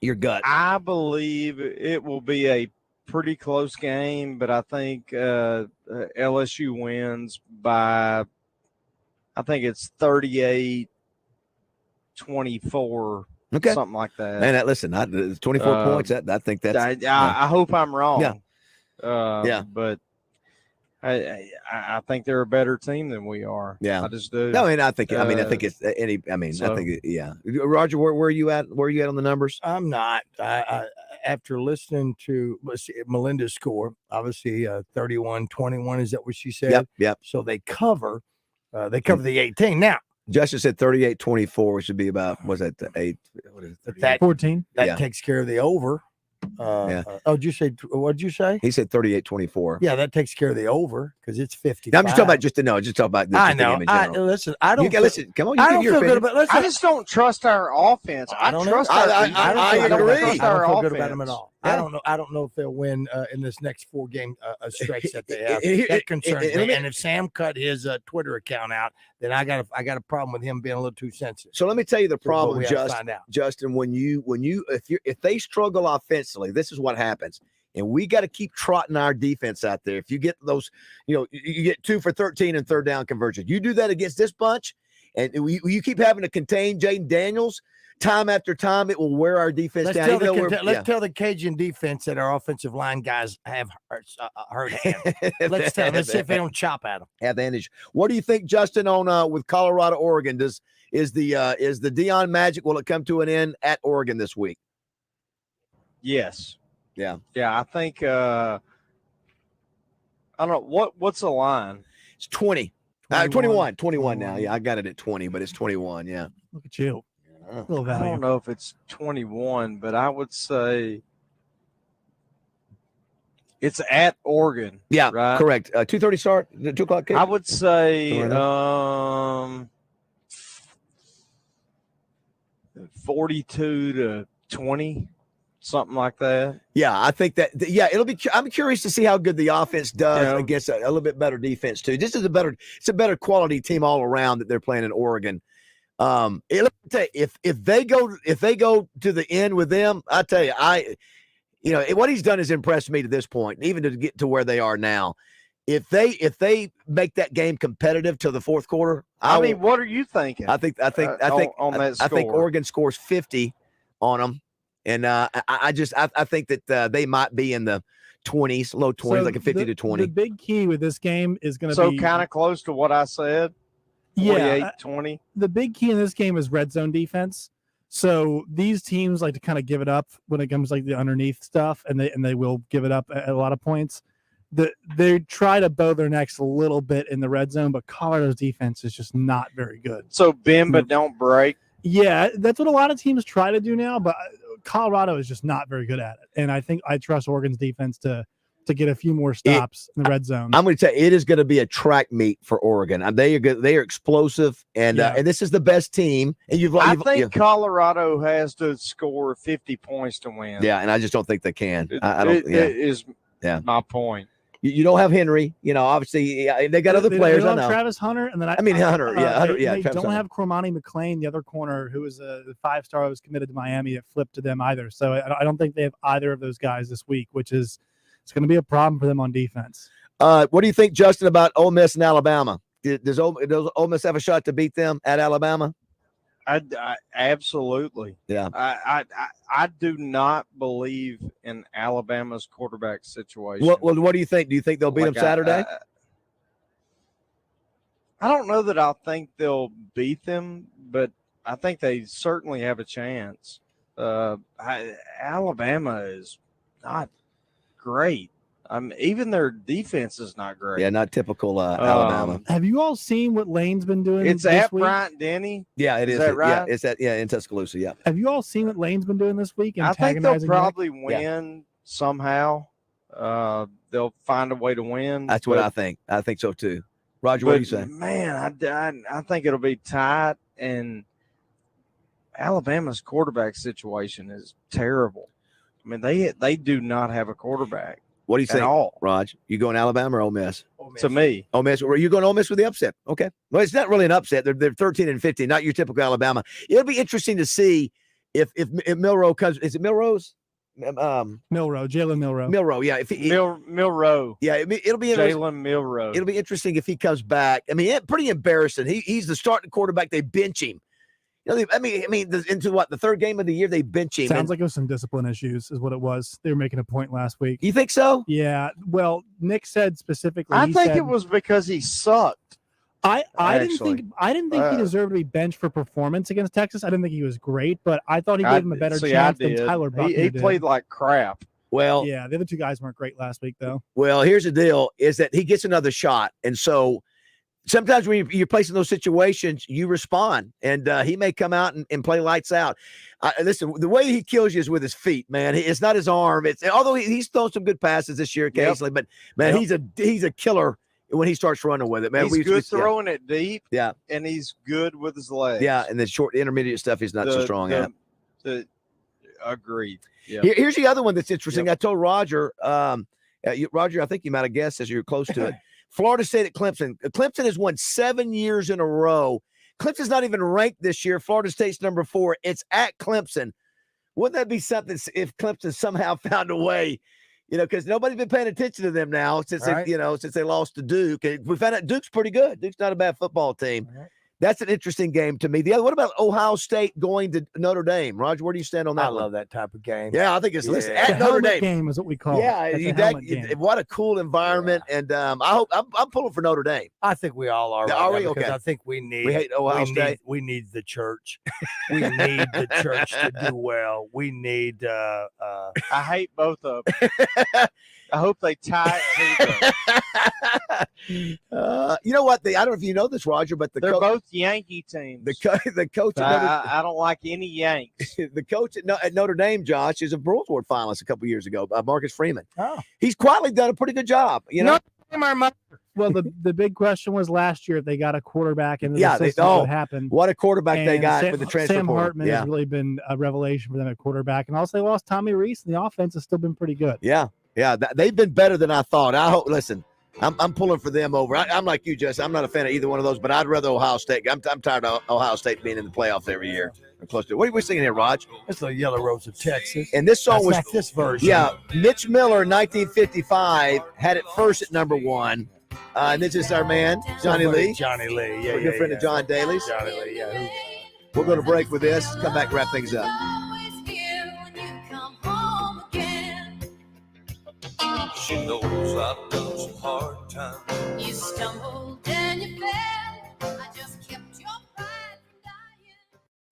Your gut. I believe it will be a pretty close game, but I think LSU wins by, I think it's 38-24, Okay. something like that. Man, listen, 24 points. I think that's. I hope I'm wrong. Yeah. But I think they're a better team than we are. Yeah, I just do. No, and I think it's any. I think yeah. Roger, where are you at? Where are you at on the numbers? I'm not. I after listening to Melinda's score, obviously 31-21. Is that what she said? Yep. So they cover the 18. Now, Justin said 38-24, which would be about, was that the 8? What is it? 14. That takes care of the over. Did you say, what did you say? He said 38-24. Yeah, that takes care of the over because it's 50. I'm just talking about just talking about this. I know. Listen, I don't. Listen, come on. I don't feel good about. Listen, I just don't trust our offense. I don't trust our. I agree. I don't feel good about them at all. Yeah. I don't know if they'll win in this next 4 game stretch that they have. That concerns me. And if Sam cut his Twitter account out, then I got a problem with him being a little too sensitive. So let me tell you the problem, Justin. When you if they struggle offensively, this is what happens. And we got to keep trotting our defense out there. If you get those, you get 2 for 13 and third down conversion. You do that against this bunch, and you keep having to contain Jaden Daniels time after time, it will wear our defense down. Let's tell the Cajun defense that our offensive line guys have hurt him. Let's see if they don't chop at them. Advantage. What do you think, Justin, on with Colorado, Oregon? Is the Dion Magic, will it come to an end at Oregon this week? Yes. Yeah. I think I don't know what's the line. It's 20. 21 now. Yeah, I got it at 20, but it's 21. Yeah. Look at you. I don't know if it's 21, but I would say it's at Oregon. Yeah, right? Correct. 2:30 start. 2 o'clock kick. I would say 42-20, something like that. Yeah, I think that. Yeah, it'll be. I'm curious to see how good the offense does against a little bit better defense too. It's a better quality team all around that they're playing in Oregon. Let me tell you, if they go to the end with them, I tell you, what he's done has impressed me to this point, even to get to where they are now. If they make that game competitive till the fourth quarter, what are you thinking? I think on that score. I think Oregon scores 50 on them, and I think that they might be in the 20s, low 20s, like a 50-20. The big key with this game is going to be kind of close to what I said. 48-20. The big key in this game is red zone defense. So these teams like to kind of give it up when it comes like the underneath stuff, and they will give it up at a lot of points. They try to bow their necks a little bit in the red zone, but Colorado's defense is just not very good. So bend but don't break. Yeah, that's what a lot of teams try to do now, but Colorado is just not very good at it. And I think I trust Oregon's defense to get a few more stops in the red zone. I'm going to tell you, it is going to be a track meet for Oregon. They are good. They are explosive, and this is the best team. And I think Colorado has to score 50 points to win. Yeah, and I just don't think they can. It is my point. You don't have Henry, obviously they got other players. They I know Travis Hunter, and then Hunter. They don't have Cormani McLean, the other corner, who was the 5-star who was committed to Miami that flipped to them either. So I don't think they have either of those guys this week, which is it's going to be a problem for them on defense. What do you think, Justin, about Ole Miss and Alabama? Does Ole Miss have a shot to beat them at Alabama? I absolutely. Yeah. I do not believe in Alabama's quarterback situation. What do you think? Do you think they'll beat them Saturday? I don't know that I think they'll beat them, but I think they certainly have a chance. Alabama is not great. Even their defense is not great. Yeah, not typical Alabama. Have you all seen what Lane's been doing? It's this at week? Bryant-Denny. Yeah, it is. That right? Yeah, it's at in Tuscaloosa. Yeah. Have you all seen what Lane's been doing this week? I think they'll probably win somehow. They'll find a way to win. That's what I think. I think so too. Roger, what do you say? Man, I think it'll be tight, and Alabama's quarterback situation is terrible. I mean, they do not have a quarterback. What do you at think, all. Raj? You going Alabama or Ole Miss? To me. Ole Miss. Were you going Ole Miss with the upset? Okay. Well, it's not really an upset. They're 13-15, not your typical Alabama. It'll be interesting to see if Milroe comes. Is it Milrose? Milroe, Jalen Milroe. Milroe, yeah. If Milroe. Yeah, it'll be Jalen Milroe. It'll be interesting if he comes back. I mean, pretty embarrassing. He's the starting quarterback. They bench him. You know, I mean, into what, the third game of the year they bench him. Sounds like it was some discipline issues, is what it was. They were making a point last week. You think so? Yeah. Well, Nick said specifically. I think it was because he sucked. I didn't think he deserved to be benched for performance against Texas. I didn't think he was great, but I thought he gave him a better chance than Tyler Buckner He did. played like crap. Well, yeah, the other two guys weren't great last week, though. Well, here's the deal: is that he gets another shot, and so sometimes when you're placed in those situations, you respond, and he may come out and play lights out. Listen, the way he kills you is with his feet, man. It's not his arm. Although he's thrown some good passes this year occasionally, but man, he's a killer when he starts running with it, man. He's good throwing it deep. Yeah, and he's good with his legs. Yeah, and the short intermediate stuff he's not so strong at. Agreed. Yeah. Here's the other one that's interesting. I told Roger, Roger, I think you might have guessed as you're close to it. Florida State at Clemson. Clemson has won 7 years in a row. Clemson's not even ranked this year. Florida State's number 4. It's at Clemson. Wouldn't that be something if Clemson somehow found a way? You know, because nobody's been paying attention to them now since since they lost to Duke. And we found out Duke's pretty good. Duke's not a bad football team. That's an interesting game to me. The other, what about Ohio State going to Notre Dame? Roger, where do you stand on that? I love that type of game. Yeah, I think it's It's at a Notre helmet Dame. game is what we call it. What a cool environment, and I hope I'm pulling for Notre Dame. I think we all are. Are we? Because Okay. I think we hate Ohio State. We need the church. We need the church to do well. We need. I hate both of them. I hope they tie it. You know what? I don't know if you know this, Roger, but they're both Yankee teams. The coach. I don't like any Yanks. The coach at Notre Dame, Josh, is a Bruins Award finalist a couple years ago. Marcus Freeman. Oh, he's quietly done a pretty good job. You know. Well, the big question was last year if they got a quarterback into the system, what happened? What a quarterback they And got with the transfer Sam portal. Hartman has really been a revelation for them at quarterback. And also they lost Tommy Reese, and the offense has still been pretty good. Yeah. They've been better than I thought. I hope. Listen, I'm pulling for them over. I'm like you, Jess. I'm not a fan of either one of those, but I'd rather Ohio State. I'm tired of Ohio State being in the playoffs every year. I'm close to it. What are we singing here, Raj? It's the Yellow Rose of Texas. And this song was not this version. Yeah, Mitch Miller, 1955, had it first at number 1. And this is our man, Johnny Lee. Johnny Lee, yeah, We're a good friend of John Daly's. Johnny Lee, yeah. We're going to break with this. Come back and wrap things up. She knows I've done some hard times. You stumbled and you fell. I just kept your pride from dying.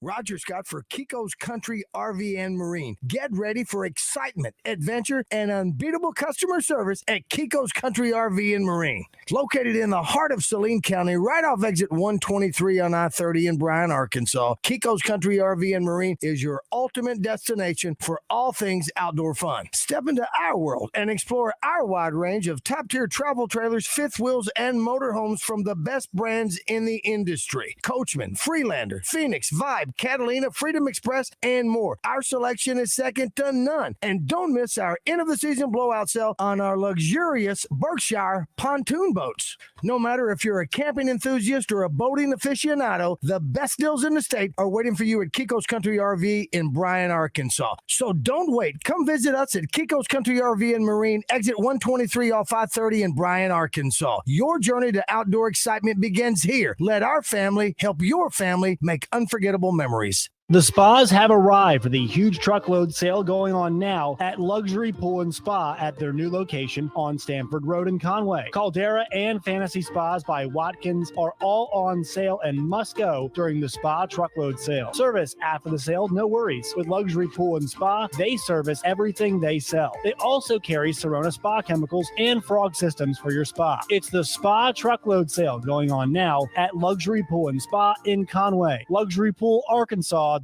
Roger Scott for Kiko's Country RV and Marine. Get ready for excitement, adventure, and unbeatable customer service at Kiko's Country RV and Marine. Located in the heart of Saline County, right off exit 123 on I-30 in Bryan, Arkansas, Kiko's Country RV and Marine is your ultimate destination for all things outdoor fun. Step into our world and explore our wide range of top-tier travel trailers, fifth wheels, and motorhomes from the best brands in the industry. Coachman, Freelander, Phoenix, Vibe, Catalina, Freedom Express, and more. Our selection is second to none. And don't miss our end-of-the-season blowout sale on our luxurious Berkshire pontoon boats. No matter if you're a camping enthusiast or a boating aficionado, the best deals in the state are waiting for you at Kiko's Country RV in Bryan, Arkansas. So don't wait. Come visit us at Kiko's Country RV and Marine, exit 123 off I-30 in Bryan, Arkansas. Your journey to outdoor excitement begins here. Let our family help your family make unforgettable memories. The spas have arrived for the huge truckload sale going on now at Luxury Pool and Spa at their new location on Stanford Road in Conway. Caldera and Fantasy Spas by Watkins are all on sale and must go during the spa truckload sale. Service after the sale, no worries. With Luxury Pool and Spa, they service everything they sell. They also carry Serona Spa chemicals and frog systems for your spa. It's the spa truckload sale going on now at Luxury Pool and Spa in Conway. LuxuryPoolArkansas.com.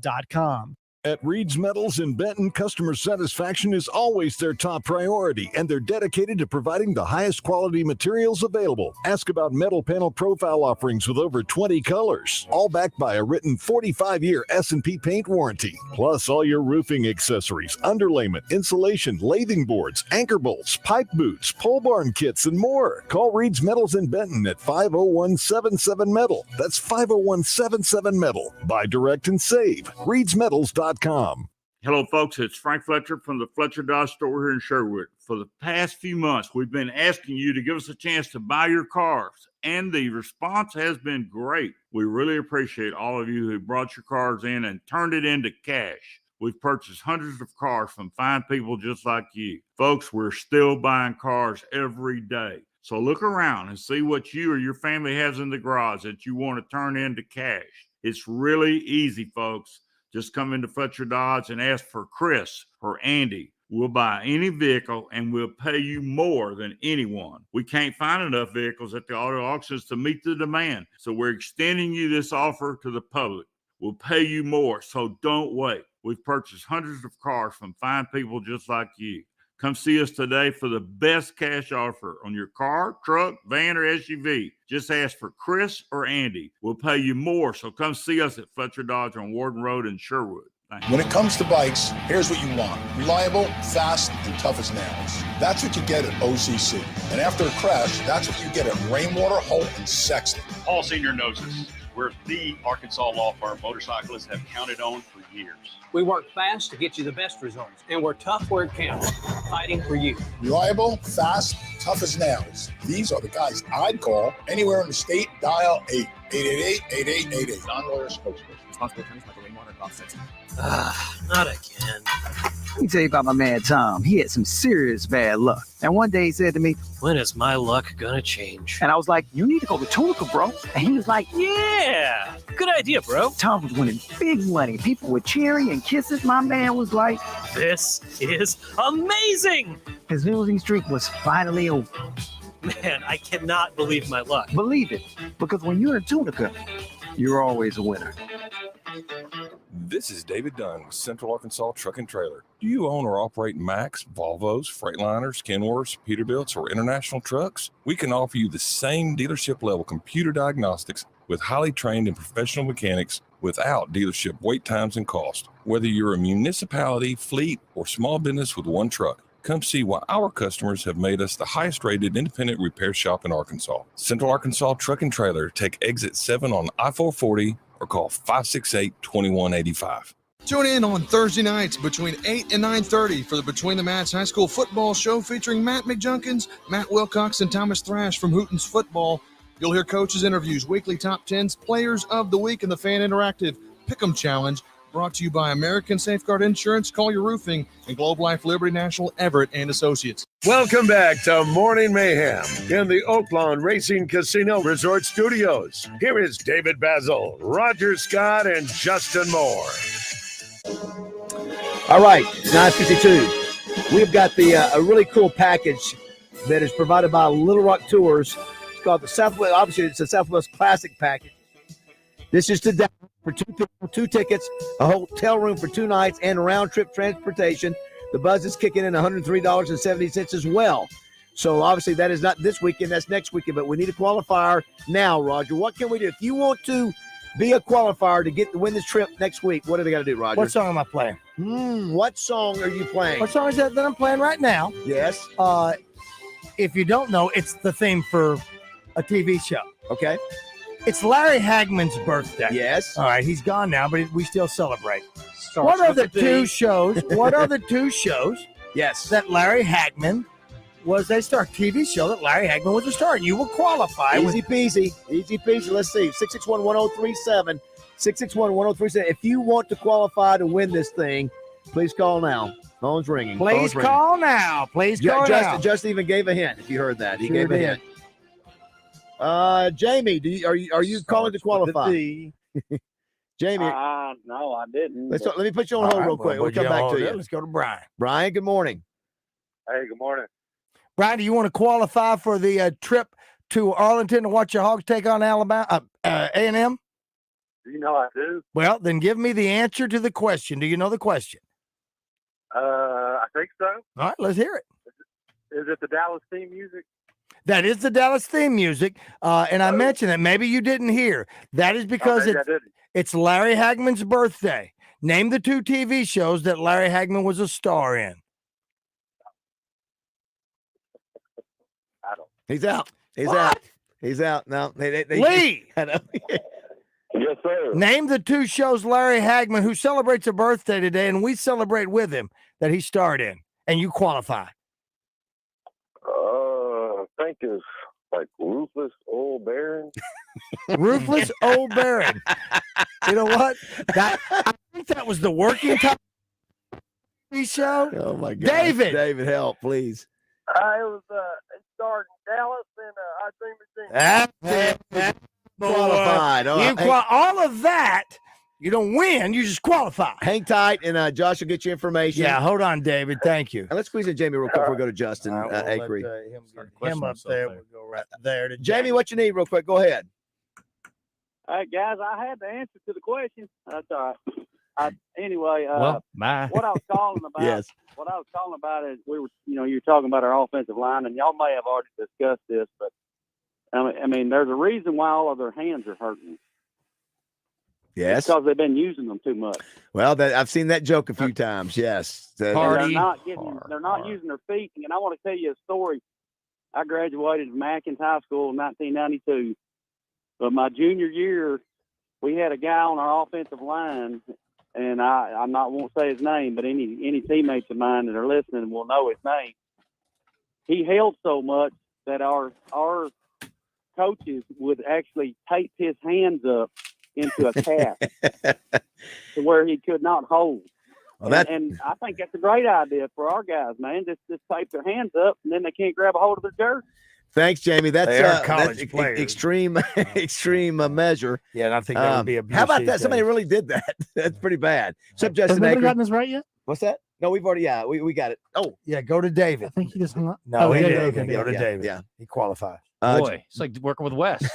At Reed's Metals in Benton, customer satisfaction is always their top priority, and they're dedicated to providing the highest quality materials available. Ask about metal panel profile offerings with over 20 colors, all backed by a written 45-year S&P paint warranty. Plus all your roofing accessories, underlayment, insulation, lathing boards, anchor bolts, pipe boots, pole barn kits, and more. Call Reed's Metals in Benton at 501-77-METAL. That's 501-77-METAL. Buy direct and save. ReedsMetals.com. Hello, folks. It's Frank Fletcher from the Fletcher Dodge store here in Sherwood. For the past few months, we've been asking you to give us a chance to buy your cars, and the response has been great. We really appreciate all of you who brought your cars in and turned it into cash. We've purchased hundreds of cars from fine people just like you. Folks, we're still buying cars every day. So look around and see what you or your family has in the garage that you want to turn into cash. It's really easy, folks. Just come into Fletcher Dodge and ask for Chris or Andy. We'll buy any vehicle and we'll pay you more than anyone. We can't find enough vehicles at the auto auctions to meet the demand. So we're extending you this offer to the public. We'll pay you more, so don't wait. We've purchased hundreds of cars from fine people just like you. Come see us today for the best cash offer on your car, truck, van, or SUV. Just ask for Chris or Andy. We'll pay you more, so come see us at Fletcher Dodge on Warden Road in Sherwood. Thank you. When it comes to bikes, here's what you want. Reliable, fast, and tough as nails. That's what you get at OCC. And after a crash, that's what you get at Rainwater, Holt, and Sexton. Paul Sr. knows us. We're the Arkansas law firm motorcyclists have counted on for years. We work fast to get you the best results, and we're tough where it counts, fighting for you. Reliable, fast, tough as nails. These are the guys I'd call anywhere in the state. Dial 888-8888. Non-lawyer spokesperson. Responsible attorneys, Michael Rainwater, Bob Sexton. Not again. Let me tell you about my man Tom. He had some serious bad luck. And one day he said to me, "When is my luck gonna change?" And I was like, "You need to go to Tunica, bro." And he was like, "Yeah, good idea, bro." Tom was winning big money. People were cheering and kisses. My man was like, "This is amazing." His losing streak was finally over. Man, I cannot believe my luck. Believe it, because when you're in Tunica, you're always a winner. This is David Dunn with Central Arkansas Truck and Trailer. Do you own or operate Max, Volvos, Freightliners, Kenworths, Peterbilts, or international trucks? We can offer you the same dealership level computer diagnostics with highly trained and professional mechanics without dealership wait times and cost. Whether you're a municipality, fleet, or small business with one truck, come see why our customers have made us the highest rated independent repair shop in Arkansas. Central Arkansas Truck and Trailer. Take exit 7 on I-440 or call 568-2185. Tune in on Thursday nights between 8 and 9:30 for the Between the Mats High School Football Show featuring Matt McJunkins, Matt Wilcox, and Thomas Thrash from Hooten's Football. You'll hear coaches' interviews, weekly top 10s, players of the week, and the Fan Interactive Pick'em Challenge. Brought to you by American Safeguard Insurance, Collier Roofing, and Globe Life Liberty National, Everett and Associates. Welcome back to Morning Mayhem in the Oaklawn Racing Casino Resort Studios. Here is David Bazzel, Roger Scott, and Justin Moore. All right, 9:52. We've got the a really cool package that is provided by Little Rock Tours. It's called the Southwest. Obviously, it's the Southwest Classic Package. This is today for two tickets, a hotel room for 2 nights, and round-trip transportation. The Buzz is kicking in $103.70 as well. So, obviously, that is not this weekend. That's next weekend. But we need a qualifier now, Roger. What can we do? If you want to be a qualifier to win this trip next week, what do they got to do, Roger? What song am I playing? What song are you playing? What song is that I'm playing right now? Yes. If you don't know, it's the theme for a TV show. Okay. It's Larry Hagman's birthday. Yes. All right, he's gone now, but we still celebrate. Starts What are with the a D. two shows? What are the two shows? Yes. That Larry Hagman was a star. TV show that Larry Hagman was a star, and you will qualify. Easy peasy. Easy peasy. Let's see. 661-1037. 661-1037. If you want to qualify to win this thing, please call now. Phone's ringing. Please Phone's ringing. call now. Please call now. Justin even gave a hint. If you heard that, he Sure gave a did. hint. Jamie, are you calling to qualify? Jamie, No, I didn't. let me put you on hold real quick. We'll come back to you. Let's go to Brian. Brian, good morning. Hey, good morning. Brian, do you want to qualify for the trip to Arlington to watch your Hogs take on Alabama A&M? You know I do. Well, then give me the answer to the question. Do you know the question? I think so. All right, let's hear it. Is it the Dallas theme music? That is the Dallas theme music. And I mentioned that maybe you didn't hear. That is because maybe I didn't. it's Larry Hagman's birthday. Name the 2 TV shows that Larry Hagman was a star in. I don't. He's out. He's What? out. He's out. No, they Lee! I know. Yes, sir. Name the 2 shows Larry Hagman, who celebrates a birthday today, and we celebrate with him, that he starred in, and you qualify. I think it's like Ruthless Old Baron. Ruthless Old Baron. You know what? I think that was the working time show. Oh my God, David, help, please. It was it starred in Dallas and I Dream of Jeannie. That's it. Qualified. All right. All of that, you don't win. You just qualify. Hang tight, and Josh will get you information. Yeah, hold on, David. Thank you. And let's squeeze in Jamie real quick before we go to Justin We'll let, Acree. him up there. We'll go right there to Jamie, what you need real quick? Go ahead. All right, guys, I had the answer to the question. That's all right. Anyway, my. what I was calling about. Yes. What I was calling about is you were talking about our offensive line, and y'all may have already discussed this, but I mean, there's a reason why all of their hands are hurting. Yes. Because they've been using them too much. Well, I've seen that joke a few times. Yes. They're not using their feet. And I want to tell you a story. I graduated from Atkins High School in 1992. But my junior year, we had a guy on our offensive line, and I won't say his name, but any teammates of mine that are listening will know his name. He held so much that our coaches would actually tape his hands up into a cast to where he could not hold. Well, and I think that's a great idea for our guys, man. Just tape their hands up, and then they can't grab a hold of their jersey. Thanks, Jamie. That's college players. Extreme measure. Yeah, and I think that would be abuse. How about these that? Somebody days. really did that. That's pretty bad. Except Has Justin nobody Acree. gotten this right yet? What's that? No, we've already. Yeah, we got it. Oh, Yeah, go to David. I think he just hung up. No, he yeah, did. okay, Go to yeah, David. yeah. He qualifies. Boy, it's like working with Wes.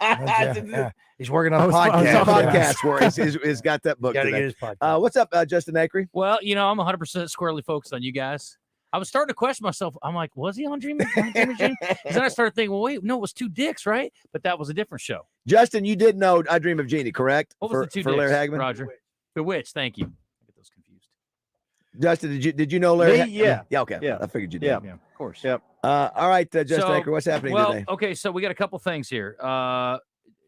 Yeah. He's working on a I was podcast. talking- podcast where he's got that book. Gotta get Today. his podcast. What's up, Justin Acree? Well, I'm 100% squarely focused on you guys. I was starting to question myself. I'm like, was he on Dream of Jeannie? Because then I started thinking, well, wait, no, it was 2 dicks, right? But that was a different show. Justin, you did know I Dream of Jeannie, correct? What was the 2 for dicks, Larry Hagman? Roger? Bewitched, thank you. I get those confused. Justin, did you know Larry? Me? Yeah. Yeah. Okay. Yeah. I figured you did. Yeah. Yeah, of course. Yep. All right, Justin So, Acree, what's happening well, today? okay, so we got a couple things here.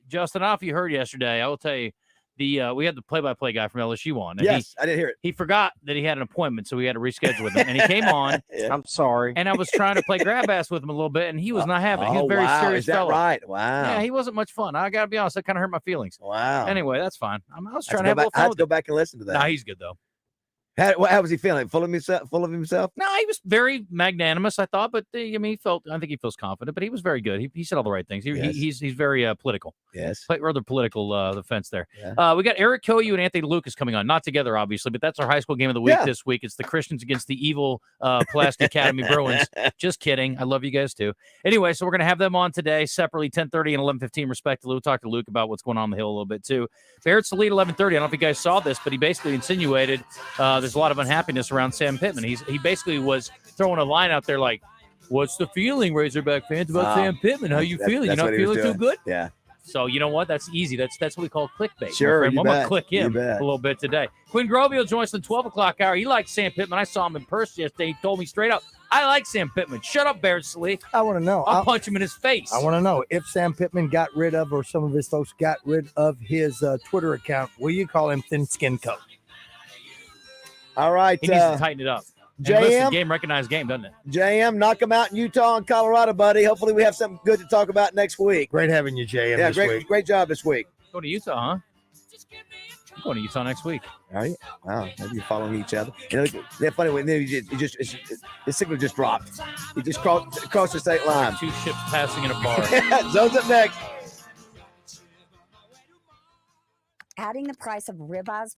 Justin, I don't know if you heard yesterday. I will tell you, we had the play-by-play guy from LSU on. And Yes, I didn't hear it. He forgot that he had an appointment, so we had to reschedule with him. And he came on, Yeah. I'm sorry. and I was trying to play grab ass with him a little bit, and he was not having it. He was a very wow. serious Is that fellow. right? Wow. Yeah, he wasn't much fun. I got to be honest, that kind of hurt my feelings. Wow. Anyway, that's fine. I was I trying to have a little I had fun to with go him. back and listen to that. Nah, he's good, though. How was he feeling? Full of himself? No, he was very magnanimous, I thought, but I think he feels confident, but he was very good. He said all the right things. Yes. He's very political. Yes. Rather political defense there. Yeah. We got Eric Koyu and Anthony Lucas coming on. Not together, obviously, but that's our high school game of the week Yeah. this week. It's the Christians against the evil Pulaski Academy Bruins. Just kidding. I love you guys, too. Anyway, so we're going to have them on today separately, 10:30 and 11:15, respectively. We'll talk to Luke about what's going on the Hill a little bit, too. Barrett's the lead, 11:30. I don't know if you guys saw this, but he basically insinuated there's a lot of unhappiness around Sam Pittman. He basically was throwing a line out there like, what's the feeling, Razorback fans, about Sam Pittman? How you feeling? You're That's not what he was feeling too doing. good? Yeah. So you know what? That's easy. That's what we call clickbait. my Sure, friend. you I'm going bet. to click You him bet. a little bit today. Quinn Grovio joins the 12 o'clock hour. He likes Sam Pittman. I saw him in person yesterday. He told me straight up, I like Sam Pittman. Shut up, Barrett Slee. I want to know. I'll punch him in his face. I want to know if Sam Pittman got rid of, or some of his folks got rid of his Twitter account. Will you call him Thin Skin Coat? All right. He needs to tighten it up. And JM? listen, game recognized game, doesn't it? JM, knock him out in Utah and Colorado, buddy. Hopefully we have something good to talk about next week. Great having you, JM. Yeah, this great, week. great job this week. Go to Utah, huh? I'm going to Utah next week. All right. Wow. Maybe you're following each other. They're funny when his signal just dropped. He just crossed the state line. 2 ships passing in a bar. Zone's up next. Adding the price of ribeyes